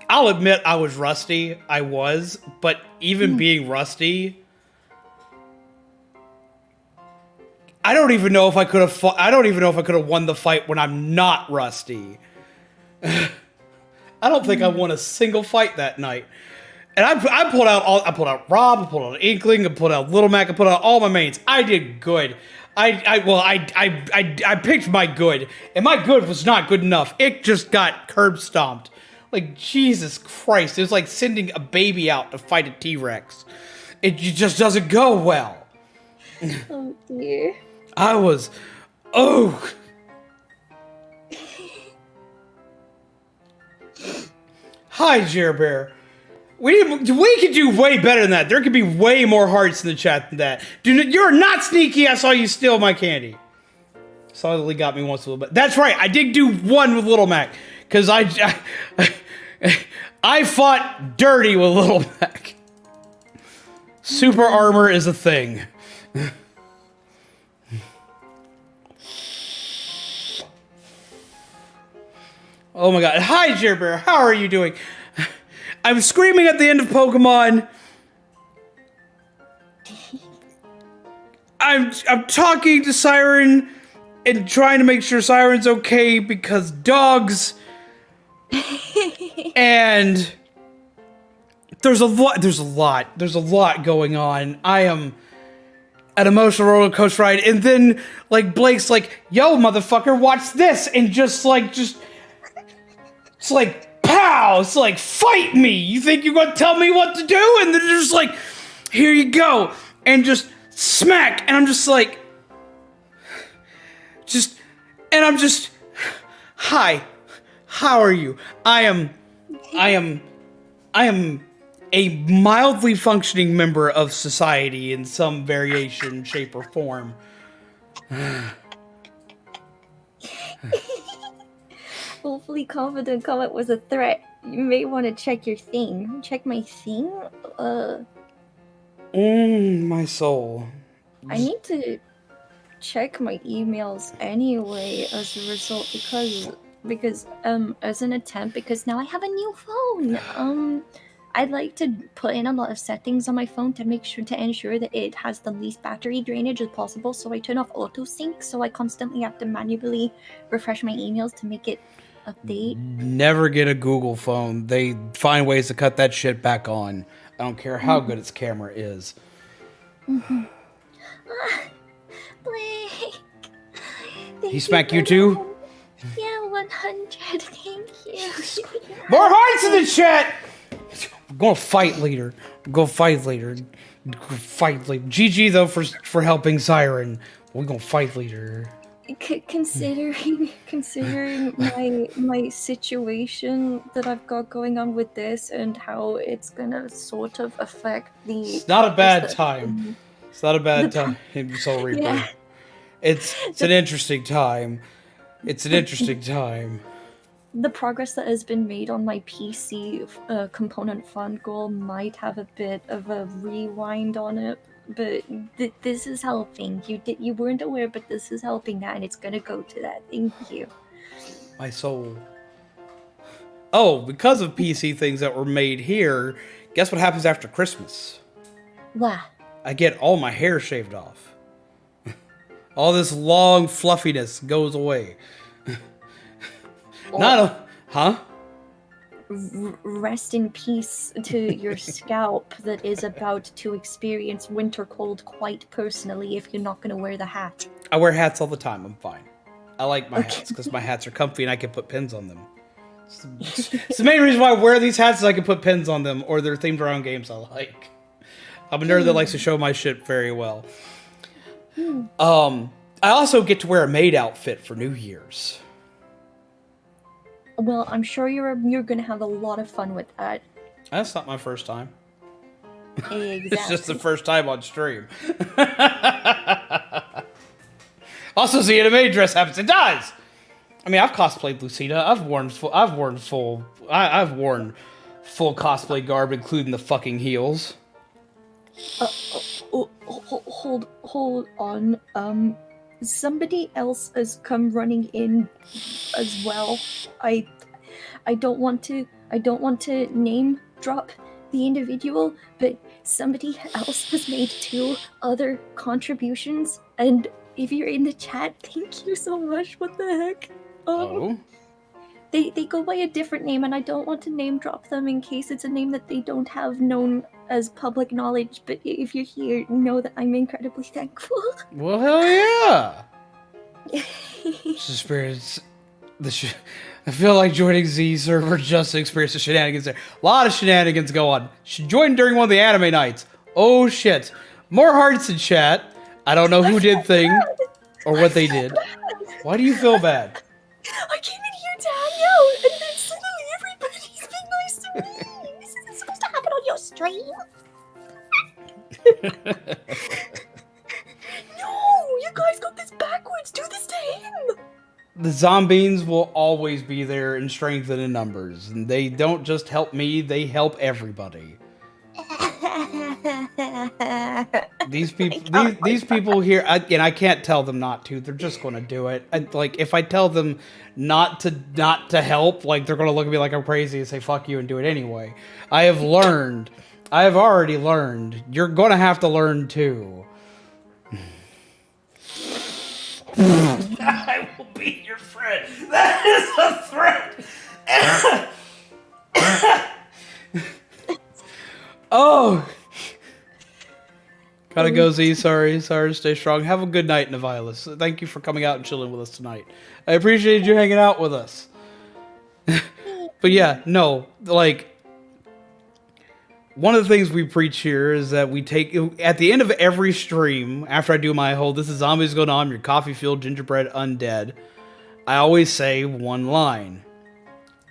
I'll admit I was rusty. I was, but even being rusty, I don't even know if I could have. I don't even know if I could have won the fight when I'm not rusty. I don't think I won a single fight that night. And I pulled out Rob, I pulled out Inkling, I pulled out Little Mac, I pulled out all my mains. I did good. I picked my good, and my good was not good enough. It just got curb stomped Like, Jesus Christ. It was like sending a baby out to fight a T-Rex. It just doesn't go well. Oh, dear. I was... Oh! Hi, Jer Bear. We could do way better than that. There could be way more hearts in the chat than that. You're not sneaky. I saw you steal my candy. Solidly got me once a little bit. That's right. I did do one with Little Mac. Because I fought dirty with Little Mac. Super armor is a thing. Oh my god. Hi, Jer Bear. How are you doing? I'm screaming at the end of Pokemon. I'm talking to Siren and trying to make sure Siren's okay because dogs. And there's a lot going on. I am an emotional roller coaster ride, and then like Blake's like, "Yo, motherfucker, watch this," and it's like, pow! It's like, fight me! You think you're gonna tell me what to do? And then they're just like, here you go, and just smack, and I'm just like, hi, how are you? I am a mildly functioning member of society in some variation, shape, or form. Hopefully confident comment was a threat. You may want to check your thing. Check my thing? My soul. I need to check my emails anyway as a result because as an attempt, because now I have a new phone. I'd like to put in a lot of settings on my phone to ensure that it has the least battery drainage as possible. So I turn off auto sync, so I constantly have to manually refresh my emails to make it update. Never get a Google phone. They find ways to cut that shit back on. I don't care how good its camera is. Blake. He smacked you too? Yeah, 100. Thank you. More hearts in the chat! We're gonna fight later. Fight later. GG though for helping Siren. We're gonna fight later. Considering my situation that I've got going on with this and how it's gonna sort of affect the... It's not a bad time. It's not a bad time in Soul Reaper. Yeah. It's an interesting time. It's an interesting time. The progress that has been made on my PC component fund goal might have a bit of a rewind on it, but this is helping. You weren't aware, but this is helping that, and it's gonna go to that. Thank you. My soul. Oh, because of PC things that were made here, guess what happens after Christmas? What? I get all my hair shaved off. All this long fluffiness goes away. Huh? Rest in peace to your scalp that is about to experience winter cold quite personally if you're not going to wear the hat. I wear hats all the time. I'm fine. I like my hats because my hats are comfy and I can put pins on them. It's the main reason why I wear these hats is I can put pins on them or they're themed around games I like. I'm a nerd that likes to show my shit very well. I also get to wear a maid outfit for New Year's. Well, I'm sure you're gonna have a lot of fun with that. That's not my first time. Exactly. It's just the first time on stream. Also, the anime dress happens. It does. I mean, I've cosplayed Lucina. I've worn full cosplay garb, including the fucking heels. Hold on. Somebody else has come running in as well. I don't want to name drop the individual, but somebody else has made 2 other contributions, and if you're in the chat, thank you so much. What the heck? They go by a different name, and I don't want to name drop them in case it's a name that they don't have known as public knowledge, but if you're here, know that I'm incredibly thankful. Well, hell yeah! Spirits, I feel like joining Z server just to experience the shenanigans there. A lot of shenanigans go on. Should join during one of the anime nights. Oh shit. More hearts in chat. I don't know who did thing or what they did. Why do you feel bad? I came in here to hang out, and then suddenly everybody's been nice to me. This isn't supposed to happen on your stream. No, you guys got this backwards. Do this to him. The zombies will always be there in strength and in numbers, and they don't just help me; they help everybody. These people here, and I can't tell them not to. They're just going to do it. Like if I tell them not to help, like they're going to look at me like I'm crazy and say "fuck you" and do it anyway. I have already learned. You're going to have to learn too. I will be your friend. That is a threat. Oh. Gotta go, Z. Sorry. Stay strong. Have a good night, Nevilus. Thank you for coming out and chilling with us tonight. I appreciated you hanging out with us. But yeah, no, like, one of the things we preach here is that we take, at the end of every stream, after I do my whole, this is Zombies Going On, your coffee-filled gingerbread undead, I always say one line.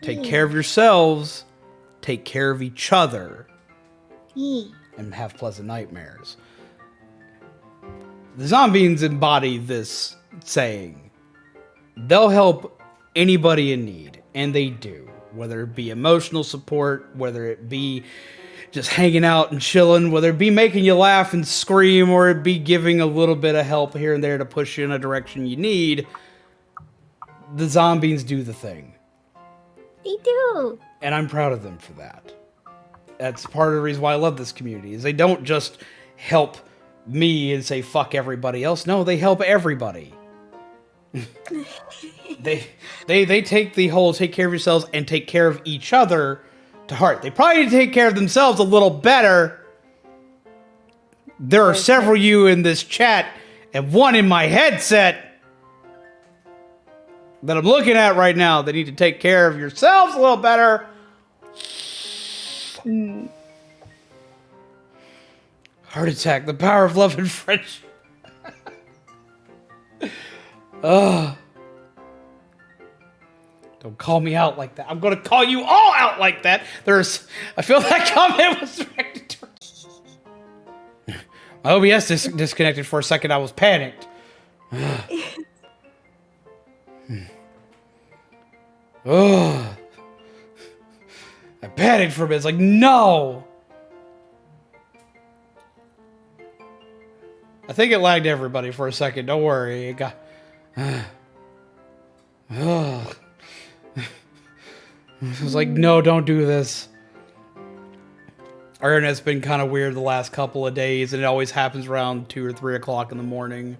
Take care of yourselves, take care of each other, and have pleasant nightmares. The zombies embody this saying. They'll help anybody in need, and they do. Whether it be emotional support, whether it be just hanging out and chilling, whether it be making you laugh and scream, or it be giving a little bit of help here and there to push you in a direction you need, the zombies do the thing. They do. And I'm proud of them for that. That's part of the reason why I love this community, is they don't just help me and say fuck everybody else. No, they help everybody. they take the whole take care of yourselves and take care of each other to heart. They probably need to take care of themselves a little better. There are several of you in this chat and one in my headset that I'm looking at right now that need to take care of yourselves a little better. Heart attack, the power of love and friendship. Ugh. Don't call me out like that. I'm going to call you all out like that. I feel that comment was directed towards. My OBS disconnected for a second. I was panicked. Oh. I panicked for a bit. It's like, no. I think it lagged everybody for a second. Don't worry. It got... Oh. It was like, no, don't do this. Our internet's been kind of weird the last couple of days, and it always happens around 2 or 3 o'clock in the morning.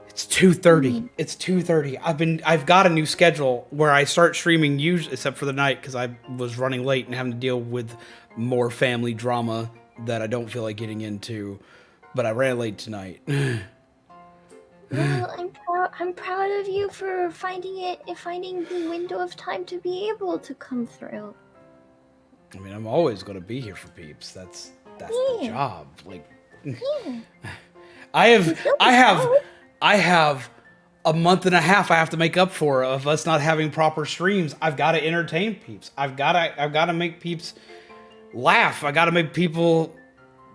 It's 2:30. It's 2:30. I've got a new schedule where I start streaming usually, except for the night, because I was running late and having to deal with more family drama that I don't feel like getting into. But I ran late tonight. Well, I'm proud of you for finding the window of time to be able to come through. I mean, I'm always going to be here for peeps. That's the job. Like, I have a month and a half I have to make up for of us not having proper streams. I've got to entertain peeps. I've got to make peeps laugh. I got to make people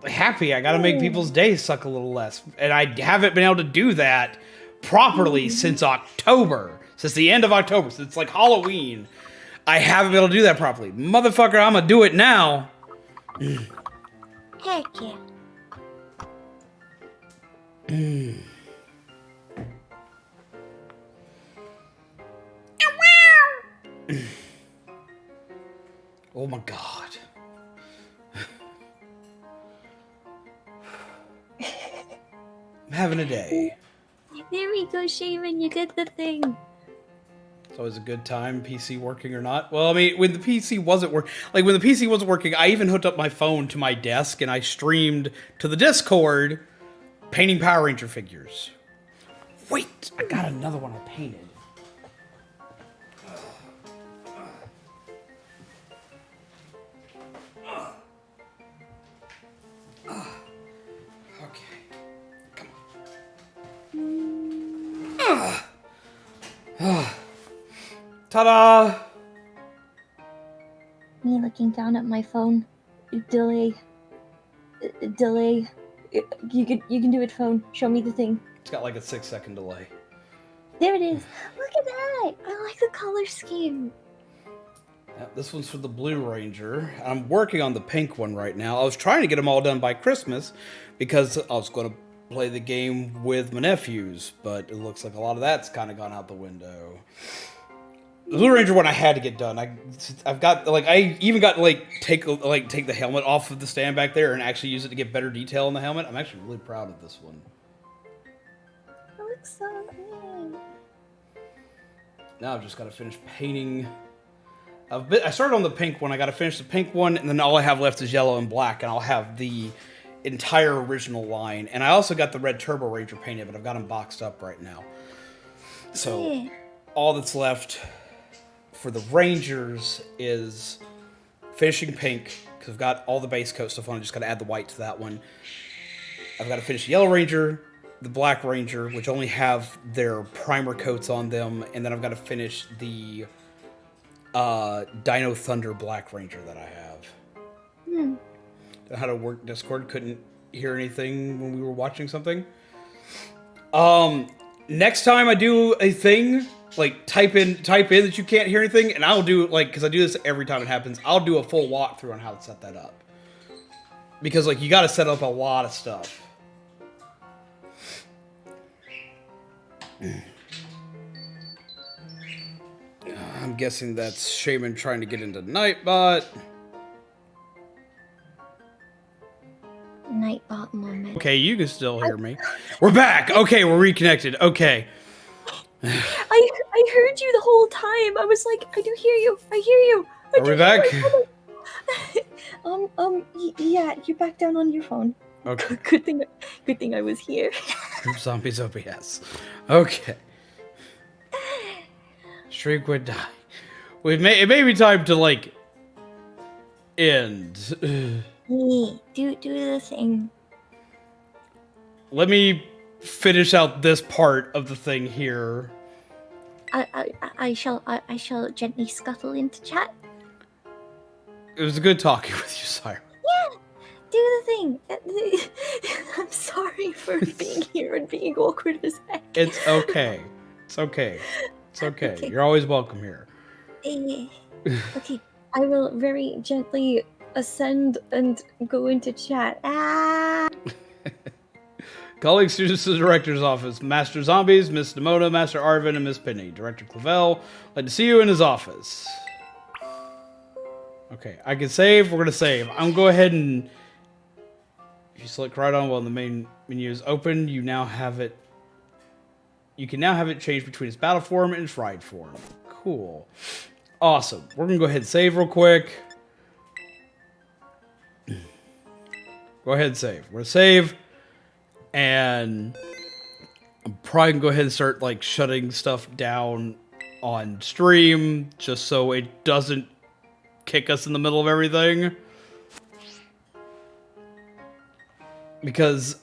happy. I got to make people's days suck a little less. And I haven't been able to do that properly since October. Since the end of October. Since like Halloween. I haven't been able to do that properly. Motherfucker, I'm going to do it now. Heck yeah. Oh my god. I'm having a day. There we go, Shaman. You did the thing. It's always a good time, PC working or not. Well, I mean, when the PC wasn't working, I even hooked up my phone to my desk and I streamed to the Discord painting Power Ranger figures. Wait, I got another one I painted. Ta-da! Me looking down at my phone. Delay. Delay. You can do it, phone. Show me the thing. It's got like a 6-second delay. There it is. Look at that. I like the color scheme. Yeah, this one's for the Blue Ranger. I'm working on the pink one right now. I was trying to get them all done by Christmas because I was going to play the game with my nephews, but it looks like a lot of that's kind of gone out the window. The Blue Ranger one I had to get done. I've got like I even got to take the helmet off of the stand back there and actually use it to get better detail on the helmet. I'm actually really proud of this one. It looks so neat. Now I've just got to finish painting. I started on the pink one. I got to finish the pink one, and then all I have left is yellow and black, and I'll have the entire original line. And I also got the red Turbo Ranger painted, but I've got them boxed up right now. So all that's left for the Rangers is finishing pink, because I've got all the base coat stuff on. I just got to add the white to that one. I've got to finish Yellow Ranger, the Black Ranger, which only have their primer coats on them, and then I've got to finish the Dino Thunder Black Ranger that I have. How to work Discord, couldn't hear anything when we were watching something. Next time I do a thing, like type in that you can't hear anything, and I'll do because I do this every time it happens, I'll do a full walkthrough on how to set that up. Because you gotta set up a lot of stuff. I'm guessing that's Shaman trying to get into Nightbot. Nightbot moment. Okay, you can still hear me. We're back! Okay, we're reconnected. Okay. I heard you the whole time. I was like, I do hear you. I hear you. Are we back? Yeah, you're back down on your phone. Okay. Good thing I was here. Group Zombies OBS. Okay. Shriek would die. It may be time to end. Do the thing. Let me finish out this part of the thing here. I shall gently scuttle into chat. It was good talking with you, Siren. Yeah, do the thing. I'm sorry for being here and being awkward as heck. It's okay. It's okay. It's okay. Okay. You're always welcome here. Okay, I will very gently ascend and go into chat. Calling students to the director's office. Master Zombies, Miss Demona, Master Arvin, and Miss Penny. Director Clavel, like to see you in his office. Okay, I can save. We're going to save. I'm going to go ahead and... If you select right on while the main menu is open, you now have it... You can now have it changed between its battle form and its ride form. Cool. Awesome. We're going to go ahead and save real quick. Go ahead and save. We're going to save. And I'm probably going to go ahead and start shutting stuff down on stream just so it doesn't kick us in the middle of everything. Because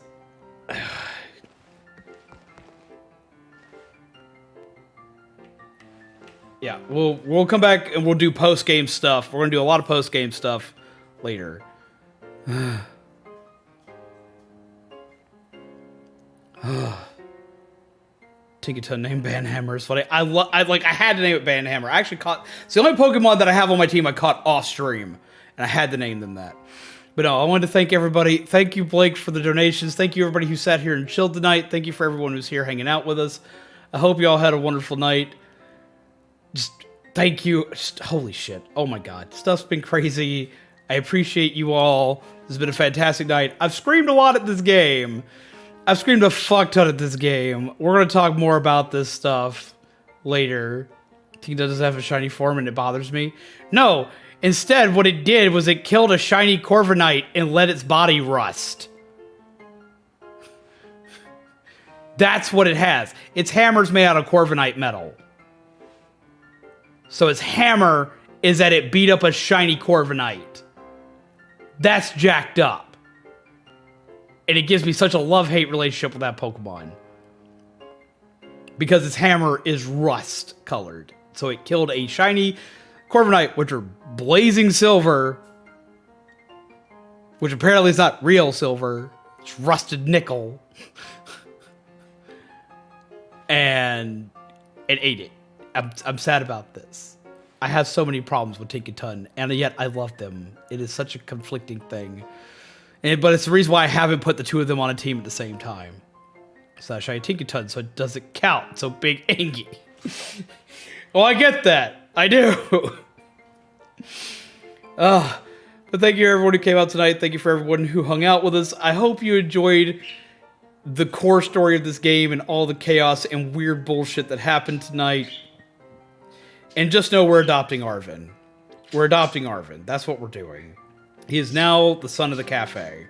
yeah, we'll come back and we'll do post-game stuff. We're going to do a lot of post-game stuff later. Tinkaton named Banhammer is funny. I had to name it Banhammer. I actually it's the only Pokemon that I have on my team I caught off stream, and I had to name them that. But no, I wanted to thank everybody. Thank you, Blake, for the donations. Thank you, everybody who sat here and chilled tonight. Thank you for everyone who's here hanging out with us. I hope you all had a wonderful night. Just thank you. Just, holy shit. Oh my god. Stuff's been crazy. I appreciate you all. This has been a fantastic night. I've screamed a lot at this game. I've screamed a fuck ton at this game. We're going to talk more about this stuff later. He doesn't have a shiny form and it bothers me. No, instead what it did was it killed a shiny Corviknight and let its body rust. That's what it has. Its hammer's made out of Corviknight metal. So its hammer is that it beat up a shiny Corviknight. That's jacked up. And it gives me such a love-hate relationship with that Pokemon. because its hammer is rust colored. So it killed a shiny Corviknight, which are blazing silver, which apparently is not real silver. It's rusted nickel. And it ate it. I'm sad about this. I have so many problems with Tinkaton, and yet I love them. It is such a conflicting thing. But it's the reason why I haven't put the two of them on a team at the same time. So shiny Tinkaton, so it doesn't count. So big Angie. Well, I get that. I do. But thank you everyone who came out tonight. Thank you for everyone who hung out with us. I hope you enjoyed the core story of this game and all the chaos and weird bullshit that happened tonight. And just know we're adopting Arvin. We're adopting Arvin. That's what we're doing. He is now the son of the cafe.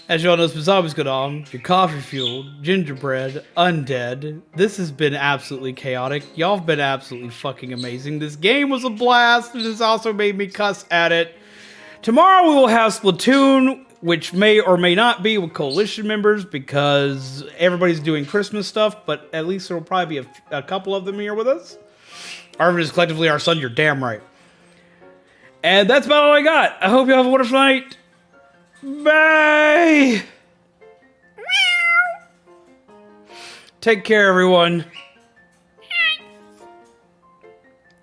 As you all know, zombies go on. Your coffee fueled, gingerbread, undead. This has been absolutely chaotic. Y'all have been absolutely fucking amazing. This game was a blast. It has also made me cuss at it. Tomorrow we will have Splatoon, which may or may not be with Coalition members because everybody's doing Christmas stuff, but at least there will probably be a couple of them here with us. Arvin is collectively our son, you're damn right. And that's about all I got. I hope you have a wonderful night. Bye! Take care, everyone.